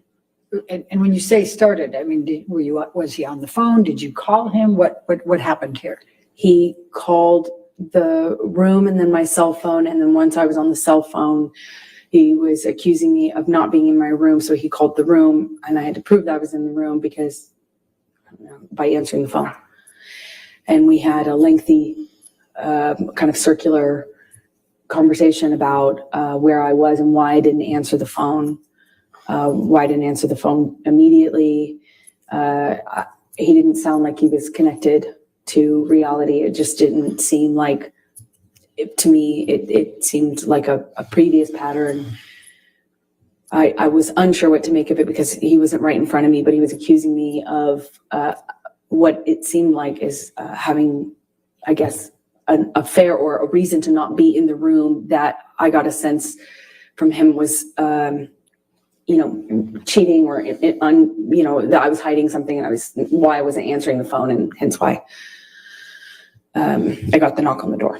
And when you say started, I mean, was he on the phone? Did you call him? What happened here? He called the room and then my cell phone. And then once I was on the cell phone, he was accusing me of not being in my room. So he called the room, and I had to prove that I was in the room because by answering the phone. And we had a lengthy kind of circular conversation about where I was and why I didn't answer the phone. Why I didn't answer the phone immediately. He didn't sound like he was connected to reality. It just didn't seem like, to me, it seemed like a previous pattern. I was unsure what to make of it because he wasn't right in front of me, but he was accusing me of what it seemed like is having, I guess, an affair or a reason to not be in the room that I got a sense from him was, cheating or, that I was hiding something and why I wasn't answering the phone, and hence why I got the knock on the door.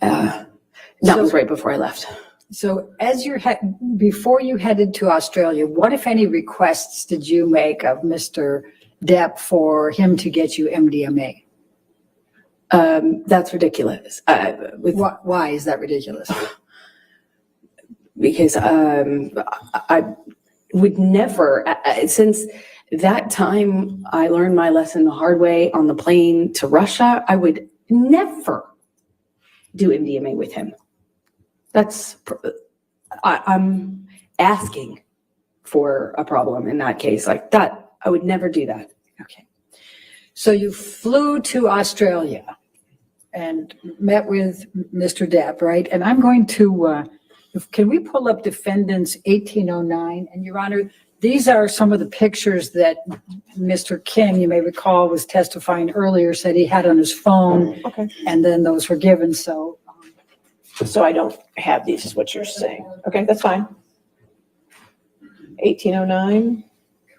That was right before I left. So before you headed to Australia, what, if any, requests did you make of Mr. Depp for him to get you MDMA? That's ridiculous. Why is that ridiculous? Because I would never, since that time I learned my lesson the hard way on the plane to Russia, I would never do MDMA with him. I'm asking for a problem in that case. Like that, I would never do that. Okay. So you flew to Australia and met with Mr. Depp, right? And I'm going to, can we pull up Defendants 1809? And Your Honor, these are some of the pictures that Mr. King, you may recall, was testifying earlier, said he had on his phone. Okay. And then those were given, so. So I don't have these, is what you're saying. Okay, that's fine. 1809.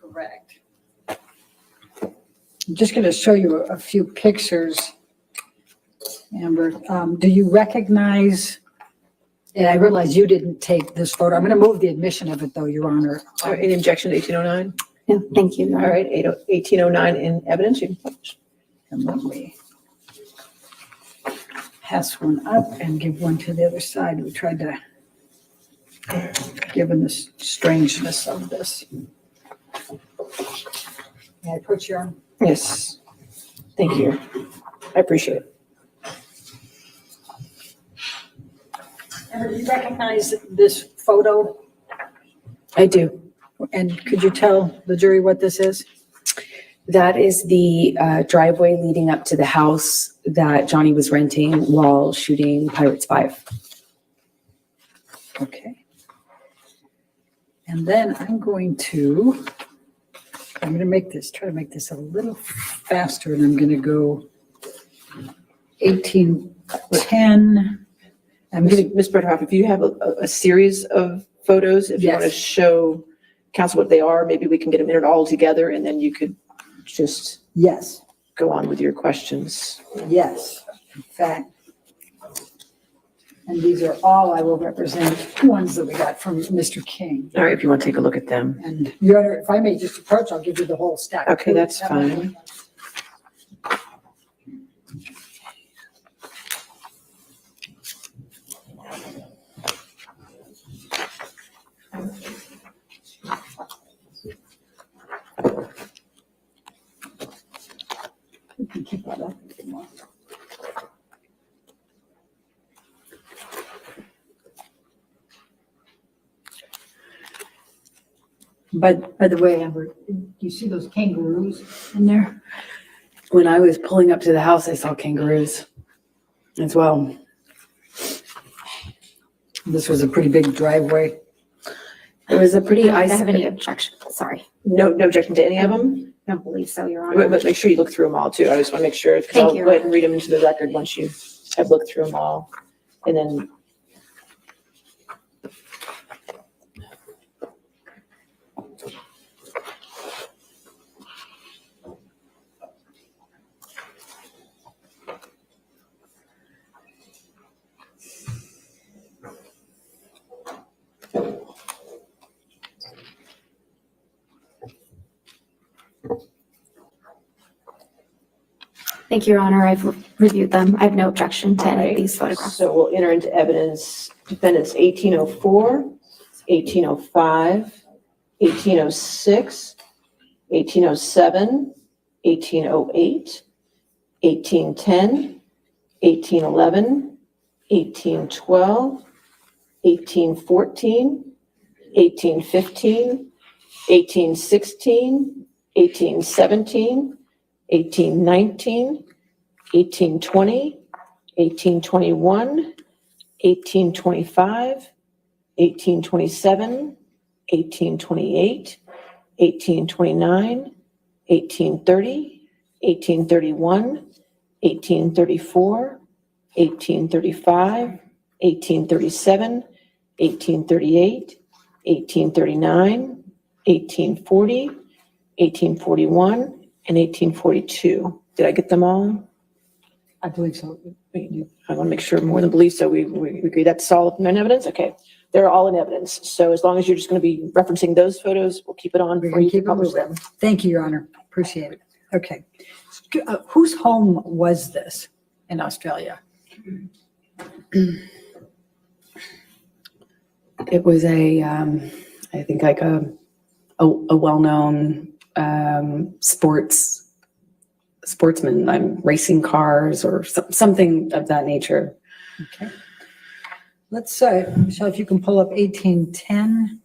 Correct. I'm just going to show you a few pictures, Amber. Do you recognize, and I realize you didn't take this photo. I'm going to move the admission of it, though, Your Honor. Any objection to 1809? No, thank you, Your All Honor. right, 1809 in evidence. You can publish. And let me pass one up and give one to the other side. We tried to, given the strangeness of this. May I put you on? Yes. Thank you. I appreciate it. Amber, do you recognize this photo? I do. And could you tell the jury what this is? That is the driveway leading up to the house that Johnny was renting while shooting Pirates 5. Okay. And then I'm going to try to make this a little faster, and I'm going to go 1810. Ms. Bredhoff, if you have a series of photos, if you want to Yes. show council what they are, maybe we can get them in it all together and then you could just Yes, go on with your questions. yes, in fact. And these are all I will represent, ones that we got from Mr. King. All right, if you want to take a look at them. And Your Honor, if I may just approach, I'll give you the whole stack. Okay, that's fine. We can keep that up if you want. But by the way, Amber, do you see those kangaroos in there? When I was pulling up to the house, I saw kangaroos as well. This was a pretty big driveway. It was a pretty I don't have any isolated. objection, sorry. No objection to any of them? I don't believe so, Your Honor. But make sure you look through them all too. I just want to make sure, because Thank I'll you. go ahead and read them into the record once you have looked through them all. And then Thank you, Your Honor. I've reviewed them. I have no objection to any of these photographs. So we'll enter into evidence defendants 1804, 1805, 1806, 1807, 1808, 1810, 1811, 1812, 1814, 1815, 1816, 1817, 1819, 1820, 1821, 1825, 1827, 1828, 1829, 1830, 1831, 1834, 1835, 1837, 1838, 1839, 1840, 1841, and 1842. Did I get them all? I believe so. I want to make sure more than believe, so we agree that's all in evidence? Okay, they're all in evidence. So as long as you're just going to be referencing those photos, we'll keep it on We're before gonna you keep it publish moving. them. Thank you, Your Honor. Appreciate it. Okay. Whose home was this in Australia? It was I think like a well-known sportsman, racing cars or something of that nature. Okay. Let's say, Michelle, if you can pull up 1810.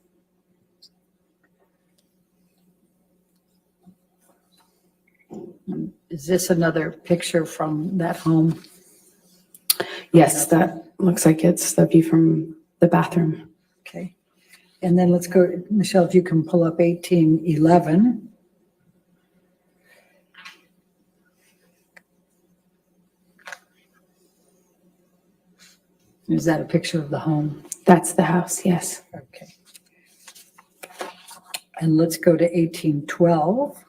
Is this another picture from that home? Yes, that looks like it's the view from the bathroom. Okay. And then let's go, Michelle, if you can pull up 1811. Is that a picture of the home? That's the house, yes. Okay. And let's go to 1812.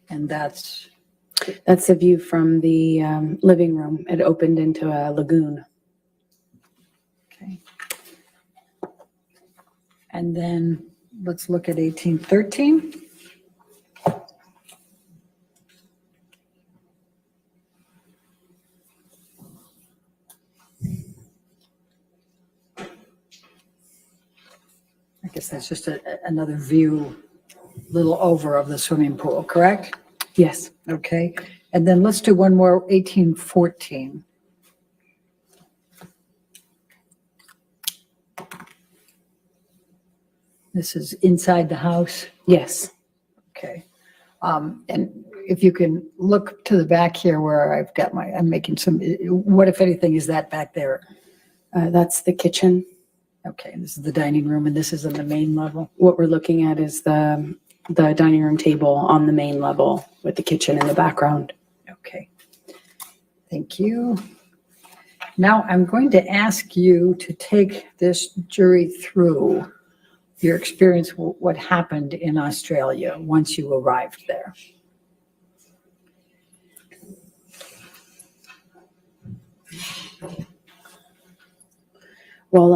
And that's the view from the living room. It opened into a lagoon. okay. And then let's look at 1813. I guess that's just another view, little over of the swimming pool, correct? Yes. Okay, and then let's do one more, 1814. This is inside the house, Yes. okay. And if you can look to the back here where I've got I'm making some, what if anything is that back there? That's the kitchen. Okay, this is the dining room and this is on the main level. What we're looking at is the dining room table on the main level with the kitchen in the background. Okay. Thank you. Now I'm going to ask you to take this jury through your experience, what happened in Australia once you arrived there. Well,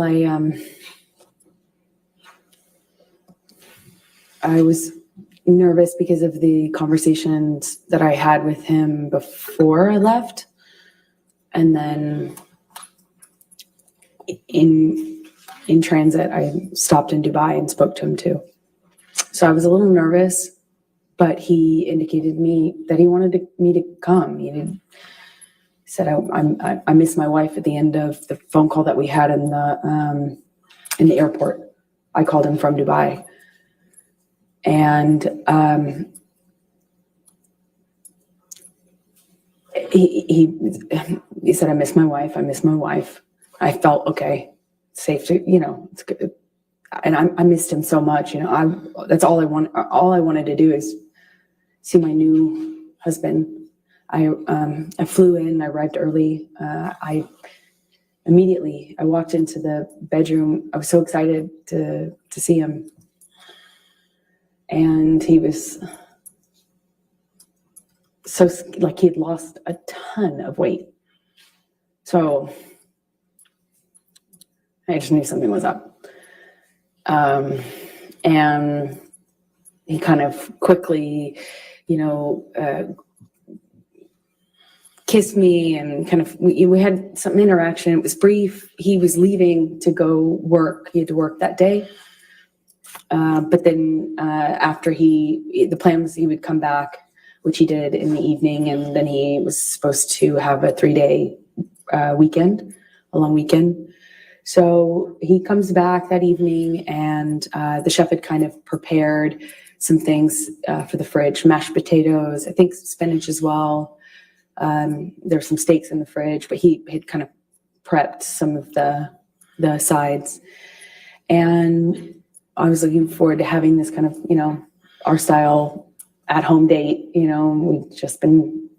I was nervous because of the conversations that I had with him before I left. And then in transit, I stopped in Dubai and spoke to him too. So I was a little nervous, but he indicated that he wanted me to come. He said, I miss my wife at the end of the phone call that we had in the airport. I called him from Dubai. And he said, I miss my wife. I felt, okay, safe to, it's good. And I missed him so much, that's all I wanted to do is see my new husband. I flew in, I arrived early. I walked into the bedroom. I was so excited to see him. And he was so, like, he had lost a ton of weight. So I just knew something was up. And he kind of quickly, kissed me and kind of, we had some interaction. It was brief. He was leaving to go work. He had to work that day. But then after the plan was he would come back, which he did in the evening. And then he was supposed to have a 3-day weekend, a long weekend. So he comes back that evening and the chef had kind of prepared some things for the fridge, mashed potatoes, I think spinach as well. There's some steaks in the fridge, but he had kind of prepped some of the sides. And I was looking forward to having this kind of, our style at-home date. We've just been,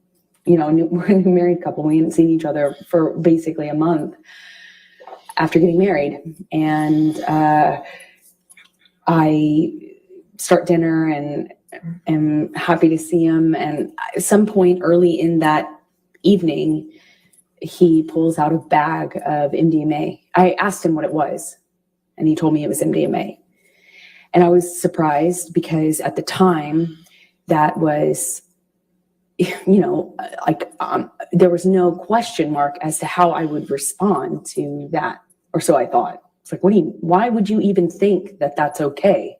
we're a new married couple. We hadn't seen each other for basically a month after getting married. And I start dinner and am happy to see him. And at some point early in that evening, he pulls out a bag of MDMA. I asked him what it was, and he told me it was MDMA. And I was surprised because at the time that was, there was no question mark as to how I would respond to that. Or so I thought. It's like, why would you even think that that's okay?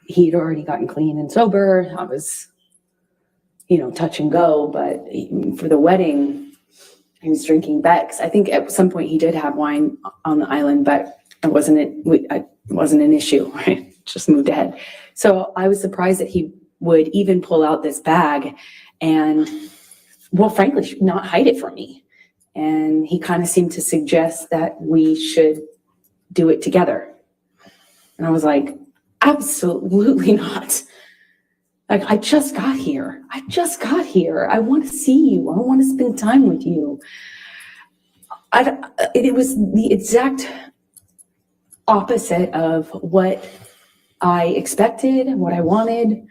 He'd already gotten clean and sober. I was, touch and go. But for the wedding, he was drinking Beck's. I think at some point he did have wine on the island, but it wasn't an issue. Right? Just moved ahead. So I was surprised that he would even pull out this bag and, well, frankly, not hide it from me. And he kind of seemed to suggest that we should do it together. And I was like, absolutely not. Like, I just got here. I want to see you. I want to spend time with you. It was the exact opposite of what I expected, what I wanted.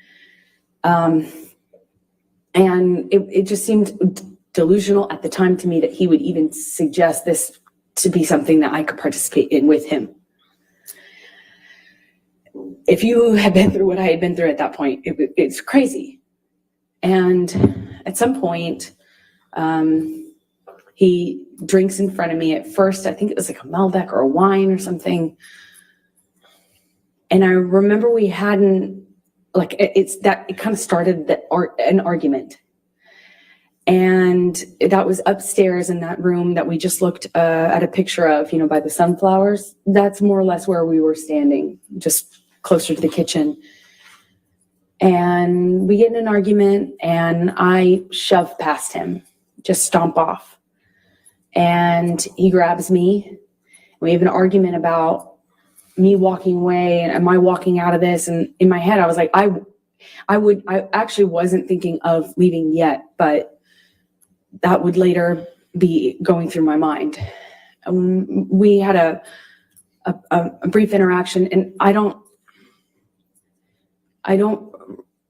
And it just seemed delusional at the time to me that he would even suggest this to be something that I could participate in with him. If you had been through what I had been through at that point, it's crazy. And at some point, he drinks in front of me. At first, I think it was like a Malbec or a wine or something. And I remember we hadn't, it kind of started an argument. And that was upstairs in that room that we just looked at a picture of, by the sunflowers. That's more or less where we were standing, just closer to the kitchen. And we get in an argument and I shove past him, just stomp off. And he grabs me. We have an argument about me walking away and am I walking out of this? And in my head, I was like, I actually wasn't thinking of leaving yet, but that would later be going through my mind. We had a brief interaction, and I don't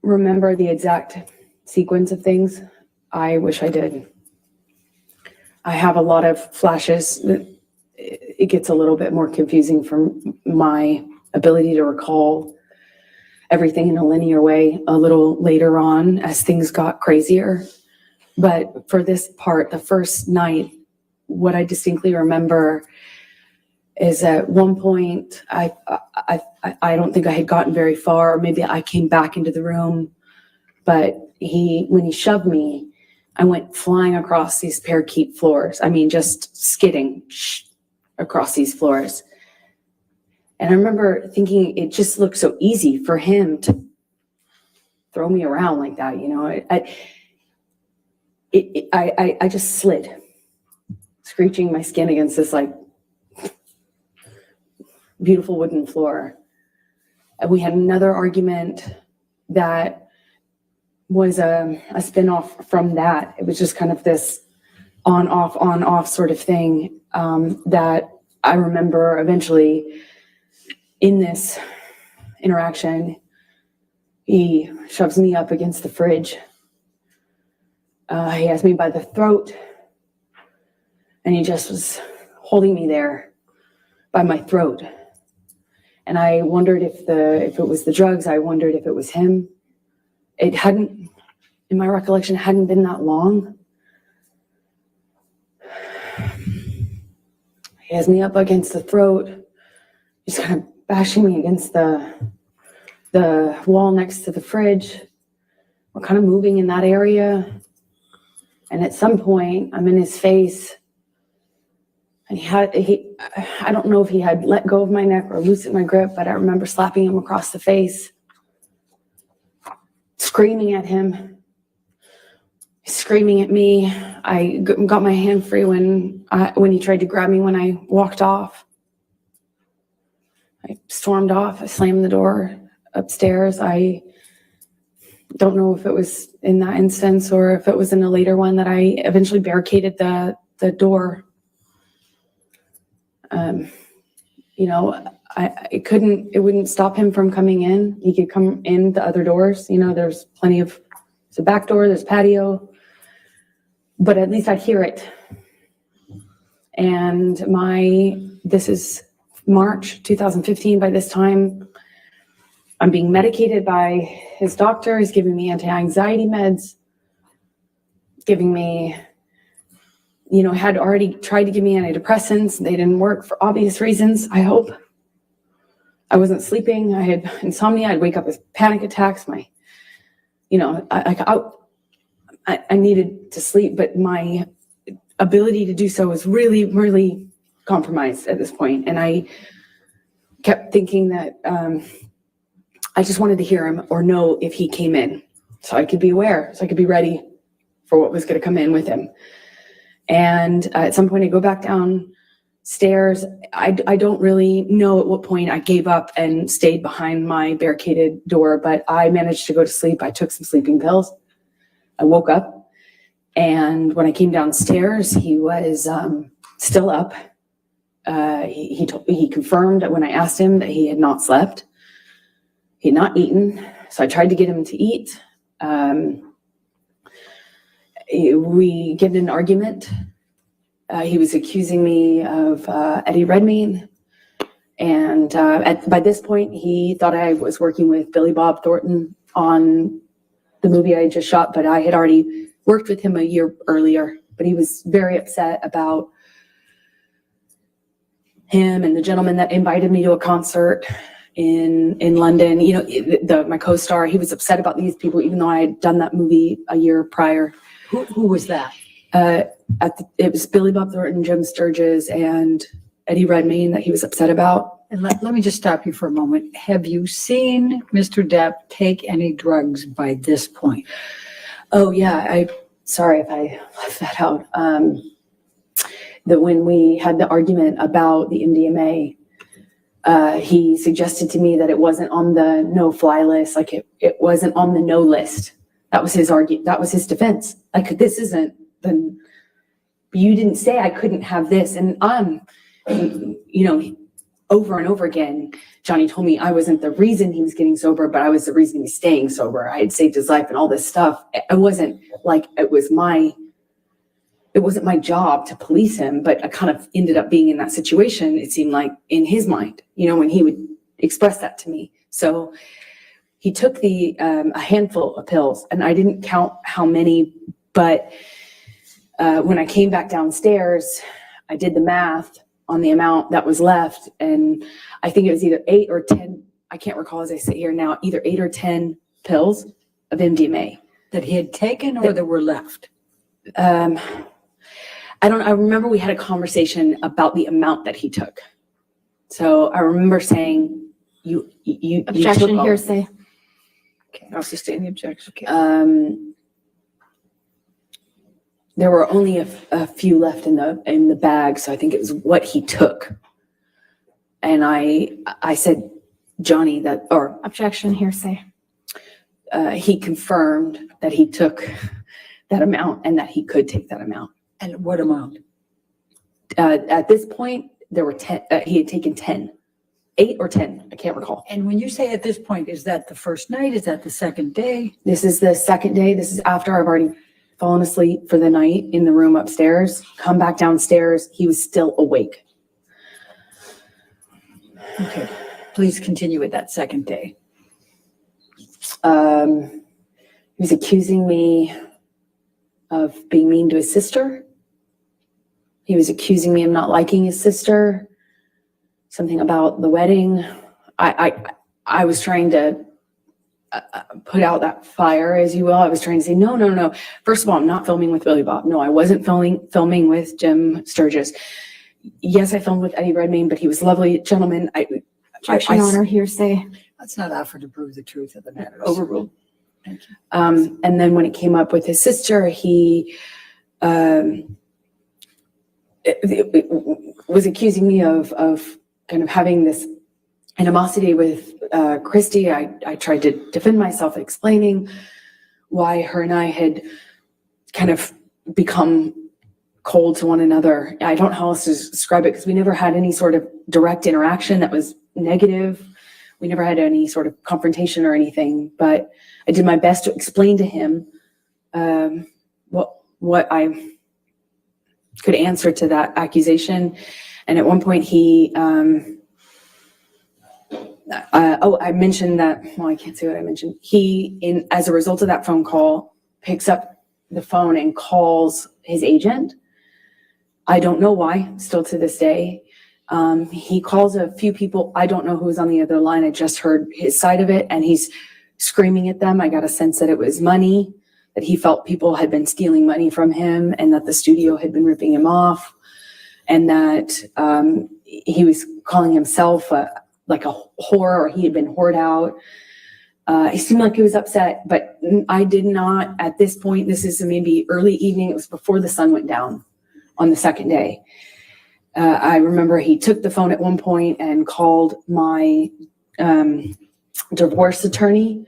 remember the exact sequence of things. I wish I did. I have a lot of flashes. It gets a little bit more confusing from my ability to recall everything in a linear way a little later on as things got crazier. But for this part, the first night, what I distinctly remember is at one point, I don't think I had gotten very far, or maybe I came back into the room, but when he shoved me, I went flying across these parakeet floors. I mean, just skidding across these floors. And I remember thinking it just looked so easy for him to throw me around like that, you know. I just slid, screeching my skin against this like beautiful wooden floor. And we had another argument that was a spin-off from that. It was just kind of this on-off sort of thing that I remember eventually in this interaction, he shoves me up against the fridge. He has me by the throat, and he just was holding me there by my throat. And I wondered if it was the drugs. I wondered if it was him. It hadn't, in my recollection, hadn't been that long. He has me up against the throat. He's kind of bashing me against the wall next to the fridge. We're kind of moving in that area. And at some point, I'm in his face. And I don't know if he had let go of my neck or loosened my grip, but I remember slapping him across the face, screaming at him, screaming at me. I got my hand free when he tried to grab me when I walked off. I stormed off. I slammed the door upstairs. I don't know if it was in that instance or if it was in a later one that I eventually barricaded the door. You know, it wouldn't stop him from coming in. He could come in the other doors. You know, there's a back door, there's patio, but at least I hear it. And this is March 2015. By this time, I'm being medicated by his doctor. He's giving me anti-anxiety meds, giving me, you know, had already tried to give me antidepressants. They didn't work for obvious reasons, I hope. I wasn't sleeping. I had insomnia. I'd wake up with panic attacks. I needed to sleep, but my ability to do so was really, really compromised at this point. And I kept thinking that I just wanted to hear him or know if he came in so I could be aware, so I could be ready for what was going to come in with him. And at some point I go back downstairs. I don't really know at what point I gave up and stayed behind my barricaded door, but I managed to go to sleep. I took some sleeping pills. I woke up, and when I came downstairs, he was still up. He confirmed that when I asked him that he had not slept. He had not eaten, so I tried to get him to eat. We get in an argument. He was accusing me of Eddie Redmayne. And by this point, he thought I was working with Billy Bob Thornton on the movie I just shot, but I had already worked with him a year earlier. But he was very upset about him and the gentleman that invited me to a concert in London. You know, my co-star, he was upset about these people, even though I had done that movie a year prior. Who was that? It was Billy Bob Thornton, Jim Sturgis, and Eddie Redmayne that he was upset about. And let me just stop you for a moment. Have you seen Mr. Depp take any drugs by this point? Oh, yeah. Sorry if I left that out. That when we had the argument about the MDMA, he suggested to me that it wasn't on the no-fly list, like it wasn't on the no list. That was his that was his defense. Like, this isn't the, you didn't say I couldn't have this. And over and over again, Johnny told me I wasn't the reason he was getting sober, but I was the reason he was staying sober. I had saved his life and all this stuff. It wasn't like it wasn't my job to police him, but I kind of ended up being in that situation, it seemed like, in his mind, when he would express that to me. So he took a handful of pills, and I didn't count how many, but when I came back downstairs, I did the math on the amount that was left, and I think it was either 8 or 10, I can't recall as I sit here now, either 8 or 10 pills of MDMA. That he had taken or that were left? I remember we had a conversation about the amount that he took. So I remember saying, you Objection, took all- hearsay. Okay, I'll sustain the objection. Okay. There were only a few left in the bag, so I think it was what he took. And I said, Johnny, Objection, hearsay. He confirmed that he took that amount and that he could take that amount. And what amount? At this point, there were 10. He had taken 10, 8 or 10. I can't recall. And when you say at this point, is that the first night? Is that the second day? This is the second day. This is after I've already fallen asleep for the night in the room upstairs. Come back downstairs. He was still awake. Okay, please continue with that second day. He was accusing me of being mean to his sister. He was accusing me of not liking his sister. Something about the wedding. I was trying to put out that fire, as you will. I was trying to say, no. First of all, I'm not filming with Billy Bob. No, I wasn't filming with Jim Sturgis. Yes, I filmed with Eddie Redmayne, but he was a lovely gentleman. Objection, Honor, hearsay. Let's not offer to prove the truth of the matter. Overruled. Thank you. And then when it came up with his sister, he was accusing me of kind of having this animosity with Christy. I tried to defend myself, explaining why her and I had kind of become cold to one another. I don't know how else to describe it, because we never had any sort of direct interaction that was negative. We never had any sort of confrontation or anything, but I did my best to explain to him what I could answer to that accusation. And at one point he, I mentioned that, well, I can't say what I mentioned. He, as a result of that phone call, picks up the phone and calls his agent. I don't know why, still to this day. He calls a few people. I don't know who's on the other line. I just heard his side of it, and he's screaming at them. I got a sense that it was money, that he felt people had been stealing money from him, and that the studio had been ripping him off, and that he was calling himself like a whore, or he had been whored out. He seemed like he was upset, but I did not, at this point, this is maybe early evening, it was before the sun went down on the second day. I remember he took the phone at one point and called my divorce attorney.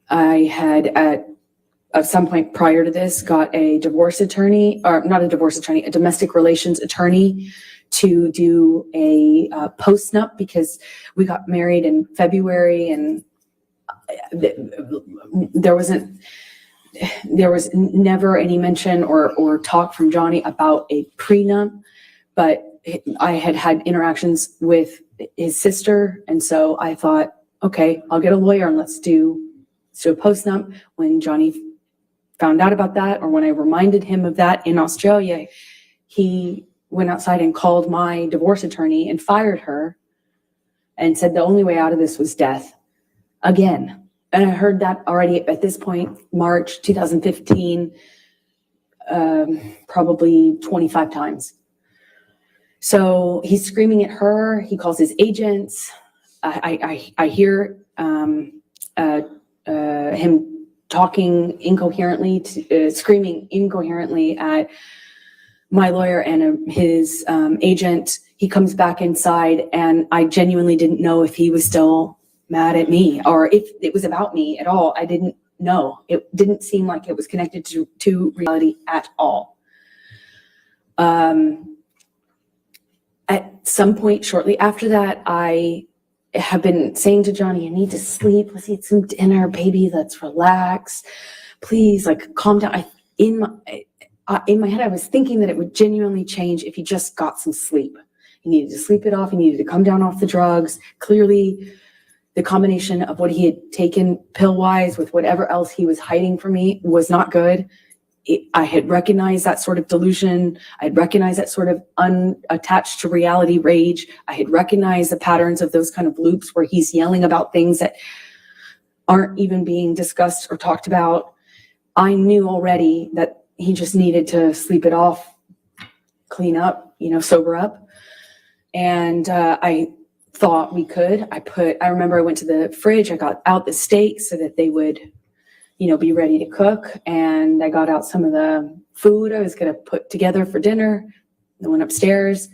I had at some point prior to this got a divorce attorney, or not a divorce attorney, a domestic relations attorney to do a post-nup, because we got married in February, and there was never any mention or talk from Johnny about a prenup, but I had interactions with his sister, and so I thought, okay, I'll get a lawyer and let's do a post-nup. When Johnny found out about that, or when I reminded him of that in Australia, he went outside and called my divorce attorney and fired her and said the only way out of this was death again. And I heard that already at this point, March 2015, probably 25 times. So he's screaming at her. He calls his agents. I hear him talking incoherently, screaming incoherently at my lawyer and his agent. He comes back inside, and I genuinely didn't know if he was still mad at me or if it was about me at all. I didn't know. It didn't seem like it was connected to reality at all. At some point shortly after that, I have been saying to Johnny, "You need to sleep. Let's eat some dinner, baby. Let's relax. Please, like, calm down." In my head, I was thinking that it would genuinely change if he just got some sleep. He needed to sleep it off. He needed to come down off the drugs. Clearly, the combination of what he had taken pill-wise with whatever else he was hiding from me was not good. I had recognized that sort of delusion. I had recognized that sort of unattached to reality rage. I had recognized the patterns of those kind of loops where he's yelling about things that aren't even being discussed or talked about. I knew already that he just needed to sleep it off, clean up, sober up. And I thought we could. I remember I went to the fridge. I got out the steaks so that they would be ready to cook. And I got out some of the food I was going to put together for dinner. I went upstairs.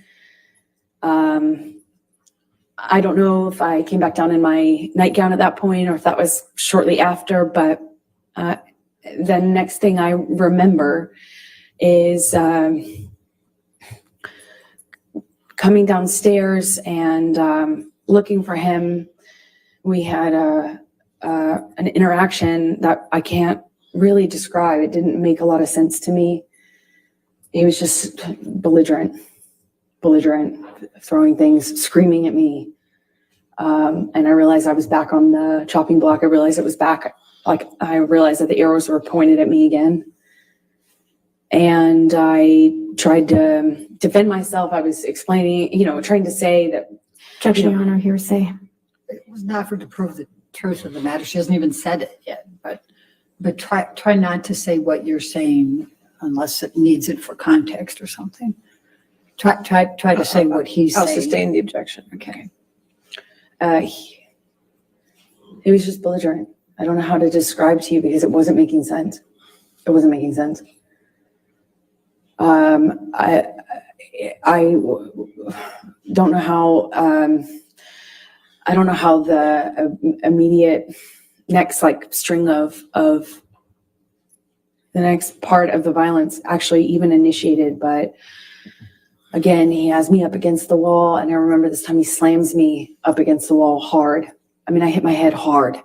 I don't know if I came back down in my nightgown at that point or if that was shortly after, but the next thing I remember is coming downstairs and looking for him. We had an interaction that I can't really describe. It didn't make a lot of sense to me. He was just belligerent, throwing things, screaming at me. And I realized I was back on the chopping block. I realized it was back. I realized that the arrows were pointed at me again. And I tried to defend myself. I was explaining, trying to say that. Objection, Your Honor, hearsay. It was an effort to prove the truth of the matter. She hasn't even said it yet, but try not to say what you're saying unless it needs it for context or something. Try to say what he's I'll saying. sustain the objection. Okay. He was just belligerent. I don't know how to describe to you because it wasn't making sense. It wasn't making sense. I don't know how. I don't know how the immediate next string of the next part of the violence actually even initiated, but again, he has me up against the wall, and I remember this time he slams me up against the wall hard. I mean, I hit my head hard.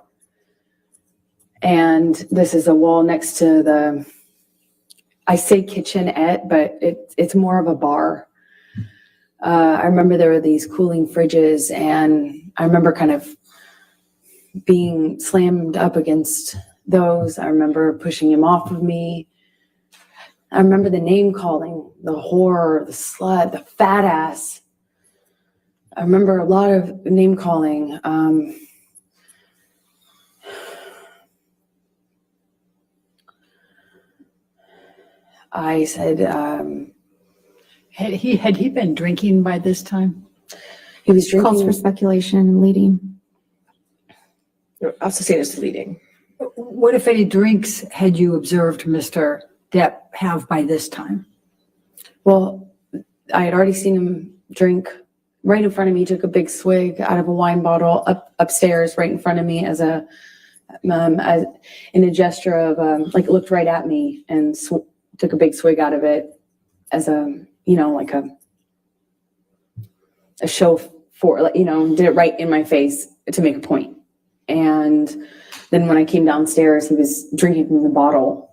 And this is a wall next to I say kitchenette, but it's more of a bar. I remember there were these cooling fridges, and I remember kind of being slammed up against those. I remember pushing him off of me. I remember the name calling, the whore, the slut, the fat ass. I remember a lot of name calling. I said, Had he been drinking by this time? he was drinking. Calls for speculation and leading. I'll sustain as leading. What, if any, drinks had you observed Mr. Depp have by this time? Well, I had already seen him drink right in front of me. He took a big swig out of a wine bottle upstairs right in front of me as in a gesture of looked right at me and took a big swig out of it as a show for, did it right in my face to make a point. And then when I came downstairs, he was drinking from the bottle.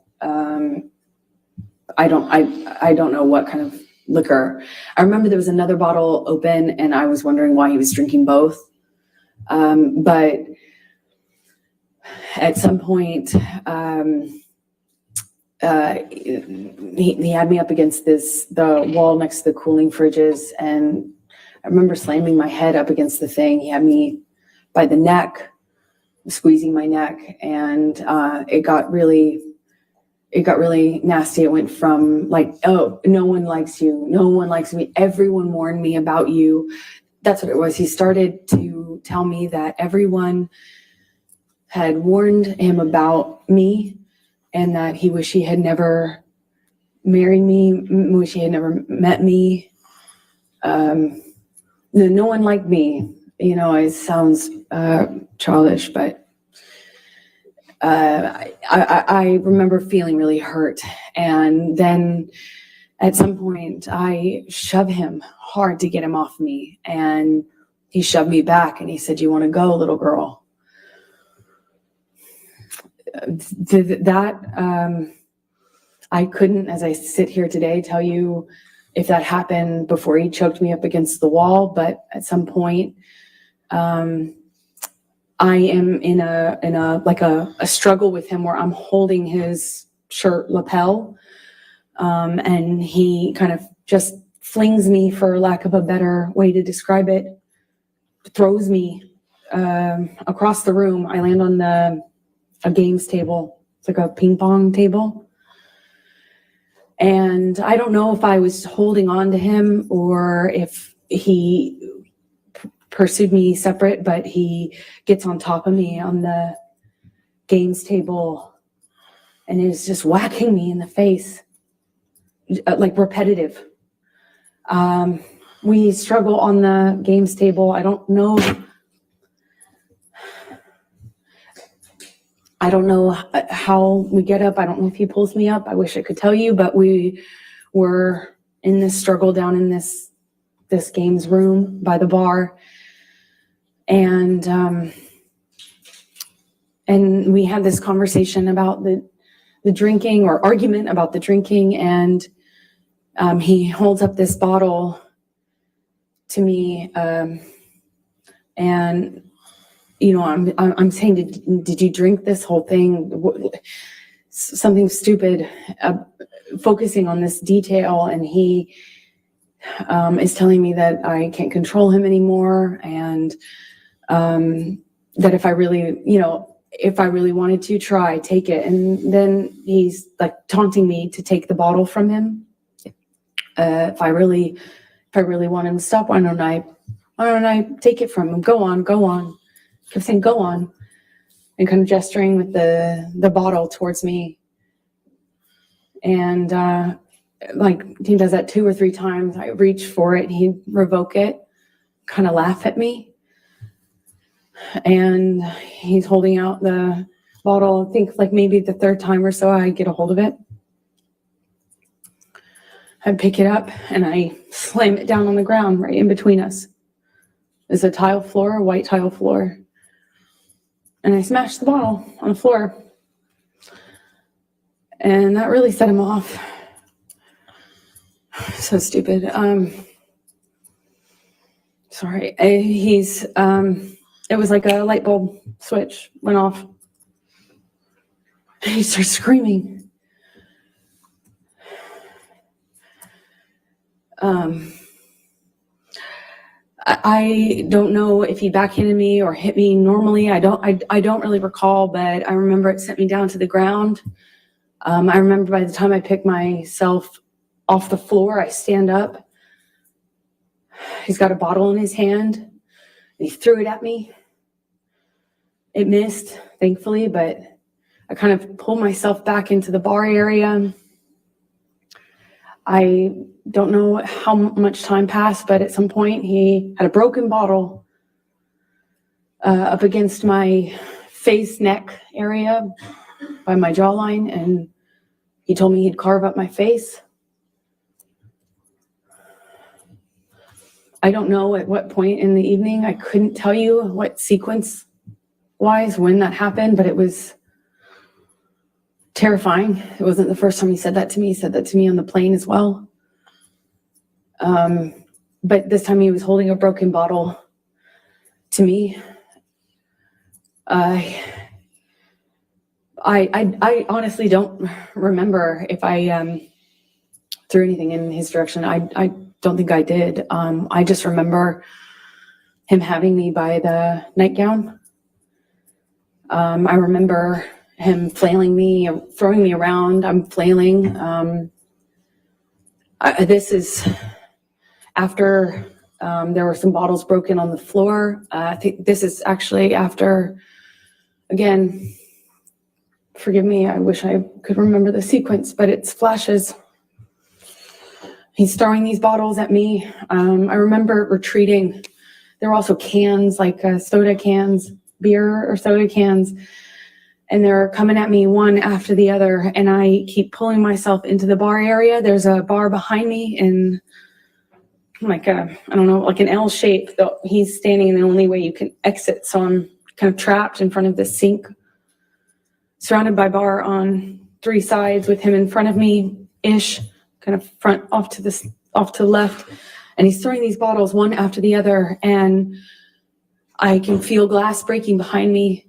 I don't know what kind of liquor. I remember there was another bottle open, and I was wondering why he was drinking both. But at some point, he had me up against the wall next to the cooling fridges, and I remember slamming my head up against the thing. He had me by the neck, squeezing my neck, and it got really it got really nasty. It went from like, oh, no one likes you. No one likes me. Everyone warned me about you. That's what it was. He started to tell me that everyone had warned him about me and that he wished he had never married me, wish he had never met me. No one liked me. You know, it sounds childish, but I remember feeling really hurt. And then at some point I shoved him hard to get him off me, and he shoved me back and he said, "You want to go, little girl?" I couldn't, as I sit here today, tell you if that happened before he choked me up against the wall, but at some point, I am in a struggle with him where I'm holding his shirt lapel, and he kind of just flings me, for lack of a better way to describe it, throws me across the room. I land on a games table. It's like a ping pong table. And I don't know if I was holding on to him or if he pursued me separate, but he gets on top of me on the games table and is just whacking me in the face, like repetitive. We struggle on the games table. I don't know how we get up. I don't know if he pulls me up. I wish I could tell you, but we were in this struggle down in this games room by the bar. And we had this conversation about the drinking, or argument about the drinking. And he holds up this bottle to me. And you know, I'm saying, did you drink this whole thing? Something stupid, focusing on this detail. And he is telling me that I can't control him anymore. And that if I really wanted to try, take it. And then he's like taunting me to take the bottle from him. If I really want him to stop, why don't I take it from him? Go on. Kept saying, go on, and kind of gesturing with the bottle towards me. And like he does that 2 or 3 times. I reach for it, he'd revoke it, kind of laugh at me. And he's holding out the bottle. I think like maybe the 3rd time or so I get a hold of it. I pick it up and I slam it down on the ground right in between us. There's a tile floor, a white tile floor. And I smashed the bottle on the floor. And that really set him off. So stupid. Sorry. It was like a light bulb switch went off. And he starts screaming. I don't know if he backhanded me or hit me normally. I don't really recall, but I remember it sent me down to the ground. I remember by the time I picked myself off the floor, I stand up. He's got a bottle in his hand. And he threw it at me. It missed, thankfully, but I kind of pulled myself back into the bar area. I don't know how much time passed, but at some point he had a broken bottle up against my face, neck area by my jawline, and he told me he'd carve up my face. I don't know at what point in the evening. I couldn't tell you what sequence-wise when that happened, but it was terrifying. It wasn't the first time he said that to me. He said that to me on the plane as well. But this time he was holding a broken bottle to me. I honestly don't remember if I threw anything in his direction. I don't think I did. I just remember him having me by the nightgown. I remember him flailing me, throwing me around. I'm flailing. This is after there were some bottles broken on the floor. I think this is actually after, again, forgive me, I wish I could remember the sequence, but it's flashes. He's throwing these bottles at me. I remember retreating. There were also cans, like soda cans, beer or soda cans, and they're coming at me one after the other, and I keep pulling myself into the bar area. There's a bar behind me in like I don't know, like an L shape. He's standing in the only way you can exit, so I'm kind of trapped in front of this sink, surrounded by bar on 3 sides with him in front of me-ish, kind of front off to the left, and he's throwing these bottles one after the other, and I can feel glass breaking behind me.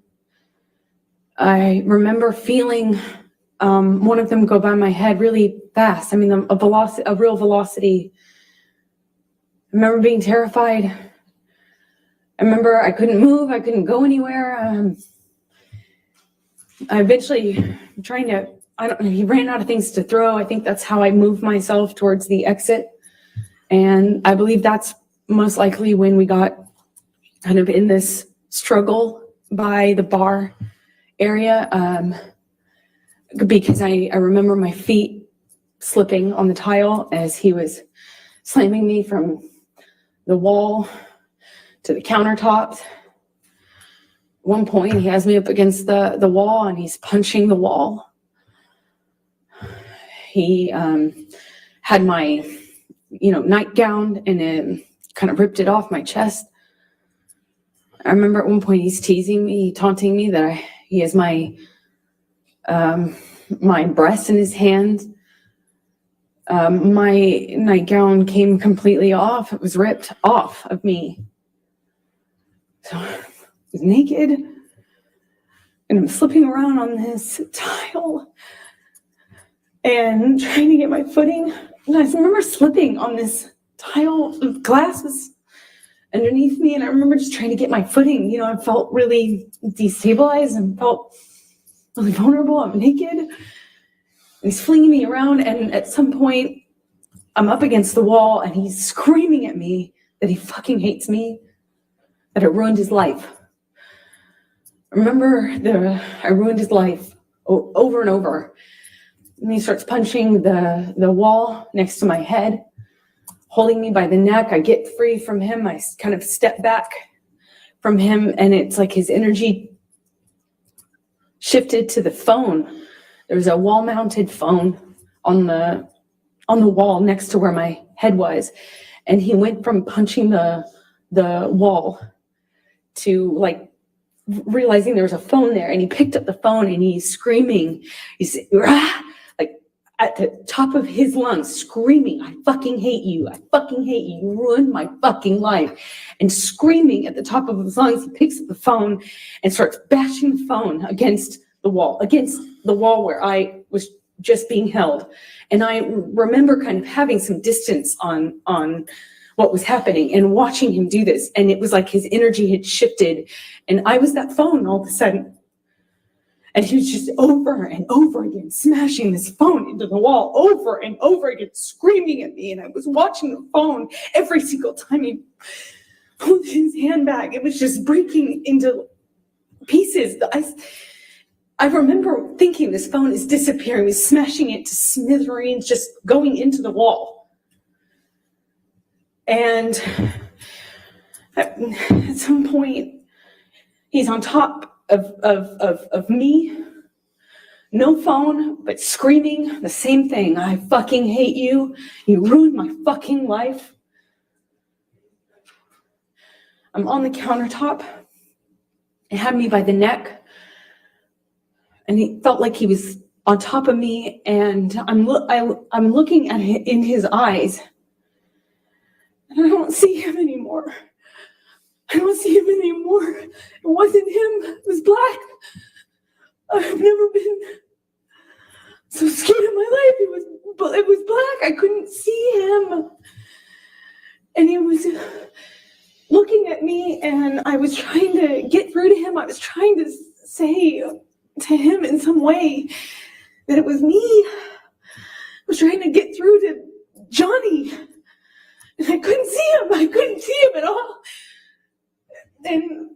I remember feeling one of them go by my head really fast. I mean, a real velocity. I remember being terrified. I remember I couldn't move. I couldn't go anywhere. I eventually he ran out of things to throw. I think that's how I moved myself towards the exit. And I believe that's most likely when we got kind of in this struggle by the bar area, because I remember my feet slipping on the tile as he was slamming me from the wall to the countertops. At one point, he has me up against the wall and he's punching the wall. He had my, nightgown and kind of ripped it off my chest. I remember at one point he's teasing me, taunting me that he has my breast in his hand. My nightgown came completely off. It was ripped off of me. So I was naked and I'm slipping around on this tile and trying to get my footing. And I remember slipping on this tile. Glass was underneath me, and I remember just trying to get my footing. I felt really destabilized and felt really vulnerable. I'm naked. And he's flinging me around, and at some point, I'm up against the wall, and he's screaming at me that he fucking hates me, that I ruined his life. I remember I ruined his life over and over. And he starts punching the wall next to my head, holding me by the neck. I get free from him. I kind of step back from him, and it's like his energy shifted to the phone. There's a wall-mounted phone on the wall next to where my head was, and he went from punching the wall to like realizing there was a phone there, and he picked up the phone and he's screaming. He's like at the top of his lungs, screaming, "I fucking hate you. I fucking hate you. You ruined my fucking life." And screaming at the top of his lungs, he picks up the phone and starts bashing the phone against the wall where I was just being held. And I remember kind of having some distance on what was happening and watching him do this. And it was like his energy had shifted, and I was that phone all of a sudden. And he was just over and over again smashing this phone into the wall, over and over again, screaming at me. And I was watching the phone every single time he pulled his hand back. It was just breaking into pieces. I remember thinking this phone is disappearing. He was smashing it to smithereens, just going into the wall. And at some point, he's on top of me, no phone, but screaming the same thing. "I fucking hate you. You ruined my fucking life." I'm on the countertop. He had me by the neck, and he felt like he was on top of me, and I'm looking at him in his eyes, and I don't see him anymore. I don't see him anymore. It wasn't him. It was black. I've never been so scared in my life. It was black. I couldn't see him. And he was looking at me, and I was trying to get through to him. I was trying to say to to him in some way, that it was me. I was trying to get through to Johnny, and I couldn't see him. I couldn't see him at all. And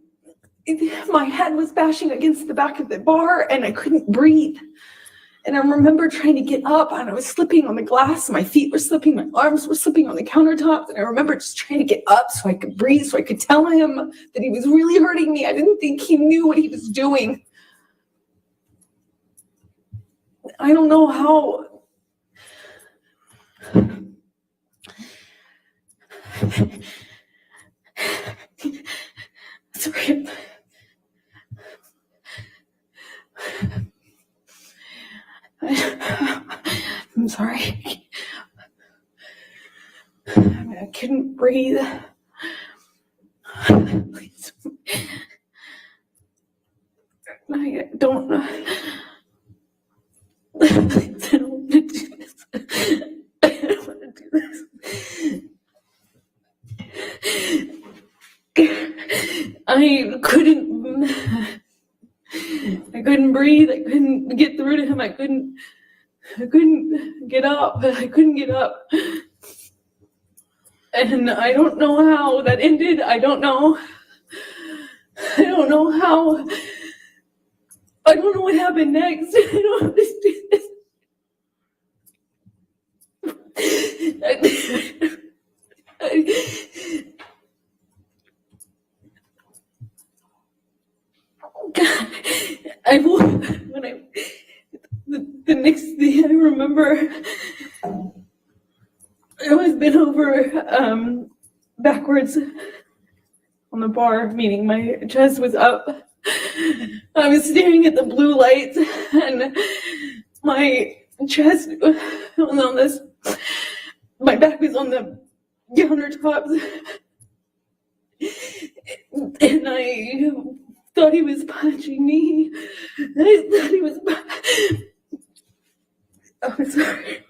my head was bashing against the back of the bar, and I couldn't breathe. And I remember trying to get up, and I was slipping on the glass. My feet were slipping, my arms were slipping on the countertop. And I remember just trying to get up so I could breathe, so I could tell him that he was really hurting me. I didn't think he knew what he was doing. I don't know how. Sorry. I'm sorry. I couldn't breathe. Please. I don't know. Please, I don't want to do this. I don't want to do this. I couldn't breathe. I couldn't get through to him. I couldn't get up. I couldn't get up. And I don't know how that ended. I don't know how. I don't know what happened next. I don't understand. The next thing I remember, I was bent over backwards on the bar, meaning my chest was up. I was staring at the blue lights, and my chest was on this. My back was on the countertops, and I thought he was punching me. I thought he was. I'm sorry.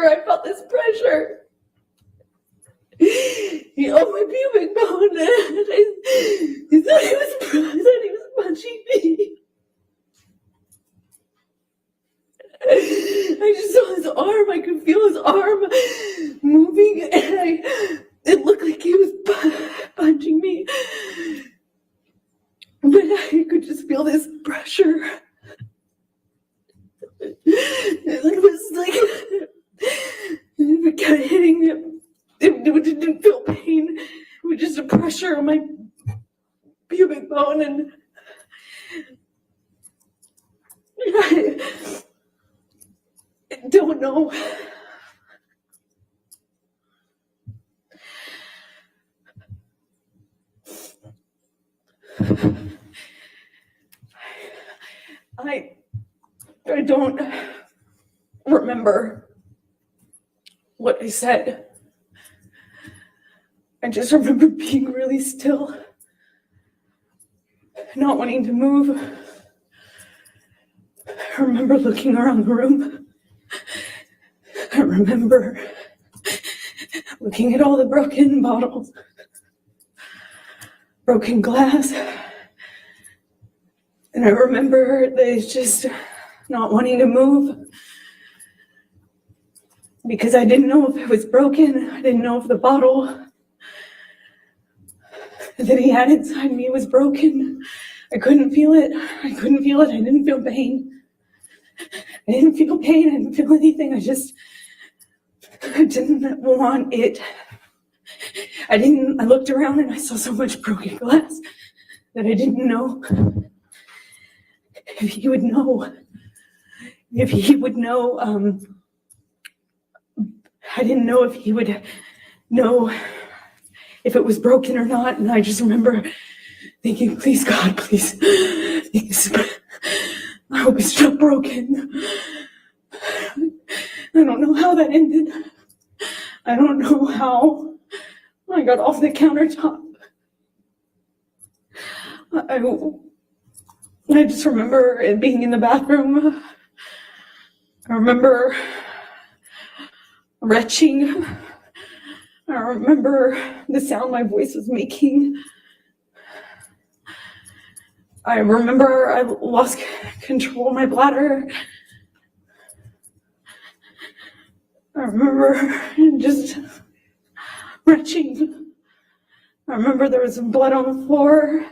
I felt this pressure. He opened my pubic bone, and I thought he was punching me. I just saw his arm. I could feel his arm moving, and it looked like he was punching me. But I could just feel this pressure. It was like it kept hitting him. It didn't feel pain. It was just a pressure on my pubic bone, and I don't know. I don't remember what I said. I just remember being really still, not wanting to move. I remember looking around the room. I remember looking at all the broken bottles, broken glass. And I remember just not wanting to move because I didn't know if it was broken. I didn't know if the bottle that he had inside me was broken. I couldn't feel it. I didn't feel pain. I didn't feel pain. I didn't feel anything. I didn't want it. I looked around and I saw so much broken glass that I didn't know if he would know. I didn't know if he would know if it was broken or not. And I just remember thinking, please, God, please. I hope it's not broken. I don't know how that ended. I don't know how I got off the countertop. I just remember it being in the bathroom. I I remember retching. I remember the sound my voice was making. I remember I lost control of my bladder. I remember just retching. I remember there was some blood on the floor.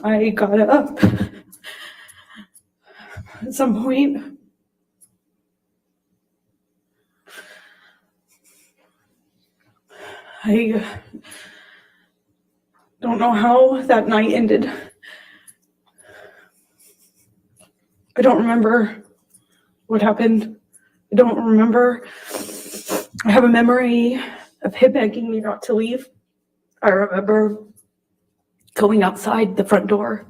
I got up at some point. I don't know how that night ended. I don't remember what happened. I don't remember. I have a memory of him begging me not to leave. I remember going outside the front door.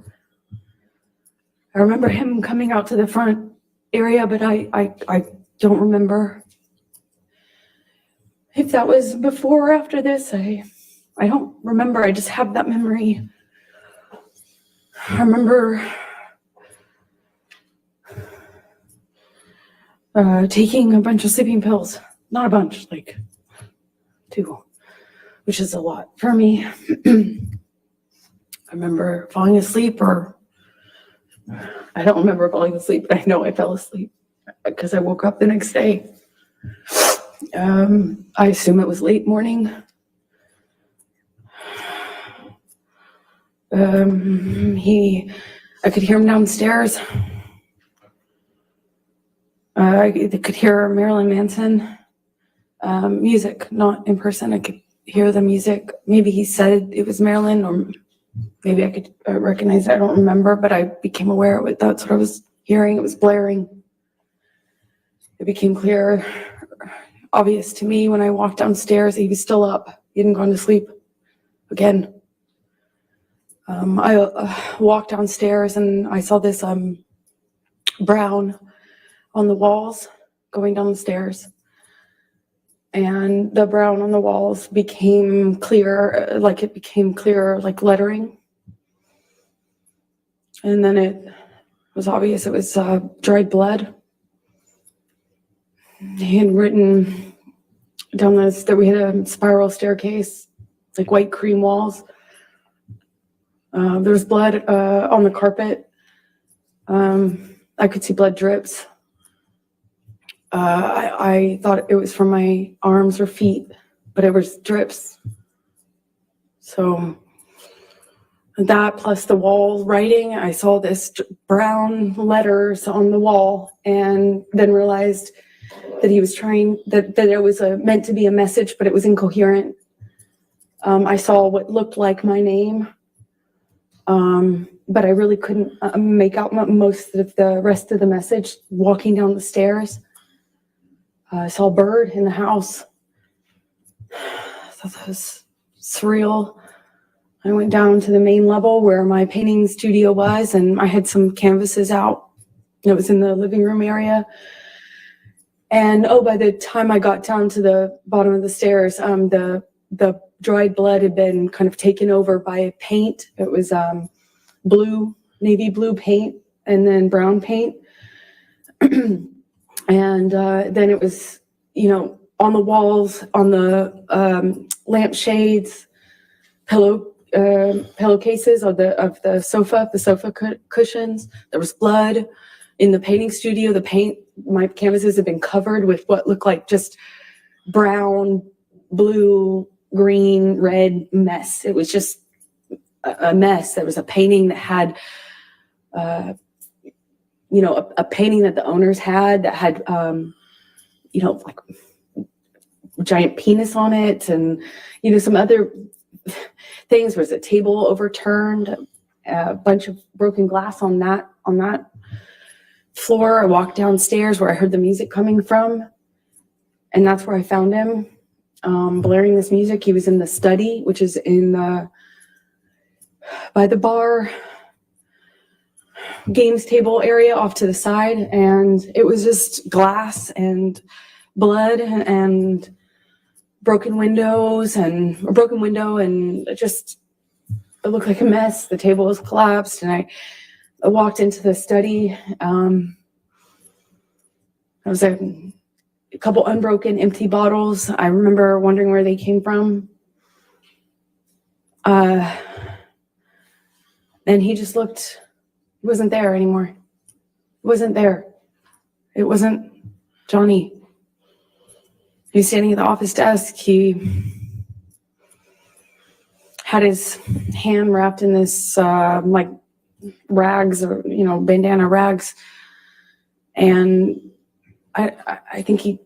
I remember him coming out to the front area, but I don't remember if that was before or after this. I don't remember. I just have that memory. I remember taking a bunch of sleeping pills. Not a bunch, like 2, which is a lot for me. I remember falling asleep, or I don't remember falling asleep, but I know I fell asleep because I woke up the next day. I assume it was late morning. I could hear him downstairs. I could hear Marilyn Manson music, not in person. I could hear the music. Maybe he said it was Marilyn, or maybe I could recognize it. I don't remember, but I became aware of it. That's what I was hearing. It was blaring. It became clear, obvious to me when I walked downstairs. He was still up. He hadn't gone to sleep again. I walked downstairs and I saw this brown on the walls going down the stairs. And the brown on the walls became clear, like lettering. And then it was obvious it was dried blood. He had written down this that we had a spiral staircase, like white cream walls. There was blood on the carpet. I could see blood drips. I thought it was from my arms or feet, but it was drips. So that plus the wall writing, I saw this brown letters on the wall, and then realized that he was trying, that it was meant to be a message, but it was incoherent. I saw what looked like my name, but I really couldn't make out most of the rest of the message. Walking down the stairs, I saw a bird in the house. I thought that was surreal. I went down to the main level where my painting studio was, and I had some canvases out. It was in the living room area. And by the time I got down to the bottom of the stairs, the dried blood had been kind of taken over by paint. It was blue, navy blue paint, and then brown paint. And then it was, on the walls, on the lampshades, pillowcases of the sofa cushions. There was blood in the painting studio. My canvases had been covered with what looked like just brown, blue, green, red mess. It was just a mess. There was a painting that had, a painting that the owners had that had, like giant penis on it, and, some other things. There was a table overturned, a bunch of broken glass on that floor. I walked downstairs where I heard the music coming from, and that's where I found him, blaring this music. He was in the study, which is by the bar games table area off to the side, and it was just glass and blood and broken window, and it looked like a mess. The table was collapsed, and I walked into the study. There was a couple unbroken empty bottles. I remember wondering where they came from. And he just looked, he wasn't there anymore. He wasn't there. It wasn't Johnny. He was standing at the office desk. He had his hand wrapped in this like rags, or bandana rags, and I think he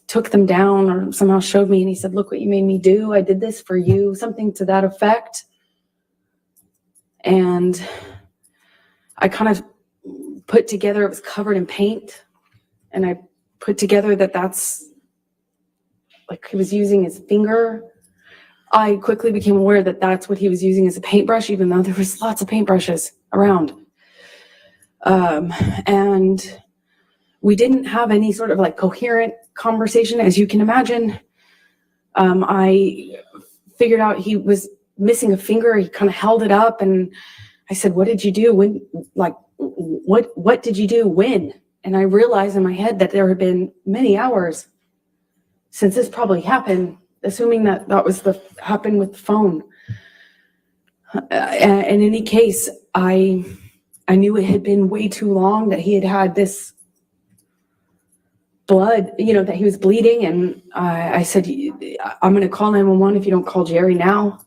took them down or somehow showed me, and he said, "Look what you made me do. I did this for you," something to that effect. And I kind of put together, it was covered in paint, and I put together that's like he was using his finger. I quickly became aware that that's what he was using as a paintbrush, even though there was lots of paintbrushes around. And we didn't have any sort of like coherent conversation, as you can imagine. I figured out he was missing a finger. He kind of held it up, and I said, "What did you do? When? Like, what did you do? When?" And I realized in my head that there had been many hours since this probably happened, assuming that was happened with the phone. In any case, I knew it had been way too long, that he had this blood, that he was bleeding. And I said, "I'm going to call 911 if you don't call Jerry now."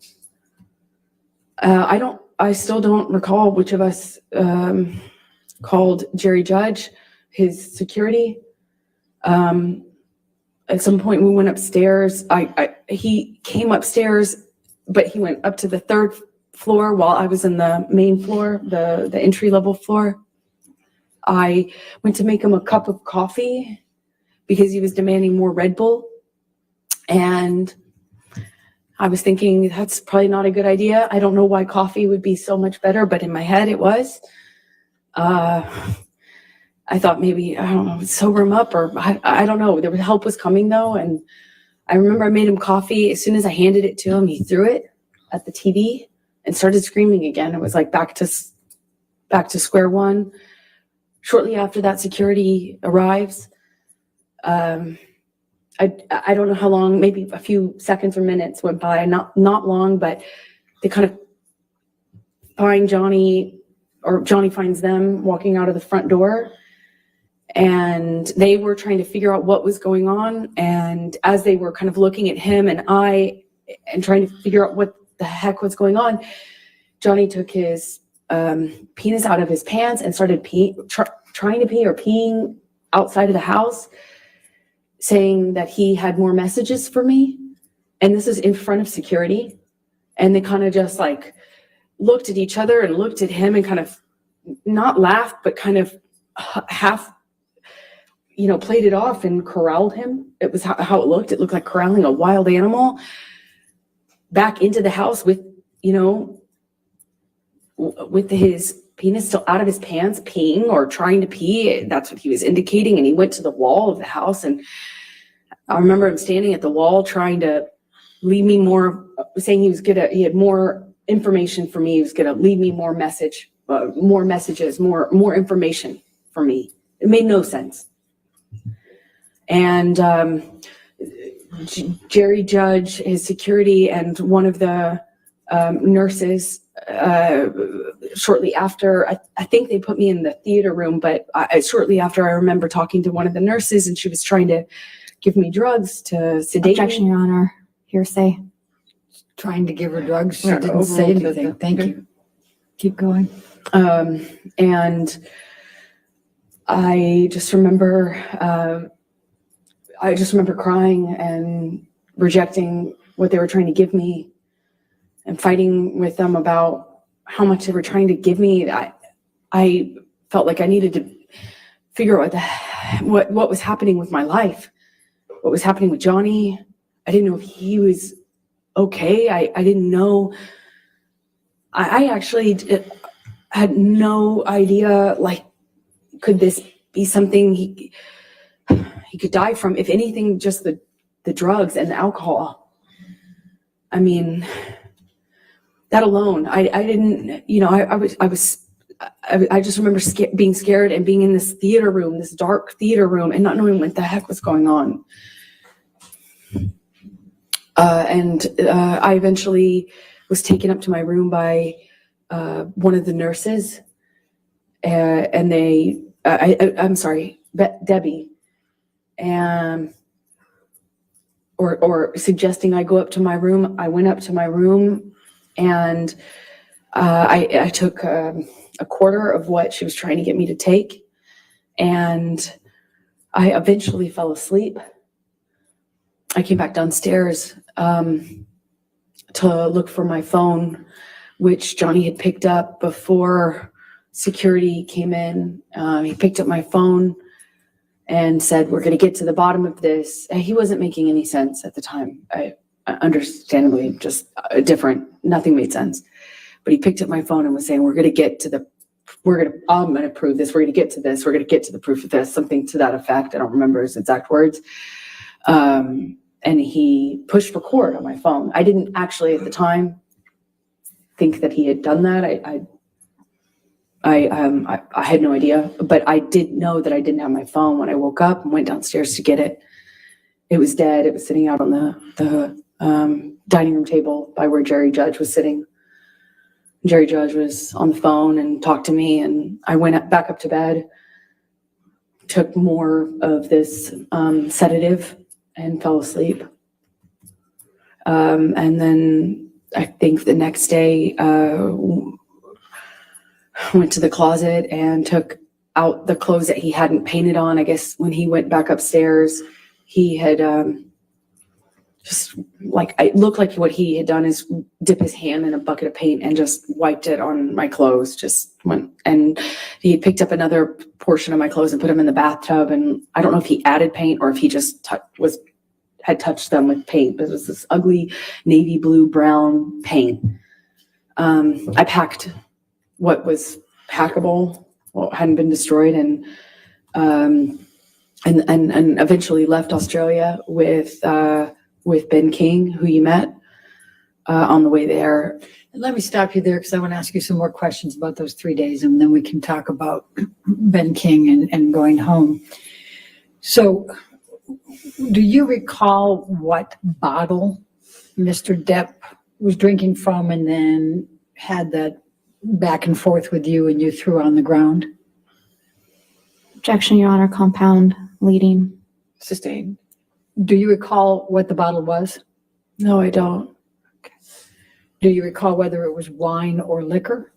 I still don't recall which of us called Jerry Judge, his security. At some point we went upstairs. He came upstairs, but he went up to the third floor while I was in the main floor, the entry level floor. I went to make him a cup of coffee because he was demanding more Red Bull. And I was thinking that's probably not a good idea. I don't know why coffee would be so much better, but in my head it was. I thought maybe, I don't know, sober him up, or I don't know. Help was coming though. And I remember I made him coffee. As soon as I handed it to him, he threw it at the TV and started screaming again. It was like back to square one. Shortly after that, security arrives. I don't know how long, maybe a few seconds or minutes went by, not long, but they kind of find Johnny, or Johnny finds them walking out of the front door, and they were trying to figure out what was going on. And as they were kind of looking at him and trying to figure out what the heck was going on, Johnny took his penis out of his pants and started trying to pee or peeing outside of the house, saying that he had more messages for me. And this is in front of security. And they kind of just like looked at each other and looked at him and kind of not laughed, but kind of half, played it off and corralled him. It was how it looked. It looked like corralling a wild animal back into the house with his penis still out of his pants, peeing or trying to pee. That's what he was indicating. And he went to the wall of the house. And I remember him standing at the wall trying to leave me more, saying he had more information for me. He was going to leave me more messages, more information for me. It made no sense. And Jerry Judge, his security, and one of the nurses, shortly after, I think they put me in the theater room, but shortly after, I remember talking to one of the nurses, and she was trying to give me drugs to sedate Objection, me. Your Honor. Hearsay. Trying to give her drugs. She Yeah, didn't say overruled anything. the- Thank you. Keep going. And I just remember crying and rejecting what they were trying to give me and fighting with them about how much they were trying to give me. I felt like I needed to figure out what was happening with my life, what was happening with Johnny. I didn't know if he was okay. I didn't know. I actually had no idea, like, could this be something he could die from? If anything, just the the drugs and the alcohol. I mean, that alone, I didn't, you know, I just remember being scared and being in this theater room, this dark theater room, and not knowing what the heck was going on. I eventually was taken up to my room by one of the nurses, and I'm sorry, Debbie, and or suggesting I go up to my room. I went up to my room, and I took a quarter of what she was trying to get me to take, and I eventually fell asleep. I came back downstairs to look for my phone, which Johnny had picked up before security came in. He picked up my phone and said, "We're going to get to the bottom of this." And he wasn't making any sense at the time. I understandably just different. Nothing made sense. But he picked up my phone and was saying, I'm going to prove this. We're going to get to this. We're going to get to the proof of this. Something to that effect. I don't remember his exact words. And he pushed record on my phone. I didn't actually at the time think that he had done that. I had no idea, but I did know that I didn't have my phone when I woke up and went downstairs to get it. It was dead. It was sitting out on the dining room table by where Jerry Judge was sitting. Jerry Judge was on the phone and talked to me, and I went back up to bed, took more of this sedative, and fell asleep. And then I think the next day, went to the closet and took out the clothes that he hadn't painted on. I guess when he went back upstairs, he had just like, it looked like what he had done is dip his hand in a bucket of paint and just wiped it on my clothes. Just went, and he had picked up another portion of my clothes and put them in the bathtub. And I don't know if he added paint or if he just had touched them with paint, but it was this ugly navy blue brown paint. I packed what was packable, what hadn't been destroyed, and eventually left Australia with Ben King, who you met on the way there. And let me stop you there because I want to ask you some more questions about those 3 days, and then we can talk about Ben King and going home. So, do you recall what bottle Mr. Depp was drinking from and then had that back and forth with you and you threw on the ground? Objection, Your Honor. Compound leading. Sustained. Do you recall what the bottle was? No, I don't. Okay. Do you recall whether it was wine or liquor?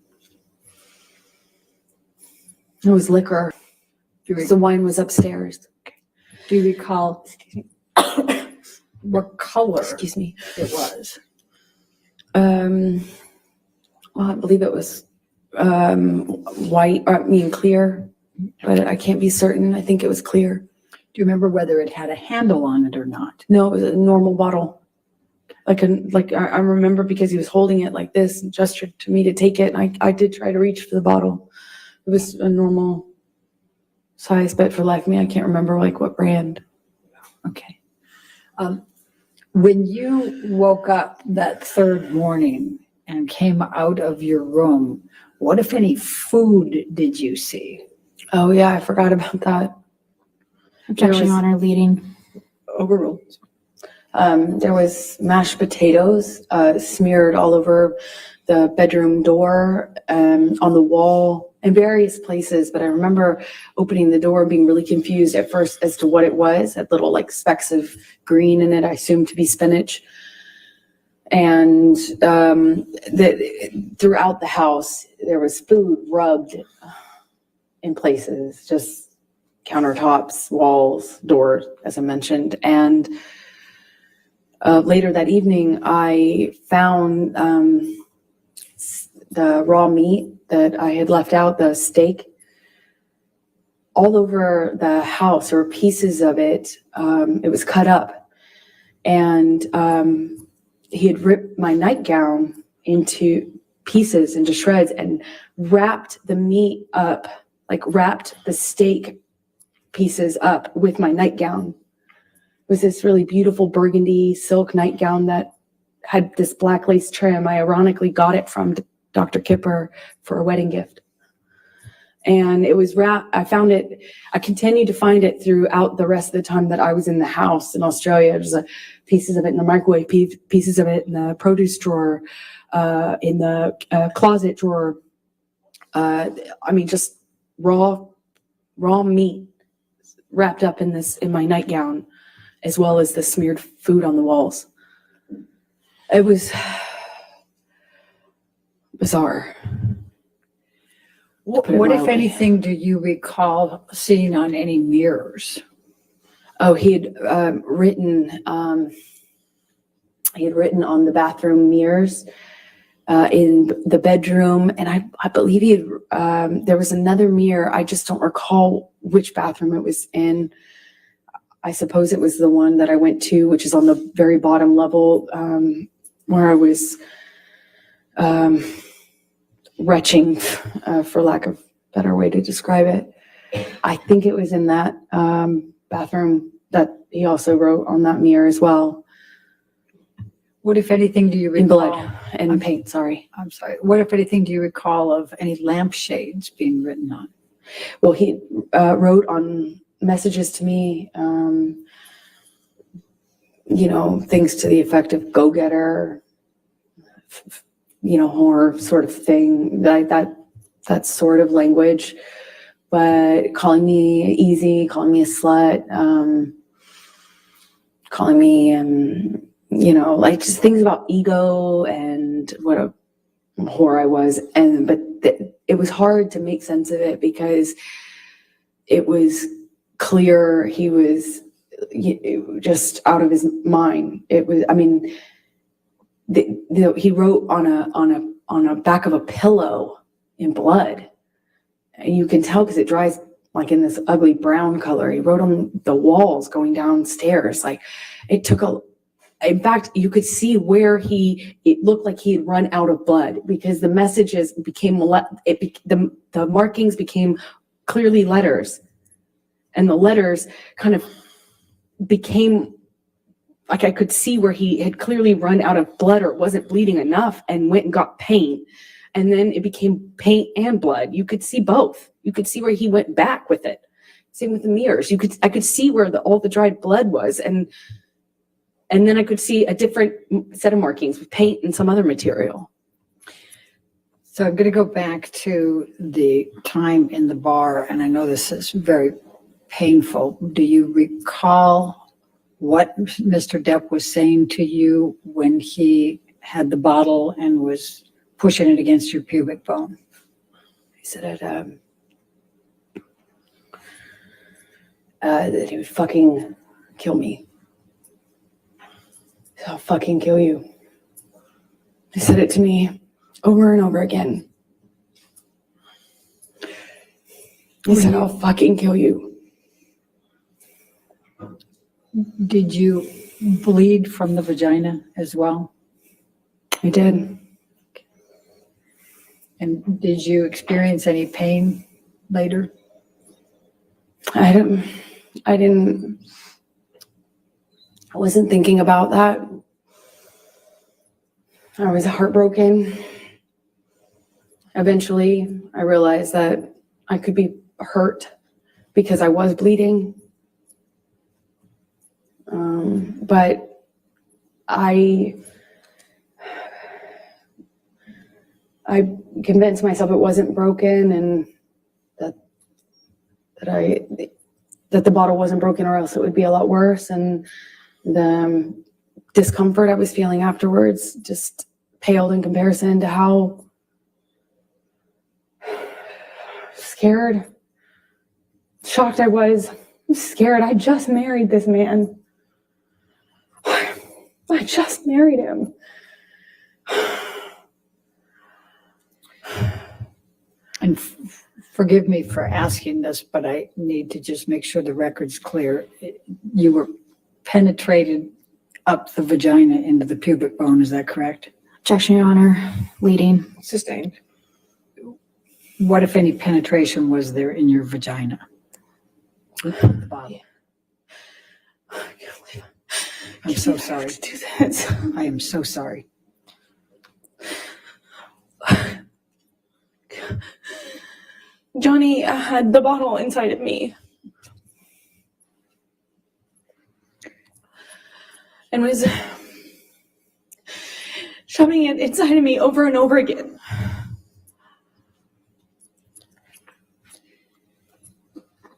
It was liquor. The wine was upstairs. Okay. Do you recall what color it was? Well, I believe it was white, clear, but I can't be certain. I think it was clear. Do you remember whether it had a handle on it or not? No, it was a normal bottle. I remember because he was holding it like this and gestured to me to take it. And I did try to reach for the bottle. It was a normal size, but for life of me, I can't remember what brand. Okay. When you woke up that third morning and came out of your room, what, if any, food did you see? Oh, yeah, I forgot about that. Objection, Your Honor. Leading. Overruled. There was mashed potatoes smeared all over the bedroom door, on the wall, in various places. But I remember opening the door and being really confused at first as to what it was. Had little specks of green in it, I assumed to be spinach. And throughout the house, there was food rubbed in places, just countertops, walls, doors, as I mentioned. And later that evening, I found the raw meat that I had left out, the steak, all over the house, or pieces of it. It was cut up. And he had ripped my nightgown into pieces, into shreds, and wrapped the meat up, wrapped the steak pieces up with my nightgown. was this really beautiful burgundy silk nightgown that had this black lace trim. I ironically got it from Dr. Kipper for a wedding gift. And it was wrapped, I found it, I continued to find it throughout the rest of the time that I was in the house in Australia. There's pieces of it in the microwave, pieces of it in the produce drawer, in the closet drawer. I mean, just raw meat wrapped up in my nightgown, as well as the smeared food on the walls. It was bizarre. What, if anything, do you recall seeing on any mirrors? Oh, he had written on the bathroom mirrors in the bedroom, and I believe he had, there was another mirror. I just don't recall which bathroom it was in. I suppose it was the one that I went to, which is on the very bottom level, where I was retching, for lack of a better way to describe it. I think it was in that bathroom that he also wrote on that mirror as well. What, if anything, do you recall? In blood and paint, sorry. I'm sorry. What, if anything, do you recall of any lampshades being written on? Well, he wrote on messages to me, things to the effect of go-getter, horror sort of thing, that sort of language, but calling me easy, calling me a slut, calling me, just things about ego and what a whore I was. But it was hard to make sense of it because it was clear he was just out of his mind. It was, he wrote on a back of a pillow in blood, and you can tell because it dries like in this ugly brown color. He wrote on the walls going downstairs. Like it took in fact, you could see where it looked like he had run out of blood because the messages became, the markings became clearly letters, and the letters kind of became like I could see where he had clearly run out of blood or wasn't bleeding enough and went and got paint. And then it became paint and blood. You could see both. You could see where he went back with it. Same with the mirrors. I could see where all the dried blood was. And then I could see a different set of markings with paint and some other material. So I'm going to go back to the time in the bar, and I know this is very painful. Do you recall what Mr. Depp was saying to you when he had the bottle and was pushing it against your pubic bone? He said that he would fucking kill me. I'll fucking kill you. He said it to me over and over again. He said, I'll fucking kill you. Did you bleed from the vagina as well? I did. And did you experience any pain later? I wasn't thinking about that. I was heartbroken. Eventually, I realized that I could be hurt because I was bleeding. But I convinced myself it wasn't broken and that the bottle wasn't broken, or else it would be a lot worse. And the discomfort I was feeling afterwards just paled in comparison to how scared, shocked I was. I'm scared. I just married this man. I just married him. And forgive me for asking this, but I need to just make sure the record's clear. You were penetrated up the vagina into the pubic bone, is that correct? Objection, Your Honor. Leading. Sustained. What, if any, penetration was there in your vagina? The bottle. I'm so sorry. Do this. I am so sorry. Johnny had the bottle inside of me and was shoving it inside of me over and over again.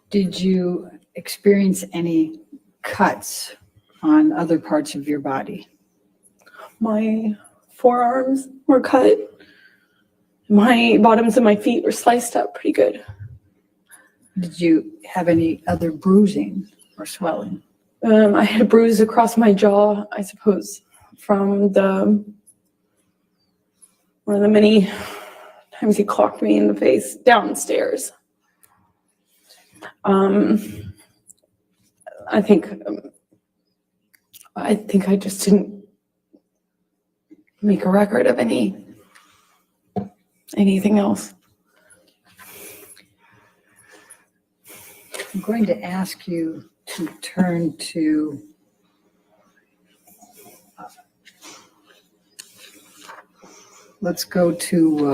Did you experience any cuts on other parts of your body? My forearms were cut. My bottoms of my feet were sliced up pretty good. Did you have any other bruising or swelling? I had a bruise across my jaw, I suppose, from one of the many times he clocked me in the face downstairs. I think I just didn't make a record of anything else. I'm going to ask you to turn to let's go to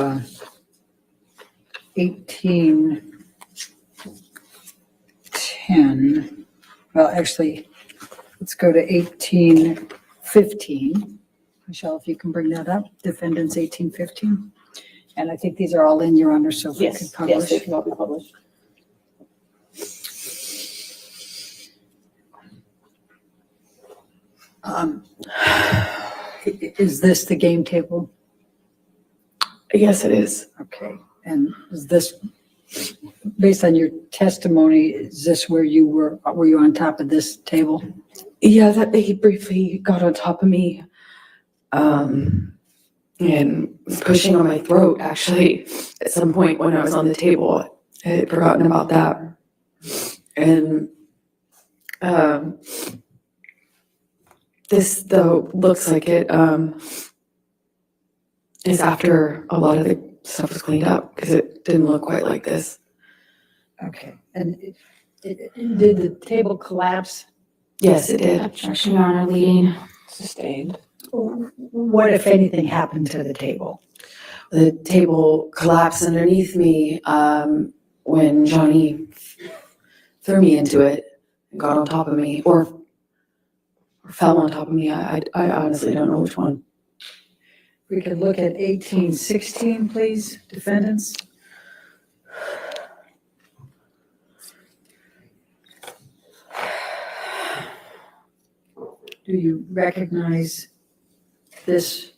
1810. Well, actually, let's go to 1815. Michelle, if you can bring that up, Defendants 1815. And I think these are all in, Your Honor, so if we could publish. Yes, they can all be published. Is this the game table? Yes, it is. Okay, and is this, based on your testimony, is this where you were you on top of this table? Yeah, that he briefly got on top of me, and was pushing on my throat, actually, at some point when I was on the table. I had forgotten about that. And this, though, looks like it is after a lot of the stuff was cleaned up, because it didn't look quite like this. Okay, and did the table collapse? Yes, it did. Objection, Your Honor, leading. Sustained. What, if anything, happened to the table? The table collapsed underneath me when Johnny threw me into it and got on top of me, or fell on top of me. I honestly don't know which one. We could look at 1816, please, defendants. Do you recognize this,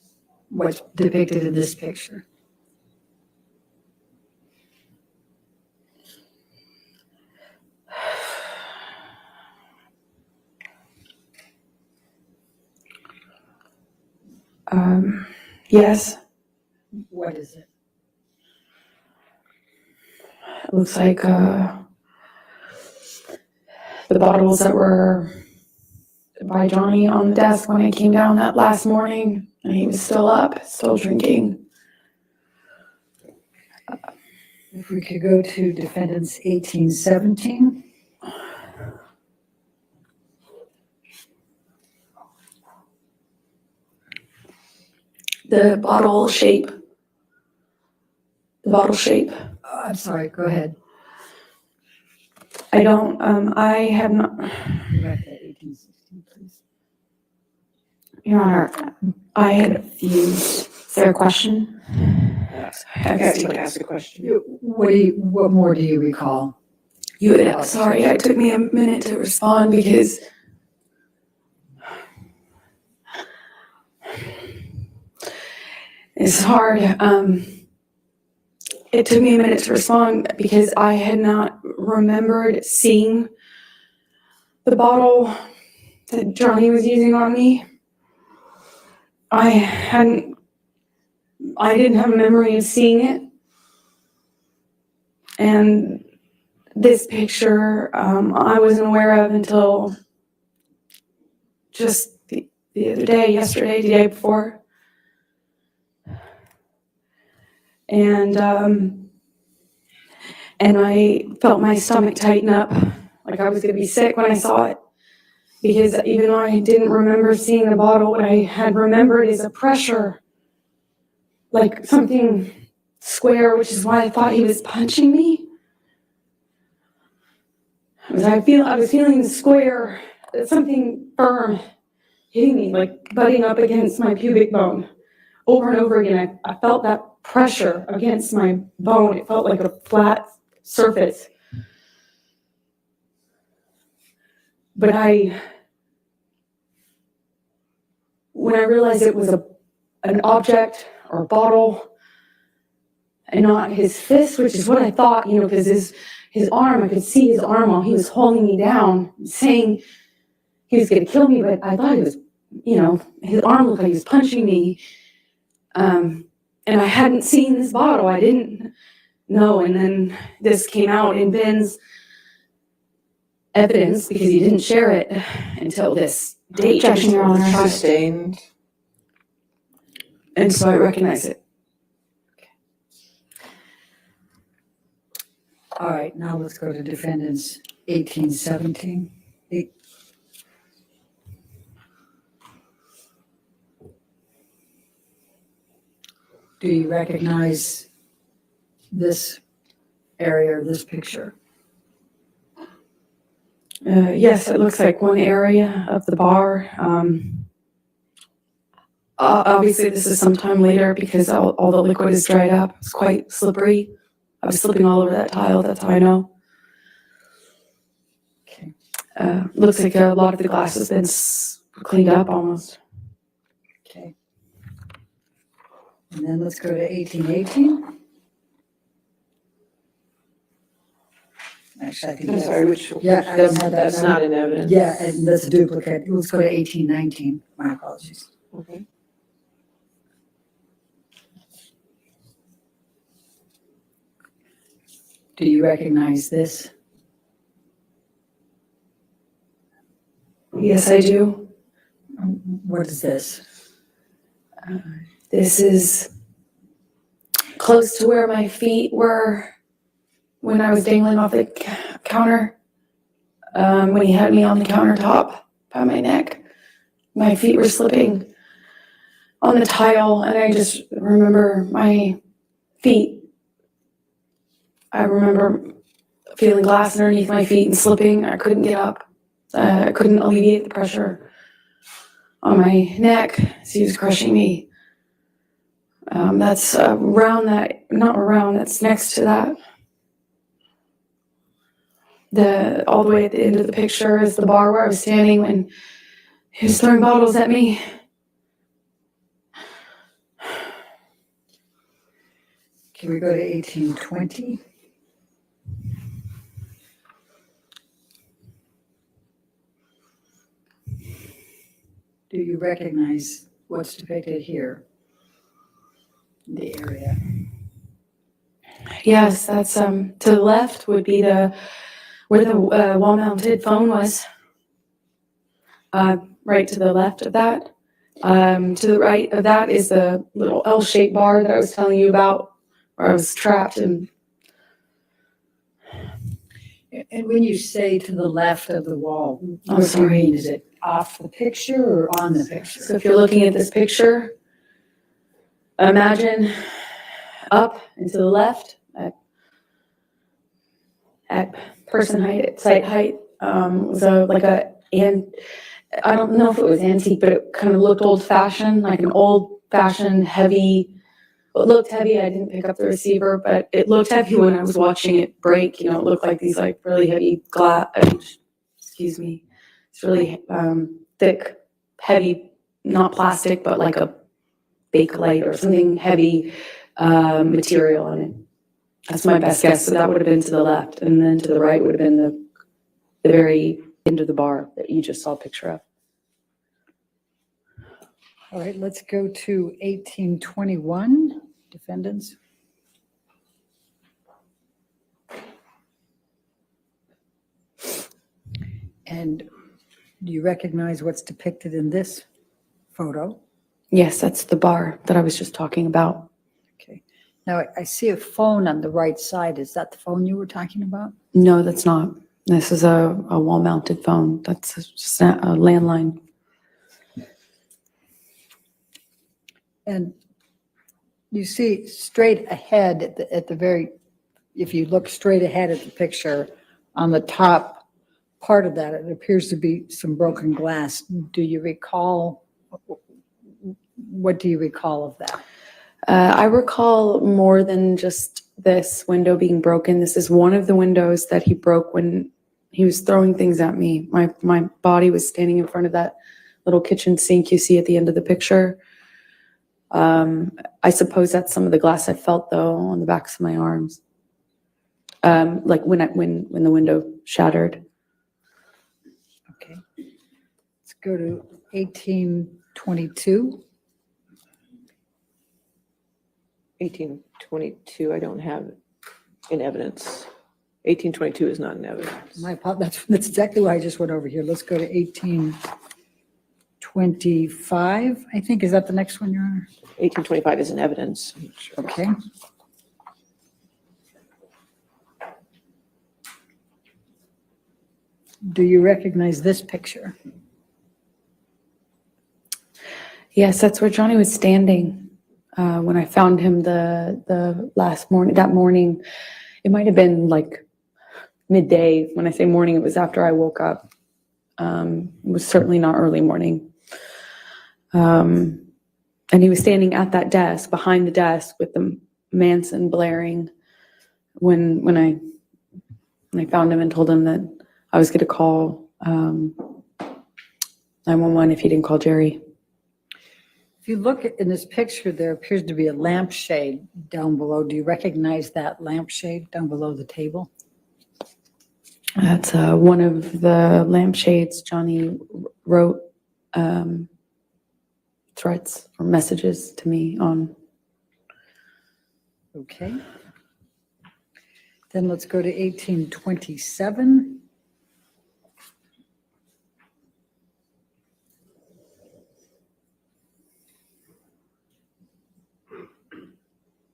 what's depicted in this picture? Yes. What is it? It looks like the bottles that were by Johnny on the desk when I came down that last morning, and he was still up, still drinking. If we could go to defendants 1817. The bottle shape. I'm sorry, go ahead. I have not. Go back to 1816, please. Your Honor, I had. is there a question? I got to ask a question. What more do you recall? Sorry, it took me a minute to respond because it's hard. It took me a minute to respond because I had not remembered seeing the bottle that Johnny was using on me. I didn't have a memory of seeing it. And this picture, I wasn't aware of until just the other day, yesterday, the day before. And I felt my stomach tighten up, like I was gonna be sick when I saw it. Because even though I didn't remember seeing the bottle, what I had remembered is a pressure, like something square, which is why I thought he was punching me. I was feeling the square, something firm hitting me, like butting up against my pubic bone. Over and over again, I felt that pressure against my bone. It felt like a flat surface. But when I realized it was an object or a bottle and not his fist, which is what I thought, because his arm, I could see his arm while he was holding me down, saying he was going to kill me, but I thought he was, his arm looked like he was punching me. And I hadn't seen this bottle. I didn't know. And then this came out in Ben's evidence because he didn't share it until this date. Objection, Your Honor. Sustained. And so I recognize it. All right, now let's go to defendants 1817. Do you recognize this area or this picture? Yes, it looks like one area of the bar. Obviously, this is sometime later because all the liquid is dried up. It's quite slippery. I was slipping all over that tile. That's how I know. Okay. Looks like a lot of the glass has been cleaned up almost. Okay. And then let's go to 1818. Actually, I think I'm that's- sorry, which, Yeah, I don't have that that's now. not in evidence. Yeah, and that's a duplicate. Let's go to 1819. My apologies. Okay. Do you recognize this? Yes, I do. What is this? This is close to where my feet were when I was dangling off the counter. When he had me on the countertop by my neck, my feet were slipping on the tile, and I just remember my feet. I remember feeling glass underneath my feet and slipping. I couldn't get up. I couldn't alleviate the pressure on my neck as he was crushing me. That's that's next to that. All the way at the end of the picture is the bar where I was standing when he was throwing bottles at me. Can we go to 1820? Do you recognize what's depicted here? The area. Yes, that's to the left would be where the wall-mounted phone was. Right to the left of that. To the right of that is the little L-shaped bar that I was telling you about, where I was trapped. And when you say to the left of the wall, I'm what do you sorry. mean? Is it off the picture or on the picture? So if you're looking at this picture, imagine up and to the left at person height, at site height, was and I don't know if it was antique, but it kind of looked old-fashioned, like an old-fashioned heavy. It looked heavy. I didn't pick up the receiver, but it looked heavy when I was watching it break. It looked like these really heavy glass. Excuse me. It's really thick, heavy, not plastic, but like a Bakelite or something heavy material on it. That's my best guess. So that would have been to the left, and then to the right would have been the very end of the bar that you just saw a picture of. All right, let's go to 1821, defendants. And do you recognize what's depicted in this photo? Yes, that's the bar that I was just talking about. Okay. Now I see a phone on the right side. Is that the phone you were talking about? No, that's not. This is a wall-mounted phone. That's just a landline. And you see straight ahead at the very, if you look straight ahead at the picture, on the top part of that, it appears to be some broken glass. Do you recall, what do you recall of that? I recall more than just this window being broken. This is one of the windows that he broke when he was throwing things at me. My body was standing in front of that little kitchen sink you see at the end of the picture. I suppose that's some of the glass I felt though on the backs of my arms. Like when the window shattered. Okay. Let's go to 1822. 1822, I don't have in evidence. 1822 is not in evidence. That's exactly why I just went over here. Let's go to 1825. I think, is that the next one, Your Honor? 1825 is in evidence. Okay. Do you recognize this picture? Yes, that's where Johnny was standing when I found him the last morning. That morning, it might have been like midday. When I say morning, it was after I woke up. It was certainly not early morning. And he was standing at that desk, behind the desk, with the Manson blaring. When I found him and told him that I was going to call 911 if he didn't call Jerry. If you look in this picture, there appears to be a lampshade down below. Do you recognize that lampshade down below the table? That's one of the lampshades Johnny wrote threats or messages to me on. Okay. Then let's go to 1827.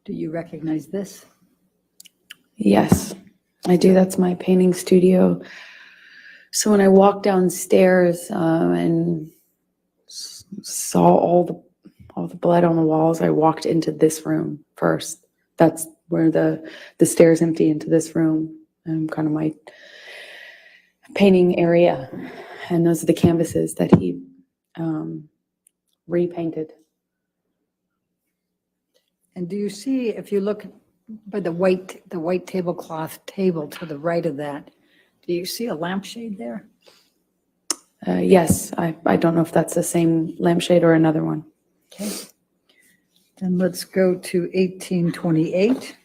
Do you recognize this? Yes, I do. That's my painting studio. So when I walked downstairs and saw all the blood on the walls, I walked into this room first. That's where the stairs empty into this room, kind of my painting area. And those are the canvases that he repainted. And do you see, if you look by the white tablecloth table to the right of that, do you see a lampshade there? Yes, I don't know if that's the same lampshade or another one. Okay. Then let's go to 1828.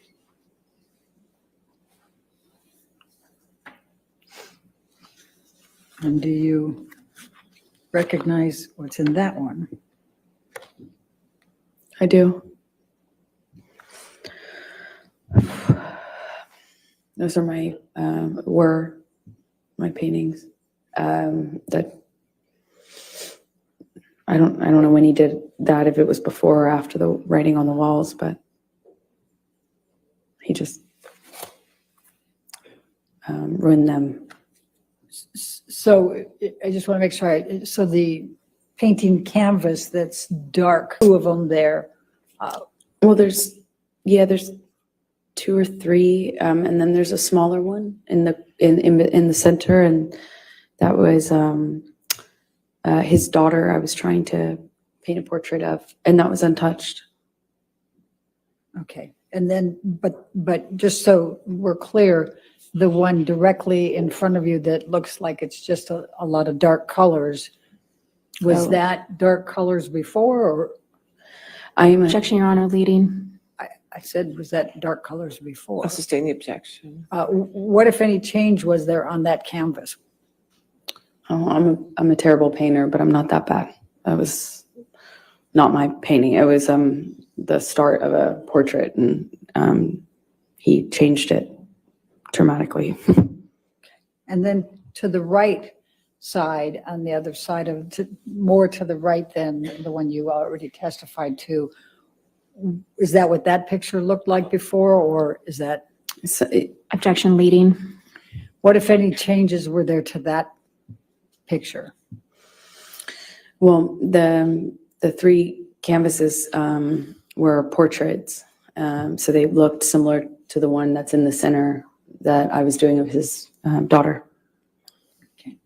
And do you recognize what's in that one? I do. Those are were my paintings. That I don't know when he did that, if it was before or after the writing on the walls, but he just ruined them. So I just want to make sure. So the painting canvas that's dark, two of them there. Well, there's two or three, and then there's a smaller one in the center, and that was his daughter. I was trying to paint a portrait of, and that was untouched. Okay, and then but just so we're clear, the one directly in front of you that looks like it's just a lot of dark colors, was that dark colors before, or? Objection, Your Honor, leading. I said, was that dark colors before? I'll sustain the objection. What, if any, change was there on that canvas? Oh, I'm a terrible painter, but I'm not that bad. That was not my painting. It was the start of a portrait, and he changed it dramatically. And then to the right side, on the other side of, more to the right than the one you already testified to, is that what that picture looked like before, or is that? Objection, leading. What, if any, changes were there to that picture? Well, the three canvases were portraits. So they looked similar to the one that's in the center that I was doing of his daughter. Okay.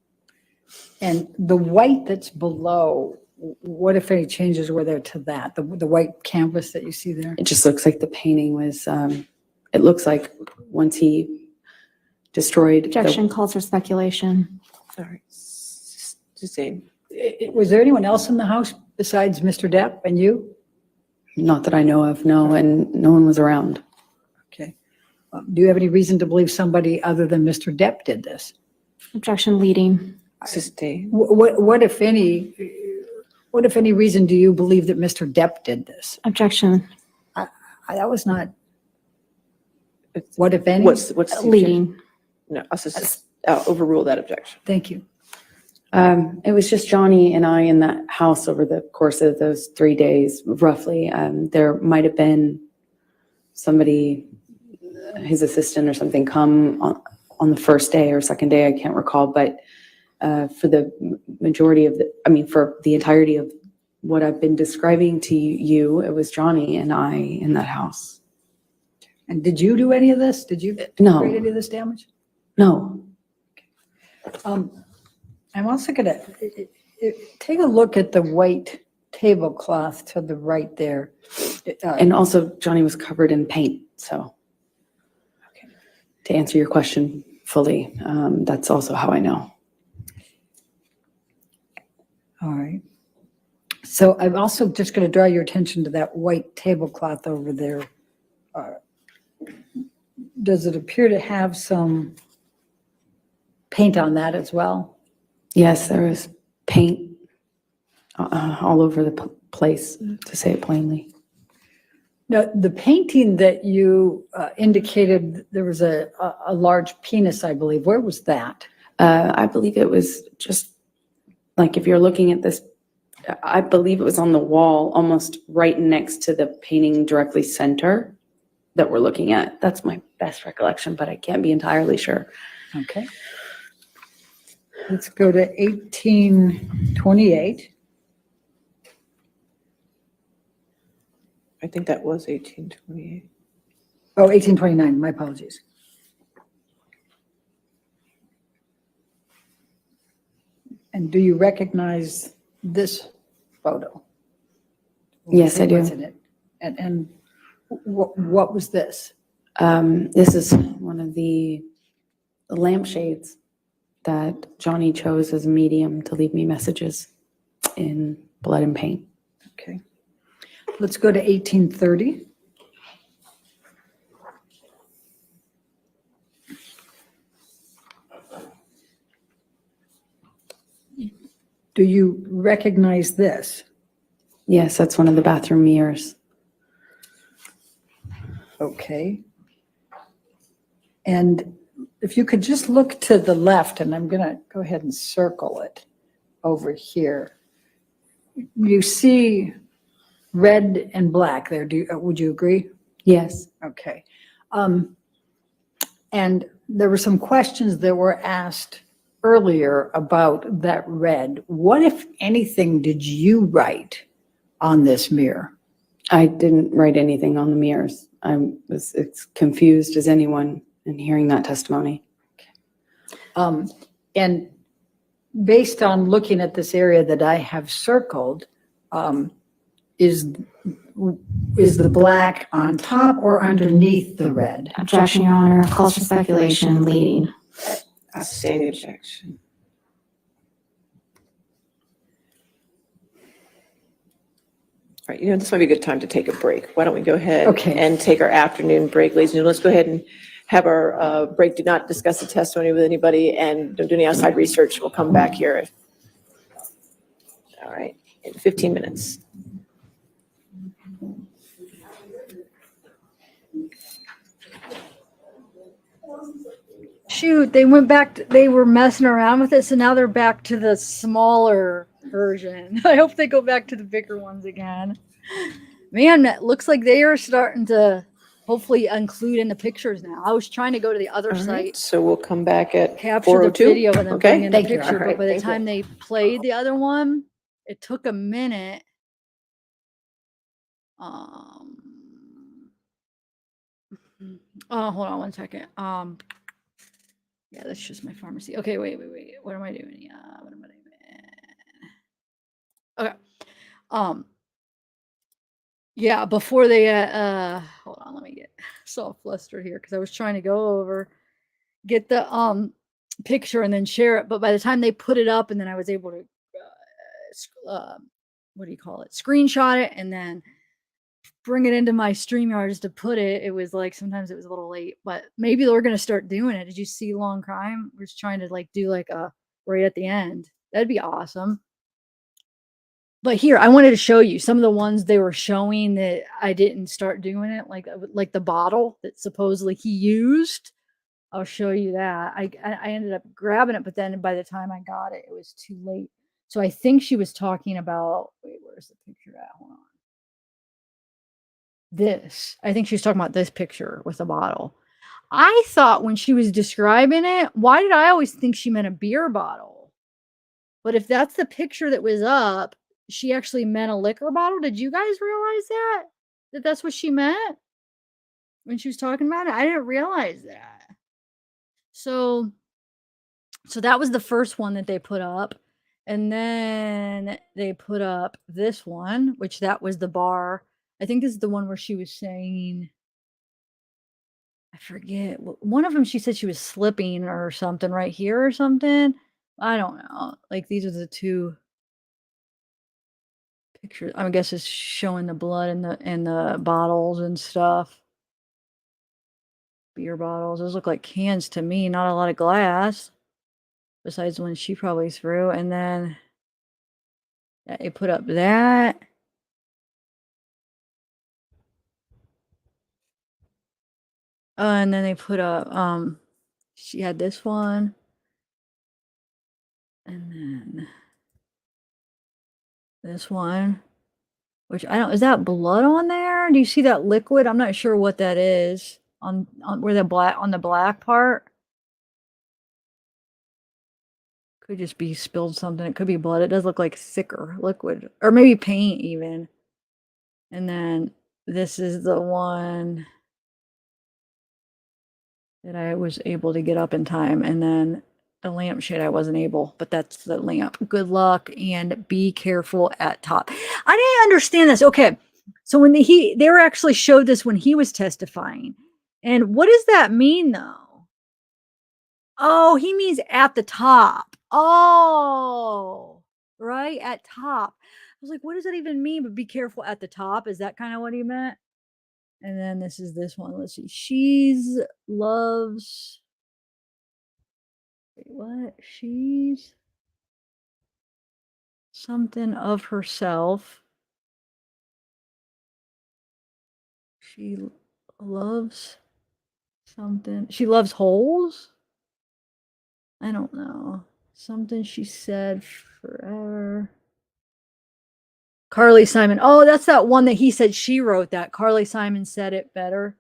And the white that's below, what, if any, changes were there to that? The white canvas that you see there? It just looks like the painting was, it looks like once he destroyed. Objection calls for speculation. Sorry. Suzanne. Was there anyone else in the house besides Mr. Depp and you? Not that I know of, no, and no one was around. Okay. Do you have any reason to believe somebody other than Mr. Depp did this? Objection leading. Sustain. What, if any reason do you believe that Mr. Depp did this? Objection That was not, what, if any? What's the objection? leading. No, I'll overrule that objection. Thank you. It was just Johnny and I in that house over the course of those 3 days, roughly. There might have been somebody, his assistant or something, come on the first day or second day, I can't recall, but for the majority of for the entirety of what I've been describing to you, it was Johnny and I in that house. And did you do any of this? Did you No. create any of this damage? No. I'm also gonna take a look at the white tablecloth to the right there. And also Johnny was covered in paint, so. Okay. To answer your question fully, that's also how I know. All right. So I'm also just going to draw your attention to that white tablecloth over there. Does it appear to have some paint on that as well? Yes, there was paint all over the place, to say it plainly. Now, the painting that you indicated, there was a large penis, I believe. Where was that? I believe it was just, like, if you're looking at this, I believe it was on the wall, almost right next to the painting directly center that we're looking at. That's my best recollection, but I can't be entirely sure. Okay. Let's go to 1828. I think that was 1828. Oh, 1829, my apologies. And do you recognize this photo? Yes, I do. What's in it? And what was this? This is one of the lampshades that Johnny chose as a medium to leave me messages in blood and paint. Okay. Let's go to 1830. Do you recognize this? Yes, that's one of the bathroom mirrors. Okay. And if you could just look to the left, and I'm going to go ahead and circle it over here. You see red and black there. Would you agree? Yes. Okay. And there were some questions that were asked earlier about that red. What, if anything, did you write on this mirror? I didn't write anything on the mirrors. I was as confused as anyone in hearing that testimony. And based on looking at this area that I have circled, is the black on top or underneath the red? Objection, Your Honor. Calls for speculation leading. I'll sustain the objection. All right, this might be a good time to take a break. Why don't we go ahead and take our afternoon break, ladies and gentlemen. Let's go ahead and have our break. Do not discuss the testimony with anybody and don't do any outside research. We'll come back here. All right, in 15 minutes. Shoot, they went back, they were messing around with it, so now they're back to the smaller version. I hope they go back to the bigger ones again. Man, it looks like they are starting to hopefully include in the pictures now. I was trying to go to the other All right, site, so we'll come back at capture the 4:02. video, and then bring Okay. in the Thank you. picture. All right, But by the thank you. time they played the other one, it took a minute. Oh, hold on one second. Yeah, that's just my pharmacy. Okay, wait. What am I doing? Yeah, what am I doing? Okay. Yeah, before they hold on, let me get so flustered here because I was trying to go over, get the picture and then share it. But by the time they put it up, and then I was able to what do you call it? Screenshot it and then bring it into my StreamYards to put it. It was like sometimes it was a little late, but maybe they're gonna start doing it. Did you see Law&Crime? We're just trying to like do like a right at the end. That'd be awesome. But here, I wanted to show you some of the ones they were showing that I didn't start doing it, like the bottle that supposedly he used. I'll show you that. I ended up grabbing it, but then by the time I got it, it was too late. So I think she was talking about, wait, where's the picture at? Hold on. This. I think she was talking about this picture with the bottle. I thought when she was describing it, why did I always think she meant a beer bottle? But if that's the picture that was up, she actually meant a liquor bottle. Did you guys realize that? That that's what she meant when she was talking about it? I didn't realize that. So that was the first one that they put up. And then they put up this one, which that was the bar. I think this is the one where she was saying, I forget. One of them, she said she was slipping or something right here or something. I don't know. Like these are the two pictures. I guess it's showing the blood and the bottles and stuff. Beer bottles. Those look like cans to me, not a lot of glass. Besides one she probably threw. And then they put up that. And then they put up she had this one. And then this one. Which I don't, is that blood on there? Do you see that liquid? I'm not sure what that is on where the black, on the black part. Could just be spilled something. It could be blood. It does look like thicker liquid, or maybe paint even. And then this is the one that I was able to get up in time. And then the lampshade I wasn't able, but that's the lamp. Good luck and be careful at top. I didn't understand this. Okay. So when they were actually showed this when he was testifying. And what does that mean though? Oh, he means at the top. Oh, right, at top. I was like, what does that even mean? But be careful at the top. Is that kind of what he meant? And then this is this one. Let's see. She's loves. Wait, what? She's something of herself. She loves something. She loves holes? I don't know. Something she said forever. Carly Simon. Oh, that's that one that he said she wrote that. Carly Simon said it better.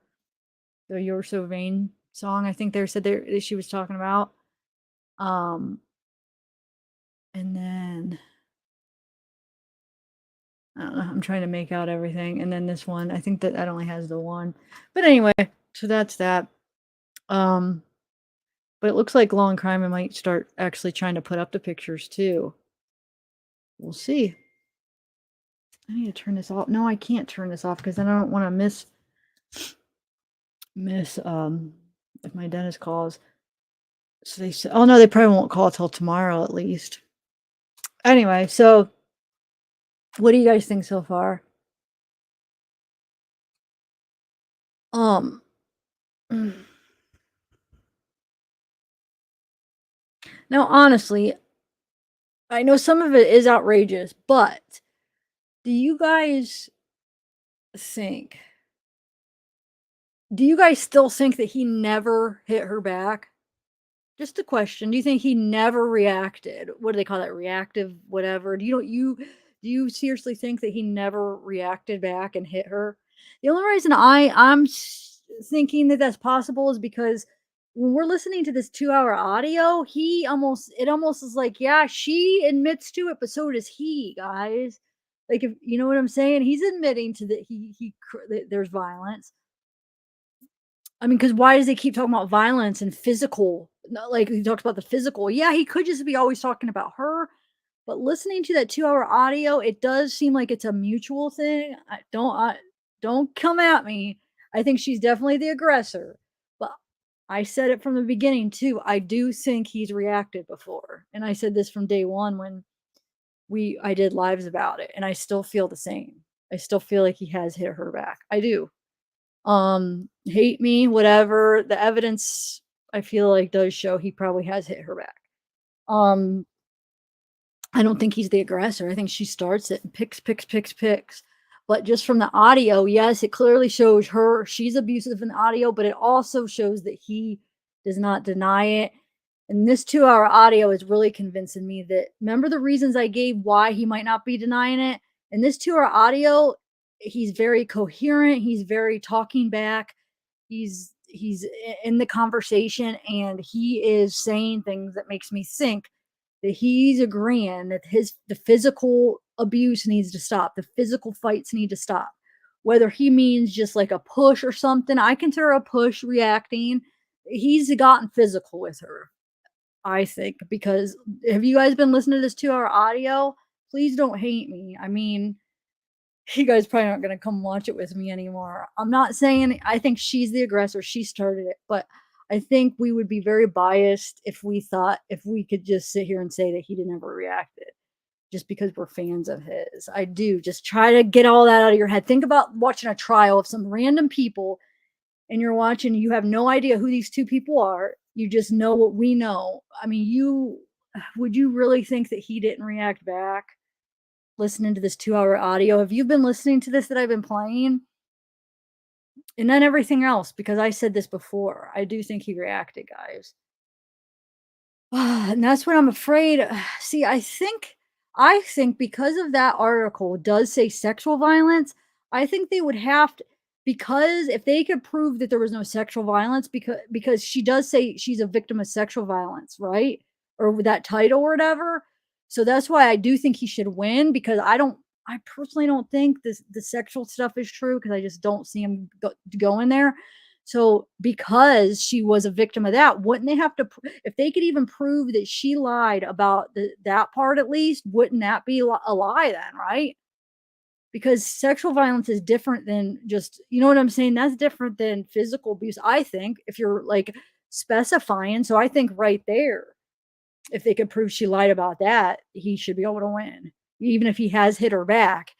The You're So Vain song, I think they said that she was talking about. And then I don't know. I'm trying to make out everything. And then this one, I think that only has the one. But anyway, so that's that. But it looks like Law&Crime might start actually trying to put up the pictures too. We'll see. I need to turn this off. No, I can't turn this off because then I don't want to miss if my dentist calls. So they said, oh no, they probably won't call till tomorrow at least. Anyway, so what do you guys think so far? Now, honestly, I know some of it is outrageous, but do you guys still think that he never hit her back? Just a question. Do you think he never reacted? What do they call that? Reactive, whatever. Do you seriously think that he never reacted back and hit her? The only reason I'm thinking that that's possible is because when we're listening to this 2-hour audio, it almost is like, yeah, she admits to it, but so does he, guys. Like, if you know what I'm saying, he's admitting to that that there's violence. I mean, because why does he keep talking about violence and physical? Not like he talks about the physical. Yeah, he could just be always talking about her, but listening to that 2-hour audio, it does seem like it's a mutual thing. Don't come at me. I think she's definitely the aggressor, but I said it from the beginning too. I do think he's reacted before, and I said this from day one when I did lives about it, and I still feel the same. I still feel like he has hit her back. I do. Hate me, whatever. The evidence I feel like does show he probably has hit her back. I don't think he's the aggressor. I think she starts it and picks. But just from the audio, yes, it clearly shows she's abusive in the audio, but it also shows that he does not deny it. And this 2-hour audio is really convincing me that, remember the reasons I gave why he might not be denying it? In this 2-hour audio, he's very coherent. He's very talking back. He's in the conversation, and he is saying things that makes me think that he's agreeing that the physical abuse needs to stop. The physical fights need to stop. Whether he means just like a push or something, I consider a push reacting. He's gotten physical with her, I think, because have you guys been listening to this 2-hour audio? Please don't hate me. I mean, you guys probably aren't going to come watch it with me anymore. I'm not saying I think she's the aggressor. She started it, but I think we would be very biased if we could just sit here and say that he never reacted just because we're fans of his. I do. Just try to get all that out of your head. Think about watching a trial of some random people, and you have no idea who these two people are. You just know what we know. I mean, would you really think that he didn't react back listening to this 2-hour audio? Have you been listening to this that I've been playing? And then everything else, because I said this before, I do think he reacted, guys. And that's what I'm afraid. See, I think because of that article does say sexual violence, I think they would have to, because if they could prove that there was no sexual violence, because she does say she's a victim of sexual violence, right? Or that title or whatever. So that's why I do think he should win, because I personally don't think the sexual stuff is true, because I just don't see him going there. So because she was a victim of that, wouldn't they have to, if they could even prove that she lied about that part at least, wouldn't that be a lie then, right? Because sexual violence is different than just, you know what I'm saying? That's different than physical abuse, I think, if you're like specifying. So I think right there, if they could prove she lied about that, he should be able to win, even if he has hit her back.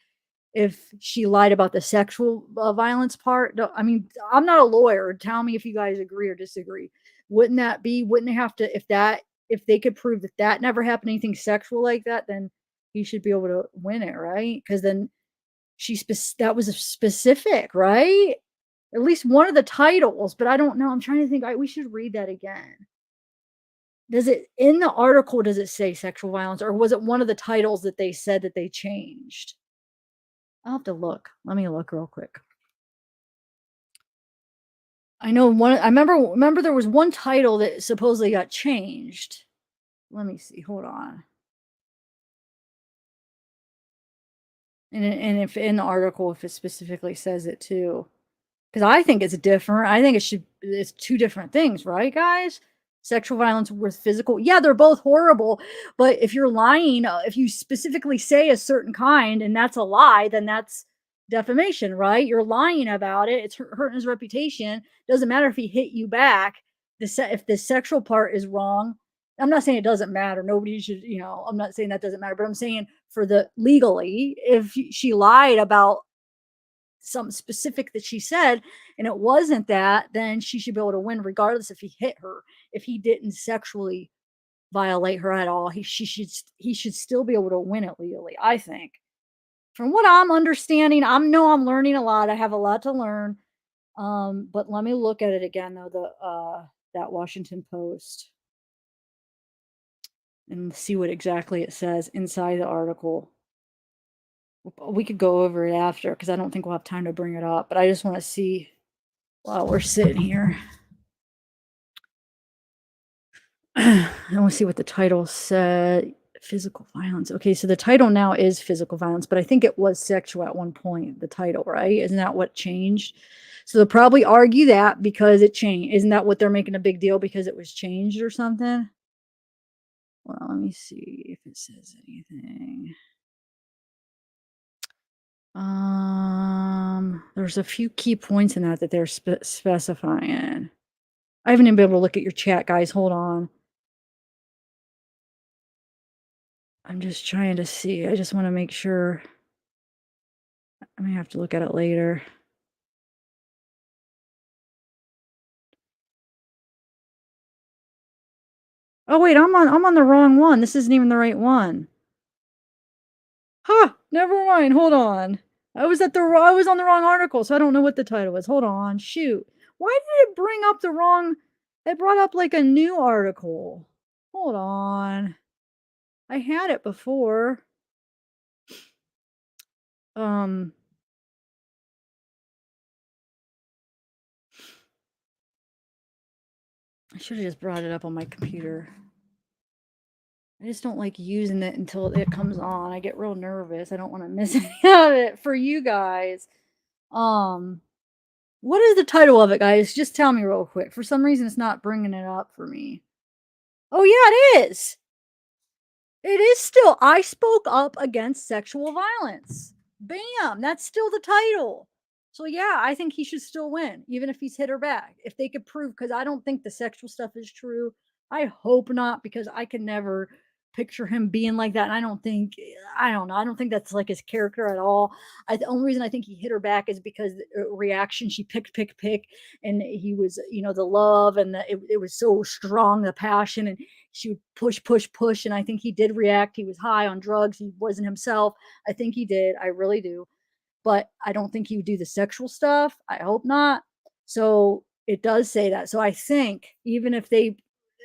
If she lied about the sexual violence part, I mean, I'm not a lawyer. Tell me if you guys agree or disagree. Wouldn't they have to, if they could prove that never happened, anything sexual like that, then he should be able to win it, right? Because then that was a specific, right? At least one of the titles, but I don't know. I'm trying to think. We should read that again. In the article, does it say sexual violence, or was it one of the titles that they said that they changed? I'll have to look. Let me look real quick. I know I remember there was one title that supposedly got changed. Let me see. Hold on. And if in the article, if it specifically says it too, because I think it's different. I think it's two different things, right, guys? Sexual violence with physical. Yeah, they're both horrible. But if you're lying, if you specifically say a certain kind and that's a lie, then that's defamation, right? You're lying about it. It's hurting his reputation. Doesn't matter if he hit you back. If the sexual part is wrong, I'm not saying it doesn't matter. Nobody should, I'm not saying that doesn't matter. But I'm saying for the legally, if she lied about something specific that she said and it wasn't that, then she should be able to win regardless if he hit her. If he didn't sexually violate her at all, he should still be able to win it legally, I think. From what I'm understanding, I'm learning a lot. I have a lot to learn. But let me look at it again though, that Washington Post, and see what exactly it says inside the article. We could go over it after, because I don't think we'll have time to bring it up, but I just want to see while we're sitting here. I want to see what the title said. Physical violence. Okay, so the title now is physical violence, but I think it was sexual at one point, the title, right? Isn't that what changed? So they'll probably argue that because it changed. Isn't that what they're making a big deal because it was changed or something? Well, let me see if it says anything. There's a few key points in that they're specifying. I haven't even been able to look at your chat, guys. Hold on. I'm just trying to see. I just want to make sure. I may have to look at it later. Oh wait, I'm on the wrong one. This isn't even the right one. Huh, never mind. Hold on. I was on the wrong article, so I don't know what the title was. Hold on. Shoot. Why did it bring up the wrong? It brought up like a new article. Hold on. I had it before. I should have just brought it up on my computer. I just don't like using it until it comes on. I get real nervous. I don't want to miss any of it for you guys. What is the title of it, guys? Just tell me real quick. For some reason, it's not bringing it up for me. Oh, yeah, it is. It is still. I spoke up against sexual violence. Bam. That's still the title. So, yeah, I think he should still win, even if he's hit her back. If they could prove, because I don't think the sexual stuff is true. I hope not, because I can never picture him being like that. And I don't know. I don't think that's like his character at all. The only reason I think he hit her back is because the reaction, she picked, and he was, the love, and it was so strong, the passion, and she would push. And I think he did react. He was high on drugs. He wasn't himself. I think he did. I really do. But I don't think he would do the sexual stuff. I hope not. So it does say that. So I think even if they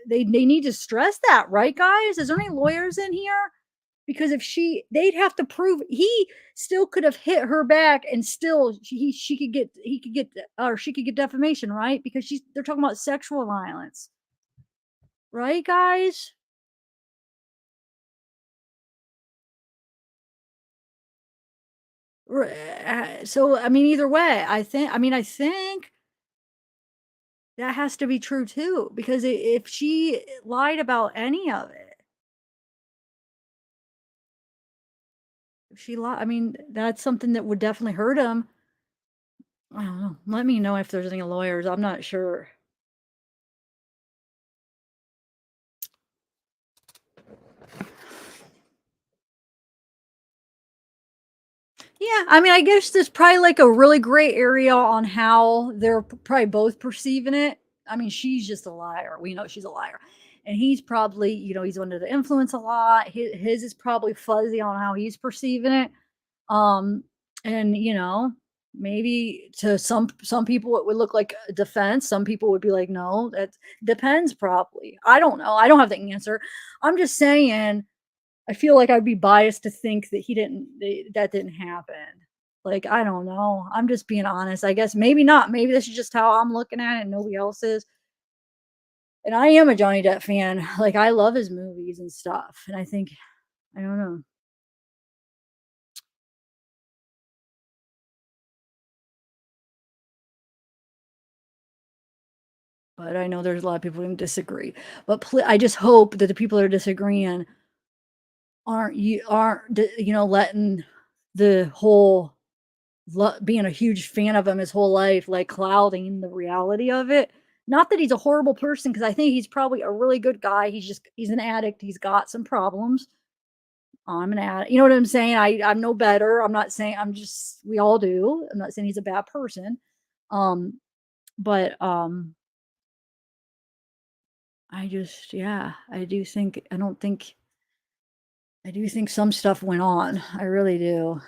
need to stress that, right, guys? Is there any lawyers in here? Because if they'd have to prove he still could have hit her back, and still she could get defamation, right? Because they're talking about sexual violence, right, guys? So I mean, either way, I think that has to be true too, because if she lied about any of it, that's something that would definitely hurt him. I don't know. Let me know if there's any lawyers. I'm not sure. Yeah, I guess there's probably like a really gray area on how they're probably both perceiving it. She's just a liar. We know she's a liar. And he's probably, he's under the influence a lot. His is probably fuzzy on how he's perceiving it. And maybe to some people it would look like a defense. Some people would be like, no, that depends probably. I don't know. I don't have the answer. I'm just saying, I feel like I'd be biased to think that that didn't happen. Like, I don't know. I'm just being honest. I guess maybe not. Maybe this is just how I'm looking at it and nobody else is. And I am a Johnny Depp fan. Like, I love his movies and stuff. And I don't know. But I know there's a lot of people who disagree. But I just hope that the people that are disagreeing aren't letting the whole being a huge fan of him his whole life like clouding the reality of it. Not that he's a horrible person, because I think he's probably a really good guy. He's an addict. He's got some problems. I'm an addict. You know what I'm saying? I'm no better. I'm not saying we all do. I'm not saying he's a bad person. But I do think some stuff went on. I really do.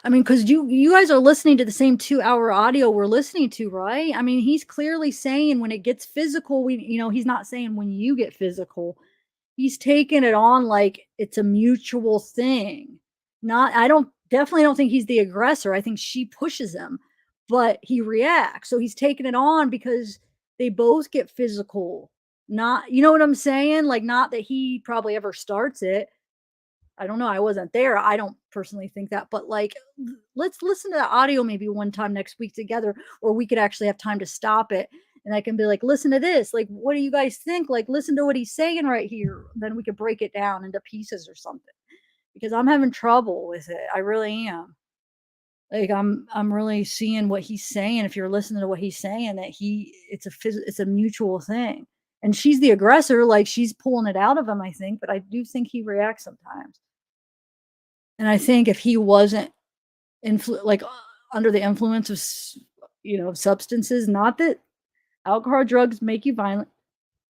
Because you guys are listening to the same 2-hour audio we're listening to, right? He's clearly saying when it gets physical, he's not saying when you get physical. He's taking it on like it's a mutual thing. Definitely don't think he's the aggressor. I think she pushes him. but he reacts. So he's taking it on because they both get physical. Not, you know what I'm saying? Like, not that he probably ever starts it. I don't know. I wasn't there. I don't personally think that, but like, let's listen to the audio maybe one time next week together, or we could actually have time to stop it. And I can be like, listen to this. Like, what do you guys think? Like, listen to what he's saying right here. Then we could break it down into pieces or something, because I'm having trouble with it. I really am. Like, I'm really seeing what he's saying. If you're listening to what he's saying, that it's a mutual thing. And she's the aggressor, like she's pulling it out of him, I think, but I do think he reacts sometimes. And I think if he wasn't under the influence of substances, not that alcohol, drugs make you violent.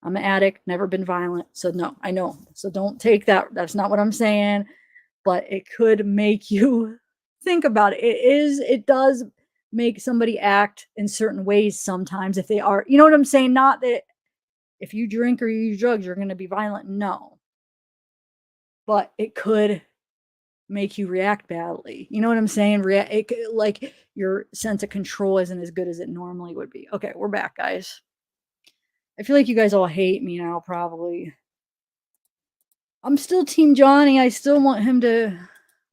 I'm an addict, never been violent. So no, I know. So don't take that. That's not what I'm saying, but it could make you think about it. It does make somebody act in certain ways sometimes if they are, you know what I'm saying? Not that if you drink or you use drugs, you're going to be violent. No. But it could make you react badly. You know what I'm saying? Like your sense of control isn't as good as it normally would be. Okay, we're back, guys. I feel like you guys all hate me now, probably. I'm still Team Johnny. I still want him to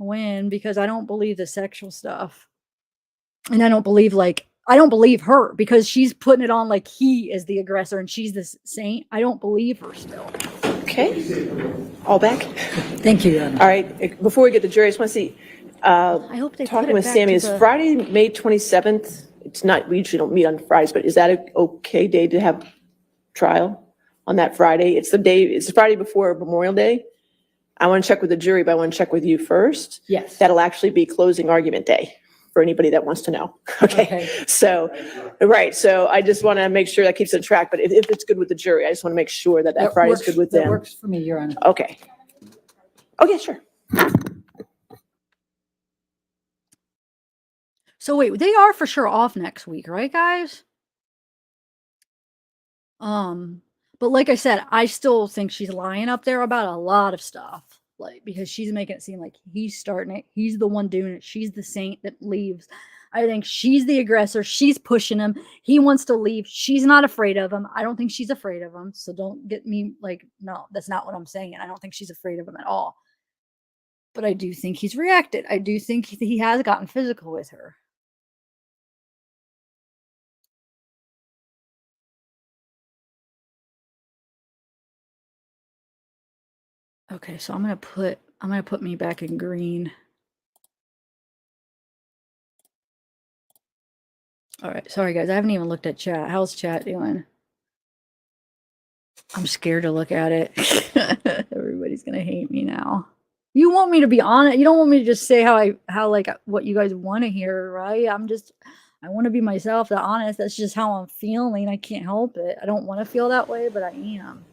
win because I don't believe the sexual stuff. And I don't believe her because she's putting it on like he is the aggressor and she's the saint. I don't believe her still. Okay. All back? Thank you. All right. Before we get to jury, I just want to see, I hope they put talking it with back Sammy, to is the- Friday, May 27th? It's not, we usually don't meet on Fridays, but is that an okay day to have trial on that Friday? It's the Friday before Memorial Day. I want to check with the jury, but I want to check with you first. Yes. That'll actually be closing argument day for anybody that wants to know. Okay. So, right. So I just want to make sure that keeps it on track, but if it's good with the jury, I just want to make sure that Friday's good with them. That works for me, Your Honor. Okay. Okay, sure. So wait, they are for sure off next week, right, guys? But like I said, I still think she's lying up there about a lot of stuff. Like, because she's making it seem like he's starting it. He's the one doing it. She's the saint that leaves. I think she's the aggressor. She's pushing him. He wants to leave. She's not afraid of him. I don't think she's afraid of him. So don't get me like, no, that's not what I'm saying. I don't think she's afraid of him at all. But I do think he's reacted. I do think he has gotten physical with her. Okay, so I'm gonna put me back in green. All right, sorry guys, I haven't even looked at chat. How's chat doing? I'm scared to look at it. Everybody's gonna hate me now. You want me to be honest. You don't want me to just say how what you guys want to hear, right? I want to be myself, that honest. That's just how I'm feeling. I can't help it. I don't want to feel that way, but I am.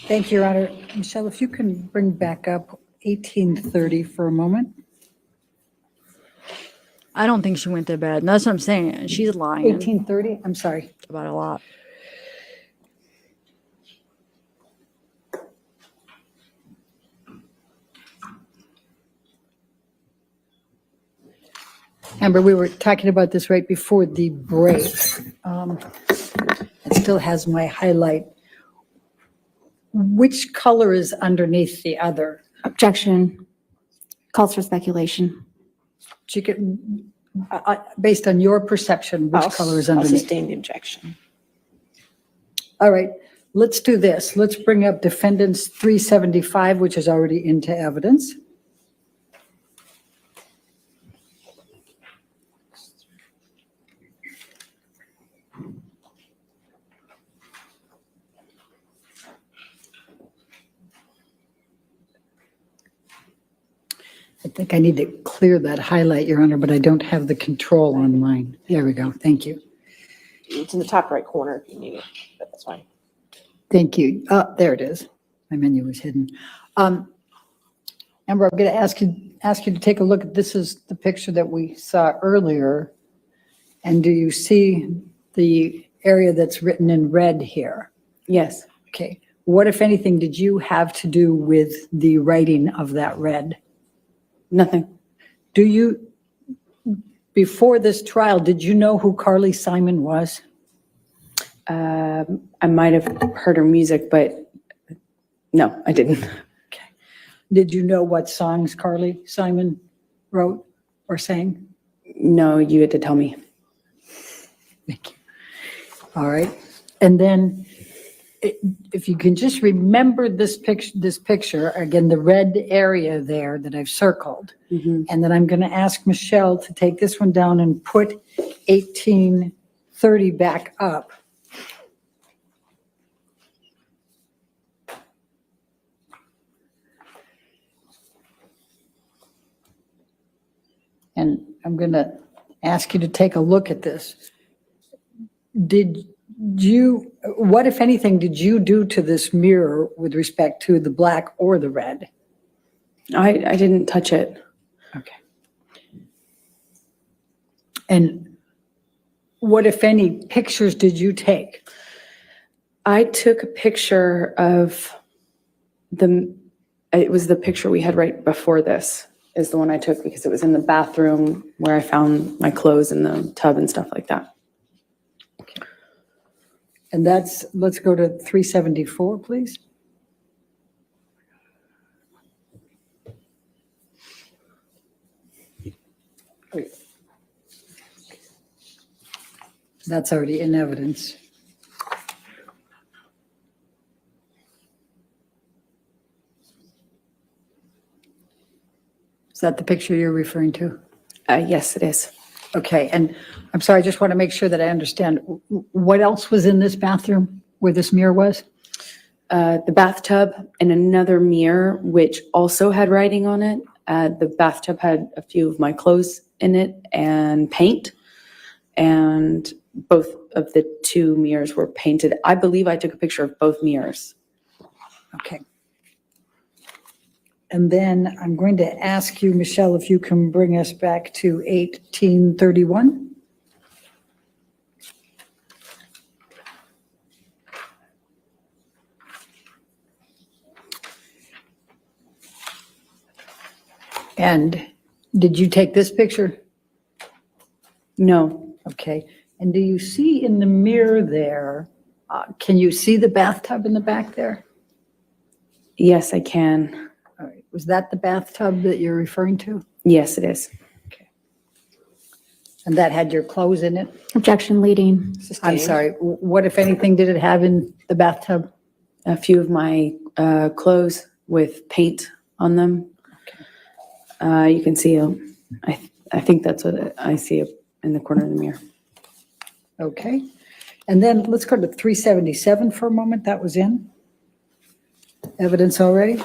Thank you, Your Honor. Michelle, if you can bring back up 1830 for a moment. I don't think she went to bed. And that's what I'm saying. She's lying 1830, I'm sorry. about a lot. Amber, we were talking about this right before the break. It still has my highlight. Which color is underneath the other? Objection. Calls for speculation. Based on your perception, which color is I'll underneath? sustain the objection. All right, let's do this. Let's bring up Defendants 375, which is already into evidence. I think I need to clear that highlight, Your Honor, but I don't have the control on mine. There we go. Thank you. It's in the top right corner if you need it, but that's fine. Thank you. There it is. My menu was hidden. Amber, I'm going to ask you to take a look at, this is the picture that we saw earlier. And do you see the area that's written in red here? Yes. Okay. What, if anything, did you have to do with the writing of that red? Nothing. Do you, before this trial, did you know who Carly Simon was? I might have heard her music, but no, I didn't. Okay. Did you know what songs Carly Simon wrote or sang? No, you had to tell me. Thank you. All right. And then if you can just remember this picture, again, the red area there that I've circled. Mm-hmm. And then I'm going to ask Michelle to take this one down and put 1830 back up. And I'm going to ask you to take a look at this. What, if anything, did you do to this mirror with respect to the black or the red? I didn't touch it. Okay. And what, if any, pictures did you take? I took a picture of it was the picture we had right before this, is the one I took because it was in the bathroom where I found my clothes in the tub and stuff like that. And let's go to 374, please. That's already in evidence. Is that the picture you're referring to? Yes, it is. Okay, and I'm sorry, I just want to make sure that I understand. What else was in this bathroom where this mirror was? The bathtub and another mirror, which also had writing on it. The bathtub had a few of my clothes in it and paint. And both of the two mirrors were painted. I believe I took a picture of both mirrors. Okay. And then I'm going to ask you, Michelle, if you can bring us back to 1831. And did you take this picture? No. Okay. And do you see in the mirror there, can you see the bathtub in the back there? Yes, I can. All right. Was that the bathtub that you're referring to? Yes, it is. Okay. And that had your clothes in it? Objection leading. I'm sorry. What, if anything, did it have in the bathtub? A few of my clothes with paint on them. Okay. You can see, I think that's what I see in the corner of the mirror. Okay. And then let's go to 377 for a moment. That was in evidence already.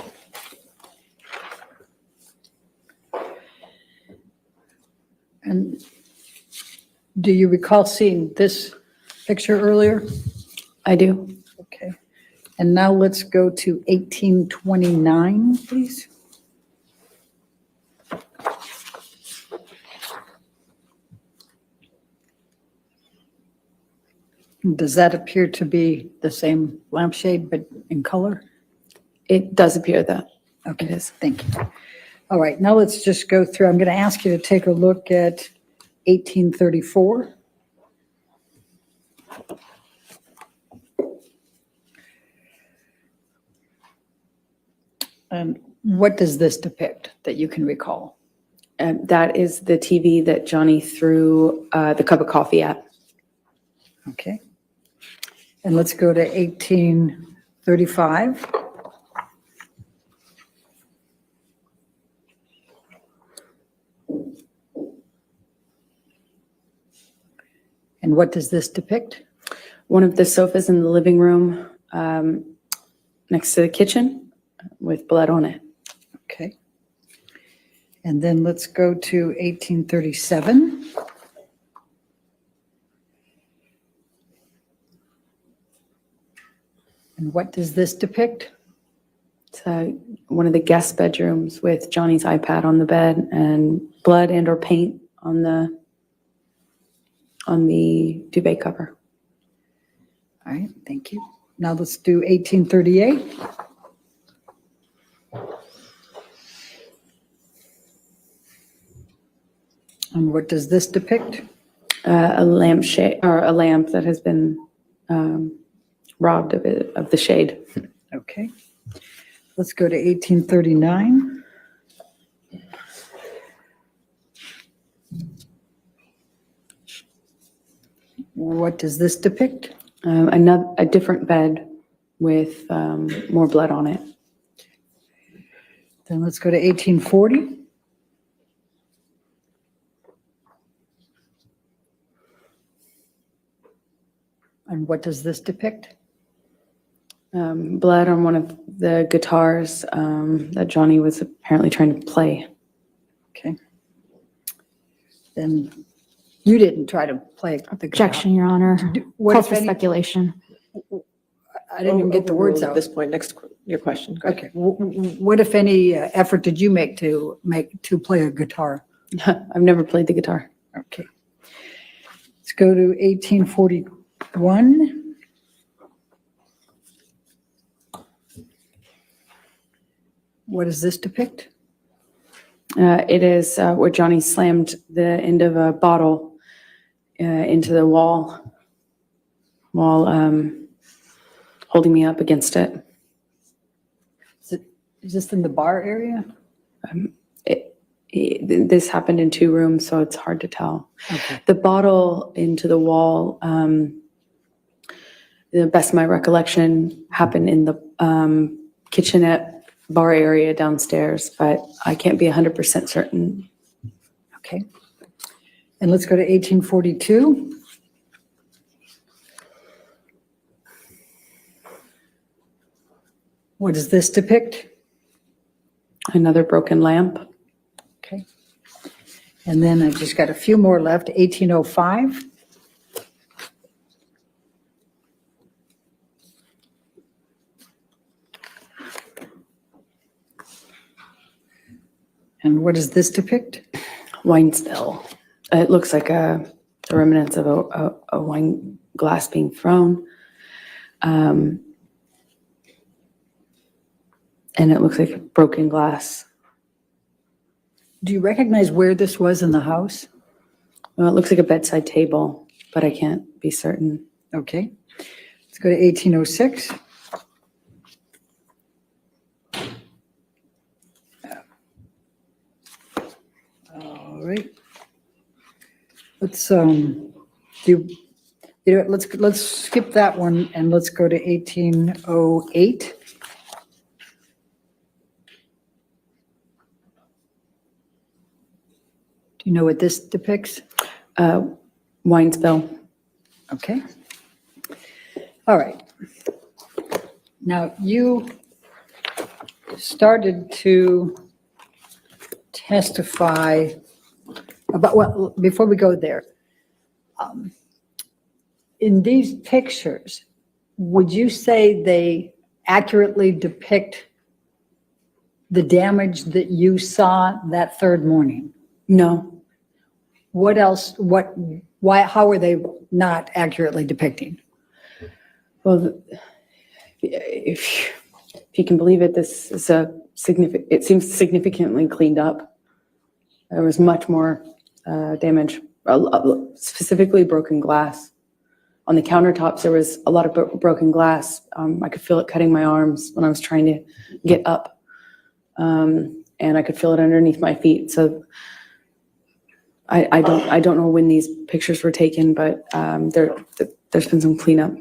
And do you recall seeing this picture earlier? I do. Okay. And now let's go to 1829, please. Does that appear to be the same lampshade but in color? It does appear that. Okay, thank you. All right, now let's just go through. I'm going to ask you to take a look at 1834. And what does this depict that you can recall? That is the TV that Johnny threw the cup of coffee at. Okay. And let's go to 1835. And what does this depict? One of the sofas in the living room next to the kitchen with blood on it. Okay. And then let's go to 1837. And what does this depict? It's one of the guest bedrooms with Johnny's iPad on the bed and blood and or paint on the duvet cover. All right, thank you. Now let's do 1838. And what does this depict? A lampshade or a lamp that has been robbed of the shade. Okay. Let's go to 1839. What does this depict? A different bed with more blood on it. Then let's go to 1840. And what does this depict? Blood on one of the guitars that Johnny was apparently trying to play. Okay. Then you didn't try to play the guitar. Objection, Your Honor. What Calls if for any- speculation. I didn't even get the words Overruled out. At this point, next, your question. Go ahead. Okay. What if any effort did you make to play a guitar? I've never played the guitar. Okay. Let's go to 1841. What does this depict? It is where Johnny slammed the end of a bottle into the wall while holding me up against it. Is this in the bar area? This happened in 2 rooms, so it's hard to tell. Okay. The bottle into the wall, the best of my recollection, happened in the kitchenette bar area downstairs, but I can't be 100% certain. Okay. And let's go to 1842. What does this depict? Another broken lamp. Okay. And then I've just got a few more left. 1805. And what does this depict? Wine spill. It looks like the remnants of a wine glass being thrown. And it looks like broken glass. Do you recognize where this was in the house? Well, it looks like a bedside table, but I can't be certain. Okay. Let's go to 1806. All right. Let's let's skip that one and let's go to 1808. Do you know what this depicts? Wine spill. Okay. All right. Now, you started to testify about, well, before we go there, in these pictures, would you say they accurately depict the damage that you saw that third morning? No. What else, why, how are they not accurately depicting? Well, if you can believe it, this is it seems significantly cleaned up. There was much more damage specifically broken glass. On the countertops, there was a lot of broken glass. I could feel it cutting my arms when I was trying to get up. And I could feel it underneath my feet. So I don't know when these pictures were taken, but there's been some cleanup.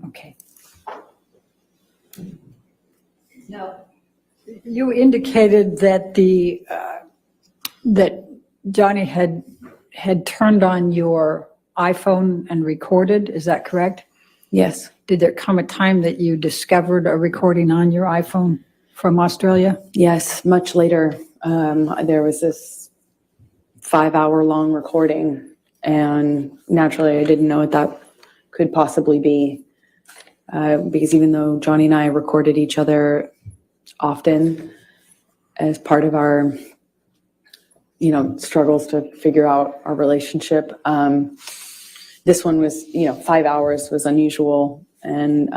Okay. Now, you indicated that that Johnny had turned on your iPhone and recorded. Is that correct? Yes. Did there come a time that you discovered a recording on your iPhone from Australia? Yes, much later. There was this 5-hour-long recording, and naturally I didn't know what that could possibly be, because even though Johnny and I recorded each other often as part of our, struggles to figure out our relationship, this one was, 5 hours was unusual. And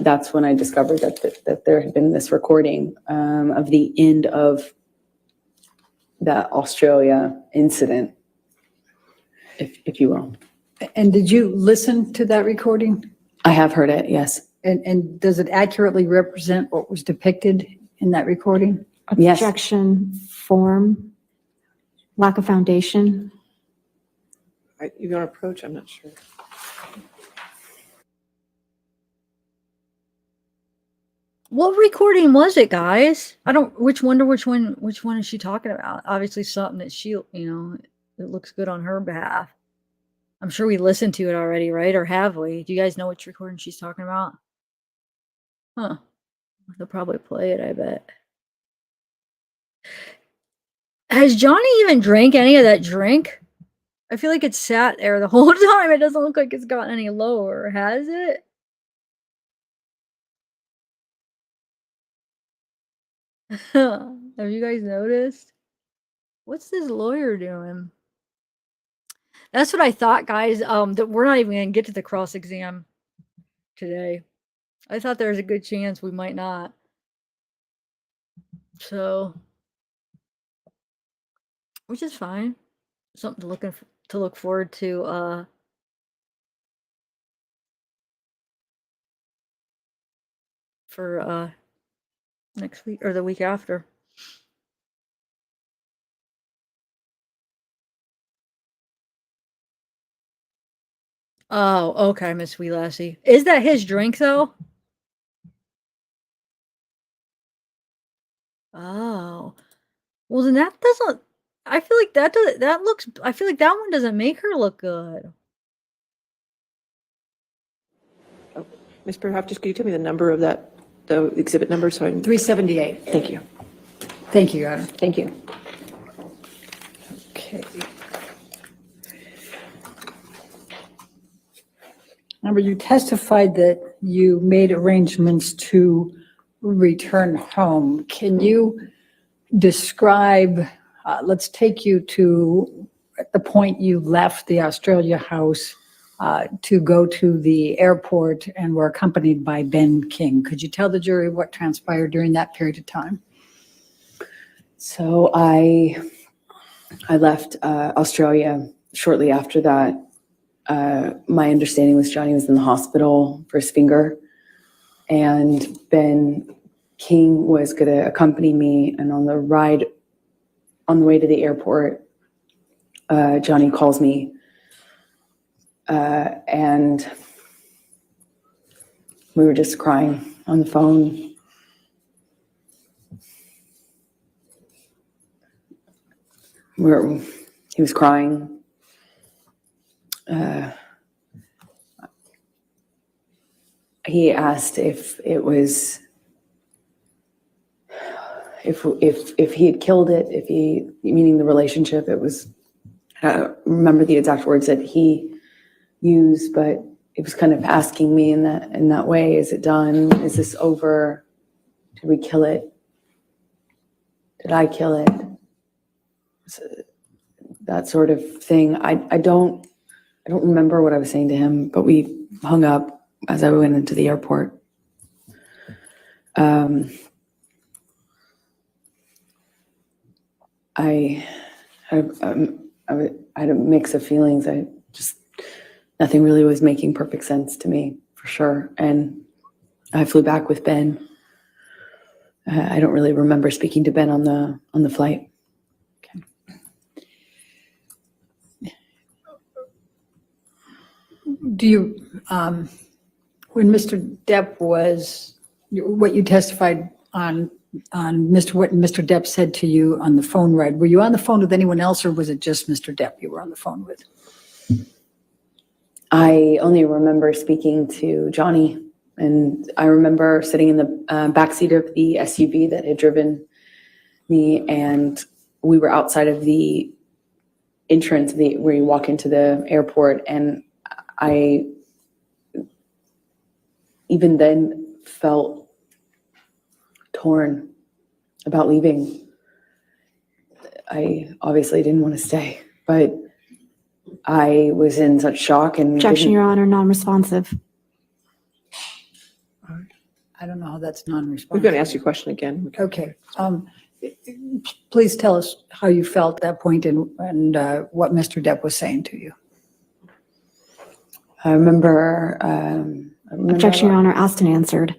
that's when I discovered that there had been this recording of the end of that Australia incident, if you will. And did you listen to that recording? I have heard it, yes. And does it accurately represent what was depicted in that recording? Yes. Objection, form, lack of foundation. You want to approach? I'm not sure. What recording was it, guys? Which one is she talking about? Obviously something that she, it looks good on her behalf. I'm sure we listened to it already, right? Or have we? Do you guys know which recording she's talking about? Huh. They'll probably play it, I bet. Has Johnny even drank any of that drink? I feel like it's sat there the whole time. It doesn't look like it's gotten any lower. Has it? Have you guys noticed? What's this lawyer doing? That's what I thought, guys. That we're not even gonna get to the cross exam today. I thought there was a good chance we might not. So, which is fine. Something to look forward to. For next week or the week after. Oh, okay, Miss Wee Lassie. Is that his drink though? Oh. Well then that doesn't I feel like I feel like that one doesn't make her look good. Ms. Perhoff, just could you tell me the number of the exhibit number so I can... 378. Thank you. Thank you, Your Honor. Thank you. Okay. Remember, you testified that you made arrangements to return home. Can you describe, let's take you to the point you left the Australia house to go to the airport and were accompanied by Ben King. Could you tell the jury what transpired during that period of time? So I left Australia shortly after that. My understanding was Johnny was in the hospital for his finger, and Ben King was going to accompany me. And on the way to the airport, Johnny calls me, and we were just crying on the phone. He was crying. He asked if it was, if he had killed it, meaning the relationship, it was, I don't remember the exact words that he used, but it was kind of asking me in that way, is it done? Is this over? Did we kill it? Did I kill it? So, that sort of thing. I don't remember what I was saying to him, but we hung up as I went into the airport. I I had a mix of feelings. Nothing really was making perfect sense to me, for sure. And I flew back with Ben. I don't really remember speaking to Ben on the flight. Do you, when Mr. Depp was, what you testified on what Mr. Depp said to you on the phone ride, were you on the phone with anyone else, or was it just Mr. Depp you were on the phone with? I only remember speaking to Johnny, and I remember sitting in the backseat of the SUV that had driven me, and we were outside of the entrance where you walk into the airport, and I even then felt torn about leaving. I obviously didn't want to stay, but I was in such shock and Objection, Your Honor, non-responsive. I don't know how that's non-responsive. We're going to ask you a question again. Okay. Please tell us how you felt at that point and what Mr. Depp was saying to you. I remember. Objection, Your Honor, asked and answered.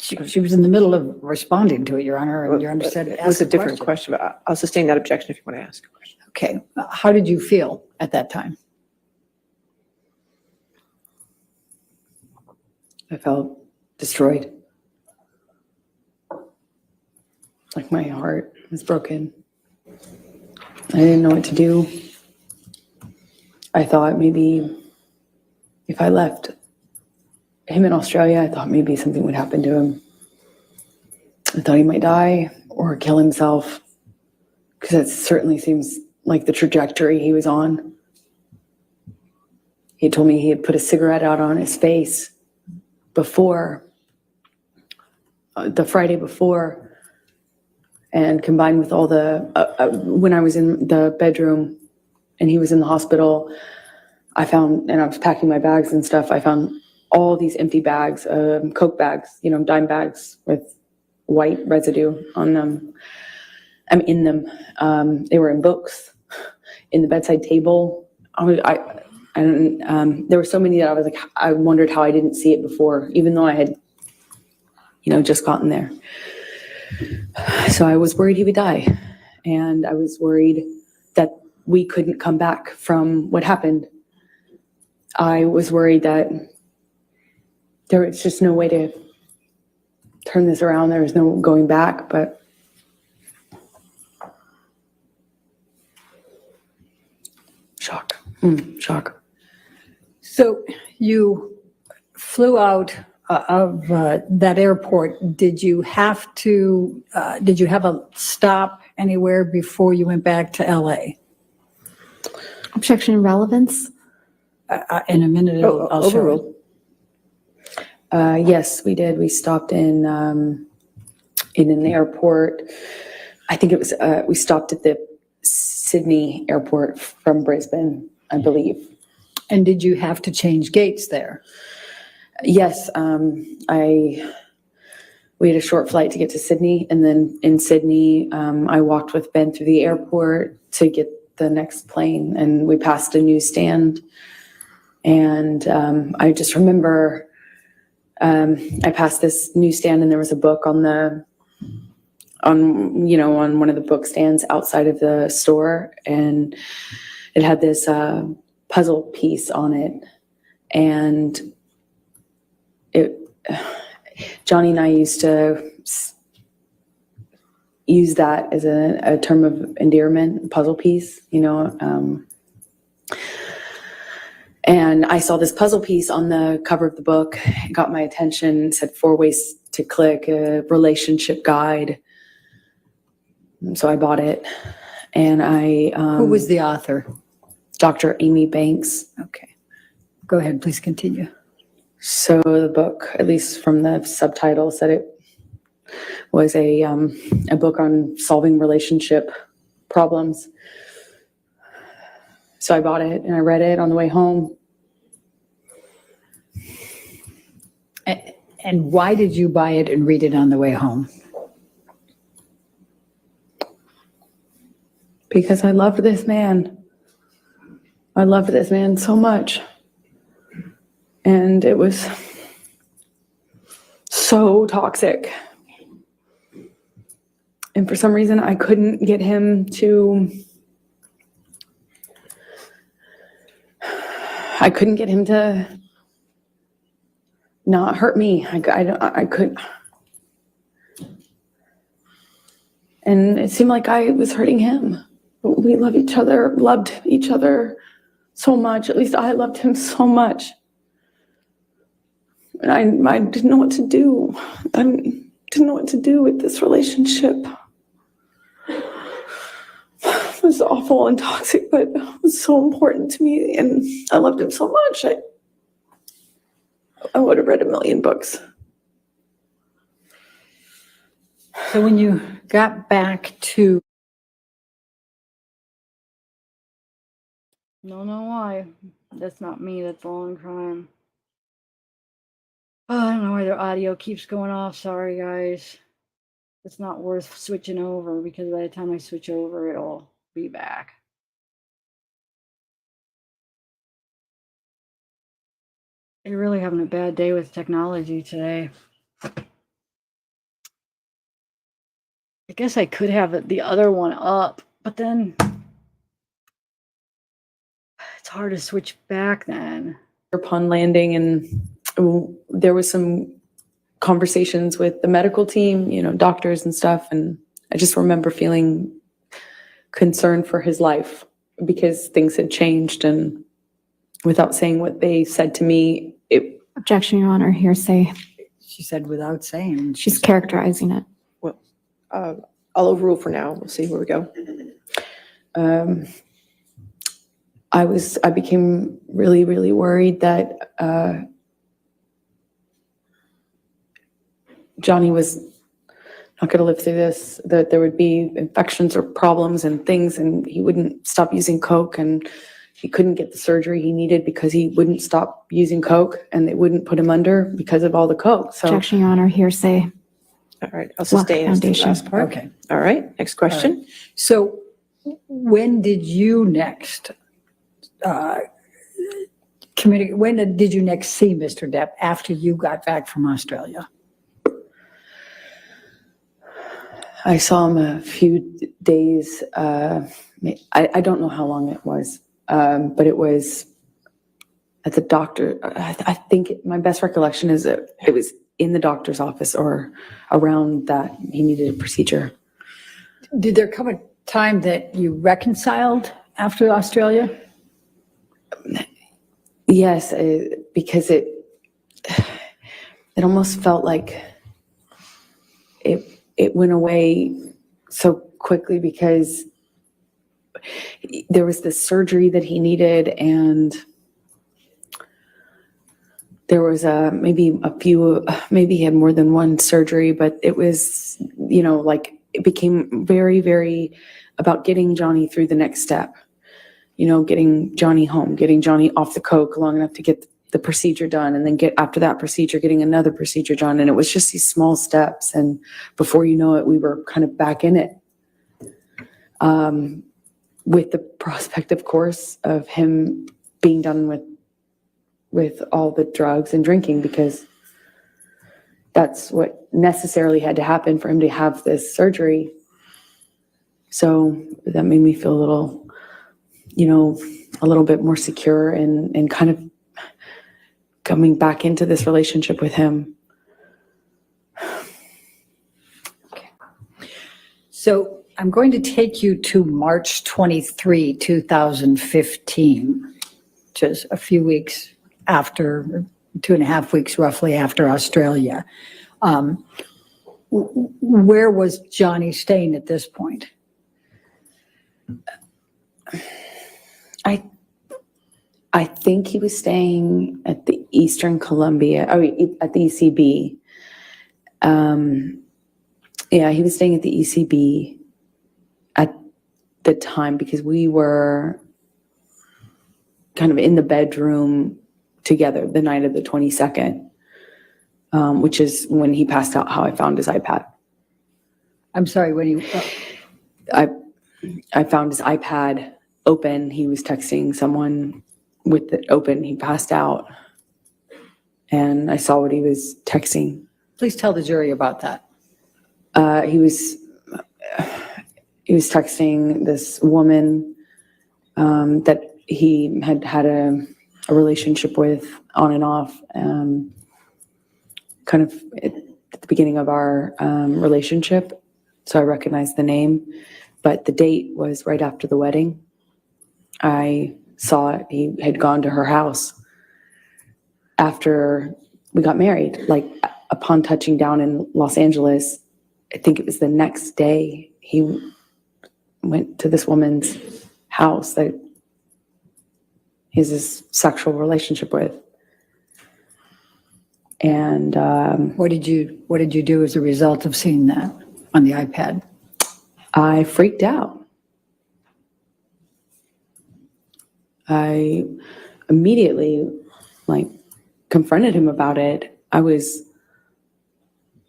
She was in the middle of responding to it, Your Honor, and Your Honor said It was a different question, but I'll sustain that objection if you want to ask a question. Okay. How did you feel at that time? I felt destroyed. Like my heart was broken. I didn't know what to do. I thought maybe if I left him in Australia, I thought maybe something would happen to him. I thought he might die or kill himself, because that certainly seems like the trajectory he was on. He told me he had put a cigarette out on his face before, the Friday before, and combined with all the, when I was in the bedroom and he was in the hospital, I found, and I was packing my bags and stuff, I found all these empty bags, Coke bags, dime bags with white residue on them. In them. They were in books, in the bedside table. There were so many that I was like, I wondered how I didn't see it before, even though I had, just gotten there. So I was worried he would die. And I was worried that we couldn't come back from what happened. I was worried that there was just no way to turn this around. There was no going back, but shock. Shock. So you flew out of that airport. Did you have a stop anywhere before you went back to LA? Objection, relevance. In a minute, I'll show Overruled. Yes, we did. We stopped in an airport. I think it was, we stopped at the Sydney airport from Brisbane, I believe. And did you have to change gates there? Yes. We had a short flight to get to Sydney, and then in Sydney, I walked with Ben through the airport to get the next plane, and we passed a newsstand. And I just remember I passed this newsstand, and there was a book on one of the book stands outside of the store, and it had this puzzle piece on it, and Johnny and I used to use that as a term of endearment, puzzle piece, and I saw this puzzle piece on the cover of the book. It got my attention. It said 4 ways to click, a relationship guide. So I bought it, and Who was the author? Dr. Amy Banks. Okay. Go ahead, please continue. So the book, at least from the subtitle, said it was a book on solving relationship problems. So I bought it and I read it on the way home. And why did you buy it and read it on the way home? because I loved this man. I loved this man so much. And it was so toxic. And for some reason, I couldn't get him to not hurt me. I could. And it seemed like I was hurting him. We loved each other so much. At least I loved him so much. And I didn't know what to do. I didn't know what to do with this relationship. It was awful and toxic, but it was so important to me. And I loved him so much. I would have read 1,000,000 books. So when you got back to. No, why? That's not me. That's Law&Crime. Oh, I don't know why their audio keeps going off. Sorry, guys. It's not worth switching over because by the time I switch over, it'll be back. You're really having a bad day with technology today. I guess I could have the other one up, but then it's hard to switch back then. Upon landing, and there was some conversations with the medical team, doctors and stuff. And I just remember feeling concerned for his life because things had changed. And without saying what they said to me, Objection, Your Honor, hearsay. She said without saying. She's characterizing it. Well, I'll overrule for now. We'll see where we go. I became really, really worried that Johnny was not going to live through this, that there would be infections or problems and things, and he wouldn't stop using Coke, and he couldn't get the surgery he needed because he wouldn't stop using Coke, and they wouldn't put him under because of all the Coke. So, Objection, Your Honor, hearsay. All right, I'll sustain as the last part. Okay. All right, next question. So when did you next communicate? When did you next see Mr. Depp after you got back from Australia? I saw him a few days. I don't know how long it was, but it was at the doctor. I think my best recollection is that it was in the doctor's office or around that he needed a procedure. Did there come a time that you reconciled after Australia? Yes, because it almost felt like it went away so quickly because there was this surgery that he needed, and there was maybe he had more than one surgery, but it was, it became very, very about getting Johnny through the next step, getting Johnny home, getting Johnny off the Coke long enough to get the procedure done, and then after that procedure, getting another procedure done. And it was just these small steps. And before you know it, we were kind of back in it. With the prospect, of course, of him being done with all the drugs and drinking, because that's what necessarily had to happen for him to have this surgery. So that made me feel a little bit more secure and kind of coming back into this relationship with him. Okay. So I'm going to take you to March 23, 2015, just a few weeks after, 2.5 weeks roughly after Australia. Where was Johnny staying at this point? I think he was staying at the Eastern Columbia, at the ECB. He was staying at the ECB at the time because we were kind of in the bedroom together the night of the 22nd, which is when he passed out, how I found his iPad. I'm sorry, when you... I found his iPad open. He was texting someone with it open. He passed out. And I saw what he was texting. Please tell the jury about that. He was texting this woman that he had had a relationship with on and off, kind of at the beginning of our relationship. So I recognized the name, but the date was right after the wedding. I saw it. He had gone to her house after we got married, like upon touching down in Los Angeles. I think it was the next day he went to this woman's house that he has this sexual relationship with. And what did you do as a result of seeing that on the iPad? I freaked out. I immediately confronted him about it. I was,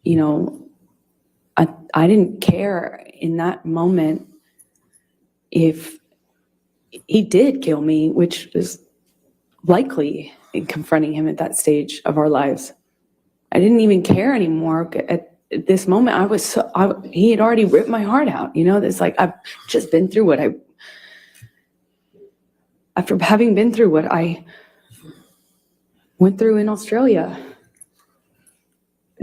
I didn't care in that moment if he did kill me, which is likely in confronting him at that stage of our lives. I didn't even care anymore. At this moment, he had already ripped my heart out. I've just been through after having been through what I went through in Australia.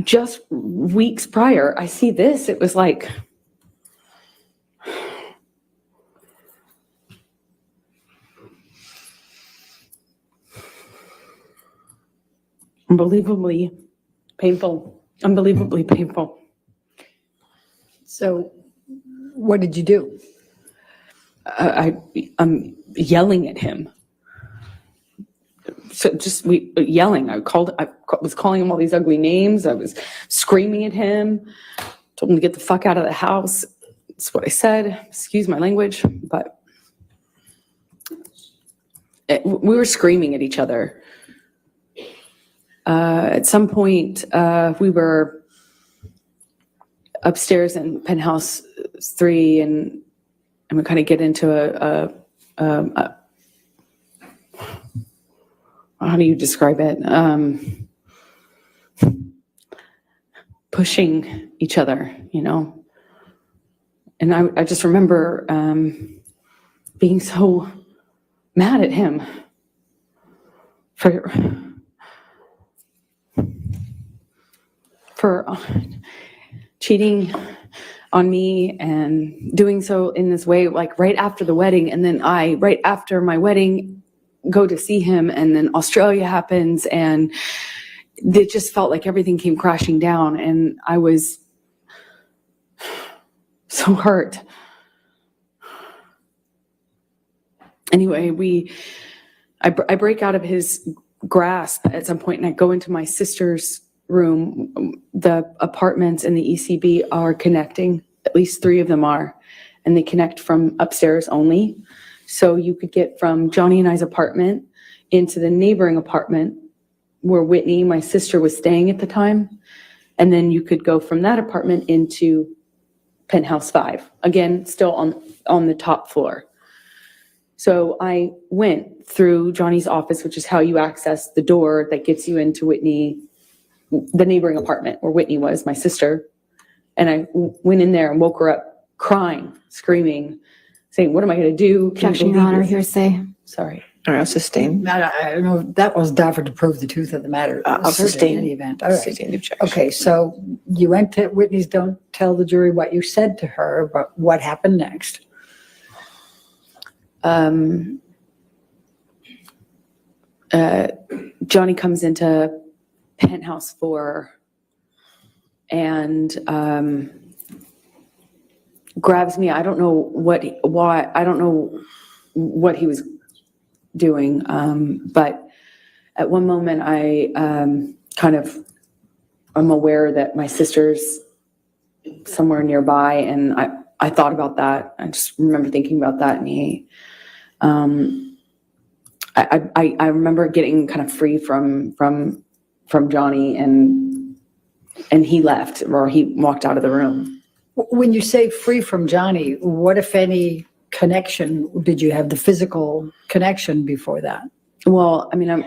Just weeks prior, I see this. It was like, unbelievably painful. So what did you do? I'm yelling at him. So yelling. I was calling him all these ugly names. I was screaming at him. Told him to get the fuck out of the house. That's what I said. Excuse my language, but we were screaming at each other. At some point, we were upstairs in penthouse 3, and we kind of get into a how do you describe it? Pushing each other, And I just remember being so mad at him for cheating on me and doing so in this way, like right after the wedding. And then right after my wedding, go to see him, and then Australia happens, and it just felt like everything came crashing down, and I was so hurt. Anyway, I break out of his grasp at some point, and I go into my sister's room. The apartments in the ECB are connecting, at least 3 of them are, and they connect from upstairs only. So you could get from Johnny and I's apartment into the neighboring apartment where Whitney, my sister, was staying at the time. And then you could go from that apartment into penthouse 5, again, still on the top floor. So I went through Johnny's office, which is how you access the door that gets you into Whitney, the neighboring apartment where Whitney was, my sister. And I went in there and woke her up crying, screaming, saying, "What am I going to do?" Objection, Your Honor, hearsay. Sorry. All right, I'll sustain. I don't know. That was Daffer to prove the truth of the matter. I'll sustain. In any event. All right. Sustain the objection. Okay, so you went to Whitney's. Don't tell the jury what you said to her, but what happened next? Johnny comes into penthouse 4 and grabs me. I don't know why. I don't know what he was doing. But at one moment, I'm aware that my sister's somewhere nearby, and I thought about that. I just remember thinking about that, and I remember getting kind of free from Johnny, and he left, or he walked out of the room When you say free from Johnny, what, if any, connection did you have, the physical connection before that? Well, I mean, I'm,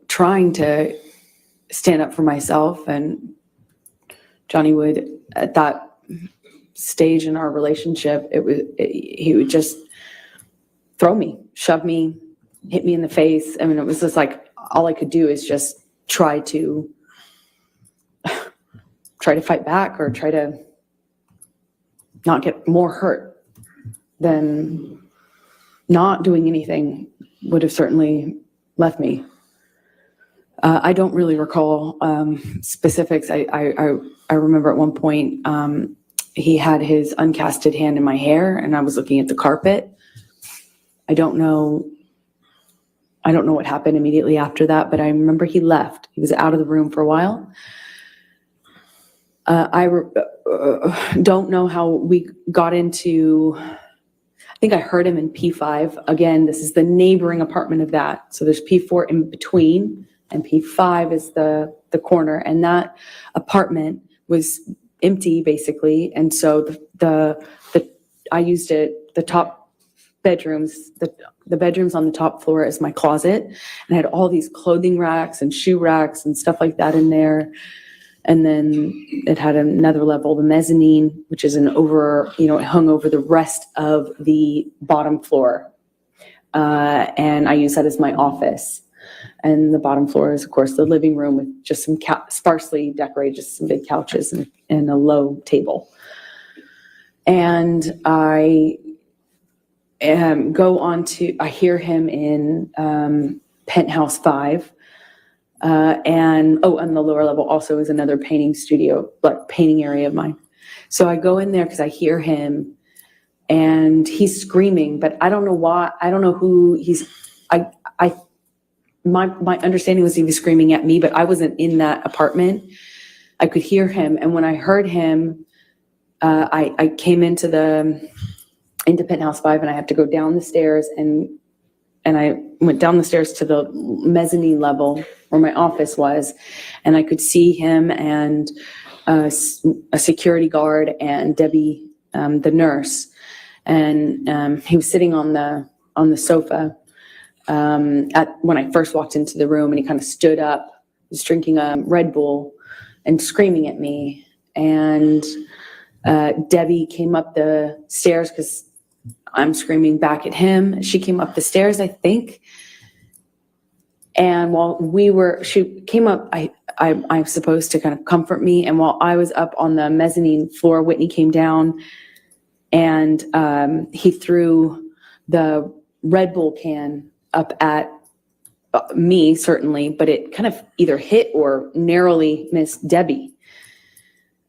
trying to stand up for myself, and Johnny would, at that stage in our relationship, he would just throw me, shove me, hit me in the face. I mean, it was just like, all I could do is just try to fight back, or try to not get more hurt than not doing anything would have certainly left me. I don't really recall specifics. I remember at one point he had his uncasted hand in my hair, and I was looking at the carpet. I don't know what happened immediately after that, but I remember he left. He was out of the room for a while. I don't know how we got into, I think I heard him in P5. Again, this is the neighboring apartment of that. So there's P4 in between, and P5 is the corner. And that apartment was empty, basically. And so I used it, the top bedrooms, the bedrooms on the top floor as my closet. And I had all these clothing racks and shoe racks and stuff like that in there. And then it had another level, the mezzanine, which is it hung over the rest of the bottom floor. And I use that as my office. And the bottom floor is, of course, the living room with just some sparsely decorated, just some big couches and a low table. And I I hear him in Penthouse 5. And on the lower level also is another painting studio, like painting area of mine. So I go in there because I hear him, and he's screaming, but I don't know why. I don't know who he's. My understanding was he was screaming at me, but I wasn't in that apartment. I could hear him, and when I heard him, I came into Penthouse 5, and I had to go down the stairs, and I went down the stairs to the mezzanine level where my office was, and I could see him and a security guard and Debbie, the nurse, and he was sitting on the sofa when I first walked into the room, and he kind of stood up, he was drinking a Red Bull and screaming at me, and Debbie came up the stairs because I'm screaming back at him. She came up the stairs, I think. And while she came up, I was supposed to kind of comfort me. And while I was up on the mezzanine floor, Whitney came down, and he threw the Red Bull can up at me, certainly, but it kind of either hit or narrowly missed Debbie.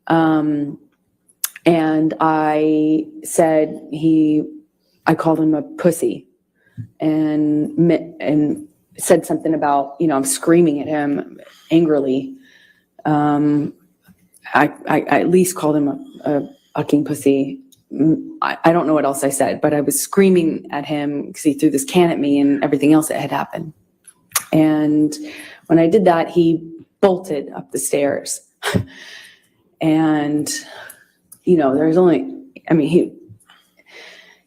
And I called him a pussy, and said something about, I'm screaming at him angrily. I at least called him a fucking pussy. I don't know what else I said, but I was screaming at him because he threw this can at me and everything else that had happened. And when I did that, he bolted up the stairs. And, there's only,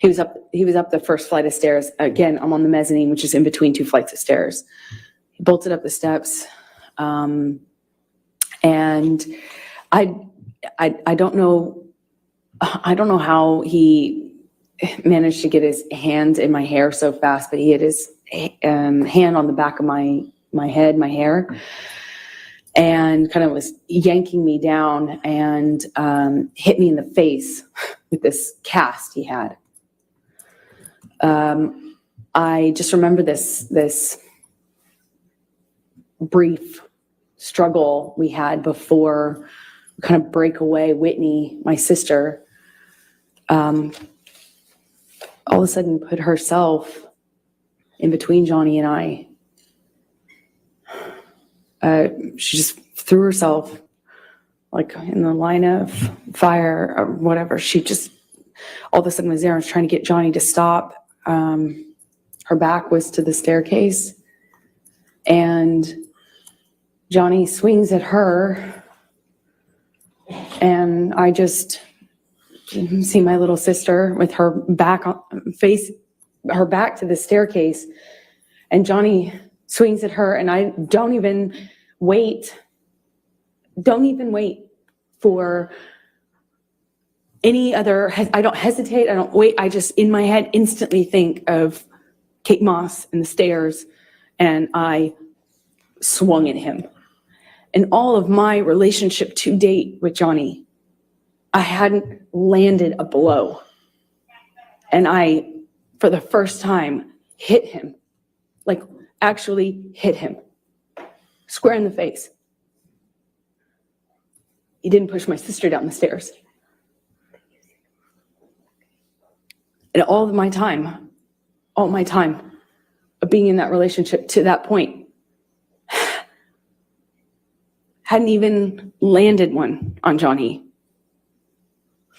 he was up the first flight of stairs. Again, I'm on the mezzanine, which is in between two flights of stairs. He bolted up the steps. And I don't know how he managed to get his hands in my hair so fast, but he had his hand on the back of my head, my hair, and kind of was yanking me down and hit me in the face with this cast he had. I just remember this brief struggle we had before we kind of break away. Whitney, my sister, all of a sudden put herself in between Johnny and I. She just threw herself like in the line of fire or whatever. She just all of a sudden was there and was trying to get Johnny to stop. Her back was to the staircase, and Johnny swings at her And I just see my little sister with her back to the staircase, and Johnny swings at her, and I don't even wait for any other, I don't hesitate, I don't wait, I just in my head instantly think of Kate Moss and the stairs, and I swung at him. In all of my relationship to date with Johnny, I hadn't landed a blow. And I, for the first time, hit him, like actually hit him, square in the face. He didn't push my sister down the stairs. And all my time of being in that relationship to that point, hadn't even landed one on Johnny.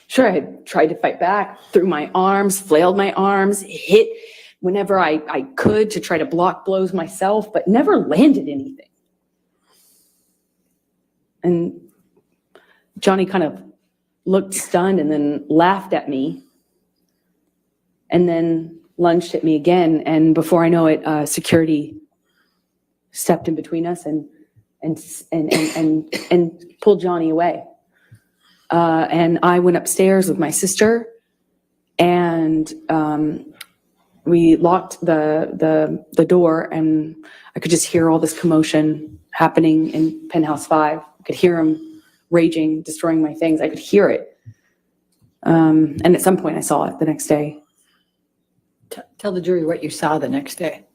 Sure, I had tried to fight back, threw my arms, flailed my arms, hit whenever I could to try to block blows myself, but never landed anything. And Johnny kind of looked stunned and then laughed at me and then lunged at me again. And before I know it, security stepped in between us and pulled Johnny away. And I went upstairs with my sister, and we locked the door, and I could just hear all this commotion happening in Penthouse 5. I could hear him raging, destroying my things. I could hear it. And at some point I saw it the next day. Tell the jury what you saw the next day.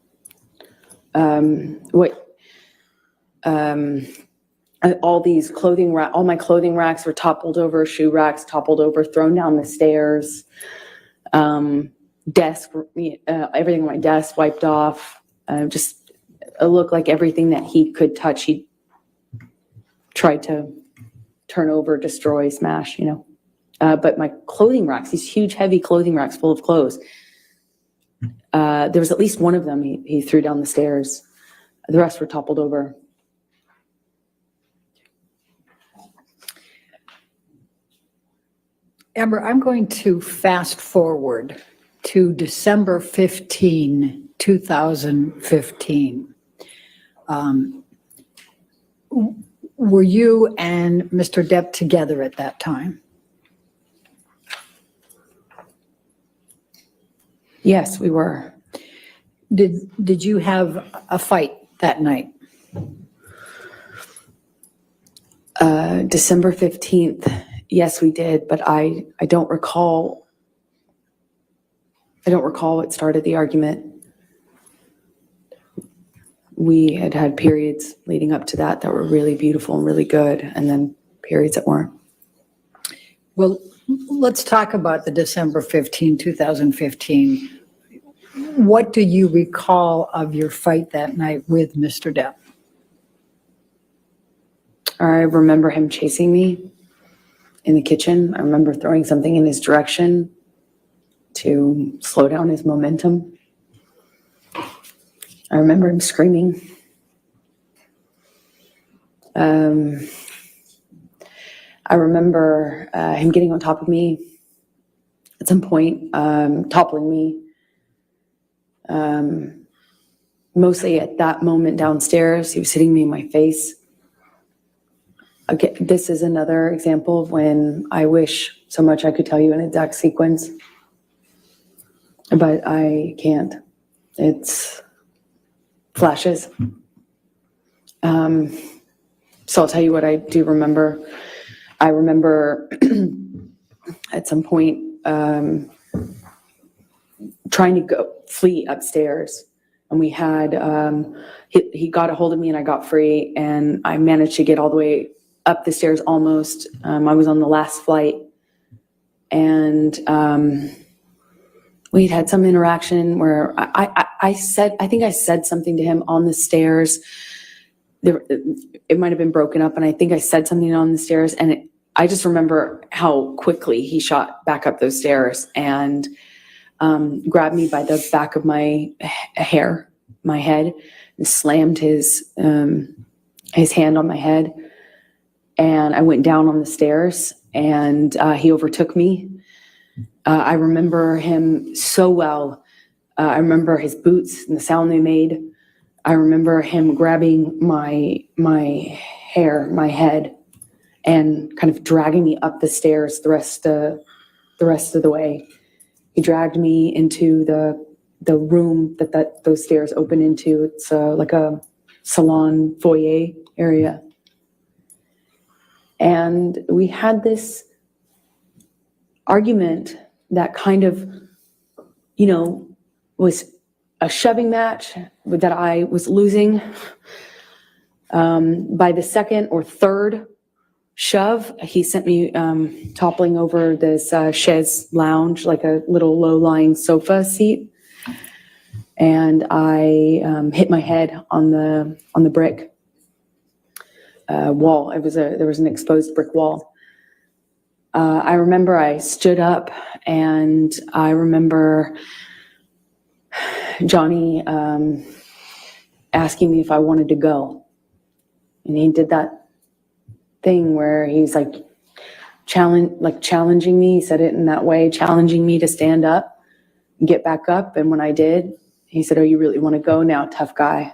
All these all my clothing racks were toppled over, shoe racks toppled over, thrown down the stairs. Desk, everything on my desk wiped off. Just it looked like everything that he could touch, he tried to turn over, destroy, smash, But my clothing racks, these huge, heavy clothing racks full of clothes, there was at least one of them he threw down the stairs. The rest were toppled over. Amber, I'm going to fast forward to December 15, 2015. Were you and Mr. Depp together at that time? Yes, we were. Did you have a fight that night? December 15th. Yes, we did, but I don't recall. I don't recall what started the argument. We had periods leading up to that were really beautiful and really good, and then periods that weren't. Well, let's talk about the December 15, 2015. What do you recall of your fight that night with Mr. Depp? I remember him chasing me in the kitchen. I remember throwing something in his direction to slow down his momentum. I remember him screaming. I remember him getting on top of me at some point, toppling me. Mostly at that moment downstairs, he was hitting me in my face. Again, this is another example of when I wish so much I could tell you an exact sequence, but I can't. It's flashes. So I'll tell you what I do remember. I remember at some point trying to flee upstairs, and we had he got a hold of me and I got free, and I managed to get all the way up the stairs almost. I was on the last flight, and we'd had some interaction where I think I said something to him on the stairs. It might have been broken up, and I think I said something on the stairs, and I just remember how quickly he shot back up those stairs and grabbed me by the back of my head, and slammed his hand on my head. and I went down on the stairs, and he overtook me. I remember him so well. I remember his boots and the sound they made. I remember him grabbing my hair, my head, and kind of dragging me up the stairs the rest of the way. He dragged me into the room that those stairs open into. It's like a salon foyer area. And we had this argument that kind of, was a shoving match that I was losing. By the second or third shove, he sent me toppling over this chaise lounge, like a little low-lying sofa seat. And I hit my head on the brick wall. There was an exposed brick wall. I remember I stood up, and I remember Johnny asking me if I wanted to go. And he did that thing where he's like challenging me. He said it in that way, challenging me to stand up and get back up. And when I did, he said, "Oh, you really want to go now, tough guy?"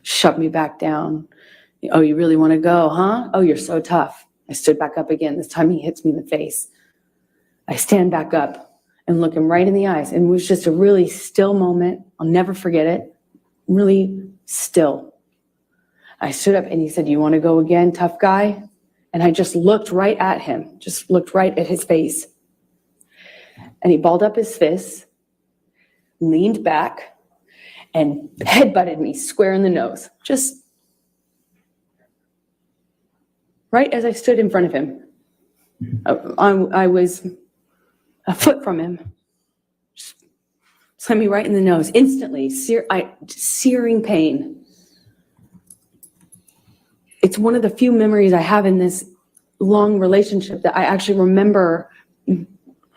Shoved me back down. "Oh, you really want to go, huh? Oh, you're so tough." I stood back up again. This time he hits me in the face. I stand back up and look him right in the eyes. And it was just a really still moment. I'll never forget it. Really still. I stood up and he said, "You want to go again, tough guy?" And I just looked right at him, just looked right at his face. And he balled up his fists, leaned back, and headbutted me square in the nose. Just right as I stood in front of him. I was a foot from him. Just slammed me right in the nose. Instantly, searing pain. It's one of the few memories I have in this long relationship that I actually remember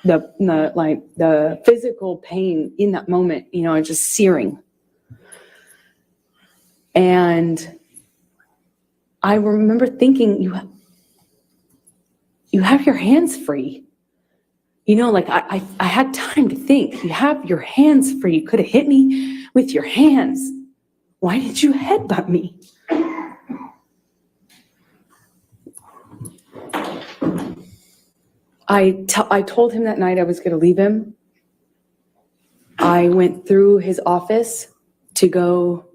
the physical pain in that moment, just searing. And I remember thinking, you have your hands free. I had time to think. You have your hands free. You could have hit me with your hands. Why did you headbutt me? I told him that night I was going to leave him. I went through his office to go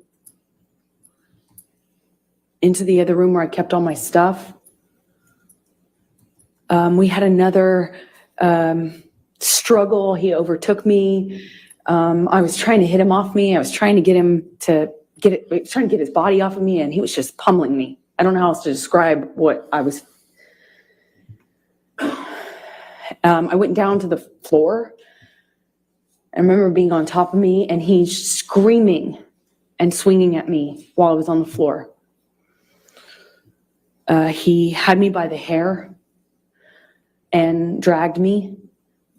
into the other room where I kept all my stuff. We had another struggle. He overtook me. I was trying to hit him off me. I was trying to get him to trying to get his body off of me, and he was just pummeling me. I don't know how else to describe what I was. I went down to the floor. I remember being on top of me, and he's screaming and swinging at me while I was on the floor. He had me by the hair and dragged me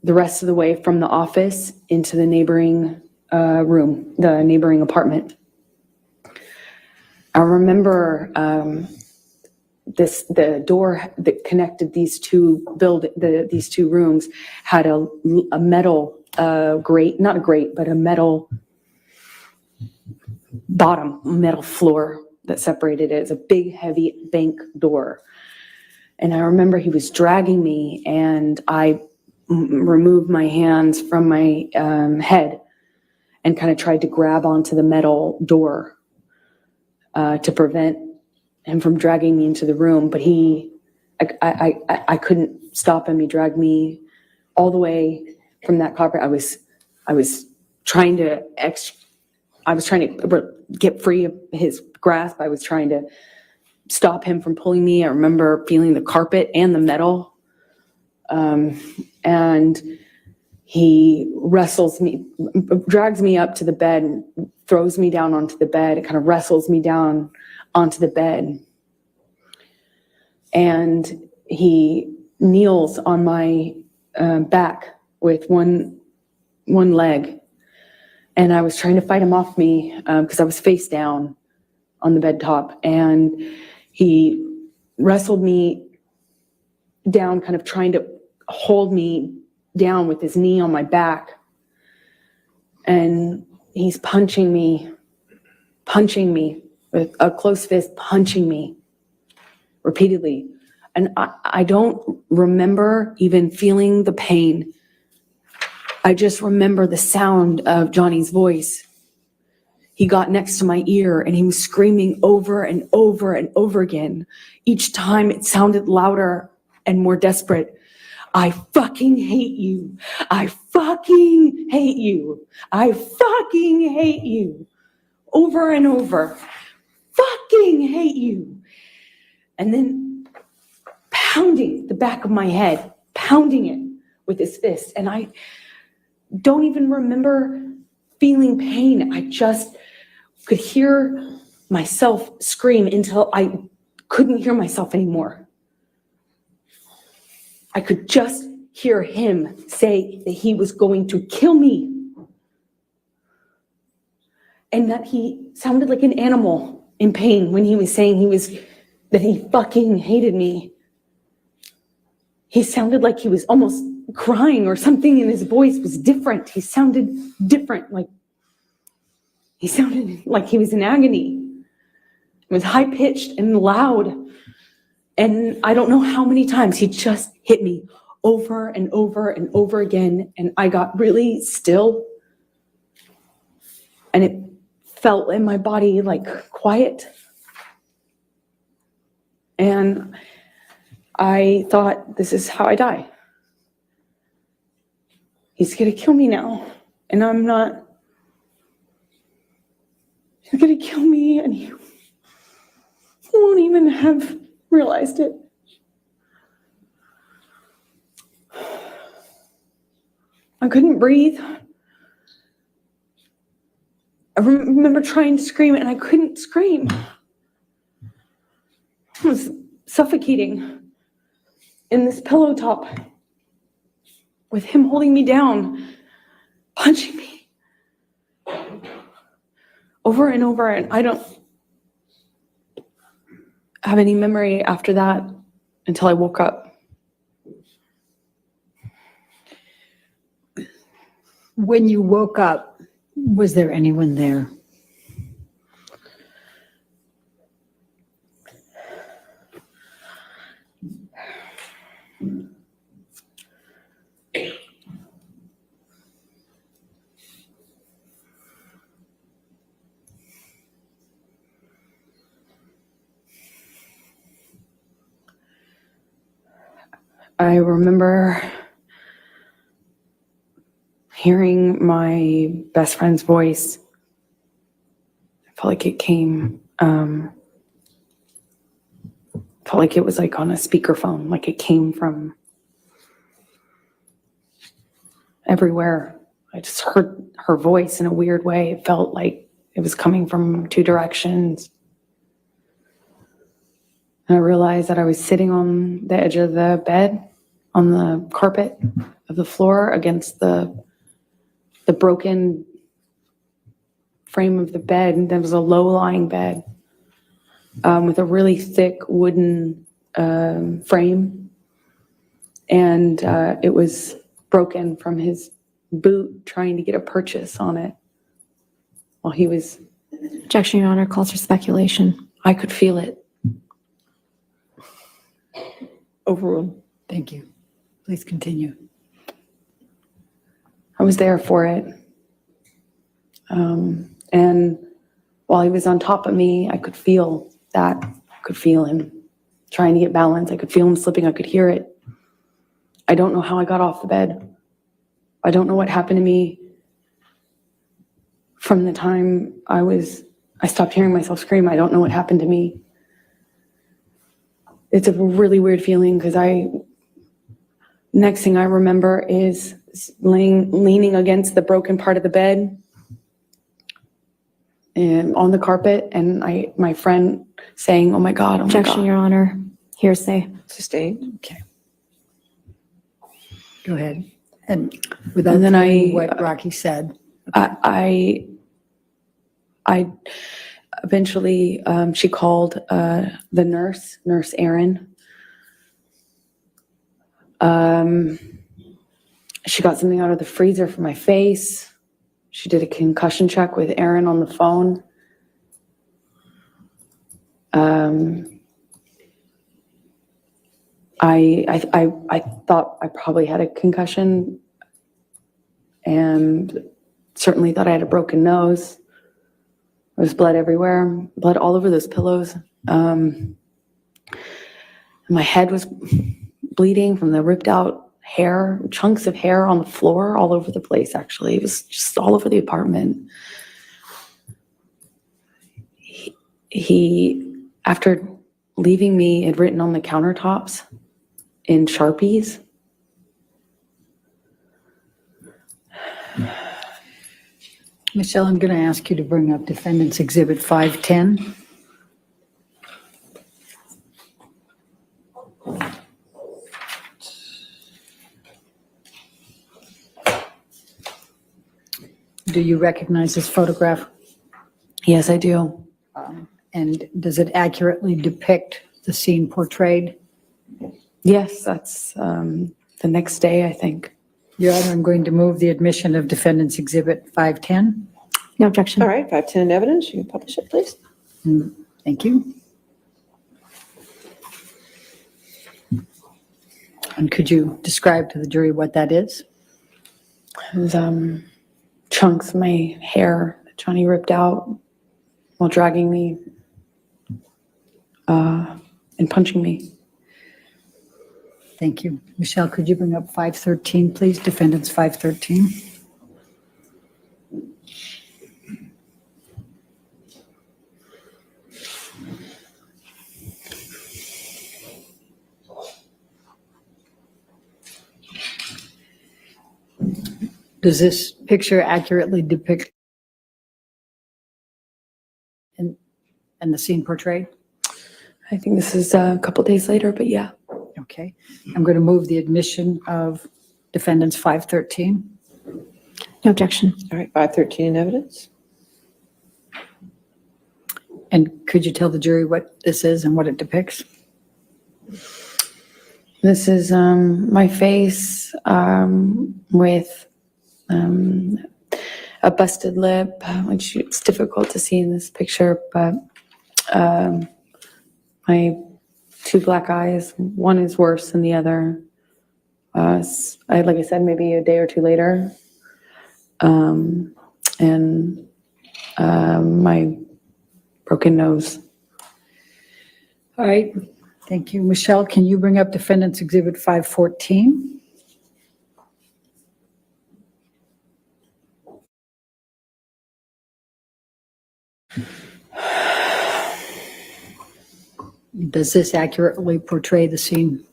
the rest of the way from the office into the neighboring room, the neighboring apartment. I remember the door that connected these two rooms had a metal grate, not a grate, but a metal bottom, metal floor that separated it. It's a big, heavy bank door. And I remember he was dragging me, and I removed my hands from my head and kind of tried to grab onto the metal door to prevent him from dragging me into the room. But I couldn't stop him. He dragged me all the way from that carpet. I was trying to get free of his grasp. I was trying to stop him from pulling me. I remember feeling the carpet and the metal. And he wrestles me, drags me up to the bed and throws me down onto the bed. It kind of wrestles me down onto the bed. And he kneels on my back with one leg. And I was trying to fight him off me because I was face down on the bed top. And he wrestled me down, kind of trying to hold me down with his knee on my back. And he's punching me with a closed fist, punching me repeatedly. And I don't remember even feeling the pain. I just remember the sound of Johnny's voice. He got next to my ear and he was screaming over and over and over again. Each time it sounded louder and more desperate. I fucking hate you. I fucking hate you. I fucking hate you. Over and over. Fucking hate you. And then pounding the back of my head, pounding it with his fist. And I don't even remember feeling pain. I just could hear myself scream until I couldn't hear myself anymore. I could just hear him say that he was going to kill me. And that he sounded like an animal in pain when he was saying that he fucking hated me. He sounded like he was almost crying, or something in his voice was different. He sounded different, he sounded like he was in agony. It was high-pitched and loud. And I don't know how many times he just hit me over and over and over again. And I got really still. And it felt in my body like quiet. And I thought, this is how I die. He's gonna kill me now. And I'm not. He's gonna kill me and he won't even have realized it. I couldn't breathe. I remember trying to scream and I couldn't scream. I was suffocating in this pillow top with him holding me down, punching me over and over. And I don't have any memory after that until I woke up. When you woke up, was there anyone there? I remember hearing my best friend's voice. I felt like it came, felt like it was like on a speakerphone, like it came from everywhere. I just heard her voice in a weird way. It felt like it was coming from two directions. And I realized that I was sitting on the edge of the bed, on the carpet of the floor against the broken frame of the bed. And there was a low-lying bed with a really thick wooden frame. And it was broken from his boot trying to get a purchase on it while he was... Objection, Your Honor, calls for speculation. I could feel it. Overruled. Thank you. Please continue. I was there for it. And while he was on top of me, I could feel that. I could feel him trying to get balance. I could feel him slipping. I could hear it. I don't know how I got off the bed. I don't know what happened to me from the time I stopped hearing myself scream. I don't know what happened to me. It's a really weird feeling because next thing I remember is leaning against the broken part of the bed and on the carpet, and my friend saying, "Oh my God, oh my God." Objection, Your Honor. Hearsay. Sustained. Okay. Go ahead. And And then what Rocky said. I Eventually, she called the nurse Erin. She got something out of the freezer for my face. She did a concussion check with Erin on the phone. I thought I probably had a concussion and certainly thought I had a broken nose. There was blood everywhere, blood all over those pillows. My head was bleeding from the ripped out hair, chunks of hair on the floor all over the place, actually. It was just all over the apartment. He after leaving me, had written on the countertops in Sharpies. Michelle, I'm going to ask you to bring up Defendants Exhibit 510. Do you recognize this photograph? Yes, I do. And does it accurately depict the scene portrayed? Yes, that's the next day, I think. Your Honor, I'm going to move the admission of Defendants Exhibit 510. No objection. All right, 510 in evidence. You can publish it, please. Thank you. And could you describe to the jury what that is? It was chunks of my hair that Johnny ripped out while dragging me and punching me. Thank you. Michelle, could you bring up 513, please? Defendants 513. Does this picture accurately depict and the scene portrayed? I think this is a couple days later, but yeah. Okay. I'm going to move the admission of Defendants 513. No objection. All right, 513 in evidence. And could you tell the jury what this is and what it depicts? This is my face with a busted lip, which it's difficult to see in this picture, but my two black eyes, one is worse than the other. Like I said, maybe a day or two later. And my broken nose. All right. Thank you. Michelle, can you bring up Defendants Exhibit 514? Does this accurately portray the scene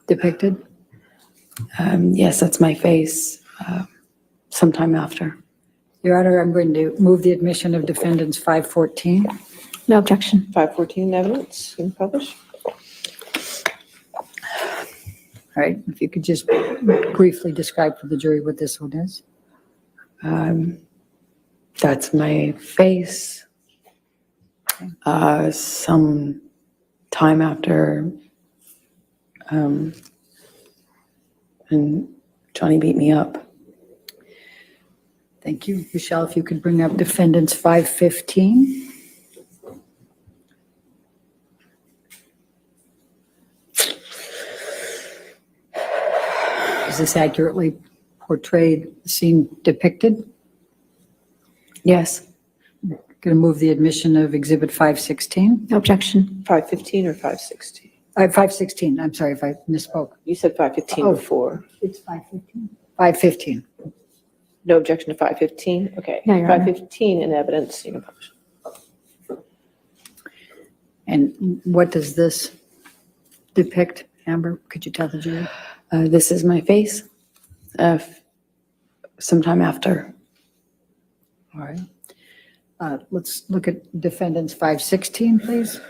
depicted? Yes, that's my face sometime after. Your Honor, I'm going to move the admission of Defendants 514. No objection. 514 in evidence. You can publish. All right. If you could just briefly describe for the jury what this one is. That's my face. Some time after, and Johnny beat me up. Thank you. Michelle, if you could bring up Defendants 515. Does this accurately portray the scene depicted? Yes. Going to move the admission of Exhibit 516. No objection. 515 or 516? 516. I'm sorry if I misspoke. You said 515 Oh. before. It's 515. 515. No objection to 515? Okay. No, Your Honor. 515 in evidence. You can publish. And what does this depict, Amber? Could you tell the jury? This is my face sometime after. All right. Let's look at Defendants 516, please.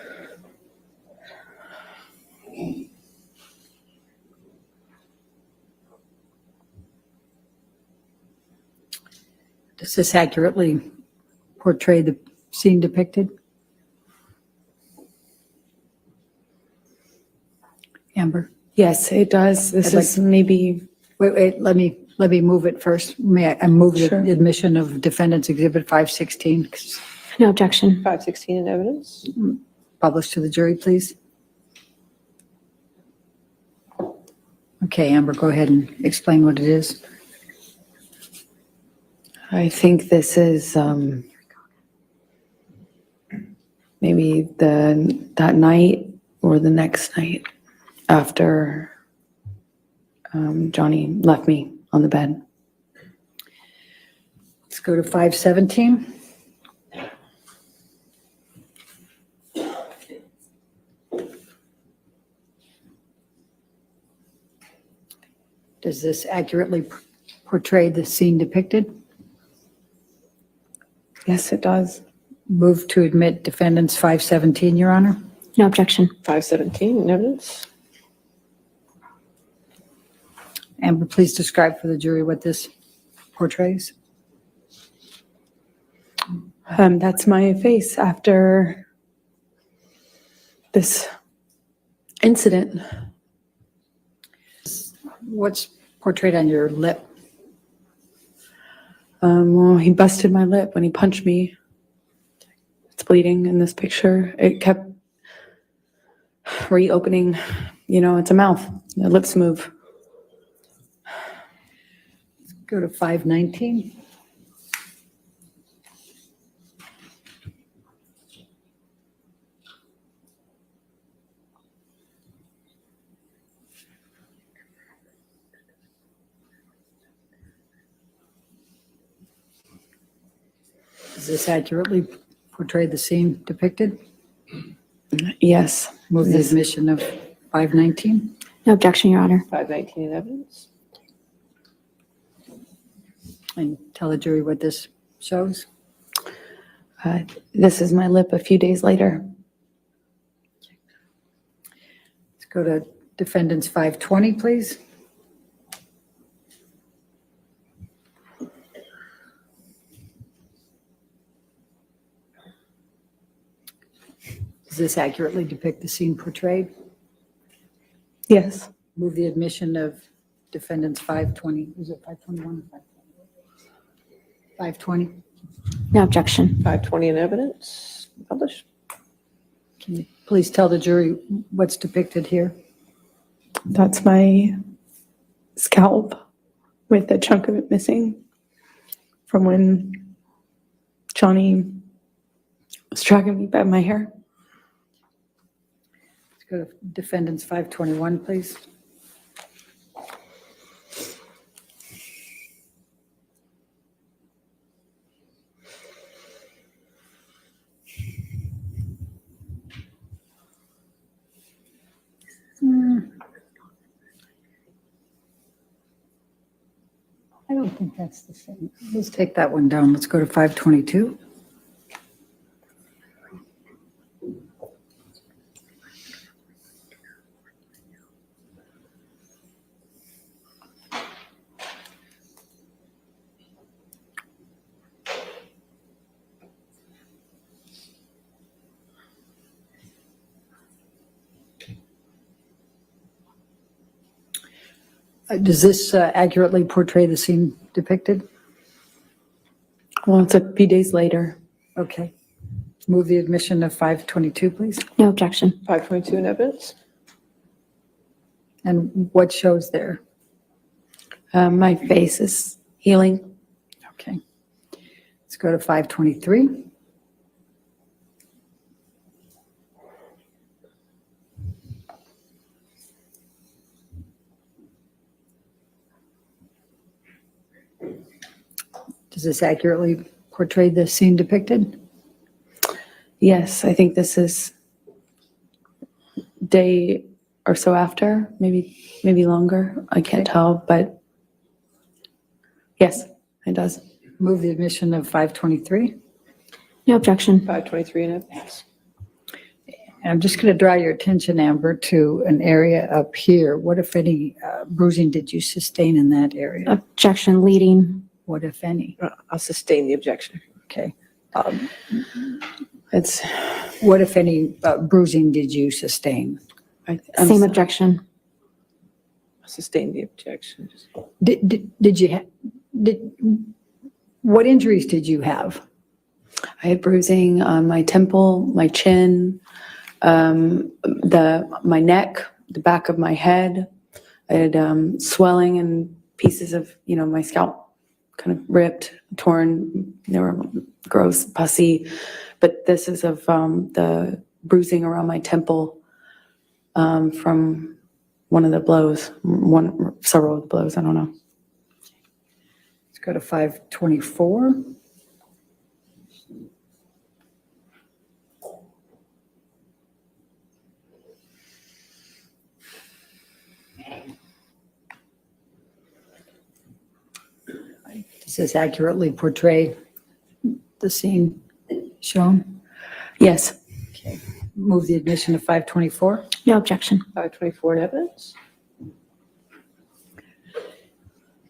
Does this accurately portray the scene depicted? Amber? Yes, it does. This I'd like- is maybe, Wait, let me move it first. May I move the Sure. admission of Defendants Exhibit 516, No objection. 516 in evidence. published to the jury, please? Okay, Amber, go ahead and explain what it is. I think this is maybe that night or the next night after Johnny left me on the bed. Let's go to 517. Does this accurately portray the scene depicted? Yes, it does. Move to admit Defendants 517, Your Honor. No objection. 517 in evidence. Amber, please describe for the jury what this portrays. That's my face after this incident. What's portrayed on your lip? Well, he busted my lip when he punched me. It's bleeding in this picture. It kept reopening. You know, it's a mouth. The lips move. Go to 519. Does this accurately portray the scene depicted? Yes. Move the Yes. admission of 519. No objection, Your Honor. 519 in evidence. And tell the jury what this shows. This is my lip a few days later. Let's go to Defendants 520, please. Does this accurately depict the scene portrayed? Yes. Move the admission of Defendants 520. Is it 521 or 520? No objection. 520 in evidence. Published. Can you please tell the jury what's depicted here? That's my scalp with a chunk of it missing from when Johnny was dragging me by my hair. Let's go to Defendants 521, please. I don't think that's the same. Let's take that one down. Let's go to 522. Does this accurately portray the scene depicted? Well, it's a few days later. Okay. Move the admission of 522, please. No objection. 522 in evidence. And what shows there? My face is healing. Okay. Let's go to 523. Does this accurately portray the scene depicted? Yes, I think this is day or so after, maybe longer. I can't tell, but yes, it does. Move the admission of 523. No objection. 523 in evidence. And I'm just going to draw your attention, Amber, to an area up here. What, if any, bruising did you sustain in that area? Objection leading. What, if any? I'll sustain the objection. Okay. It's, What, if any, bruising did you sustain? I'm Same so- objection. Sustain the objection. Did you, what injuries did you have? I had bruising on my temple, my chin, my neck, the back of my head. I had swelling and pieces of, my scalp kind of ripped, torn. They were gross, pussy. But this is of the bruising around my temple from one of the blows, several of the blows, I don't know. Let's go to 524. Does this accurately portray the scene shown? Yes. Okay. Move the admission of 524. No objection. 524 in evidence.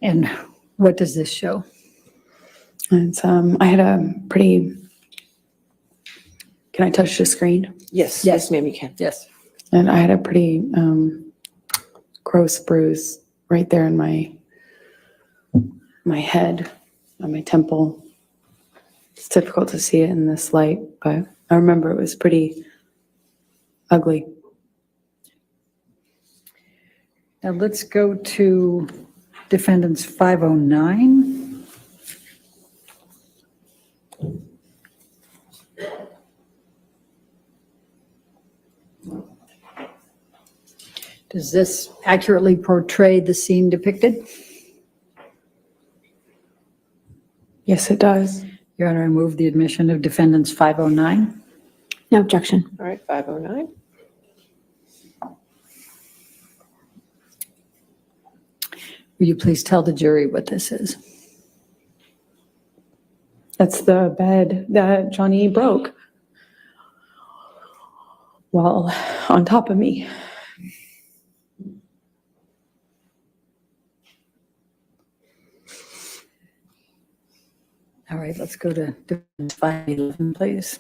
And what does this show? It's, I had a pretty, can I touch the screen? Yes, Yes. yes, ma'am, you can. Yes. And I had a pretty gross bruise right there in my head, on my temple. It's difficult to see it in this light, but I remember it was pretty ugly. Now let's go to defendants 509. Does this accurately portray the scene depicted? Yes, it does. Your Honor, I move the admission of defendants 509. No objection. All right, 509. Will you please tell the jury what this is? That's the bed that Johnny broke while on top of me. All right, let's go to defendants 511, please.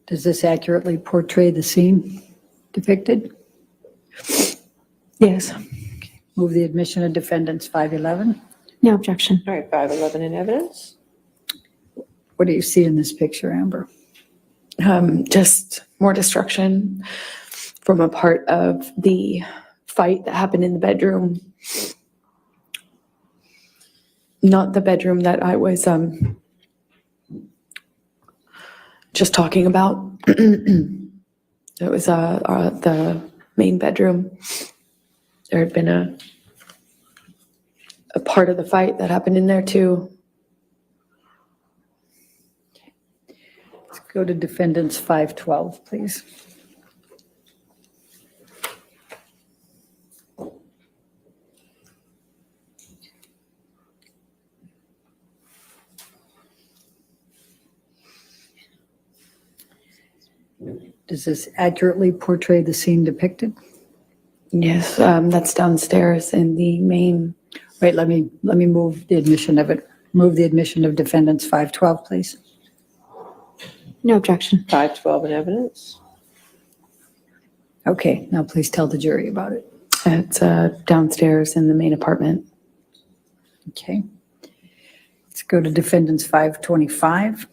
Does this accurately portray the scene depicted? Yes. Move the admission of defendants 511. No objection. All right, 511 in evidence. What do you see in this picture, Amber? Just more destruction from a part of the fight that happened in the bedroom. Not the bedroom that I was just talking about. It was the main bedroom. There had been a part of the fight that happened in there too. Let's go to defendants 512, please. Does this accurately portray the scene depicted? Yes, that's downstairs in the main. Wait, let me move the admission of it. Move the admission of defendants 512, please. No objection. 512 in evidence. Okay, now please tell the jury about it. It's downstairs in the main apartment. Okay. Let's go to defendants 525.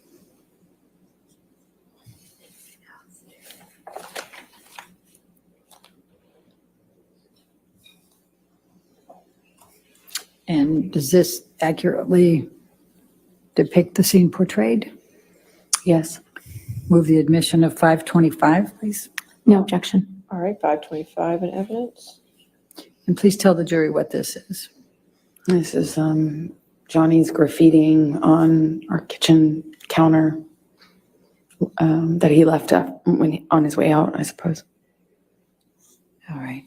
And does this accurately depict the scene portrayed? Yes. Move the admission of 525, please. No objection. All right, 525 in evidence. And please tell the jury what this is. This is Johnny's graffitiing on our kitchen counter that he left on his way out, I suppose. All right.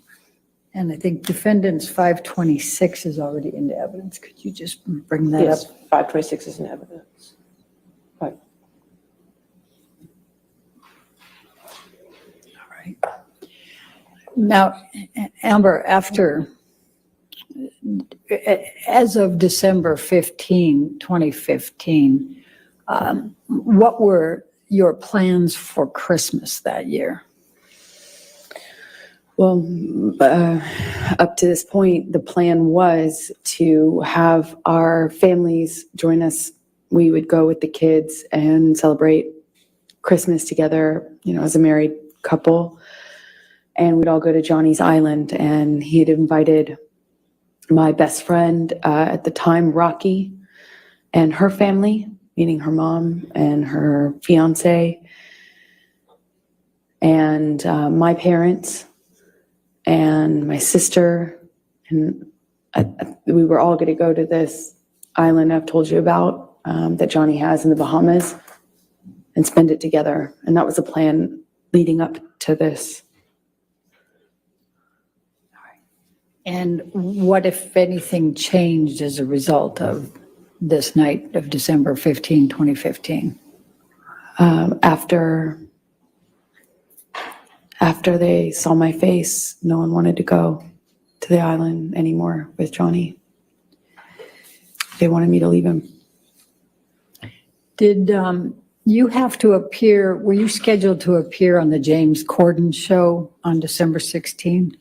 And I think defendants 526 is already into evidence. Could you just bring that Yes, up? 526 is in evidence. All right. Now, Amber, as of December 15, 2015, what were your plans for Christmas that year? Well, up to this point, the plan was to have our families join us. We would go with the kids and celebrate Christmas together, as a married couple. And we'd all go to Johnny's Island. And he had invited my best friend at the time, Rocky, and her family, meaning her mom and her fiance, and my parents, and my sister, and we were all going to go to this island I've told you about that Johnny has in the Bahamas and spend it together. And that was the plan leading up to this. And what, if anything, changed as a result of this night of December 15, 2015? After they saw my face, no one wanted to go to the island anymore with Johnny. They wanted me to leave him. Did you have to appear, were you scheduled to appear on the James Corden show on December 16?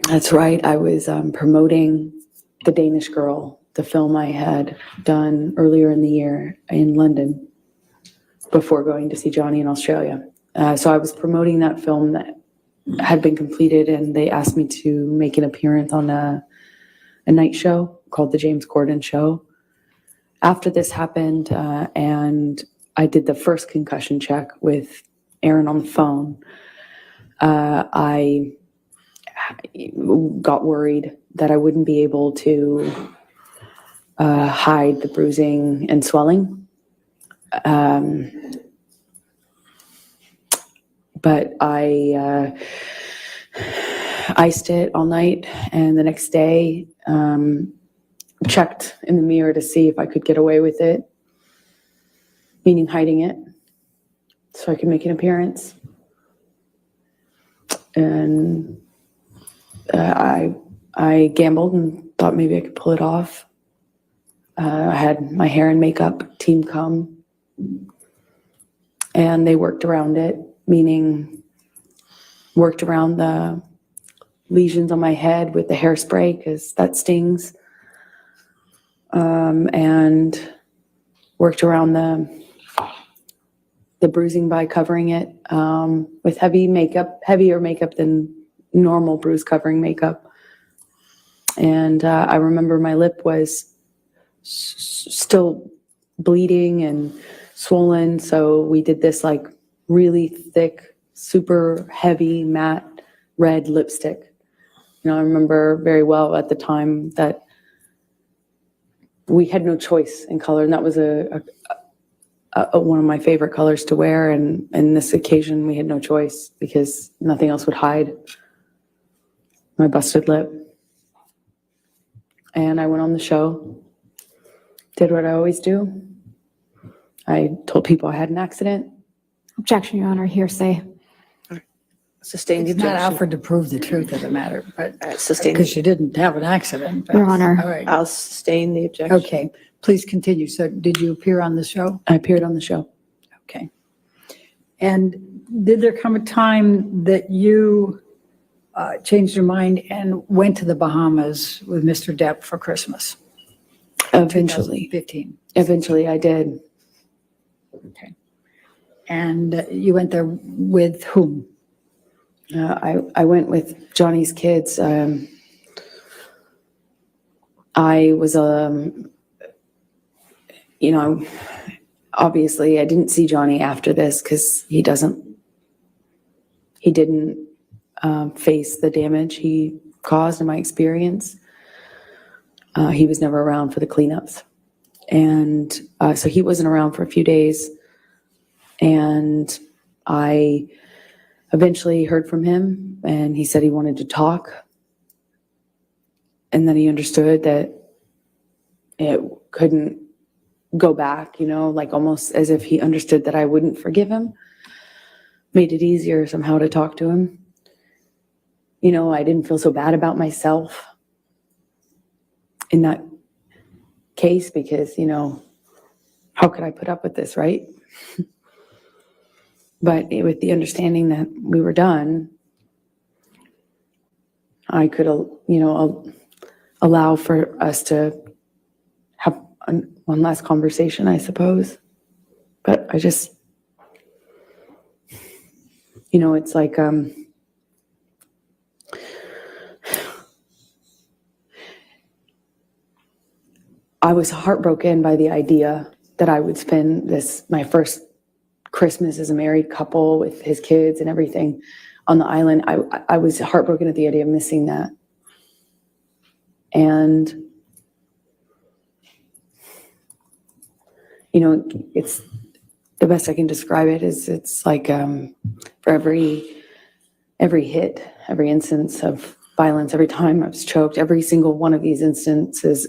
That's right. I was promoting The Danish Girl, the film I had done earlier in the year in London before going to see Johnny in Australia. So I was promoting that film that had been completed, and they asked me to make an appearance on a night show called The James Corden Show. After this happened, and I did the first concussion check with Aaron on the phone, I got worried that I wouldn't be able to hide the bruising and swelling. But I iced it all night, and the next day checked in the mirror to see if I could get away with it, meaning hiding it, so I could make an appearance. And I gambled and thought maybe I could pull it off. I had my hair and makeup team come, and they worked around it, meaning worked around the lesions on my head with the hairspray, because that stings, and worked around the bruising by covering it with heavier makeup than normal bruise covering makeup. And I remember my lip was still bleeding and swollen, so we did this like really thick, super heavy, matte red lipstick. I remember very well at the time that we had no choice in color, and that was one of my favorite colors to wear. And in this occasion, we had no choice because nothing else would hide my busted lip. And I went on the show, did what I always do. I told people I had an accident. Objection, Your Honor, hearsay. Sustain the It's not objection. offered to prove the truth of the matter, but Sustain. because you didn't have an accident. but- Your Honor. All right. I'll sustain the objection. Okay, please continue. So did you appear on the show? I appeared on the show. Okay. And did there come a time that you changed your mind and went to the Bahamas with Mr. Depp for Christmas? Eventually. 2015. Eventually, I did. Okay. And you went there with whom? I went with Johnny's kids. I was, obviously I didn't see Johnny after this because he didn't face the damage he caused in my experience. He was never around for the cleanups. And so he wasn't around for a few days. And I eventually heard from him, and he said he wanted to talk. And then he understood that it couldn't go back, like almost as if he understood that I wouldn't forgive him. Made it easier somehow to talk to him. you know, I didn't feel so bad about myself in that case because, you know, how could I put up with this, right? But with the understanding that we were done, I could, you know, allow for us to have one last conversation, I suppose. But I just, you know, it's like, I was heartbroken by the idea that I would spend my first Christmas as a married couple with his kids and everything on the island. I was heartbroken at the idea of missing that. And, you know, it's the best I can describe it is it's like for every hit, every instance of violence, every time I was choked, every single one of these instances.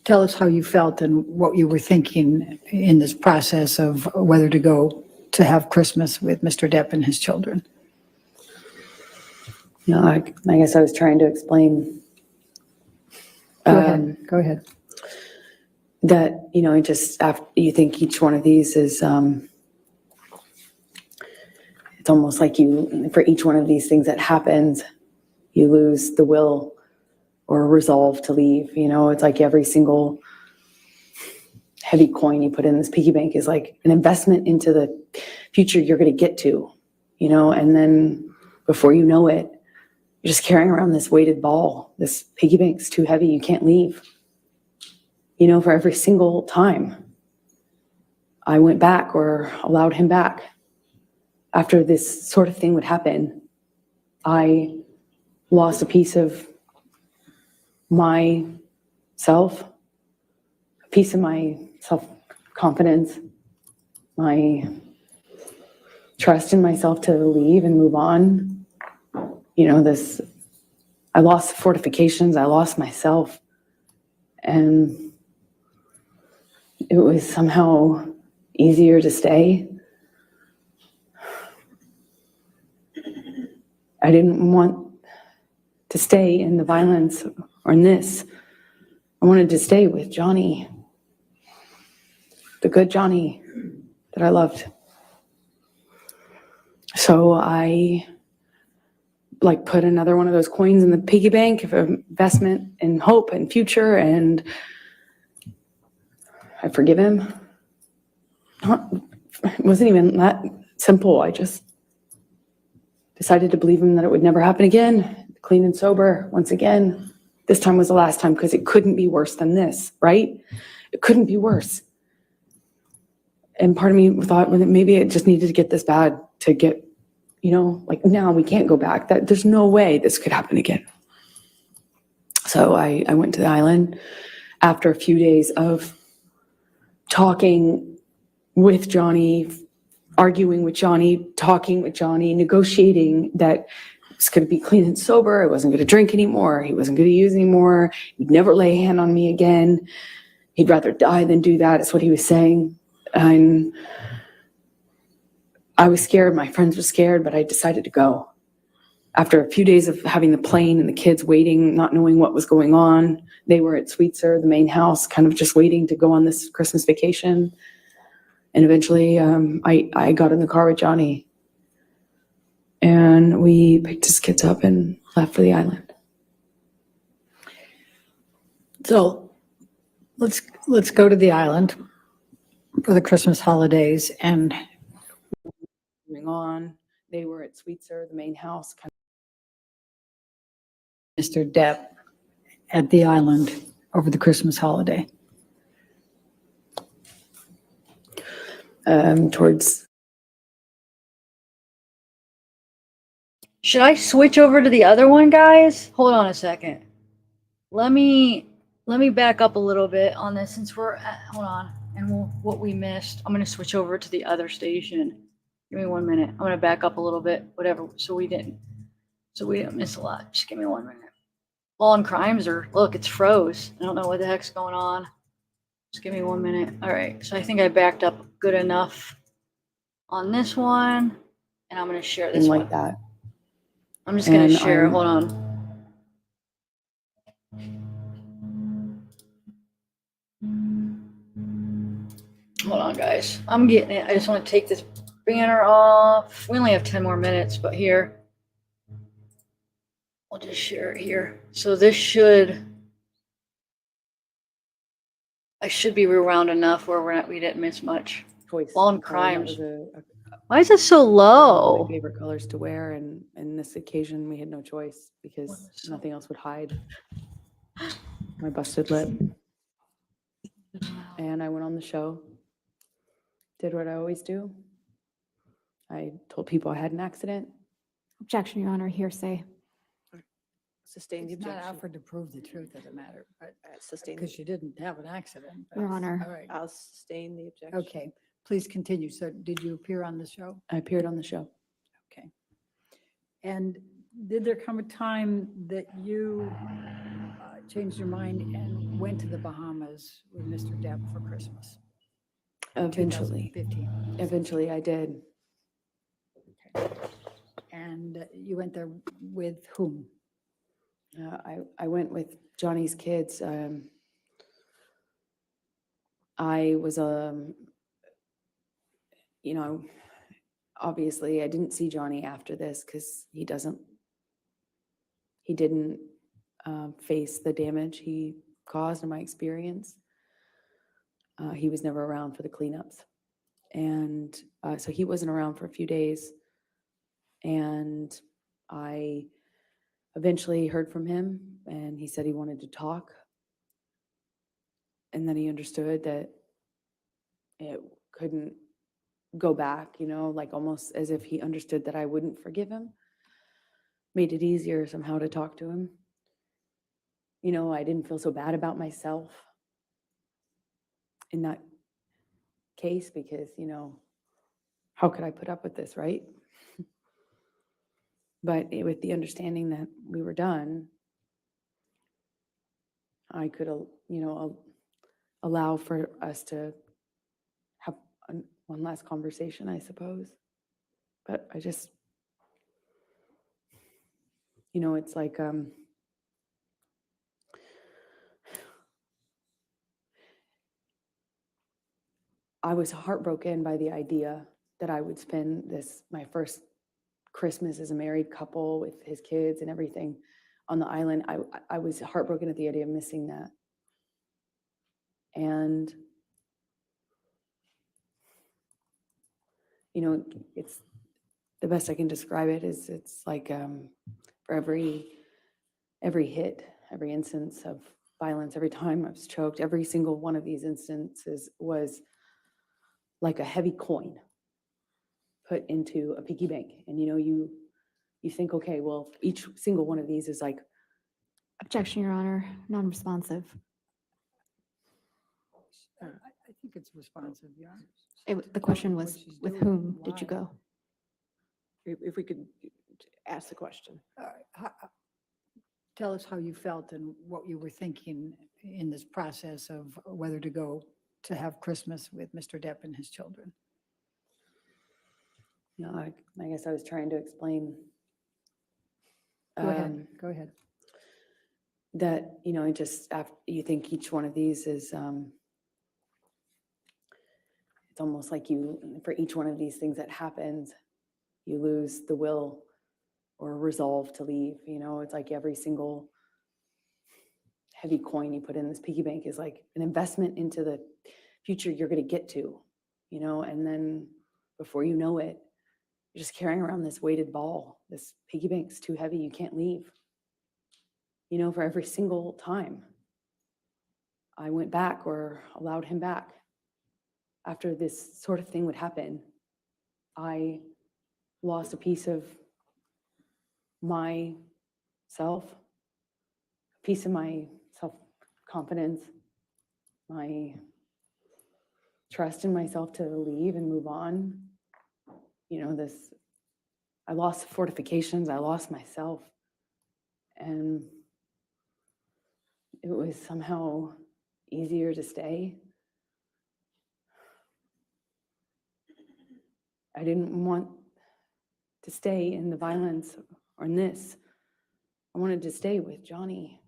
Tell us how you felt and what you were thinking in this process of whether to go to have Christmas with Mr. Depp and his children. You know, I guess I was trying to explain. Go ahead. That, you know, just after you think each one of these is, it's almost like for each one of these things that happens, you lose the will or resolve to leave. You know, it's like every single heavy coin you put in this piggy bank is like an investment into the future you're going to get to, you know, and then before you know it, you're just carrying around this weighted ball. This piggy bank's too heavy. You can't leave. You know, for every single time I went back or allowed him back after this sort of thing would happen, I lost a piece of myself, a piece of my self-confidence, my trust in myself to leave and move on. You know, I lost fortifications, I lost myself, and it was somehow easier to stay. I didn't want to stay in the violence or in this. I wanted to stay with Johnny, the good Johnny that I loved. So I put another one of those coins in the piggy bank of investment and hope and future, and I forgive him. It wasn't even that simple. I just decided to believe him that it would never happen again. Clean and sober once again. This time was the last time because it couldn't be worse than this, right? It couldn't be worse. And part of me thought maybe it just needed to get this bad to get, you know, like now we can't go back. That there's no way this could happen again. So I went to the island after a few days of talking with Johnny, arguing with Johnny, talking with Johnny, negotiating that it's going to be clean and sober. I wasn't going to drink anymore. He wasn't going to use anymore. He'd never lay a hand on me again. He'd rather die than do that. That's what he was saying. And I was scared. My friends were scared, but I decided to go. After a few days of having the plane and the kids waiting, not knowing what was going on, they were at Sweetser, the main house, kind of just waiting to go on this Christmas vacation. And eventually I got in the car with Johnny and we picked his kids up and left for the island. So let's go to the island for the Christmas holidays. And moving on, they were at Sweetser, the main house. Mr. Depp at the island over the Christmas holiday. Should I switch over to the other one, guys? Hold on a second. Let me back up a little bit on this since hold on. And what we missed, I'm going to switch over to the other station. Give me 1 minute. I'm going to back up a little bit, whatever, so we didn't miss a lot. Just give me 1 minute. Law&Crimes look, it's froze. I don't know what the heck's going on. Just give me 1 minute. All right, so I think I backed up good enough on this one. And I'm gonna share and this like one. that. I'm just gonna And share. I'm- Hold on. Hold on, guys. I'm getting it. I just want to take this banner off. We only have 10 more minutes, but here. I'll just share it here. So this should. I should be around enough where we didn't miss much. Choice. Law and color, that Crimes. was Why is it so one of low? my favorite colors to wear, and this occasion we had no choice because nothing else would hide my busted lip. And I went on the show, did what I always do. I told people I had an accident. Objection, Your Honor, hearsay. Sustain the It's not objection. offered to prove the truth of the matter, but Sustain. because she didn't have an accident. but- Your Honor. All right. I'll sustain the objection. Okay, please continue. So did you appear on the show? I appeared on the show. Okay. And did there come a time that you changed your mind and went to the Bahamas with Mr. Depp for Christmas? Eventually, 2015. eventually I did. And you went there with whom? I went with Johnny's kids. I was, you know, obviously I didn't see Johnny after this because he didn't face the damage he caused in my experience. He was never around for the cleanups. And so he wasn't around for a few days. And I eventually heard from him and he said he wanted to talk. And then he understood that it couldn't go back, like almost as if he understood that I wouldn't forgive him. Made it easier somehow to talk to him. I didn't feel so bad about myself in that case because, how could I put up with this, right? But with the understanding that we were done, I could, allow for us to have one last conversation, I suppose. But I just, it's like, I was heartbroken by the idea that I would spend my first Christmas as a married couple with his kids and everything on the island. I was heartbroken at the idea of missing that. And, it's the best I can describe it is it's like for every hit, every instance of violence, every time I was choked, every single one of these instances was like a heavy coin put into a piggy bank. And you think, okay, well, each single one of these is like. Objection, Your Honor, non-responsive. I think it's responsive, yeah. The question was, with whom did you go? If we could ask the question. Tell us how you felt and what you were thinking in this process of whether to go to have Christmas with Mr. Depp and his children. I guess I was trying to explain. Go ahead. Go ahead. That, just after you think each one of these is, it's almost like for each one of these things that happens, you lose the will or resolve to leave. It's like every single heavy coin you put in this piggy bank is like an investment into the future you're going to get to, and then before you know it, you're just carrying around this weighted ball. This piggy bank's too heavy. You can't leave, for every single time I went back or allowed him back after this sort of thing would happen, I lost a piece of myself, a piece of my self-confidence, my trust in myself to leave and move on. I lost fortifications, I lost myself. And it was somehow easier to stay. I didn't want to stay in the violence or in this. I wanted to stay with Johnny,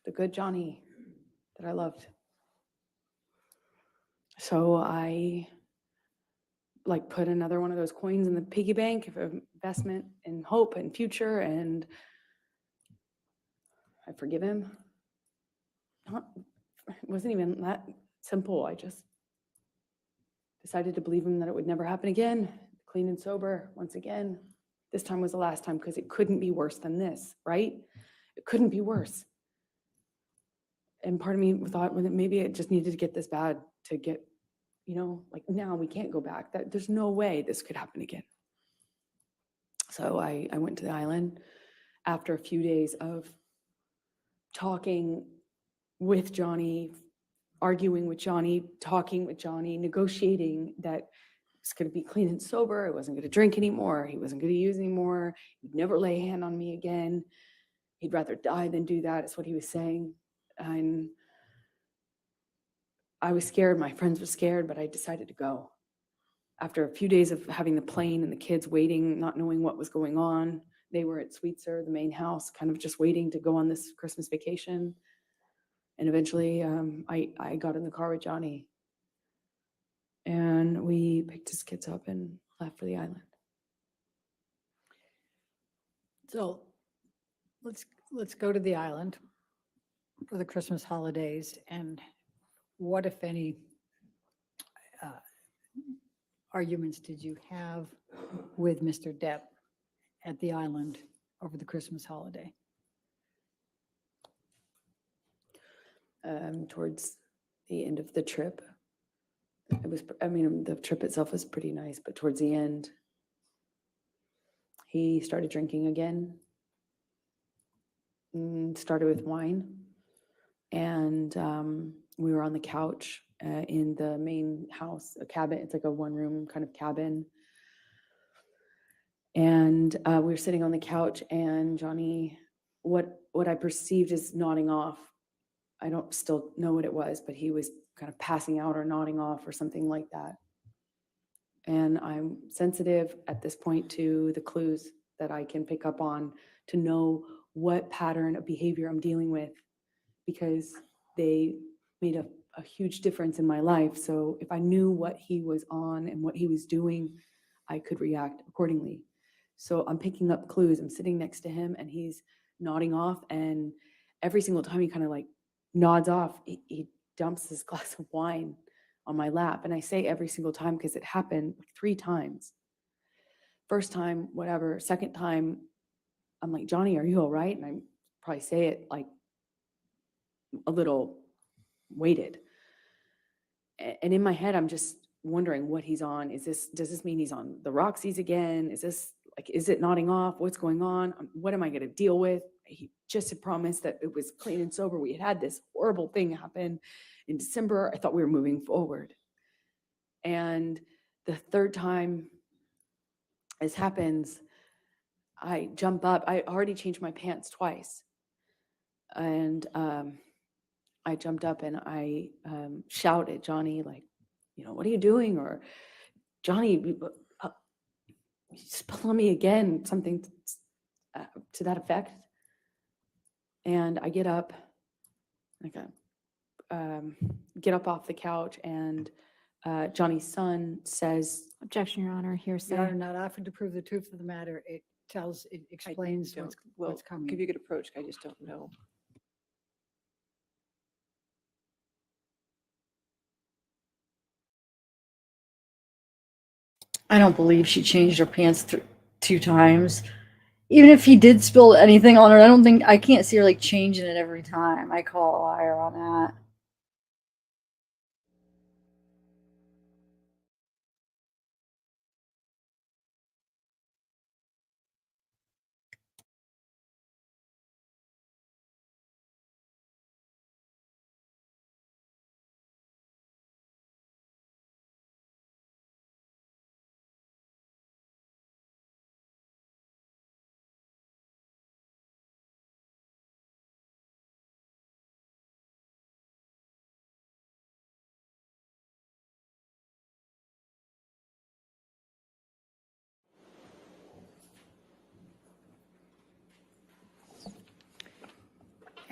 the good Johnny that I loved. So I put another one of those coins in the piggy bank of investment and hope and future, and I forgive him. It wasn't even that simple. I just decided to believe him that it would never happen again. Clean and sober once again. This time was the last time because it couldn't be worse than this, right? It couldn't be worse. And part of me thought that maybe it just needed to get this bad to get, now we can't go back. There's no way this could happen again. So I went to the island after a few days of talking with Johnny, arguing with Johnny, talking with Johnny, negotiating that it's going to be clean and sober. I wasn't going to drink anymore. He wasn't going to use anymore. He'd never lay a hand on me again. He'd rather die than do that, is what he was saying. And I was scared. My friends were scared, but I decided to go. After a few days of having the plane and the kids waiting, not knowing what was going on, they were at Sweetser, the main house, kind of just waiting to go on this Christmas vacation. And eventually I got in the car with Johnny and we picked his kids up and left for the island. So let's go to the island for the Christmas holidays. And what, if any, arguments did you have with Mr. Depp at the island over the Christmas holiday? Towards the end of the trip, the trip itself was pretty nice, but towards the end, he started drinking again. Started with wine, and we were on the couch in the main house, a cabin. It's like a one-room kind of cabin. And we were sitting on the couch, and Johnny, what I perceived as nodding off, I don't still know what it was, but he was kind of passing out or nodding off or something like that. And I'm sensitive at this point to the clues that I can pick up on to know what pattern of behavior I'm dealing with, because they made a huge difference in my life. So if I knew what he was on and what he was doing, I could react accordingly. So I'm picking up clues. I'm sitting next to him and he's nodding off, and every single time he kind of nods off, he dumps his glass of wine on my lap. And I say every single time because it happened 3 times. First time, whatever. Second time, I'm like, Johnny, are you all right? And I probably say it a little weighted. And in my head, I'm just wondering what he's on. Does this mean he's on the Roxy's again? Is it nodding off? What's going on? What am I going to deal with? He just had promised that it was clean and sober. We had this horrible thing happen in December. I thought we were moving forward. And the third time this happens, I jump up. I already changed my pants twice. And I jumped up and I shout at Johnny, what are you doing? Or Johnny, you spilled on me again, something to that effect. And I get up, get up off the couch, and Johnny's son says, Objection, Your Honor, hearsay. Your Honor, not offered to prove the truth of the matter. It explains what's coming. Give you a good approach. I just don't know. I don't believe she changed her pants 2 times. Even if he did spill anything on her, I can't see her changing it every time. I call a liar on that.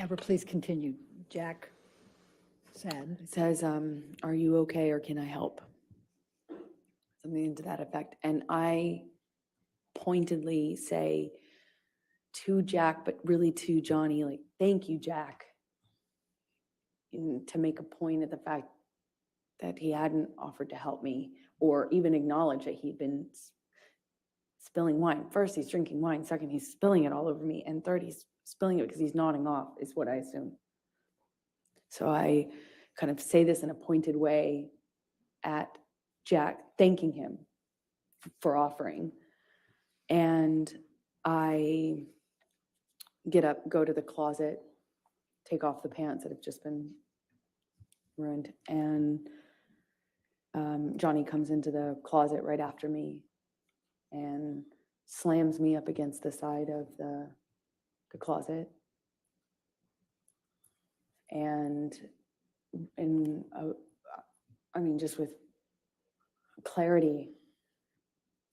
Amber, please continue. Jack said. It says, are you okay or can I help? Something to that effect. And I pointedly say to Jack, but really to Johnny, like, thank you, Jack. And to make a point of the fact that he hadn't offered to help me or even acknowledge that he'd been spilling wine. First, he's drinking wine. Second, he's spilling it all over me. And third, he's spilling it because he's nodding off, is what I assume. So I kind of say this in a pointed way at Jack, thanking him for offering. And I get up, go to the closet, take off the pants that have just been ruined. And Johnny comes into the closet right after me and slams me up against the side of the closet. And I mean, just with clarity,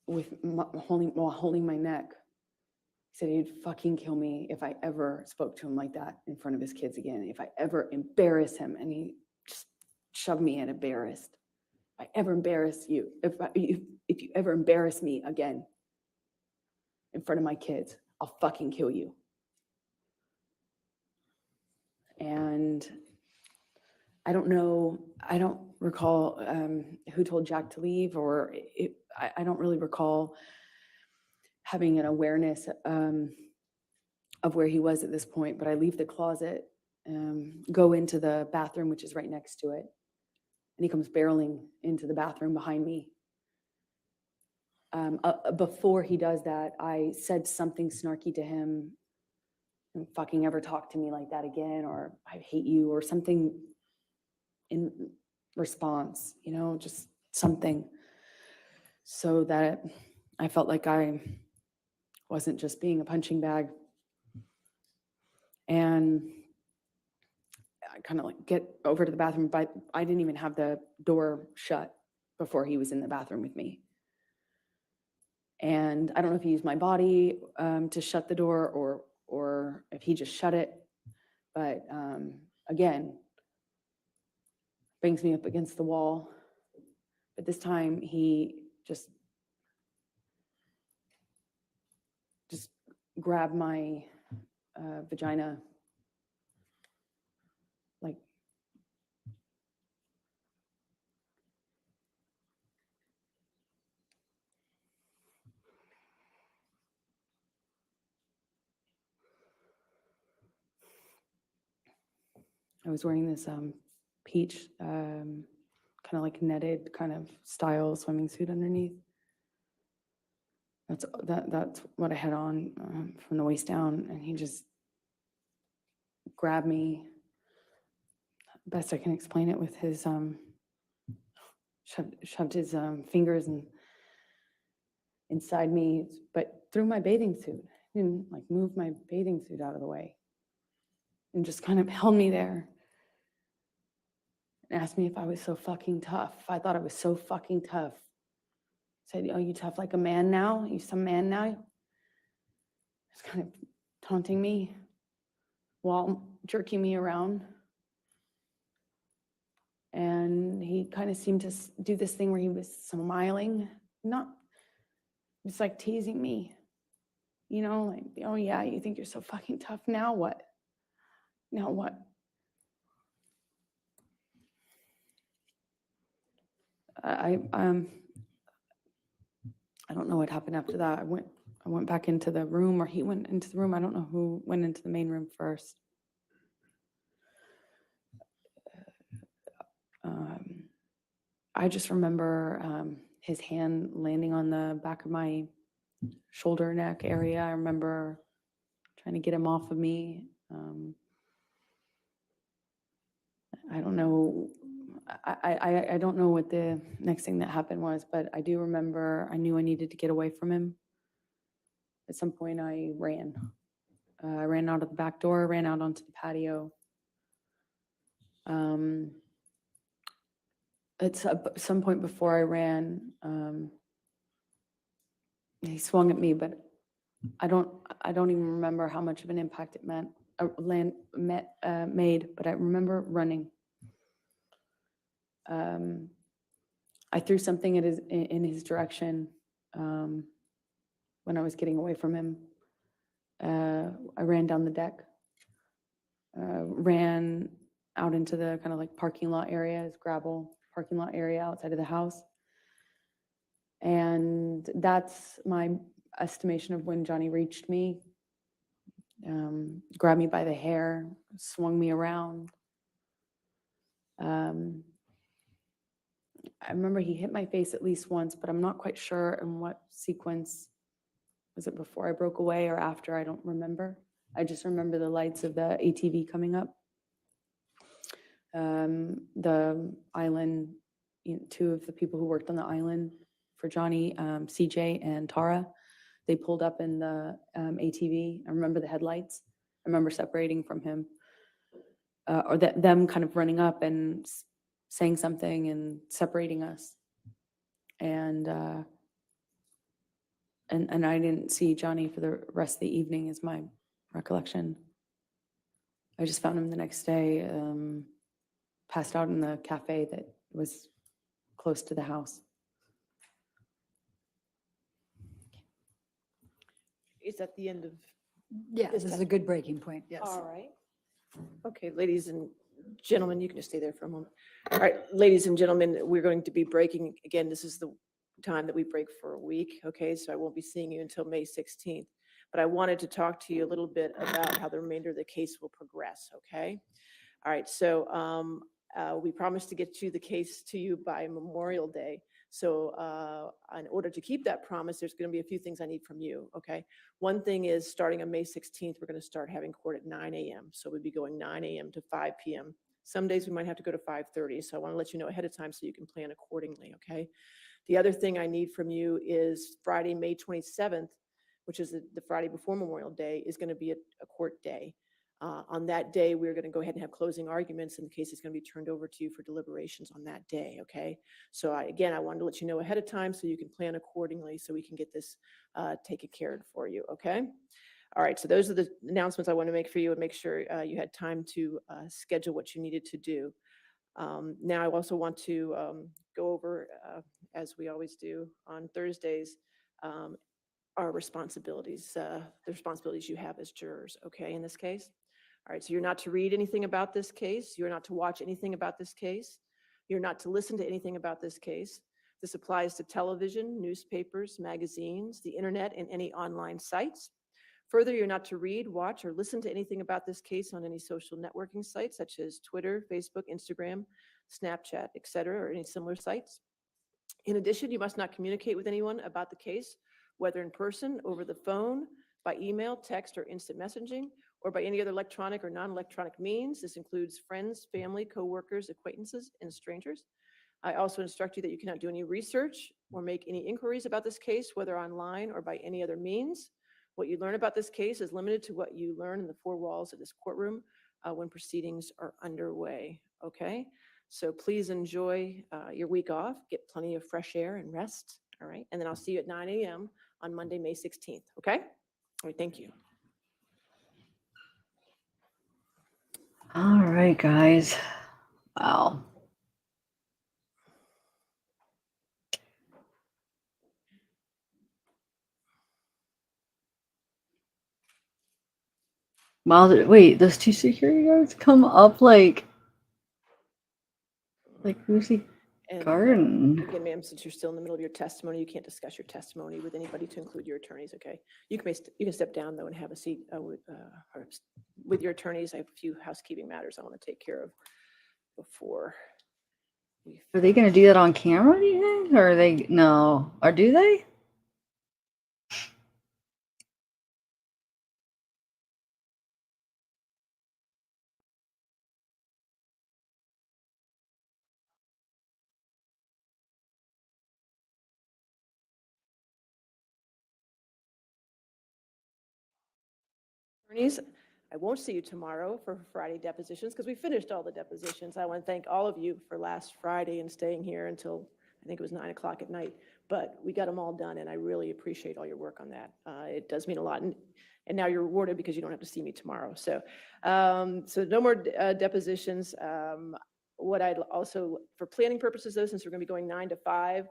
while holding my neck, he said he'd fucking kill me if I ever spoke to him like that in front of his kids again, if I ever embarrass him. And he just shoved me in embarrassed. If I ever embarrass you, if you ever embarrass me again in front of my kids, I'll fucking kill you. And I don't recall who told Jack to leave, or I don't really recall having an awareness of where he was at this point, but I leave the closet, go into the bathroom, which is right next to it. And he comes barreling into the bathroom behind me. Before he does that, I said something snarky to him. Don't fucking ever talk to me like that again, or I hate you, or something in response, just something, so that I felt like I wasn't just being a punching bag. And I kind of like get over to the bathroom, but I didn't even have the door shut before he was in the bathroom with me. And I don't know if he used my body to shut the door or if he just shut it. But again, brings me up against the wall. But this time he just grabbed my vagina, like, I was wearing this peach kind of like netted kind of style swimming suit underneath. That's what I had on from the waist down, and he just grabbed me. Best I can explain it with his shoved his fingers inside me, but through my bathing suit. He didn't like move my bathing suit out of the way, and just kind of held me there. And asked me if I was so fucking tough. If I thought I was so fucking tough. Said, "Oh, you tough like a man now? You some man now?" Just kind of taunting me while jerking me around. And he kind of seemed to do this thing where he was smiling, just like teasing me. Like, "Oh yeah, you think you're so fucking tough. Now what? Now what?" I don't know what happened after that. I went back into the room, or he went into the room. I don't know who went into the main room first. I just remember his hand landing on the back of my shoulder neck area. I remember trying to get him off of me. I don't know. I don't know what the next thing that happened was, but I do remember I knew I needed to get away from him. At some point I ran. I ran out of the back door, ran out onto the patio. At some point before I ran, he swung at me, but I don't even remember how much of an impact it meant. made, but I remember running. I threw something in his direction when I was getting away from him. I ran down the deck, ran out into the kind of like parking lot area, gravel parking lot area outside of the house. And that's my estimation of when Johnny reached me, grabbed me by the hair, swung me around. I remember he hit my face at least once, but I'm not quite sure in what sequence. Was it before I broke away or after? I don't remember. I just remember the lights of the ATV coming up. The island, two of the people who worked on the island for Johnny, CJ and Tara, they pulled up in the ATV. I remember the headlights. I remember separating from him, or them kind of running up and saying something and separating us. And I didn't see Johnny for the rest of the evening, is my recollection. I just found him the next day, passed out in the cafe that was close to the house. Is that the end of? Yeah, this is a good breaking point, yes. All right. Okay, ladies and gentlemen, you can just stay there for a moment. All right, ladies and gentlemen, we're going to be breaking, again, this is the time that we break for a week, okay? So I won't be seeing you until May 16th. But I wanted to talk to you a little bit about how the remainder of the case will progress, okay? All right, so we promised to get you the case to you by Memorial Day. So in order to keep that promise, there's going to be a few things I need from you, okay? One thing is starting on May 16th, we're going to start having court at 9 a.m. So we'd be going 9 a.m. to 5 p.m. Some days we might have to go to 5:30. So I want to let you know ahead of time so you can plan accordingly, okay? The other thing I need from you is Friday, May 27th, which is the Friday before Memorial Day, is going to be a court day. On that day, we're going to go ahead and have closing arguments, and the case is going to be turned over to you for deliberations on that day, okay? So again, I wanted to let you know ahead of time so you can plan accordingly so we can get this taken care of for you, okay? All right, so those are the announcements I want to make for you and make sure you had time to schedule what you needed to do. Now, I also want to go over, as we always do on Thursdays, our responsibilities, the responsibilities you have as jurors, okay, in this case. All right, so you're not to read anything about this case. You're not to watch anything about this case. You're not to listen to anything about this case. This applies to television, newspapers, magazines, the internet, and any online sites. Further, you're not to read, watch, or listen to anything about this case on any social networking sites such as Twitter, Facebook, Instagram, Snapchat, etc., or any similar sites. In addition, you must not communicate with anyone about the case, whether in person, over the phone, by email, text, or instant messaging, or by any other electronic or non-electronic means. This includes friends, family, coworkers, acquaintances, and strangers. I also instruct you that you cannot do any research or make any inquiries about this case, whether online or by any other means. What you learn about this case is limited to what you learn in the four walls of this courtroom when proceedings are underway, okay? So please enjoy your week off, get plenty of fresh air and rest, all right? And then I'll see you at 9 a.m. on Monday, May 16th, okay? All right, thank you. All right, guys. Wow. Wow, wait, those two security guards come up like who's he guarding? Again, ma'am, since you're still in the middle of your testimony, you can't discuss your testimony with anybody to include your attorneys, okay? You can step down though and have a seat with your attorneys. I have a few housekeeping matters I want to take care of before. Are they going to do that on camera, do you think? Or are they, no, or do they? Attorneys, I won't see you tomorrow for Friday depositions because we finished all the depositions. I want to thank all of you for last Friday and staying here until I think it was 9 o'clock at night. But we got them all done, and I really appreciate all your work on that. It does mean a lot. And And now you're rewarded because you don't have to see me tomorrow. So, so no more depositions. What I'd also, for planning purposes though, since we're gonna be going 9 to 5,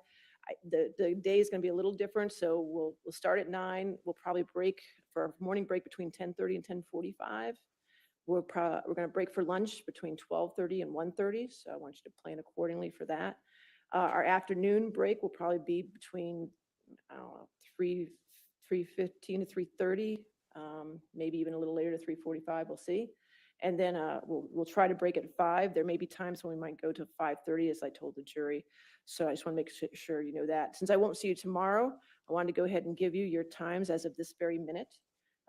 the day is gonna be a little different. So we'll start at 9. We'll probably break for a morning break between 10:30 and 10:45. We're gonna break for lunch between 12:30 and 1:30. So I want you to plan accordingly for that. Our afternoon break will probably be between, I don't know, 3:15 to 3:30, maybe even a little later to 3:45, we'll see. And then we'll try to break at 5. There may be times when we might go to 5:30, as I told the jury. So I just want to make sure you know that. Since I won't see you tomorrow, I wanted to go ahead and give you your times as of this very minute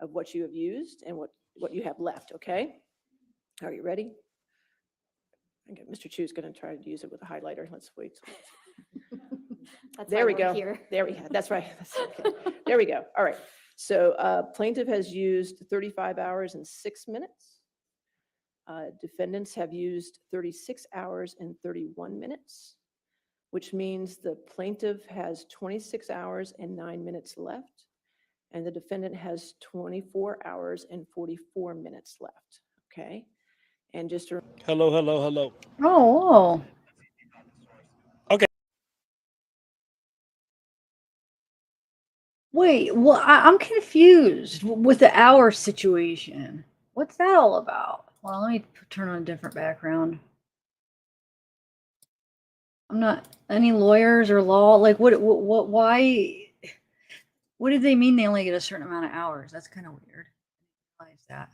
of what you have used and what you have left, okay? Are you ready? Okay, Mr. Chu's going to try to use it with a highlighter. Let's wait. There we go. There we go. That's right. That's okay. There we go. All right. So plaintiff has used 35 hours and 6 minutes. Defendants have used 36 hours and 31 minutes, which means the plaintiff has 26 hours and 9 minutes left, and the defendant has 24 hours and 44 minutes left. Okay. And just to Hello. Oh. Okay. Wait, well, I'm confused with the hour situation. What's that all about? Well, let me turn on a different background. I'm not any lawyers or law. Like, why? What did they mean they only get a certain amount of hours? That's kind of weird. Why is that?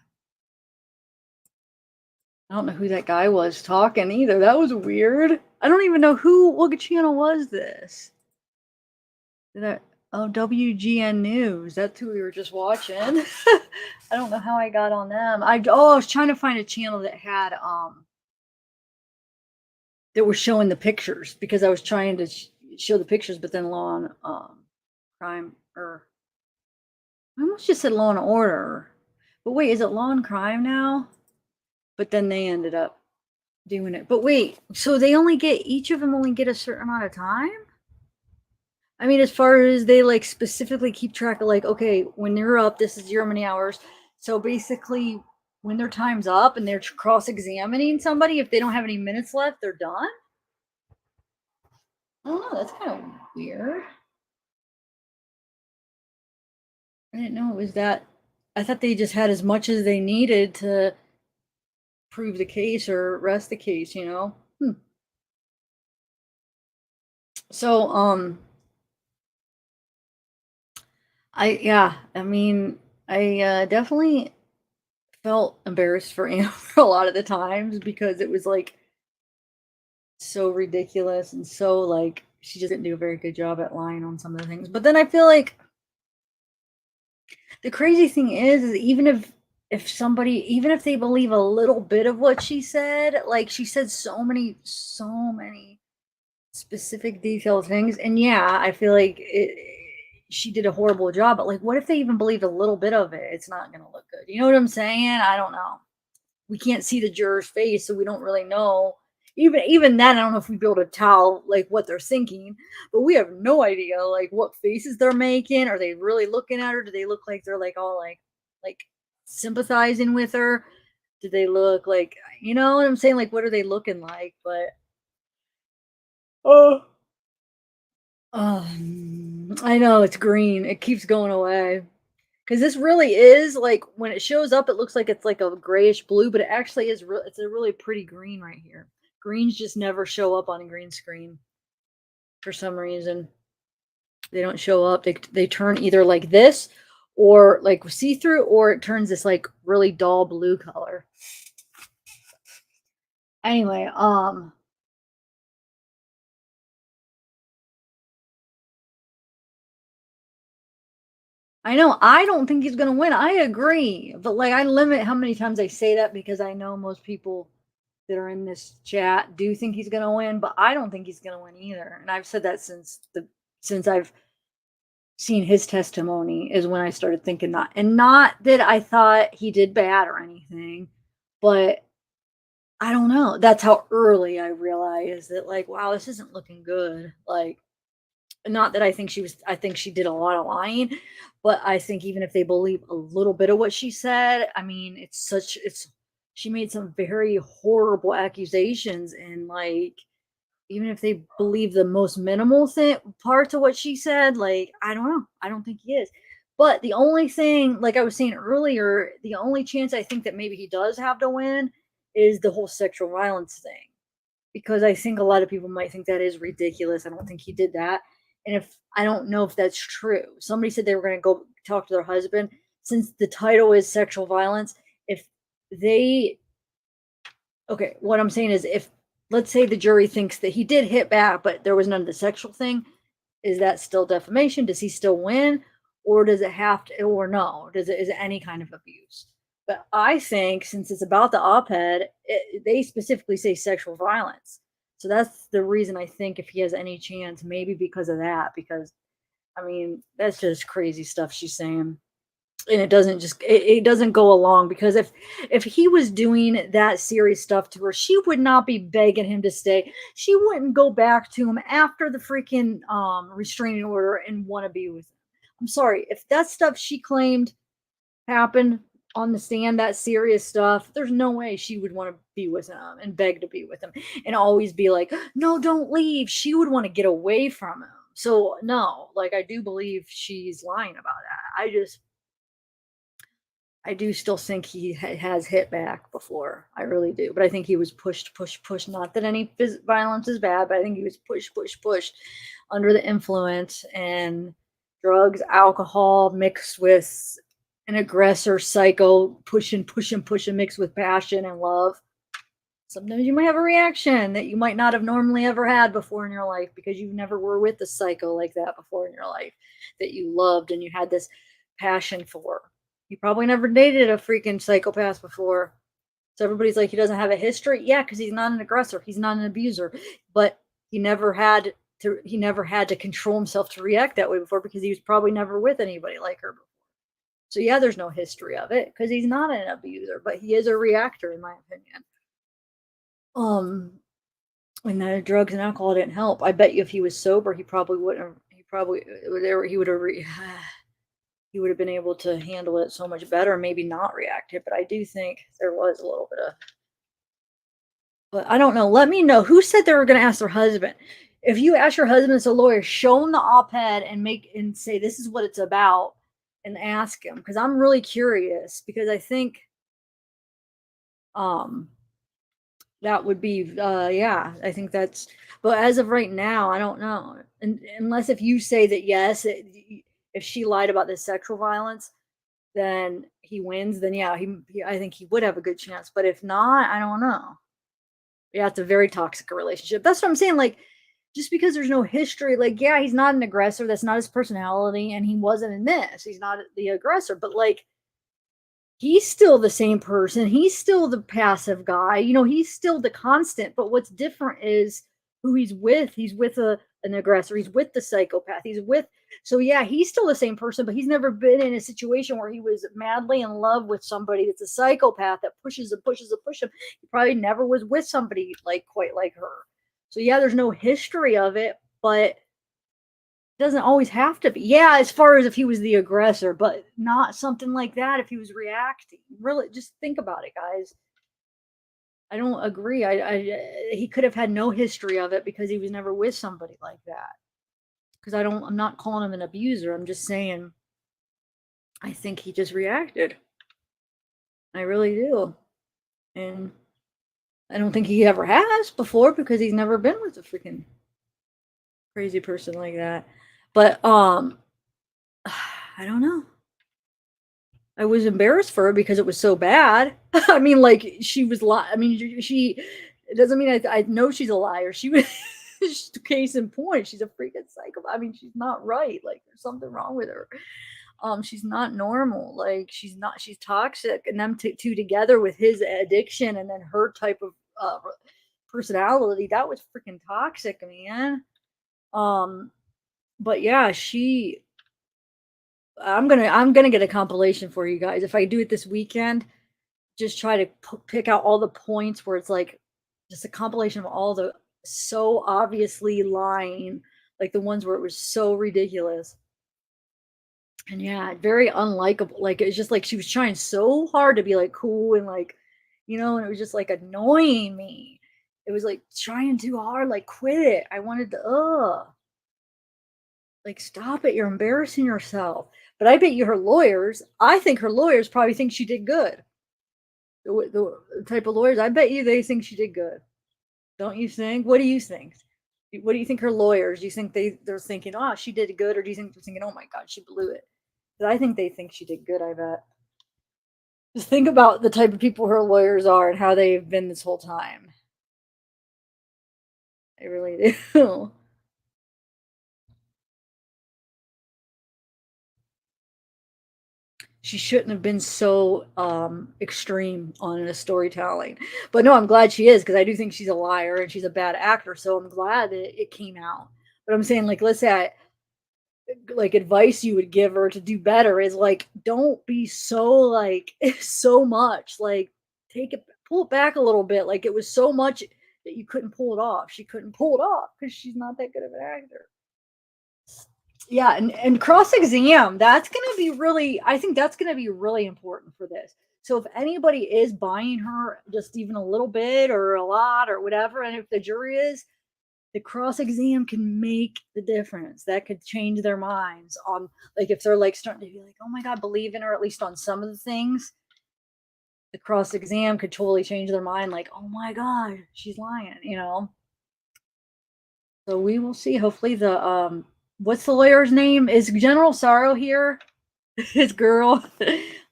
I don't know who that guy was talking either. That was weird. I don't even know what channel was this? Oh, WGN News. That's who we were just watching. I don't know how I got on them. I was trying to find a channel that had that was showing the pictures, because I was trying to show the pictures, but then Law and Crime, or I almost just said Law and Order. But wait, is it Law and Crime now? But then they ended up doing it. But wait, so they each of them only get a certain amount of time? I mean, as far as they like specifically keep track of, like, okay, when you're up, this is your many hours. So basically, when their time's up and they're cross-examining somebody, if they don't have any minutes left, they're done? I don't know, that's kind of weird. I didn't know it was that. I thought they just had as much as they needed to prove the case or rest the case, you know? So, I definitely felt embarrassed for Amber a lot of the times, because it was like so ridiculous and so like she just didn't do a very good job at lying on some of the things. But then I feel like the crazy thing is even if they believe a little bit of what she said, like she said so many specific detailed things, and yeah, I feel like she did a horrible job, but like, what if they even believed a little bit of it? It's not gonna look good. You know what I'm saying? I don't know. We can't see the juror's face, so we don't really know. Even then, I don't know if we'd be able to tell like what they're thinking, but we have no idea like what faces they're making. Are they really looking at her? Do they look like they're like all like sympathizing with her? Do they look like, you know what I'm saying? Like, what are they looking like? But I know it's green. It keeps going away. Because this really is like, when it shows up, it looks like it's like a grayish blue, but it actually is it's a really pretty green right here. Greens just never show up on a green screen for some reason. They don't show up. They turn either like this or like see-through, or it turns this like really dull blue color. Anyway, I know, I don't think he's gonna win. I agree. But like, I limit how many times I say that, because I know most people that are in this chat do think he's gonna win, but I don't think he's gonna win either. And I've said that since I've seen his testimony, is when I started thinking that. And not that I thought he did bad or anything, but I don't know. That's how early I realized that, like, wow, this isn't looking good. Like, Not that I think she did a lot of lying, but I think even if they believe a little bit of what she said, I mean, she made some very horrible accusations, and like, even if they believe the most minimal parts of what she said, like, I don't know. I don't think he is. But the only thing, like I was saying earlier, the only chance I think that maybe he does have to win is the whole sexual violence thing. Because I think a lot of people might think that is ridiculous. I don't think he did that. And if I don't know if that's true. Somebody said they were going to go talk to their husband. Since the title is sexual violence, if they okay, what I'm saying is, if let's say the jury thinks that he did hit back, but there was none of the sexual thing, is that still defamation? Does he still win? Or does it have to, or no? Is it any kind of abuse? But I think since it's about the op-ed, they specifically say sexual violence. So that's the reason I think if he has any chance, maybe because of that, because I mean, that's just crazy stuff she's saying. And it doesn't go along, because if he was doing that serious stuff to her, she would not be begging him to stay. She wouldn't go back to him after the freaking restraining order and want to be with him. I'm sorry, if that stuff she claimed happened on the stand, that serious stuff, there's no way she would want to be with him and beg to be with him and always be like, no, don't leave. She would want to get away from him. So no, like, I do believe she's lying about that. I do still think he has hit back before. I really do. But I think he was pushed. Not that any violence is bad, but I think he was pushed under the influence, and drugs, alcohol mixed with an aggressor, psycho, pushing, mixed with passion and love. Sometimes you might have a reaction that you might not have normally ever had before in your life, because you never were with a psycho like that before in your life that you loved and you had this passion for. You probably never dated a freaking psychopath before. So everybody's like, he doesn't have a history. Yeah, because he's not an aggressor. He's not an abuser. But he never had to control himself to react that way before, because he was probably never with anybody like her before. So yeah, there's no history of it, because he's not an abuser, but he is a reactor, in my opinion. And the drugs and alcohol didn't help. I bet you if he was sober, he probably wouldn't have, he would have been able to handle it so much better, maybe not reacted. But I do think there was a little bit of, but I don't know. Let me know who said they were going to ask their husband. If you ask your husband as a lawyer, show him the op-ed and say, this is what it's about, and ask him. Cause I'm really curious, because I think, that would be, yeah, I think that's, but as of right now, I don't know. And unless if you say that, yes, if she lied about the sexual violence, then he wins, then yeah, I think he would have a good chance. But if not, I don't know. Yeah, it's a very toxic relationship. That's what I'm saying. Like, just because there's no history, like, yeah, he's not an aggressor. That's not his personality. And he wasn't in this. He's not the aggressor. But like, he's still the same person. He's still the passive guy. You know, he's still the constant. But what's different is who he's with. He's with an aggressor. He's with the psychopath. So yeah, he's still the same person, but he's never been in a situation where he was madly in love with somebody that's a psychopath that pushes him. He probably never was with somebody like quite like her. So yeah, there's no history of it, but it doesn't always have to be. Yeah, as far as if he was the aggressor, but not something like that if he was reacting. Really, just think about it, guys. I don't agree. He could have had no history of it because he was never with somebody like that. Because I'm not calling him an abuser. I'm just saying, I think he just reacted. I really do. And I don't think he ever has before, because he's never been with a freaking crazy person like that. But, I don't know. I was embarrassed for her because it was so bad. I mean, like, she was it doesn't mean I know she's a liar. She was, case in point, she's a freaking psycho. I mean, she's not right. Like, there's something wrong with her. She's not normal. Like, she's toxic. And them two together with his addiction and then her type of personality, that was freaking toxic, man. But yeah, I'm gonna get a compilation for you guys. If I do it this weekend, just try to pick out all the points where it's like just a compilation of all the so obviously lying, like the ones where it was so ridiculous. And yeah, very unlikable. Like it's just like she was trying so hard to be like cool and like, and it was just like annoying me. It was like trying too hard, like quit it. I wanted to like stop it. You're embarrassing yourself. But I bet you I think her lawyers probably think she did good. The type of lawyers, I bet you they think she did good. Don't you think? What do you think? What do you think her lawyers? Do you think they're thinking, oh, she did good, or do you think they're thinking, oh my God, she blew it? I think they think she did good, I bet. Just think about the type of people her lawyers are and how they've been this whole time. I really do. She shouldn't have been so extreme on a storytelling. But no, I'm glad she is, because I do think she's a liar and she's a bad actor. So I'm glad that it came out. But I'm saying, like, let's say like advice you would give her to do better is like, don't be so like so much, like pull it back a little bit. Like it was so much that you couldn't pull it off. She couldn't pull it off because she's not that good of an actor. Yeah, and cross-exam, that's gonna be really, I think that's gonna be really important for this. So if anybody is buying her just even a little bit or a lot or whatever, and if the jury is, the cross-exam can make the difference. That could change their minds on, like, if they're like starting to be like, oh my God, believe in her, at least on some of the things. The cross-exam could totally change their mind, like, oh my God, she's lying, So we will see. Hopefully the what's the lawyer's name? Is General Sorrow here? His girl.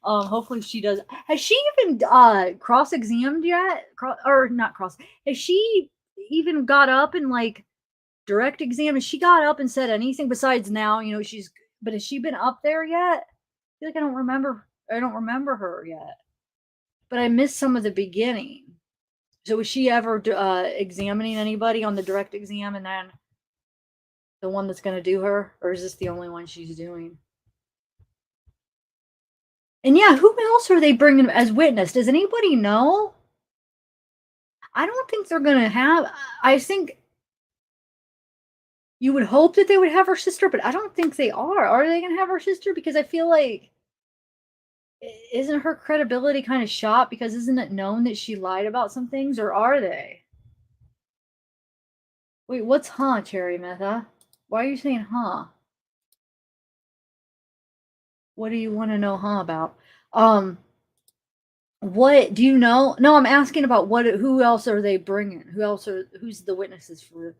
Hopefully she does. Has she even cross-examined yet? Or not cross. Has she even got up and like direct exam? Has she got up and said anything besides now? But has she been up there yet? I feel like I don't remember her yet. But I missed some of the beginning. So was she ever examining anybody on the direct exam and then the one that's going to do her? Or is this the only one she's doing? And yeah, who else are they bringing as witness? Does anybody know? I don't think they're going to have, I think you would hope that they would have her sister, but I don't think they are. Are they going to have her sister? Because I feel like, isn't her credibility kind of shot? Because isn't it known that she lied about some things, or are they? Wait, what's Cherry Metha? Why are you saying What do you want to know about? What do you know? No, I'm asking about who else are they bringing? Who's the witnesses for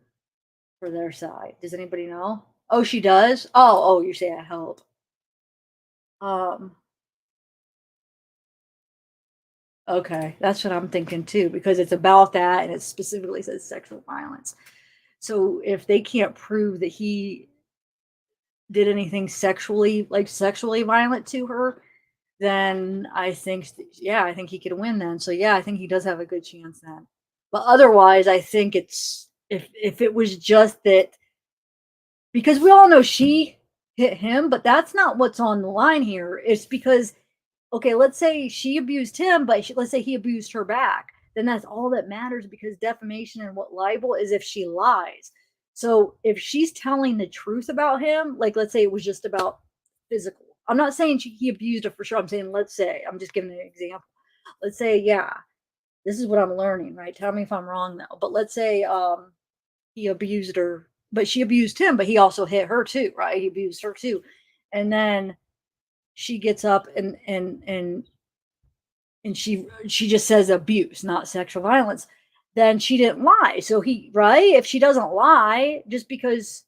their side? Does anybody know? Oh, she does? Oh, you say I hope. Okay, that's what I'm thinking too, because it's about that and it specifically says sexual violence. So if they can't prove that he did anything sexually violent to her, then I think he could win then. So yeah, I think he does have a good chance then. But otherwise, I think it's if it was just that, because we all know she hit him, but that's not what's on the line here. It's because, okay, let's say she abused him, but let's say he abused her back. Then that's all that matters, because defamation and libel is if she lies. So if she's telling the truth about him, like let's say it was just about physical. I'm not saying he abused her for sure. I'm saying, let's say, I'm just giving an example. Let's say, yeah, this is what I'm learning, right? Tell me if I'm wrong though. But let's say he abused her, but she abused him, but he also hit her too, right? He abused her too. And then she gets up and she just says abuse, not sexual violence. Then she didn't lie. So if she doesn't lie, just because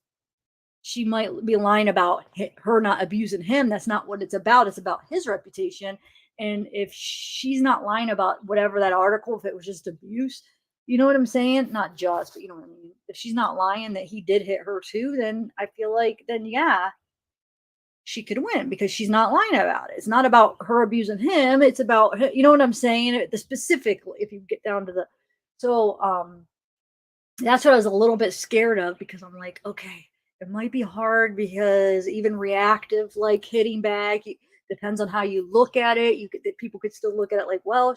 she might be lying about her not abusing him, that's not what it's about. It's about his reputation. And if she's not lying about whatever that article, if it was just abuse, you know what I'm saying? Not just, but you know what I mean? If she's not lying that he did hit her too, then I feel like, then yeah, she could win, because she's not lying about it. It's not about her abusing him. It's about, you know what I'm saying? The specifically, if you get down to that's what I was a little bit scared of, because I'm like, okay, it might be hard, because even reactive, like hitting back, depends on how you look at it. People could still look at it like, well,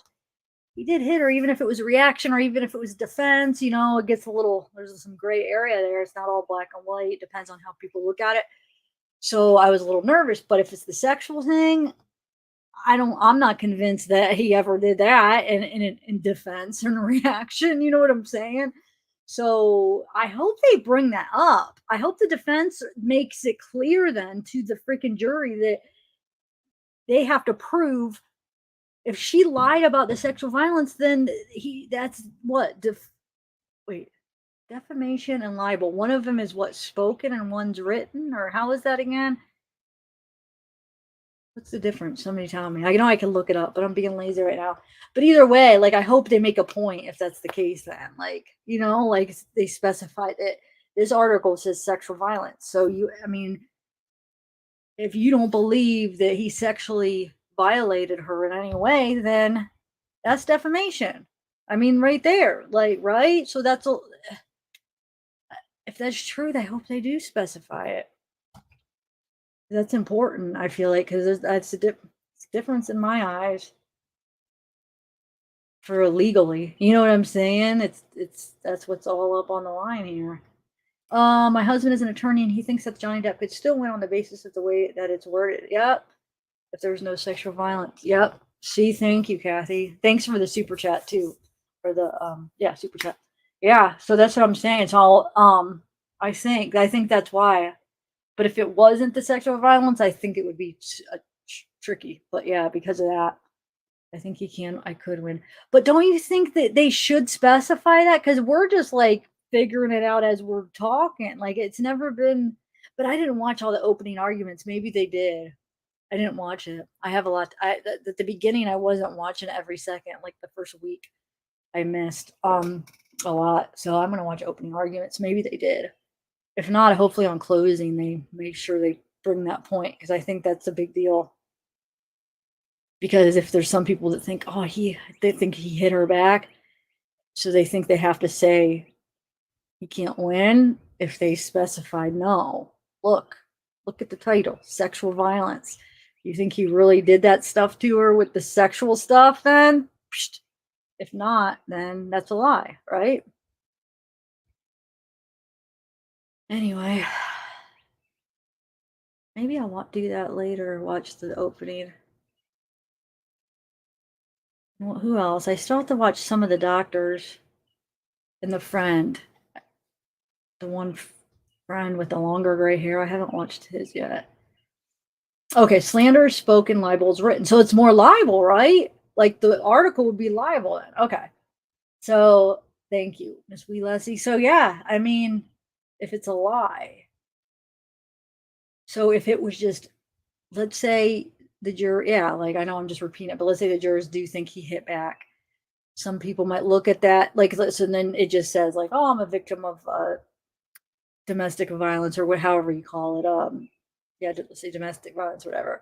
he did hit her, even if it was a reaction or even if it was defense, it gets there's some gray area there. It's not all black and white. It depends on how people look at it. So I was a little nervous, but if it's the sexual thing, I'm not convinced that he ever did that in defense and reaction. You know what I'm saying? So I hope they bring that up. I hope the defense makes it clear then to the freaking jury that they have to prove if she lied about the sexual violence, then that's what defamation and libel. One of them is what, spoken and one's written, or how is that again? What's the difference? Somebody tell me. I know I can look it up, but I'm being lazy right now. But either way, I hope they make a point if that's the case then. They specify that this article says sexual violence. So if you don't believe that he sexually violated her in any way, then that's defamation. Right there. Right? So if that's true, I hope they do specify it. That's important, I feel like, because that's a difference in my eyes for legally. You know what I'm saying? That's what's all up on the line here. My husband is an attorney and he thinks that Johnny Depp could still win on the basis of the way that it's worded. Yep. If there's no sexual violence. Yep. See, thank you, Kathy. Thanks for the super chat too. For the super chat. Yeah, so that's what I'm saying. It's all I think that's why. But if it wasn't the sexual violence, I think it would be tricky. But yeah, because of that, I think I could win. But don't you think that they should specify that? Because we're just figuring it out as we're talking. It's never been, but I didn't watch all the opening arguments. Maybe they did. I didn't watch it. I have a lot. At the beginning, I wasn't watching every second. The first week, I missed a lot. So I'm gonna watch opening arguments. Maybe they did. If not, hopefully on closing, they make sure they bring that point, because I think that's a big deal. Because if there's some people that think, they think he hit her back, so they think they have to say he can't win if they specify no. Look at the title, sexual violence. You think he really did that stuff to her with the sexual stuff then? Psht. If not, then that's a lie, right? Anyway, maybe I'll do that later, watch the opening. Well, who else? I still have to watch some of the doctors and the friend. The one friend with the longer gray hair. I haven't watched his yet. Okay, slander is spoken, libel is written. So it's more libel, right? The article would be libel then. Okay. So thank you, Miss Wee Leslie. So yeah, if it's a lie. So if it was just, let's say the jury, I know I'm just repeating it, but let's say the jurors do think he hit back. Some people might look at that, and then it just says oh, I'm a victim of domestic violence, or however you call it. Let's say domestic violence, whatever.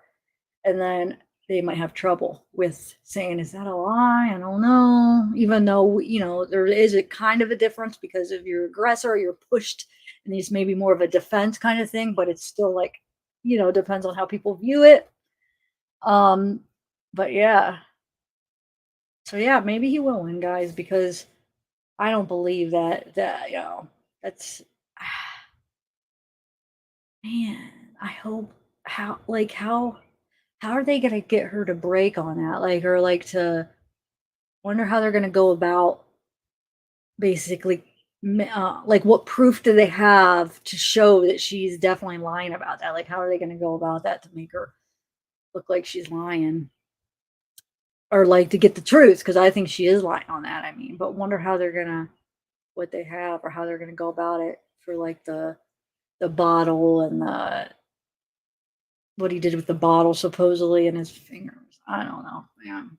And then they might have trouble with saying, is that a lie? I don't know. Even though, there is a kind of a difference because if you're aggressor, you're pushed, and it's maybe more of a defense kind of thing, but it's still depends on how people view it. But yeah. So yeah, maybe he will win, guys, because I don't believe that that's man, I hope how are they gonna get her to break on that? Or to wonder how they're gonna go about basically what proof do they have to show that she's definitely lying about that? How are they gonna go about that to make her look like she's lying? Or to get the truth, because I think she is lying on that. But wonder how they're gonna what they have or how they're gonna go about it for the bottle and what he did with the bottle supposedly in his fingers. I don't know, man.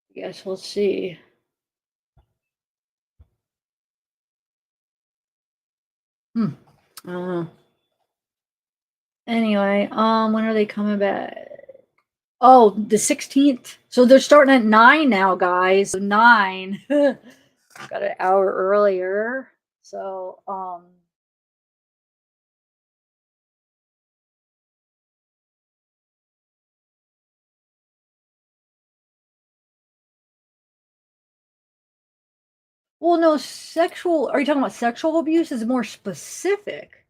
I guess we'll see. I don't know. Anyway, when are they coming back? Oh, the 16th. So they're starting at 9 now, guys. So 9. Got an hour earlier. So, Well, no, sexual. Are you talking about sexual abuse? Is more specific.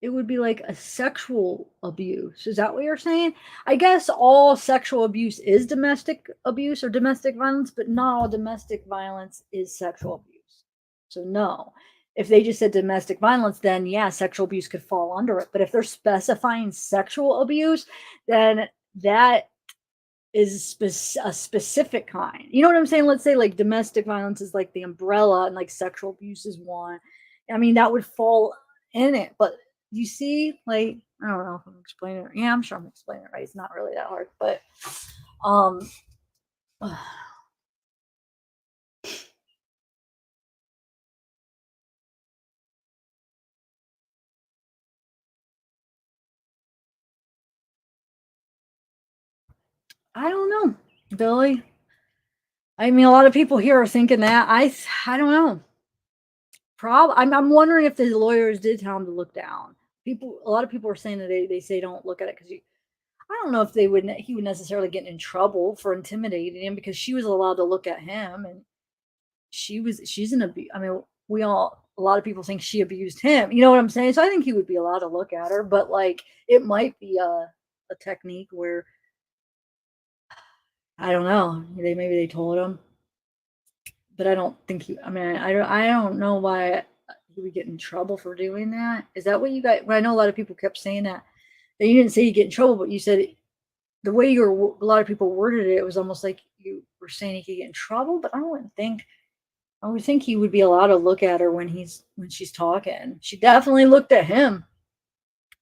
It would be like a sexual abuse. Is that what you're saying? I guess all sexual abuse is domestic abuse or domestic violence, but not all domestic violence is sexual abuse. So no. If they just said domestic violence, then yeah, sexual abuse could fall under it. But if they're specifying sexual abuse, then that is a specific kind. You know what I'm saying? Let's say like domestic violence is like the umbrella and like sexual abuse is one. I mean, that would fall in it. But you see, like, I don't know if I'm explaining it. Yeah, I'm sure I'm explaining it right. It's not really that hard. But um I don't know, Billy. I mean, a lot of people here are thinking that. I don't know. I'm wondering if the lawyers did tell him to look down. A lot of people are saying that they say don't look at it because I don't know if he would necessarily get in trouble for intimidating him because she was allowed to look at him and she's an abuse. I mean, a lot of people think she abused him. You know what I'm saying? So I think he would be allowed to look at her, but like it might be a technique where I don't know. Maybe they told him, but I don't think he. I mean, I don't know why he would get in trouble for doing that. Is that what you got? Well, I know a lot of people kept saying that. That you didn't say you get in trouble, but you said the way a lot of people worded it, it was almost like you were saying he could get in trouble. But I would think he would be allowed to look at her when she's talking. She definitely looked at him,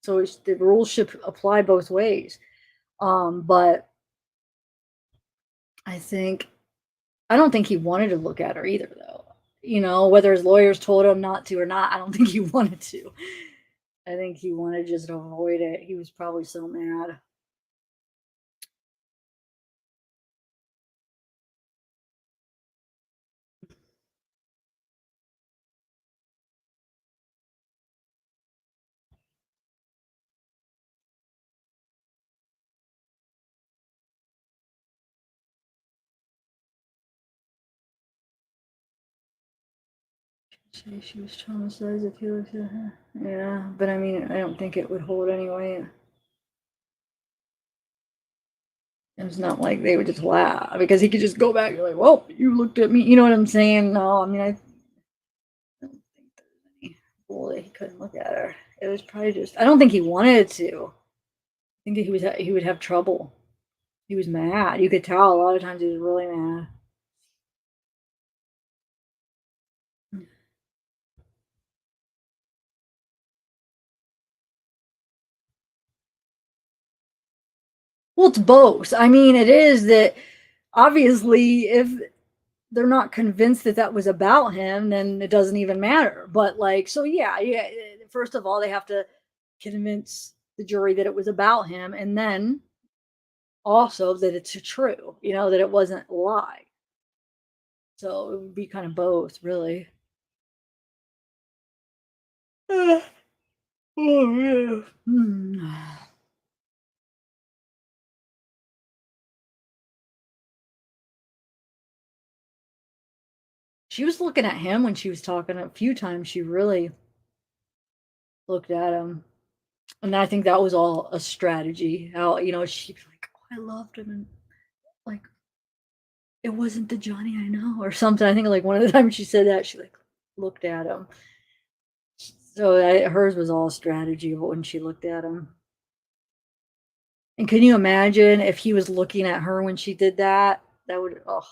so the rules should apply both ways. But I don't think he wanted to look at her either, though. You know, whether his lawyers told him not to or not, I don't think he wanted to. I think he wanted just to avoid it. He was probably so mad. She was traumatized if he looked at her. Yeah, but I mean, I don't think it would hold anyway. It's not like they would just laugh because he could just go back and be like, well, you looked at me. You know what I'm saying? No, I mean, I don't think there's any rule that he couldn't look at her. It was probably just, I don't think he wanted to. I think that he would have trouble. He was mad. You could tell a lot of times he was really mad. Well, it's both. I mean, it is that obviously if they're not convinced that that was about him, then it doesn't even matter. But like, so yeah. First of all, they have to convince the jury that it was about him, and then also that it's true. You know, that it wasn't a lie. So it would be kind of both, really. Oh yeah. She was looking at him when she was talking a few times. She really looked at him. And I think that was all a strategy. How, she'd be like, oh, I loved him. And like, it wasn't the Johnny I know or something. I think like one of the times she said that, she like looked at him. So hers was all strategy when she looked at him. And can you imagine if he was looking at her when she did that? That would, oh.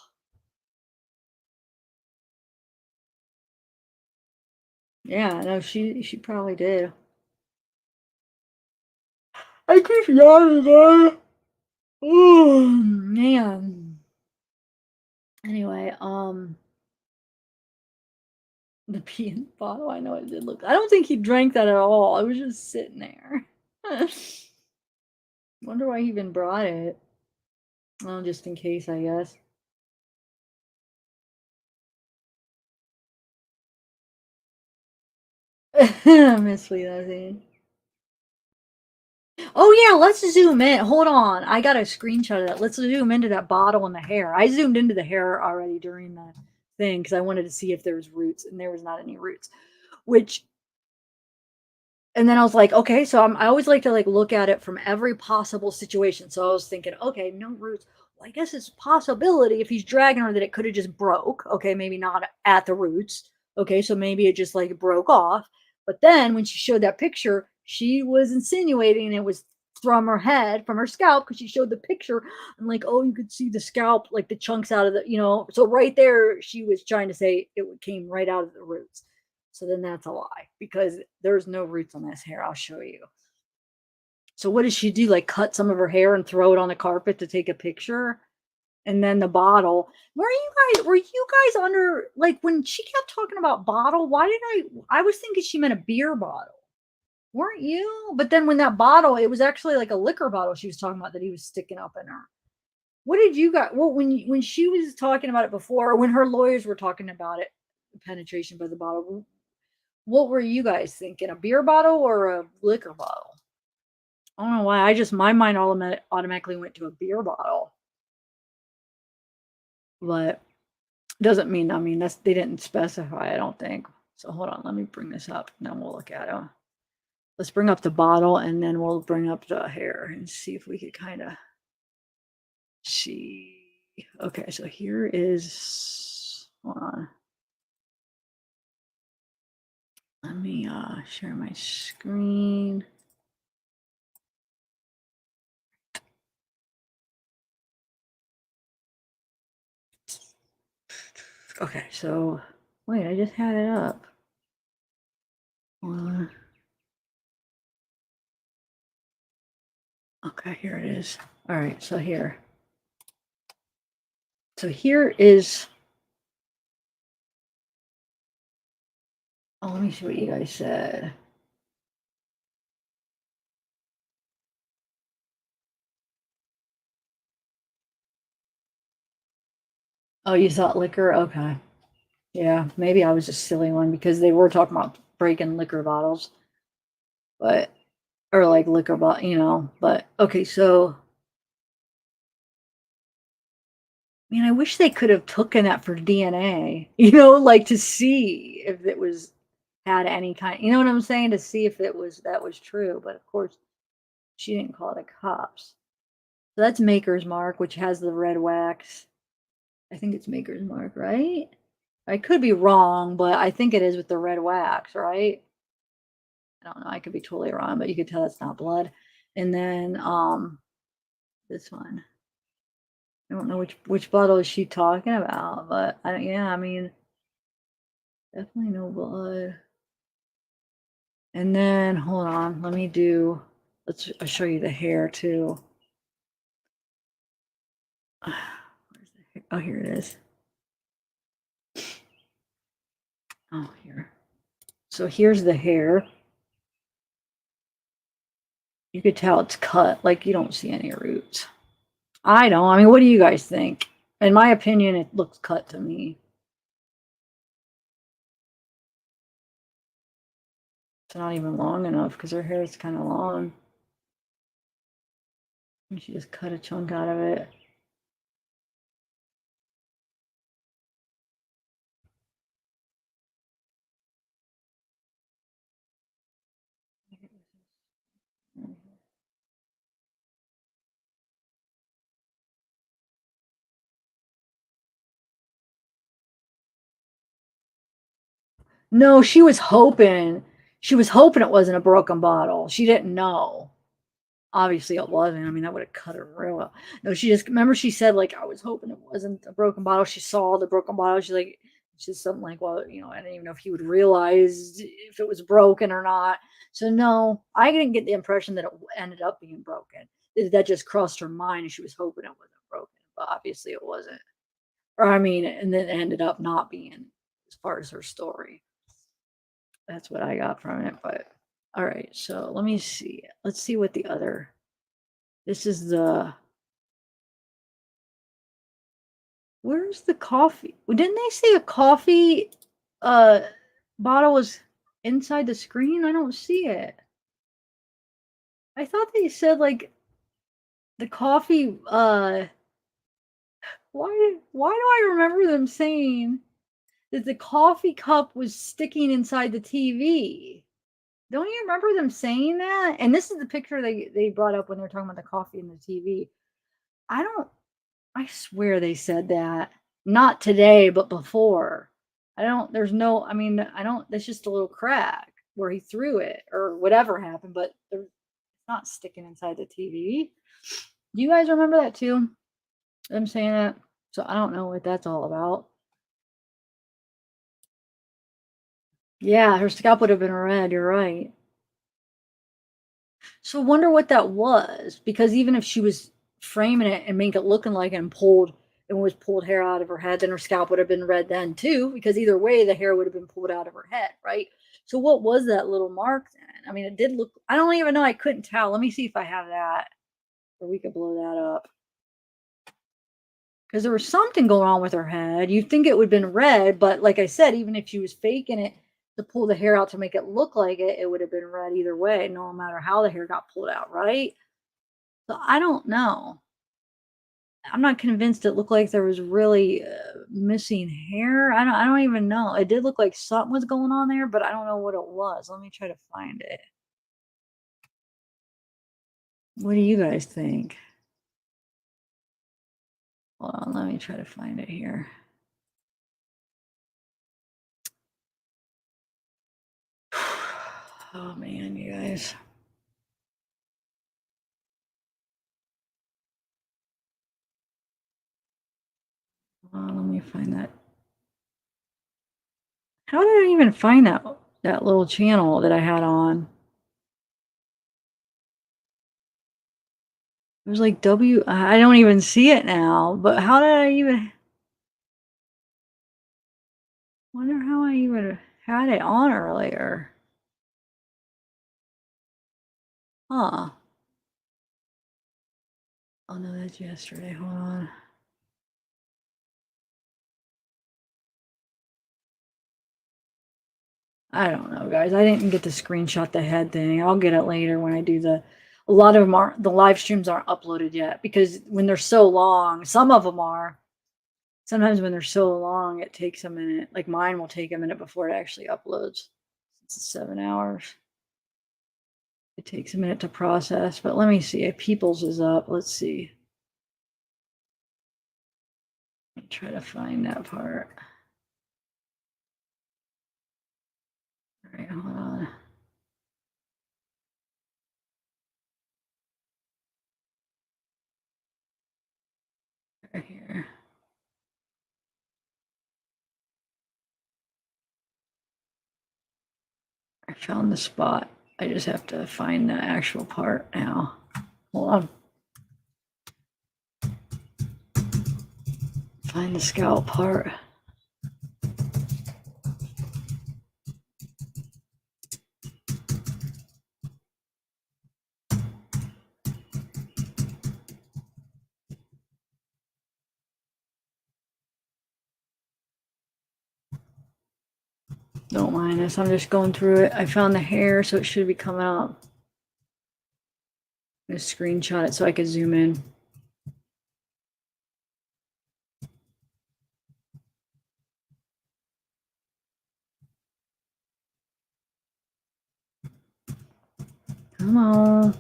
Yeah, no, she probably did. I keep yawning, guys. Oh man. Anyway, the pee in the bottle. I know it did look. I don't think he drank that at all. It was just sitting there. Wonder why he even brought it. Well, just in case, I guess. Miss Fleet, I think. Oh yeah, let's zoom in. Hold on, I got a screenshot of that. Let's zoom into that bottle and the hair. I zoomed into the hair already during the thing because I wanted to see if there was roots, and there was not any roots. Which, and then I was like, okay, so I always like to like look at it from every possible situation. So I was thinking, okay, no roots. Well, I guess it's a possibility if he's dragging her that it could have just broke. Okay, maybe not at the roots. Okay, so maybe it just like broke off. But then when she showed that picture, she was insinuating it was from her head, from her scalp, because she showed the picture and like, oh, you could see the scalp, like the chunks out of the, so right there, she was trying to say it came right out of the roots. So then that's a lie because there's no roots on this hair. I'll show you. So what does she do? Like cut some of her hair and throw it on the carpet to take a picture? And then the bottle. Were you guys under, like when she kept talking about bottle, why did I was thinking she meant a beer bottle. Weren't you? But then when that bottle, it was actually like a liquor bottle she was talking about that he was sticking up in her. What did you guys, well, when she was talking about it before, or when her lawyers were talking about it, penetration by the bottle, what were you guys thinking? A beer bottle or a liquor bottle? I don't know why. My mind automatically went to a beer bottle. But doesn't mean, they didn't specify, I don't think. So hold on, let me bring this up and then we'll look at it. Let's bring up the bottle and then we'll bring up the hair and see if we could kind of see. Okay, so here is, hold on. Let me share my screen. Okay, so wait, I just had it up. Okay, here it is. All right, so here. So here is. Oh, let me see what you guys said. Oh, you thought liquor? Okay. Yeah, maybe I was a silly one because they were talking about breaking liquor bottles. But, or like liquor bottle, but okay, so. I mean, I wish they could have taken that for DNA, like to see if it had any kind, you know what I'm saying? To see if that was true. But of course, she didn't call the cops. So that's Maker's Mark, which has the red wax. I think it's Maker's Mark, right? I could be wrong, but I think it is with the red wax, right? I don't know. I could be totally wrong, but you could tell it's not blood. And then this one. I don't know which bottle is she talking about, but yeah, definitely no blood. And then hold on, I'll show you the hair too. Where's the hair? Oh, here it is. Oh, here. So here's the hair. You could tell it's cut, like you don't see any roots. I don't. What do you guys think? In my opinion, it looks cut to me. It's not even long enough because her hair is kind of long. And she just cut a chunk out of it. No, she was hoping it wasn't a broken bottle. She didn't know. Obviously it wasn't. That would have cut her real well. No, remember she said, like, I was hoping it wasn't a broken bottle. She saw the broken bottle. She's something like, well, I didn't even know if he would realize if it was broken or not. So no, I didn't get the impression that it ended up being broken. That just crossed her mind and she was hoping it wasn't broken. But obviously it wasn't. And then it ended up not being as far as her story. That's what I got from it, but all right, so let me see. Let's see what the other. This is where's the coffee? Well, didn't they say a coffee bottle was inside the screen? I don't see it. I thought they said like the coffee why do I remember them saying that the coffee cup was sticking inside the TV. Don't you remember them saying that? And this is the picture they brought up when they were talking about the coffee and the TV. I swear they said that. Not today, but before. That's just a little crack where he threw it or whatever happened, but it's not sticking inside the TV. Do you guys remember that too? Them saying that? So I don't know what that's all about. Yeah, her scalp would have been red. You're right. So I wonder what that was, because even if she was framing it and make it looking like it and was pulled hair out of her head, then her scalp would have been red then too, because either way the hair would have been pulled out of her head, right? So what was that little mark then? I mean, it did look, I don't even know, I couldn't tell. Let me see if I have that, or we could blow that up. Because there was something going on with her head. You'd think it would have been red, but like I said, even if she was faking it to pull the hair out to make it look like it, it would have been red either way, no matter how the hair got pulled out, right? So I don't know. I'm not convinced it looked like there was really missing hair. I don't even know. It did look like something was going on there, but I don't know what it was. Let me try to find it. What do you guys think? Hold on, let me try to find it here. Oh man, you guys. Let me find that. How did I even find that little channel that I had on? It was like I don't even see it now, but how did I even wonder how I even had it on earlier? Huh. Oh no, that's yesterday. Hold on. I don't know, guys. I didn't get to screenshot the head thing. I'll get it later when I do a lot of them aren't, the live streams aren't uploaded yet, because when they're so long, some of them are. Sometimes when they're so long, it takes a minute. Like mine will take a minute before it actually uploads. It's 7 hours. It takes a minute to process, but let me see. People's is up. Let's see. Let me try to find that part. All right, hold on. Right here. I found the spot. I just have to find the actual part now. Hold on. Find the scalp part. Don't mind this. I'm just going through it. I found the hair, so it should be coming up. I'm going to screenshot it so I can zoom in. Come on.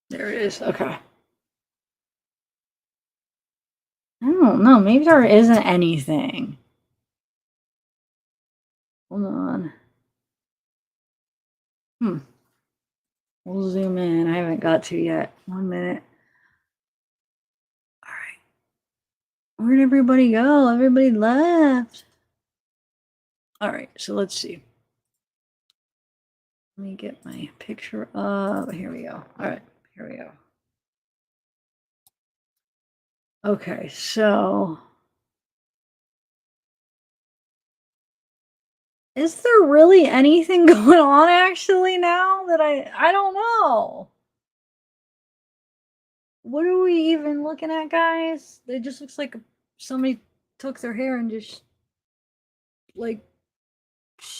There it is. Okay. I don't know. Maybe there isn't anything. Hold on. We'll zoom in. I haven't got to yet. 1 minute. All right. Where'd everybody go? Everybody left. All right. So let's see. Let me get my picture up. Here we go. All right. Here we go. Okay. So is there really anything going on actually now that I don't know. What are we even looking at, guys? It just looks like somebody took their hair and just like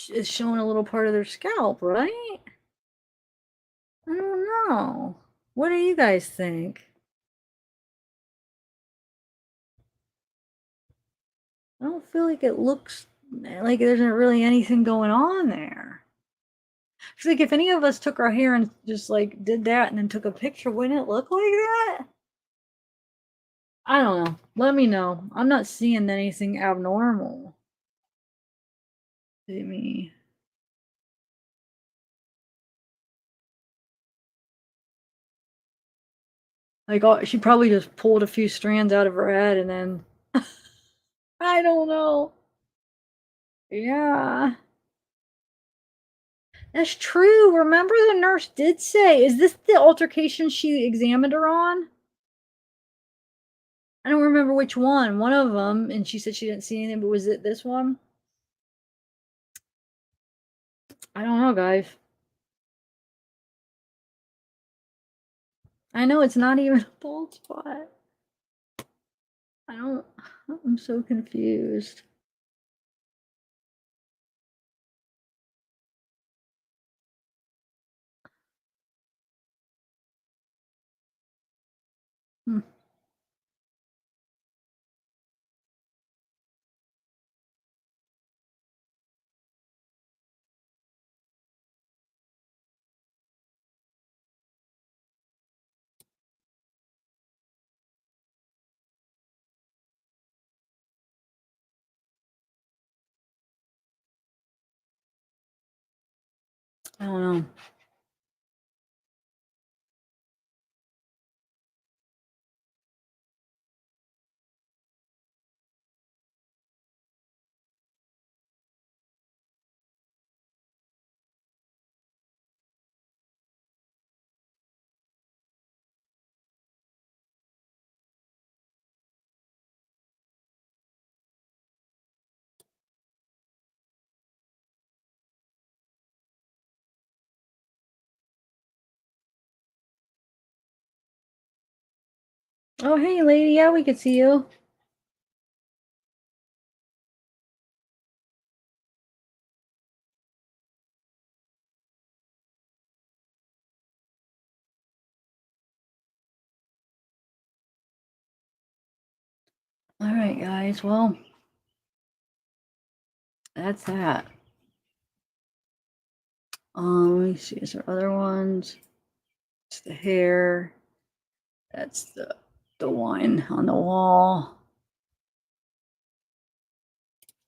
is showing a little part of their scalp, right? I don't know. What do you guys think? I don't feel like it looks like there isn't really anything going on there. It's like if any of us took our hair and just like did that and then took a picture, wouldn't it look like that? I don't know. Let me know. I'm not seeing anything abnormal. See me. Like, oh, she probably just pulled a few strands out of her head and then I don't know. Yeah. That's true. Remember the nurse did say, is this the altercation she examined her on? I don't remember which one. One of them, and she said she didn't see anything, but was it this one? I don't know, guys. I know it's not even a bald spot. I'm so confused. Hmm. I don't know. Oh, hey, lady. Yeah, we could see you. All right, guys. Well, that's that. Let me see. Is there other ones? It's the hair. That's the wine on the wall.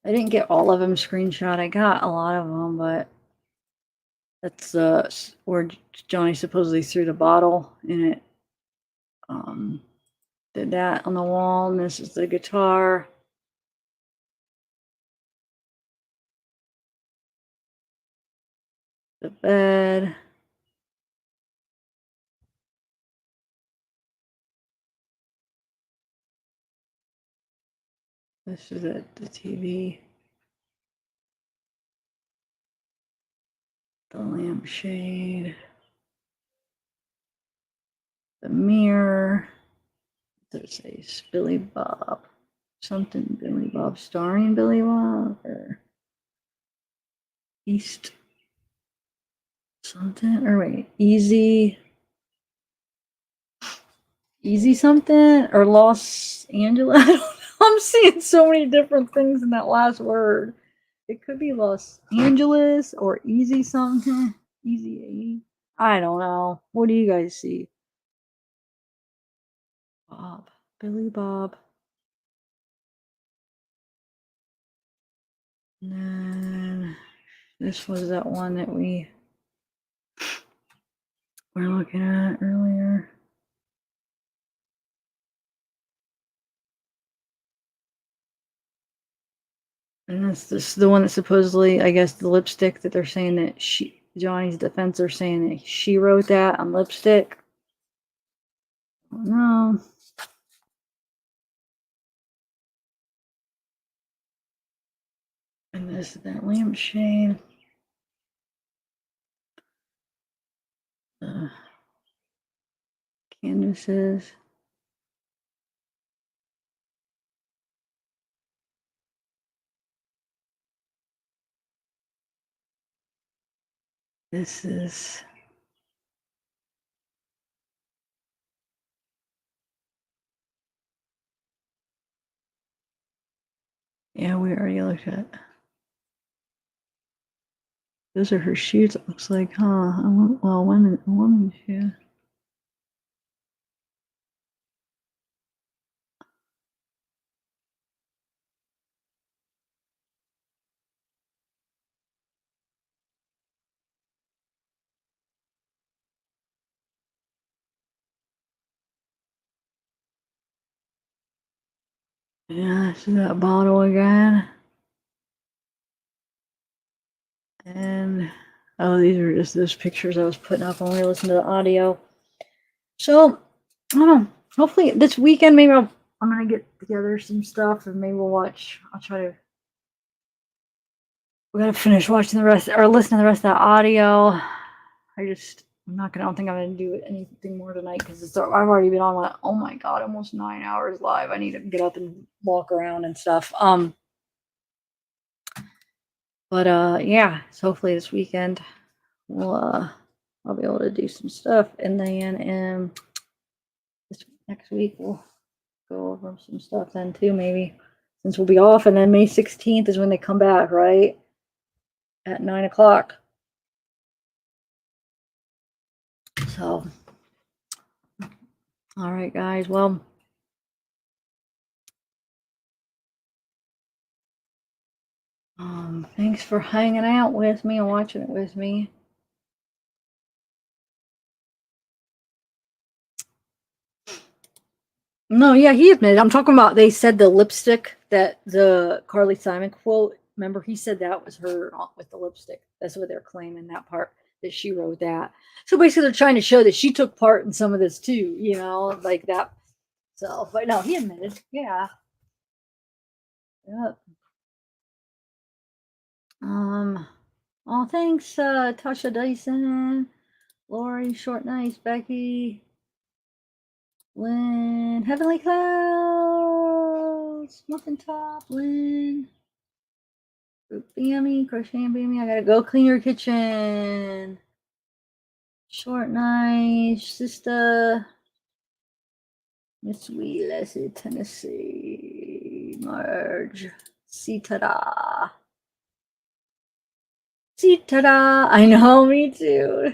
I didn't get all of them screenshot. I got a lot of them, but that's where Johnny supposedly threw the bottle in it. Did that on the wall, and this is the guitar. The bed. This is it, the TV. The lampshade. The mirror. There's a Billy Bob. Something Billy Bob, starring Billy Bob, or East something, or wait, Easy something, or Los Angeles. I don't know. I'm seeing so many different things in that last word. It could be Los Angeles or Easy something. Easy. I don't know. What do you guys see? Bob. Billy Bob. And then this was that one that we were looking at earlier. And this the one that supposedly, I guess, the lipstick that they're saying that Johnny's defense are saying that she wrote that on lipstick. I don't know. And this is that lampshade. Canvases. This is Yeah, we already looked at. Those are her shoes, it looks like, huh? Well, women's shoe. Yeah, see that bottle again. And oh, these are just those pictures I was putting up when we listened to the audio. So I don't know. Hopefully this weekend, maybe I'm gonna get together some stuff and maybe we'll watch. I'll try to. We gotta finish watching the rest or listening to the rest of that audio. I don't think I'm gonna do anything more tonight because I've already been on like, oh my god, almost 9 hours live. I need to get up and walk around and stuff. But yeah, so hopefully this weekend we'll I'll be able to do some stuff, and then this next week we'll go over some stuff then too, maybe since we'll be off, and then May 16th is when they come back, right? At 9 o'clock. So, all right, guys. Well, thanks for hanging out with me and watching it with me. No, yeah, he admitted. I'm talking about they said the lipstick that the Carly Simon quote. Remember, he said that was her with the lipstick. That's what they're claiming, that part that she wrote that. So basically, they're trying to show that she took part in some of this too, like that. So, but no, he admitted. Yeah. Yep. Oh, thanks, Tasha Dyson, Lori, Short Nice, Becky, Lynn, Heavenly Clouds, Muffin Top, Lynn, Bammy, Crochet and Bammy. I gotta go clean your kitchen. Short Nice, Sister, Miss Wheeler, Tennessee, Marge, See-ta-da. See-ta-da. I know, me too.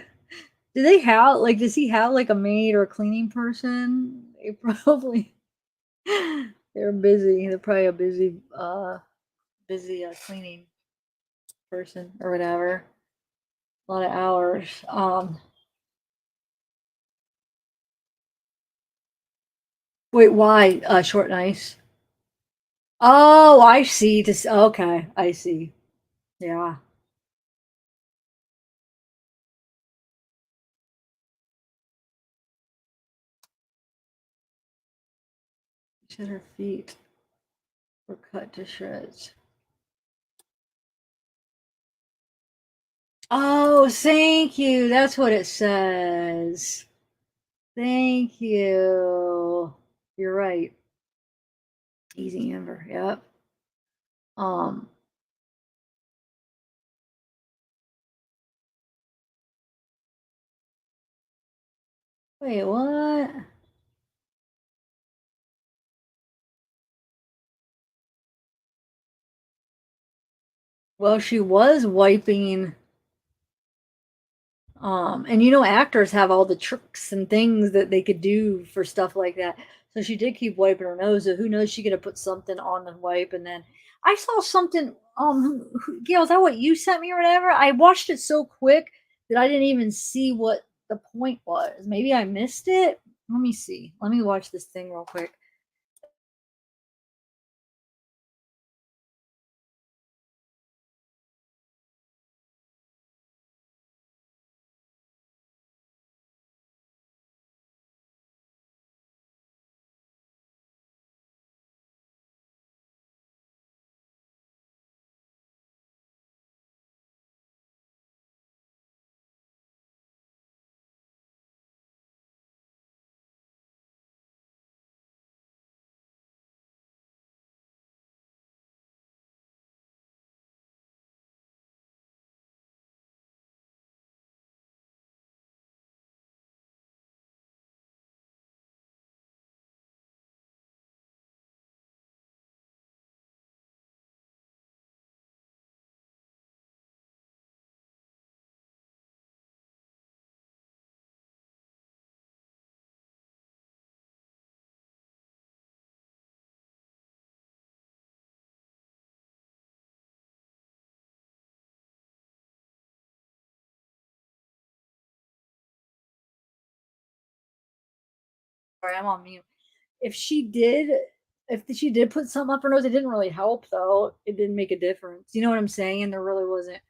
Do they have does he have like a maid or a cleaning person? They probably they're busy. They're probably a busy cleaning person or whatever. A lot of hours. Wait, why short and ice? Oh, I see. This okay, I see. Yeah. She said her feet were cut to shreds. Oh, thank you. That's what it says. Thank you. You're right. Easy Amber. Yep. Um. Wait, what? Well, she was wiping. And actors have all the tricks and things that they could do for stuff like that. So she did keep wiping her nose. So who knows? She could have put something on the wipe, and then I saw something. Gail, is that what you sent me or whatever? I watched it so quick that I didn't even see what the point was. Maybe I missed it. Let me see. Let me watch this thing real quick. Sorry, I'm on mute. If she did put something up her nose, it didn't really help though. It didn't make a difference. You know what I'm saying? There really wasn't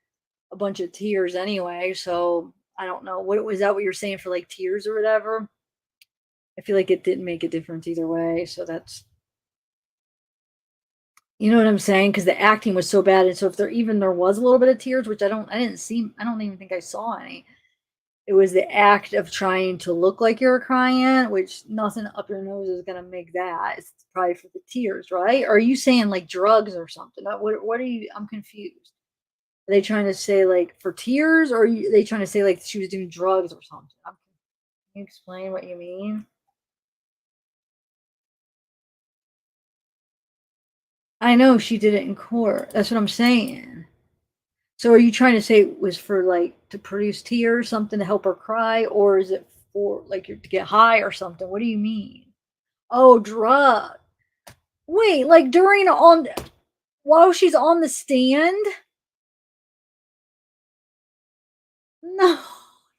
a bunch of tears anyway. So I don't know. What was that what you're saying for like tears or whatever? I feel like it didn't make a difference either way. So that's you know what I'm saying? Because the acting was so bad. And so if there was a little bit of tears, which I don't even think I saw any. It was the act of trying to look like you're crying, which nothing up your nose is gonna make that. It's probably for the tears, right? Or are you saying like drugs or something? What are you? I'm confused. Are they trying to say like for tears, or are they trying to say like she was doing drugs or something? Can you explain what you mean? I know she did it in court. That's what I'm saying. So are you trying to say it was for like to produce tears, something to help her cry, or is it for like to get high or something? What do you mean? Oh, drug. Wait, like while she's on the stand? No,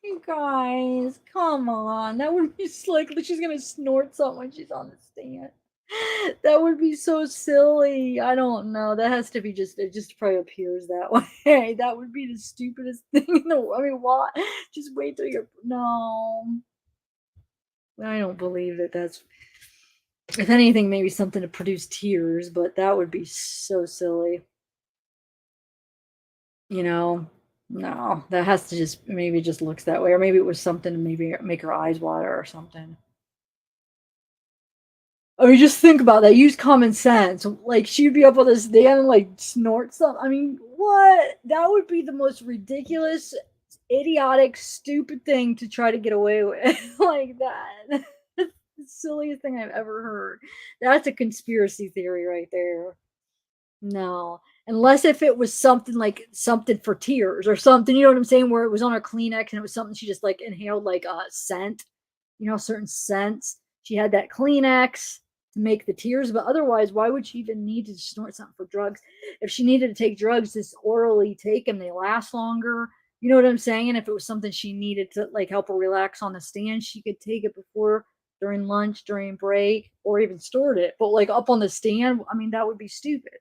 you guys, come on. That would be like she's gonna snort something when she's on the stand. That would be so silly. I don't know. That has to be it just probably appears that way. That would be the stupidest thing in the world. I mean, what? Just wait till you're no. I don't believe that's if anything, maybe something to produce tears, but that would be so silly. You know? No, that has to just maybe just looks that way, or maybe it was something to maybe make her eyes water or something. I mean, just think about that. Use common sense. Like she'd be up on this stand and like snort something. I mean, what? That would be the most ridiculous, idiotic, stupid thing to try to get away with. Like that. That's the silliest thing I've ever heard. That's a conspiracy theory right there. No. Unless if it was something like something for tears or something, you know what I'm saying? Where it was on her Kleenex and it was something she just like inhaled like a scent, certain scents. She had that Kleenex to make the tears, but otherwise, why would she even need to snort something for drugs? If she needed to take drugs, just orally take them, they last longer. You know what I'm saying? And if it was something she needed to like help her relax on the stand, she could take it before, during lunch, during break, or even stored it. But like up on the stand, I mean, that would be stupid.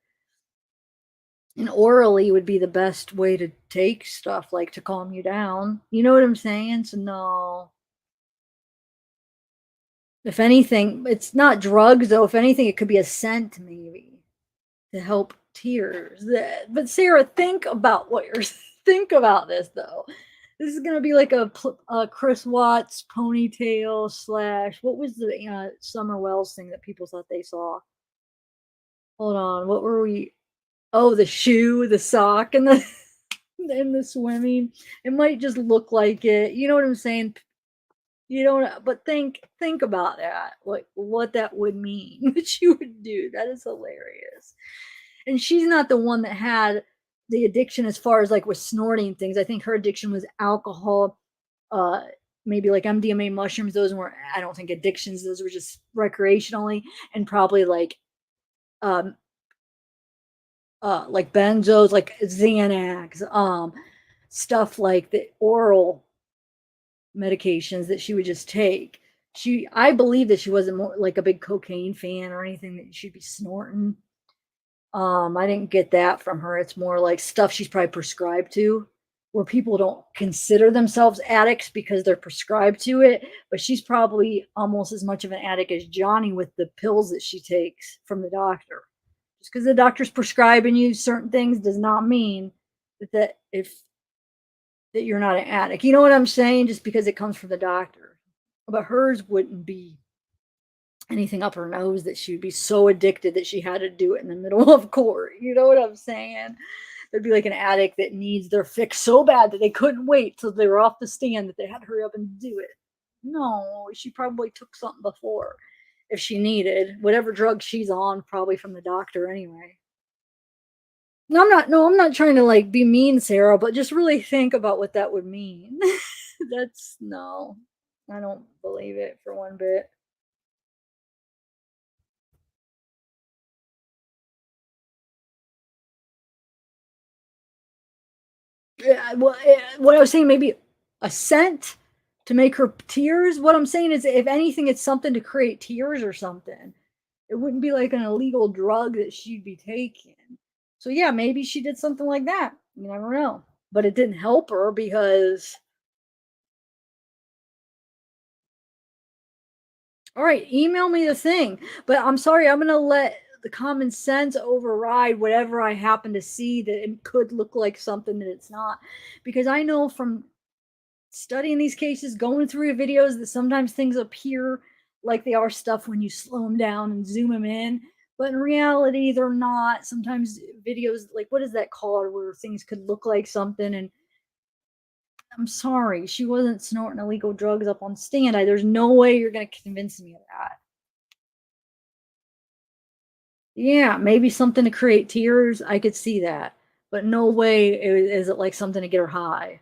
And orally would be the best way to take stuff, like to calm you down. You know what I'm saying? So no. If anything, it's not drugs though. If anything, it could be a scent maybe to help tears. But Sarah, think about think about this though. This is gonna be like a Chris Watts ponytail / what was the Summer Wells thing that people thought they saw? Hold on, what were we? Oh, the shoe, the sock, and the and the swimming. It might just look like it. You know what I'm saying? You don't, but think about that. What that would mean that you would do. That is hilarious. And she's not the one that had the addiction as far as like with snorting things. I think her addiction was alcohol, maybe like MDMA mushrooms. Those were I don't think addictions. Those were just recreationally, and probably like benzos, like Xanax, stuff like the oral medications that she would just take. I believe that she wasn't more like a big cocaine fan or anything that she'd be snorting. I didn't get that from her. It's more like stuff she's probably prescribed to, where people don't consider themselves addicts because they're prescribed to it. But she's probably almost as much of an addict as Johnny with the pills that she takes from the doctor. Just because the doctor's prescribing you certain things does not mean that you're not an addict. You know what I'm saying? Just because it comes from the doctor. But hers wouldn't be anything up her nose that she would be so addicted that she had to do it in the middle of court. You know what I'm saying? There'd be like an addict that needs their fix so bad that they couldn't wait till they were off the stand that they had to hurry up and do it. No, she probably took something before if she needed whatever drug she's on, probably from the doctor anyway. I'm not trying to like be mean, Sarah, but just really think about what that would mean. No, I don't believe it for one bit. Yeah, well, what I was saying, maybe a scent To make her tears? What I'm saying is, if anything, it's something to create tears or something. It wouldn't be like an illegal drug that she'd be taking. So yeah, maybe she did something like that. You never know. But it didn't help her because. All right, email me the thing. But I'm sorry, I'm gonna let the common sense override whatever I happen to see that it could look like something that it's not. Because I know from studying these cases, going through videos, that sometimes things appear like they are stuff when you slow them down and zoom them in. But in reality, they're not. Sometimes videos, like, what is that called, where things could look like something? And I'm sorry, she wasn't snorting illegal drugs up on stand. There's no way you're going to convince me of that. Yeah, maybe something to create tears. I could see that. But no way is it like something to get her high.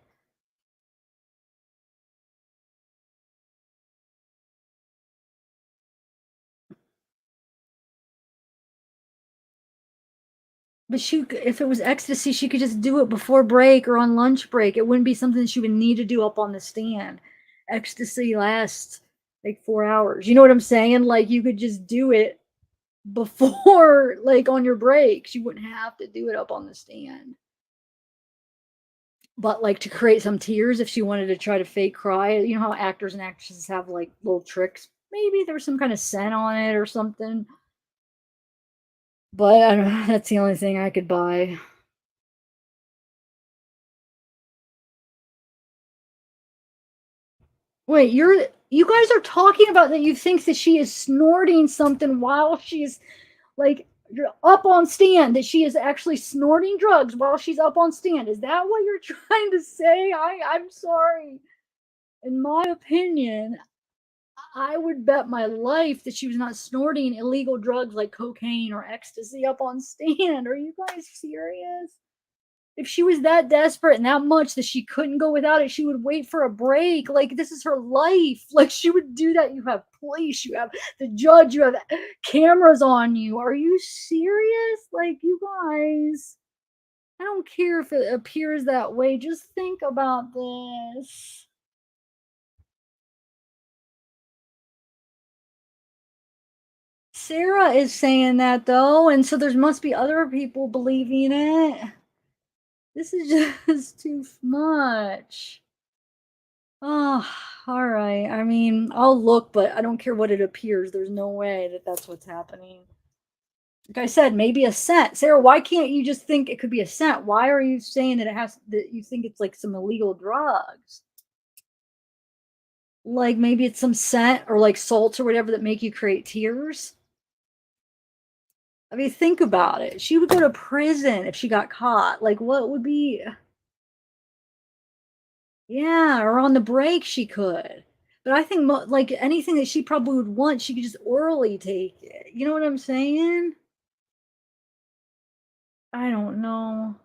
But if it was ecstasy, she could just do it before break or on lunch break. It wouldn't be something she would need to do up on the stand. Ecstasy lasts like 4 hours. You know what I'm saying? Like, you could just do it before, like, on your breaks. You wouldn't have to do it up on the stand. But like, to create some tears, if she wanted to try to fake cry, you know how actors and actresses have like little tricks? Maybe there was some kind of scent on it or something. But I don't know, that's the only thing I could buy. Wait, you guys are talking about that you think that she is snorting something while she's like up on stand, that she is actually snorting drugs while she's up on stand. Is that what you're trying to say? I'm sorry. In my opinion, I would bet my life that she was not snorting illegal drugs like cocaine or ecstasy up on stand. Are you guys serious? If she was that desperate and that much that she couldn't go without it, she would wait for a break. Like, this is her life. Like, she would do that. You have police, you have the judge, you have cameras on you. Are you serious? Like, you guys, I don't care if it appears that way. Just think about this. Sarah is saying that though, and so there must be other people believing it. This is just too much. Oh, all right. I mean, I'll look, but I don't care what it appears. There's no way that that's what's happening. Like I said, maybe a scent. Sarah, why can't you just think it could be a scent? Why are you saying that you think it's like some illegal drugs? Like, maybe it's some scent or like salts or whatever that make you create tears? I mean, think about it. She would go to prison if she got caught. Like, what would be. Yeah, or on the break she could. But I think like anything that she probably would want, she could just orally take it. You know what I'm saying? I don't know.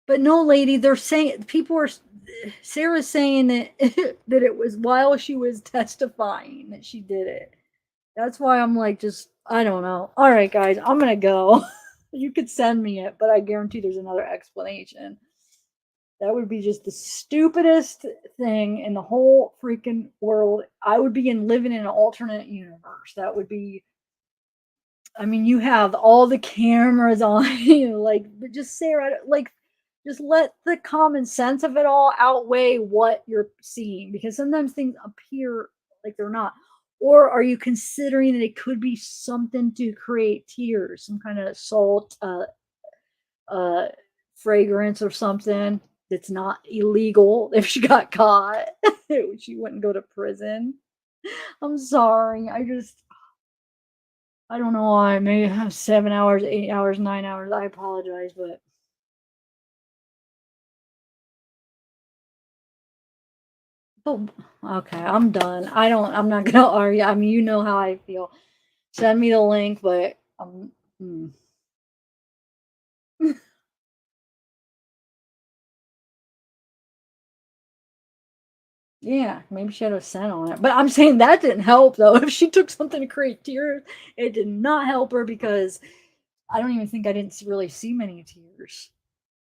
But no, lady, they're saying Sarah's saying that that it was while she was testifying that she did it. That's why I'm like, just I don't know. All right, guys, I'm gonna go. You could send me it, but I guarantee there's another explanation. That would be just the stupidest thing in the whole freaking world. I would be living in an alternate universe. That would be. I mean, you have all the cameras on you, like, but just Sarah, like, just let the common sense of it all outweigh what you're seeing, because sometimes things appear like they're not. Or are you considering that it could be something to create tears, some kind of salt, fragrance or something that's not illegal? If she got caught, she wouldn't go to prison. I'm sorry. I don't know why. Maybe 7 hours, 8 hours, 9 hours. I apologize, but. Oh, okay, I'm done. I'm not gonna argue. I mean, you know how I feel. Send me the link, but yeah, maybe she had a scent on it. But I'm saying that didn't help though. If she took something to create tears, it did not help her, because I don't even think I didn't really see many tears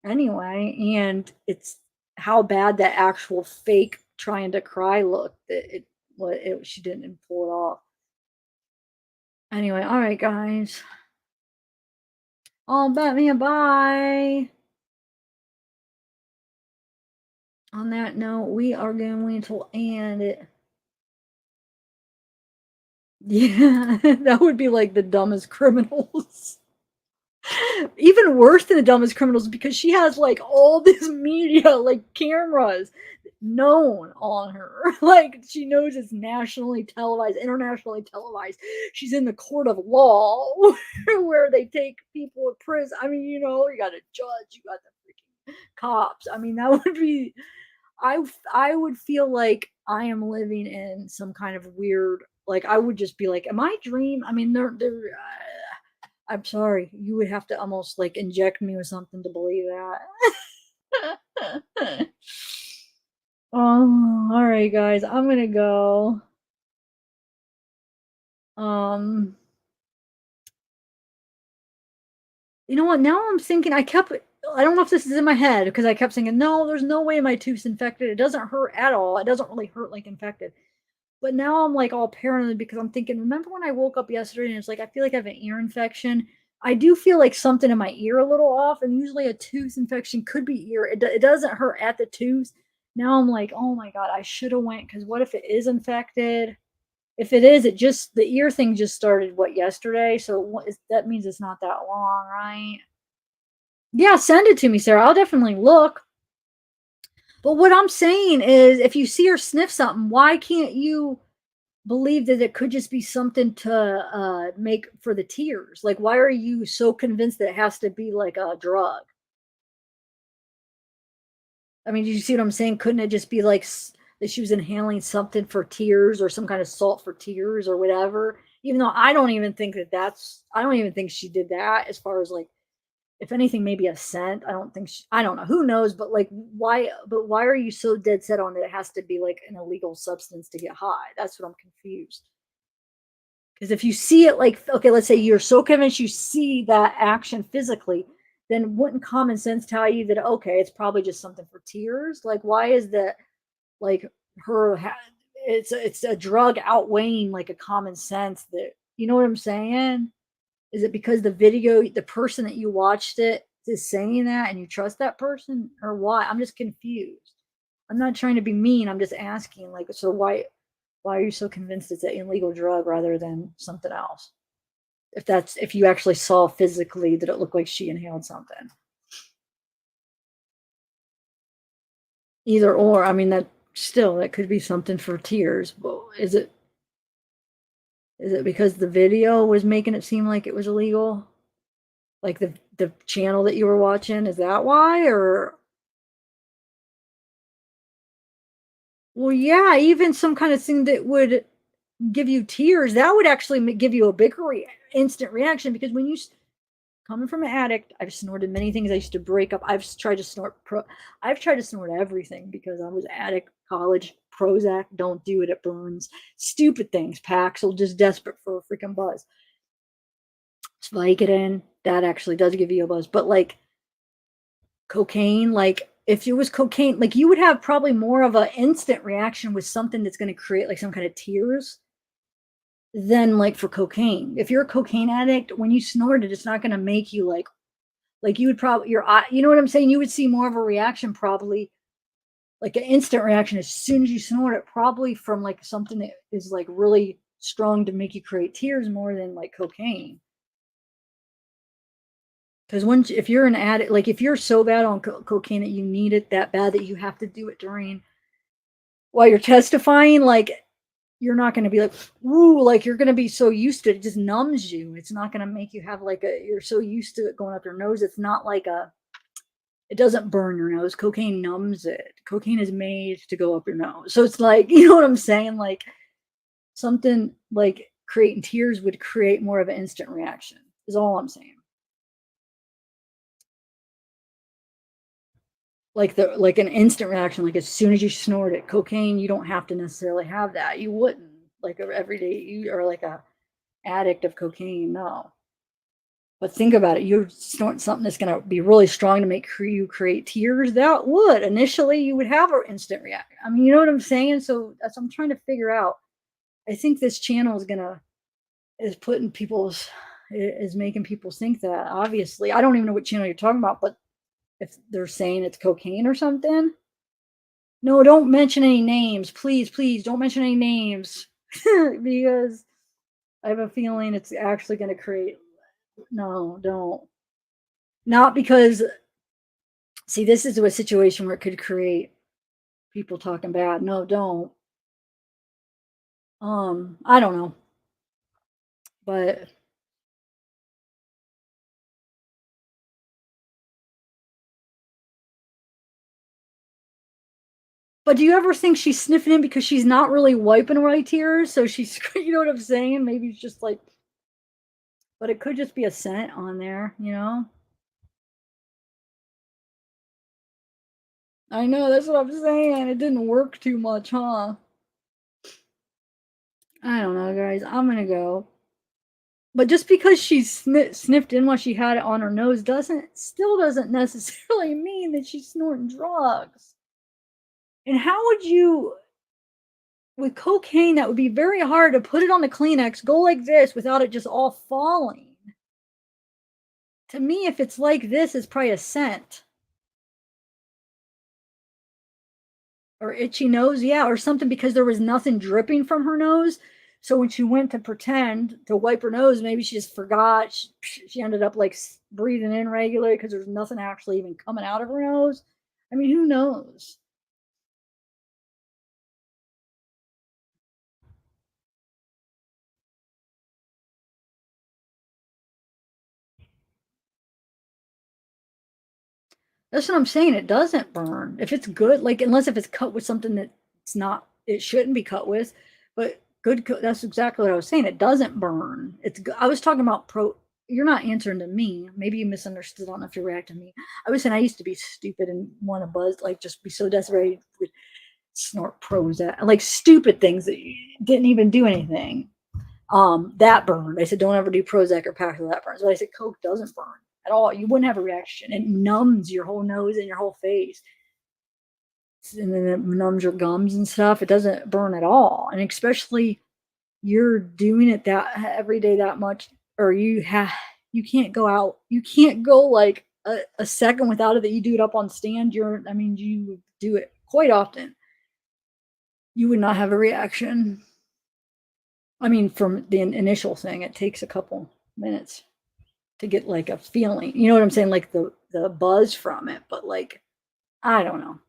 anyway. And it's how bad that actual fake trying to cry looked. She didn't pull it off. Anyway, all right, guys. Oh, Batman, bye. On that note, we are going to end it. Yeah, that would be like the dumbest criminals. Even worse than the dumbest criminals, because she has like all this media, like cameras known on her. Like she knows it's nationally televised, internationally televised. She's in the court of law where they take people to prison. I mean, you got a judge, you got the freaking cops. I mean, that would be I would feel like I am living in some kind of weird, like I would just be like, am I dream? I mean, I'm sorry, you would have to almost like inject me with something to believe that. Oh, all right, guys, I'm gonna go. You know what? Now I'm thinking, I don't know if this is in my head because I kept thinking, no, there's no way my tooth's infected. It doesn't hurt at all. It doesn't really hurt like infected. But now I'm like all paranoid because I'm thinking, remember when I woke up yesterday and it's like, I feel like I have an ear infection. I do feel like something in my ear a little off, and usually a tooth infection could be ear. It doesn't hurt at the tooth. Now I'm like, oh my God, I should have went, because what if it is infected? If it is, the ear thing just started, yesterday? So that means it's not that long, right? Yeah, send it to me, Sarah. I'll definitely look. But what I'm saying is, if you see her sniff something, why can't you believe that it could just be something to make for the tears? Like, why are you so convinced that it has to be like a drug? I mean, do you see what I'm saying? Couldn't it just be like that she was inhaling something for tears, or some kind of salt for tears or whatever? Even though I don't even think I don't even think she did that, as far as like, if anything, maybe a scent. I don't know. Who knows? But like, why are you so dead set on that it has to be like an illegal substance to get high? That's what I'm confused. Because if you see it, like, okay, let's say you're so convinced you see that action physically, then wouldn't common sense tell you that, okay, it's probably just something for tears? Like, why is that, like, it's a drug outweighing like a common sense that, you know what I'm saying? Is it because the person that you watched it is saying that and you trust that person, or why? I'm just confused. I'm not trying to be mean. I'm just asking, like, so why are you so convinced it's an illegal drug rather than something else? If you actually saw physically that it looked like she inhaled something. Either or, I mean, that could be something for tears. Well, is it because the video was making it seem like it was illegal? Like the channel that you were watching, is that why? Or, well, yeah, even some kind of thing that would give you tears, that would actually give you a bigger instant reaction. Because when you coming from an addict, I've snorted many things. I used to break up. I've tried to snort everything because I was addict. College, Prozac, don't do it, it burns. Stupid things, Paxil, just desperate for a freaking buzz. Vicodin, that actually does give you a buzz. But like cocaine, like if it was cocaine, like you would have probably more of an instant reaction with something that's going to create like some kind of tears than like for cocaine. If you're a cocaine addict, when you snort it, it's not going to make you like you would probably, you know what I'm saying? You would see more of a reaction, probably like an instant reaction as soon as you snort it, probably from like something that is like really strong to make you create tears more than like cocaine. Because if you're an addict, like if you're so bad on cocaine that you need it that bad that you have to do it while you're testifying, like you're not going to be like, ooh, like you're going to be so used to it, it just numbs you. It's not going to make you have like you're so used to it going up your nose. It's not like it doesn't burn your nose. Cocaine numbs it. Cocaine is made to go up your nose. So it's like, you know what I'm saying? Like something like creating tears would create more of an instant reaction, is all I'm saying. Like an instant reaction, like as soon as you snort it. Cocaine, you don't have to necessarily have that. You wouldn't, like every day you are like a addict of cocaine, no. But think about it. You're snorting something that's going to be really strong to make you create tears. That would initially you would have an instant reaction. I mean, you know what I'm saying? So that's what I'm trying to figure out. I think this channel is putting people's is making people think that. Obviously, I don't even know what channel you're talking about, but if they're saying it's cocaine or something, no, don't mention any names, please, please, don't mention any names, because I have a feeling it's actually going to create. No, don't. Not because, see, this is a situation where it could create people talking bad. No, don't. I don't know. But do you ever think she's sniffing in because she's not really wiping away tears? So she's, you know what I'm saying? Maybe it's just like, but it could just be a scent on there, you know? I know, that's what I'm saying. It didn't work too much, huh? I don't know, guys. I'm gonna go. But just because she sniffed in while she had it on her nose still doesn't necessarily mean that she's snorting drugs. And how would you, with cocaine, that would be very hard to put it on the Kleenex, go like this without it just all falling. To me, if it's like this, it's probably a scent. Or itchy nose, yeah, or something, because there was nothing dripping from her nose. So when she went to pretend to wipe her nose, maybe she just forgot. She ended up like breathing in regularly because there's nothing actually even coming out of her nose. I mean, who knows? That's what I'm saying. It doesn't burn. If it's good, like, unless if it's cut with something that it's not, it shouldn't be cut with. But good, that's exactly what I was saying. It doesn't burn. I was talking about you're not answering to me. Maybe you misunderstood. I don't know if you reacted to me. I was saying I used to be stupid and want to buzz, like just be so desperate, snort Prozac, like stupid things that didn't even do anything. That burned. I said, don't ever do Prozac or Paxil, that burns. But I said, Coke doesn't burn at all. You wouldn't have a reaction. It numbs your whole nose and your whole face. And then it numbs your gums and stuff. It doesn't burn at all. And especially you're doing it that every day that much, or you can't go out. You can't go like a second without it that you do it up on stand. You do it quite often. You would not have a reaction. I mean, from the initial thing, it takes a couple minutes to get like a feeling. You know what I'm saying? Like the buzz from it. But like, I don't know.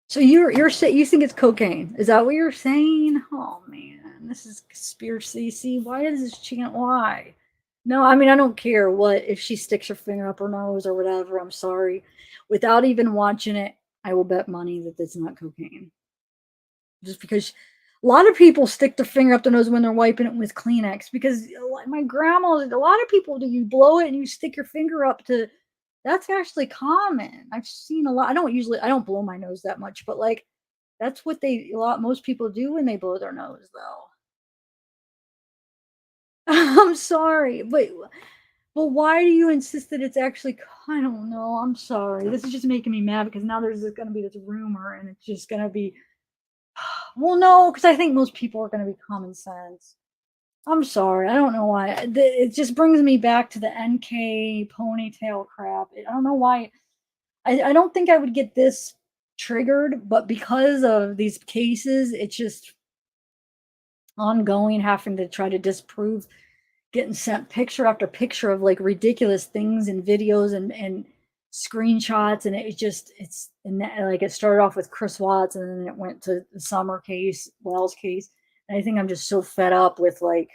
So you think it's cocaine? Is that what you're saying? Oh man, this is conspiracy. See, why is this chant? Why? No, I mean I don't care what if she sticks her finger up her nose or whatever. I'm sorry. Without even watching it, I will bet money that it's not cocaine. Just because a lot of people stick their finger up their nose when they're wiping it with Kleenex. Because my grandma, a lot of people do. You blow it and you stick your finger up to. That's actually common. I've seen a lot. I don't blow my nose that much, but like that's what most people do when they blow their nose though. I'm sorry, but why do you insist that it's actually, I don't know. I'm sorry. This is just making me mad because now there's going to be this rumor and it's just going to be, well, no, because I think most people are going to be common sense. I'm sorry. I don't know why. It just brings me back to the NK ponytail crap. I don't know why. I don't think I would get this triggered, but because of these cases, it's just ongoing, having to try to disprove, getting sent picture after picture of like ridiculous things and videos and screenshots. And it started off with Chris Watts and then it went to the Summer case, Wells case. And I think I'm just so fed up with like,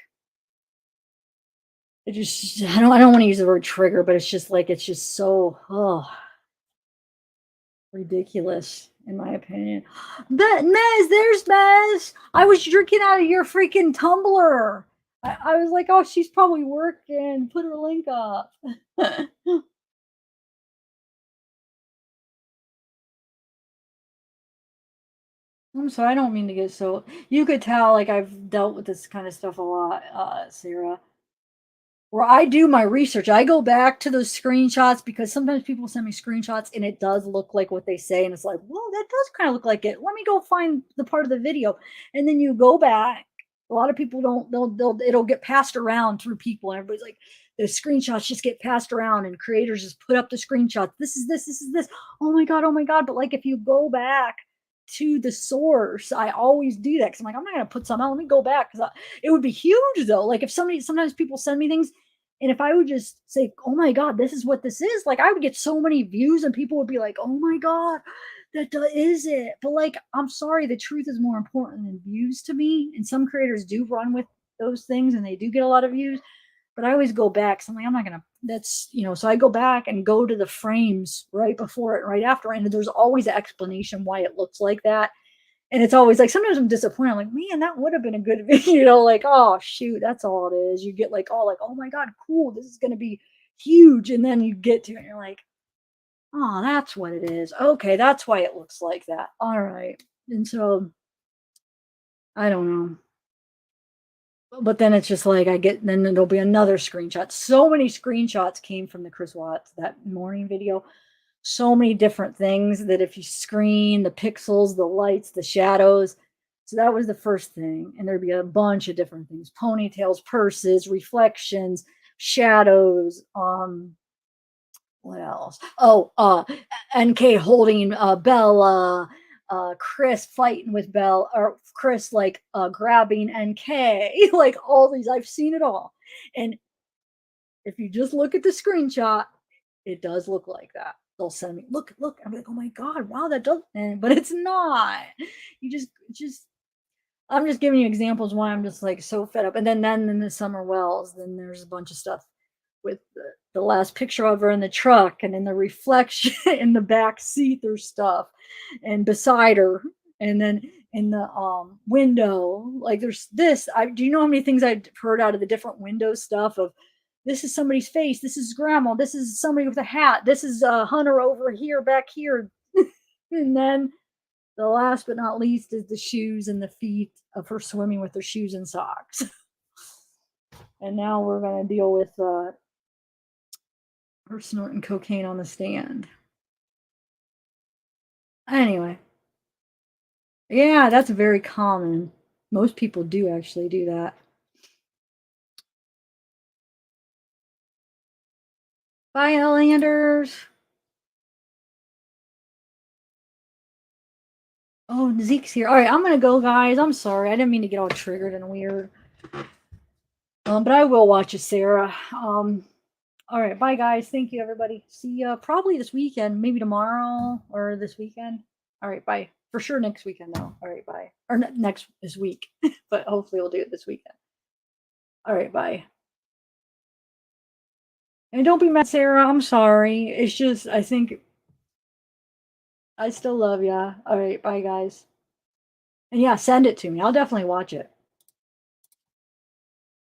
I don't want to use the word trigger, but it's just so ridiculous in my opinion. But Mez, there's Mez. I was drinking out of your freaking tumbler. I was like, oh, she's probably working. Put her link up. I'm sorry, I don't mean to get so. You could tell, like, I've dealt with this kind of stuff a lot, Sarah. Where I do my research, I go back to those screenshots because sometimes people send me screenshots and it does look like what they say, and it's like, well, that does kind of look like it. Let me go find the part of the video, and then you go back. A lot of people don't. It'll get passed around through people, and everybody's like, the screenshots just get passed around, and creators just put up the screenshots. This is this. This is this. Oh my god. Oh my god. But like, if you go back to the source, I always do that because I'm like, I'm not gonna put some out. Let me go back because it would be huge though. Like if sometimes people send me things, and if I would just say, oh my god, this is what this is, like I would get so many views, and people would be like, oh my god, that is it. But like, I'm sorry, the truth is more important than views to me. And some creators do run with those things, and they do get a lot of views. But I always go back. So I'm like, I'm not gonna. That's so I go back and go to the frames right before it, right after, and there's always an explanation why it looks like that. And it's always like, sometimes I'm disappointed. I'm like, man, that would have been a good video. Like, oh shoot, that's all it is. You get like, oh my god, cool, this is gonna be huge, and then you get to it, and you're like, oh, that's what it is. Okay, that's why it looks like that. All right, and so I don't know. But then it's just like then there'll be another screenshot. So many screenshots came from the Chris Watts, that morning video. So many different things that if you screen the pixels, the lights, the shadows. So that was the first thing. And there'd be a bunch of different things: ponytails, purses, reflections, shadows. What else? Oh, NK holding Bella, Chris fighting with Bella, or Chris like grabbing NK, like all these. I've seen it all. And if you just look at the screenshot, it does look like that. They'll send me, look. I'm like, oh my god, wow, that does. But it's not. You just. I'm just giving you examples why I'm just like so fed up. And then in the Summer Wells, then there's a bunch of stuff with the last picture of her in the truck, and in the reflection in the back seat there's stuff, and beside her, and then in the window, like there's this. Do you know how many things I've heard out of the different window stuff of, this is somebody's face, this is grandma, this is somebody with a hat, this is Hunter over here, back here. And then the last but not least is the shoes and the feet of her swimming with her shoes and socks. And now we're going to deal with her snorting cocaine on the stand. Anyway. Yeah, that's very common. Most people do actually do that. Bye, Landers. Oh, Zeke's here. All right, I'm going to go, guys. I'm sorry. I didn't mean to get all triggered and weird. But I will watch it, Sarah. All right, bye, guys. Thank you, everybody. See you probably this weekend, maybe tomorrow or this weekend. All right, bye. For sure next weekend, though. All right, bye. Or this week. But hopefully we'll do it this weekend. All right, bye. And don't be mad, Sarah. I'm sorry. It's just, I think I still love ya. All right, bye, guys. And yeah, send it to me. I'll definitely watch it.